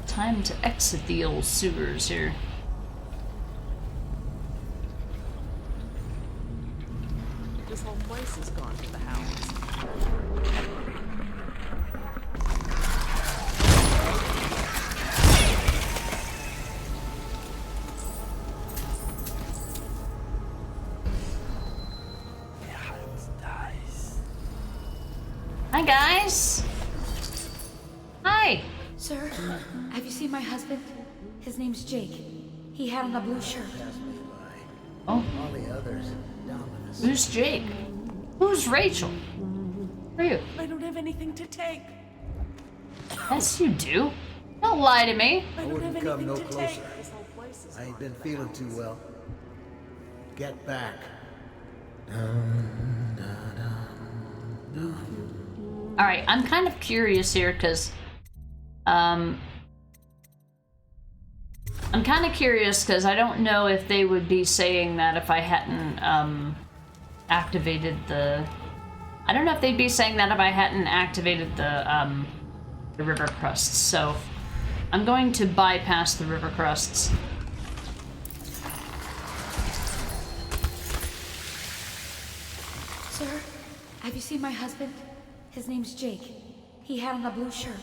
Time to exit the old sewers here. This whole place has gone to the hounds. Hi, guys. Hi. Sir, have you seen my husband? His name's Jake. He had on a blue shirt. Oh. All the others down in the Who's Jake? Who's Rachel? Who are you? I don't have anything to take. Yes, you do. Don't lie to me. I wouldn't come no closer. I ain't been feeling too well. Get back. Alright, I'm kind of curious here, because, I'm kind of curious, because I don't know if they would be saying that if I hadn't, activated the... I don't know if they'd be saying that if I hadn't activated the river crusts, so I'm going to bypass the river crusts. Sir, have you seen my husband? His name's Jake. He had on a blue shirt.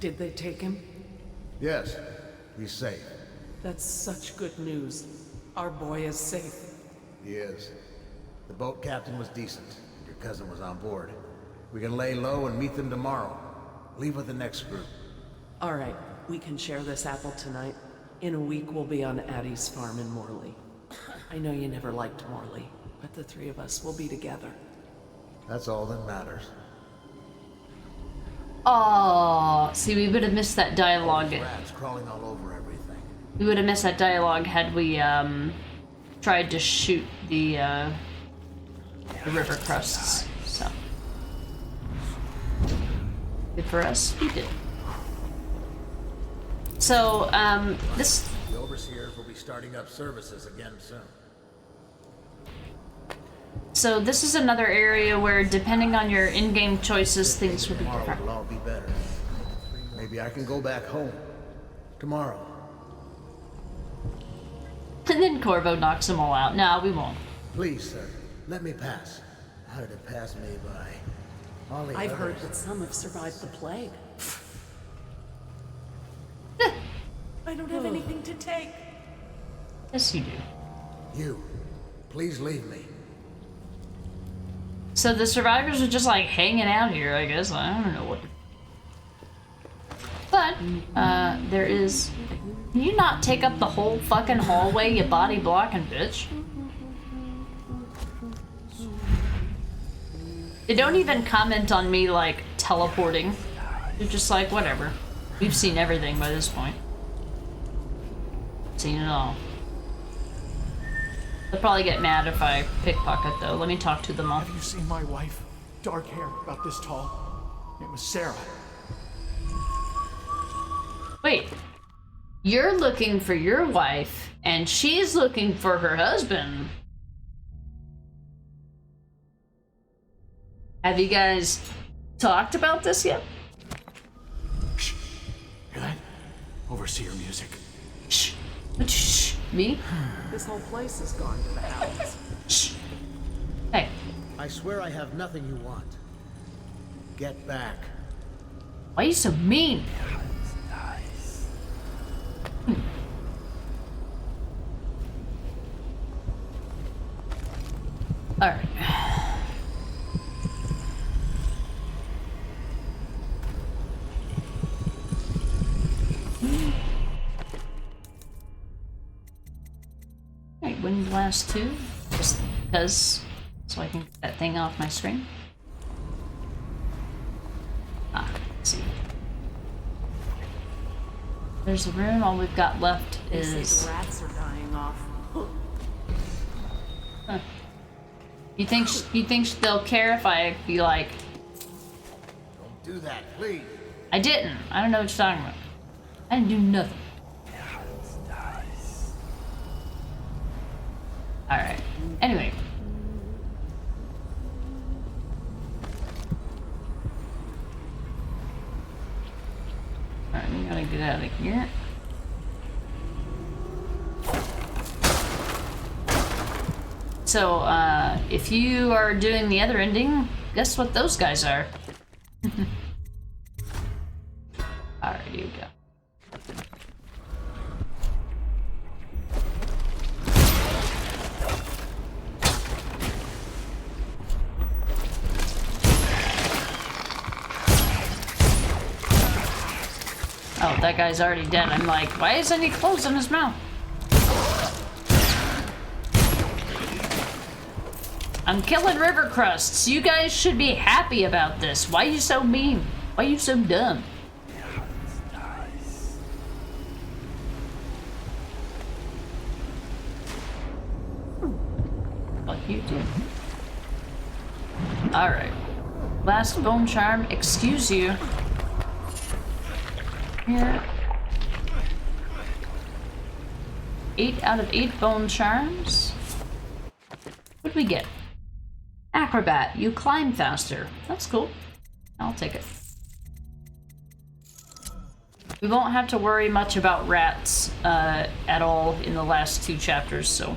Did they take him? Yes, he's safe. That's such good news. Our boy is safe. He is. The boat captain was decent. Your cousin was on board. We can lay low and meet them tomorrow. Leave with the next group. All right, we can share this apple tonight. In a week, we'll be on Addie's farm in Morley. I know you never liked Morley, but the 3 of us will be together. That's all that matters. Oh, see, we would have missed that dialogue. Rats crawling all over everything. We would have missed that dialogue had we tried to shoot the river crusts. So good for us. We did. So this. The overseers will be starting up services again soon. So this is another area where, depending on your in-game choices, things will be Tomorrow different. it'll all be better. Maybe I can go back home. Tomorrow. And then Corvo knocks them all out. No, we won't. Please, sir, let me pass. How did it pass me by? All the I've others. heard that some have survived the plague. I don't have anything to take. Yes, you do. You, please leave me. So the survivors are just like hanging out here, I guess. I don't know what. But there is. Can you not take up the whole fucking hallway, you body blocking bitch? They don't even comment on me like teleporting. They're just like, whatever. We've seen everything by this point. Seen it all. They'll probably get mad if I pickpocket though. Let me talk to them all. Have you seen my wife? Dark hair, about this tall. It was Sarah. Wait. You're looking for your wife, and she's looking for her husband. Have you guys talked about this yet? Shh. Hear that? Overseer music. Shh. Shh. Me? This whole place has gone to the house. Shh. Hey. I swear I have nothing you want. Get back. Why are you so mean? Alright. Alright, Wind Blast 2. Just because, so I can get that thing off my screen. Ah, let's see. There's a room, all we've got left They say is... the rats are dying off. Huh. You think they'll care if I be like... Don't do that, please. I didn't. I don't know what you're talking about. I didn't do nothing. Alright. Anyway. Alright, we gotta get out of here. So, if you are doing the other ending, guess what those guys are? Alright, here we go. Oh, that guy's already dead. I'm like, why isn't he closing his mouth? I'm killing river crusts. You guys should be happy about this. Why are you so mean? Why are you so dumb? Fuck you too. Alright. Last bone charm, excuse you. Here. 8 out of 8 bone charms. What'd we get? Acrobat, you climb faster. That's cool. I'll take it. We won't have to worry much about rats at all in the last 2 chapters, so.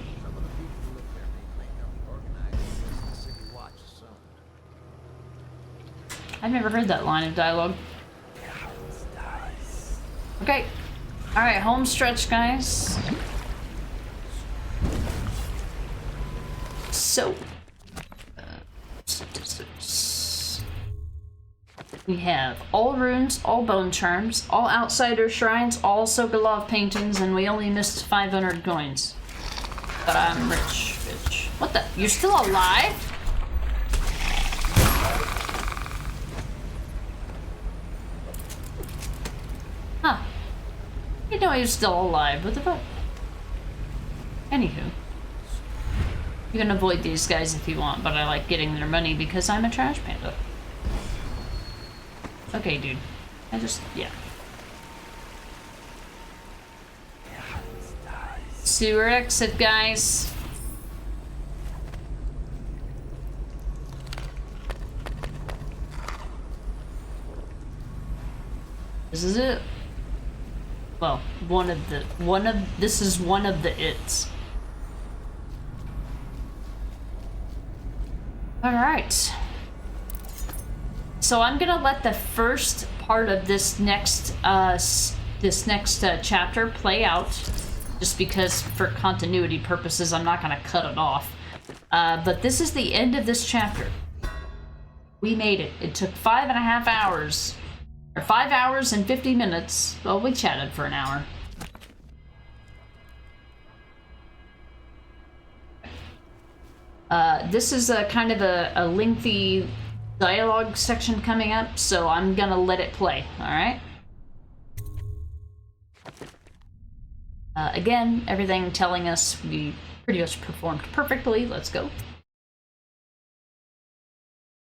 I've never heard that line of dialogue. Okay. Alright, home stretch, guys. So. We have all runes, all bone charms, all outsider shrines, all Sokolov paintings, and we only missed 500 coins. But I'm rich, bitch. What the? You're still alive? know he was still alive. What the fuck? Anywho. You can avoid these guys if you want, but I like getting their money because I'm a trash panda. Okay, dude. Yeah. Sewer exit, guys. This is it. Well, this is one of the its. Alright. So I'm gonna let the first part of this next chapter play out, just because for continuity purposes I'm not gonna cut it off. But this is the end of this chapter. We made it. It took 5.5 hours. Or 5 hours and 50 minutes. Well, we chatted for an hour. This is a kind of a lengthy dialogue section coming up, so I'm gonna let it play, alright? Again, everything telling us we pretty much performed perfectly. Let's go.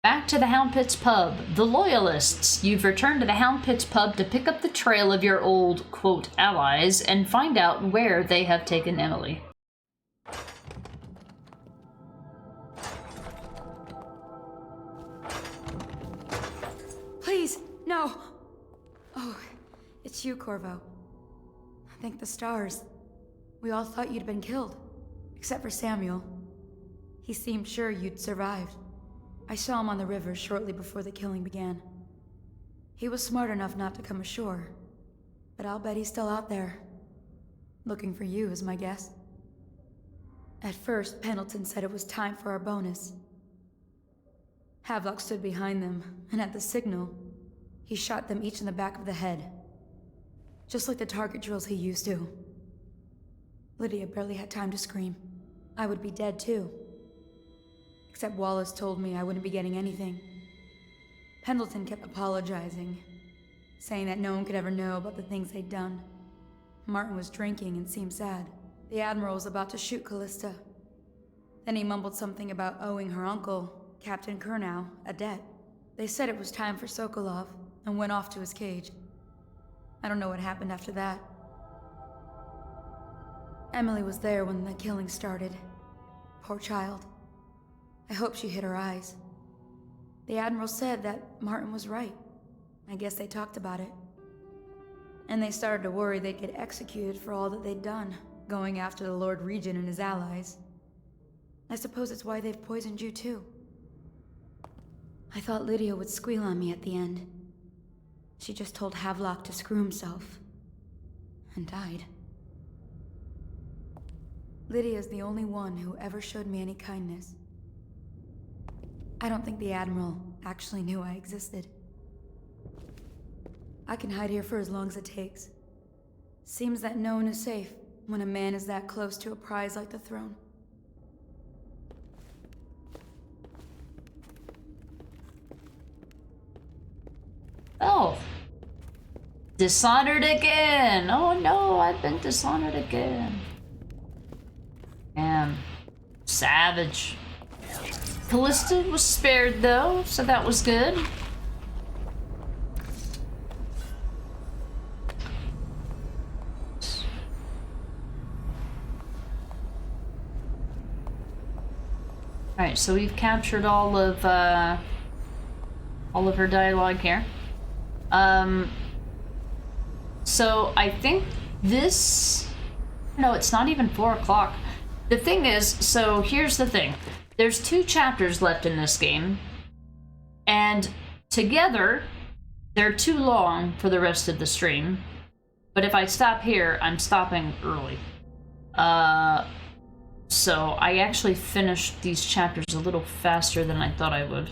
Back to the Hound Pits pub. The Loyalists. You've returned to the Hound Pits pub to pick up the trail of your old, quote, allies and find out where they have taken Emily. Please, no. Oh, it's you, Corvo. Thank the stars. We all thought you'd been killed, except for Samuel. He seemed sure you'd survived. I saw him on the river shortly before the killing began. He was smart enough not to come ashore, but I'll bet he's still out there. Looking for you is my guess. At first, Pendleton said it was time for our bonus. Havelock stood behind them, and at the signal, he shot them each in the back of the head. Just like the target drills he used to. Lydia barely had time to scream. I would be dead too. Except Wallace told me I wouldn't be getting anything. Pendleton kept apologizing, saying that no one could ever know about the things they'd done. Martin was drinking and seemed sad. The Admiral was about to shoot Callista. Then he mumbled something about owing her uncle, Captain Kurnow, a debt. They said it was time for Sokolov, and went off to his cage. I don't know what happened after that. Emily was there when the killing started. Poor child. I hope she hid her eyes. The Admiral said that Martin was right. I guess they talked about it. And they started to worry they'd get executed for all that they'd done, going after the Lord Regent and his allies. I suppose it's why they've poisoned you too. I thought Lydia would squeal on me at the end. She just told Havelock to screw himself. And died. Lydia's the only one who ever showed me any kindness. I don't think the Admiral actually knew I existed. I can hide here for as long as it takes. Seems that no one is safe when a man is that close to a prize like the throne. Oh. Dishonored again! Oh no, I've been dishonored again. Damn. Savage. Callista was spared though, so that was good. Alright, so we've captured all of her dialogue here. So I think this... No, it's not even 4 o'clock. The thing is, so here's the thing. There's 2 chapters left in this game, and together, they're too long for the rest of the stream. But if I stop here, I'm stopping early. So I actually finished these chapters a little faster than I thought I would.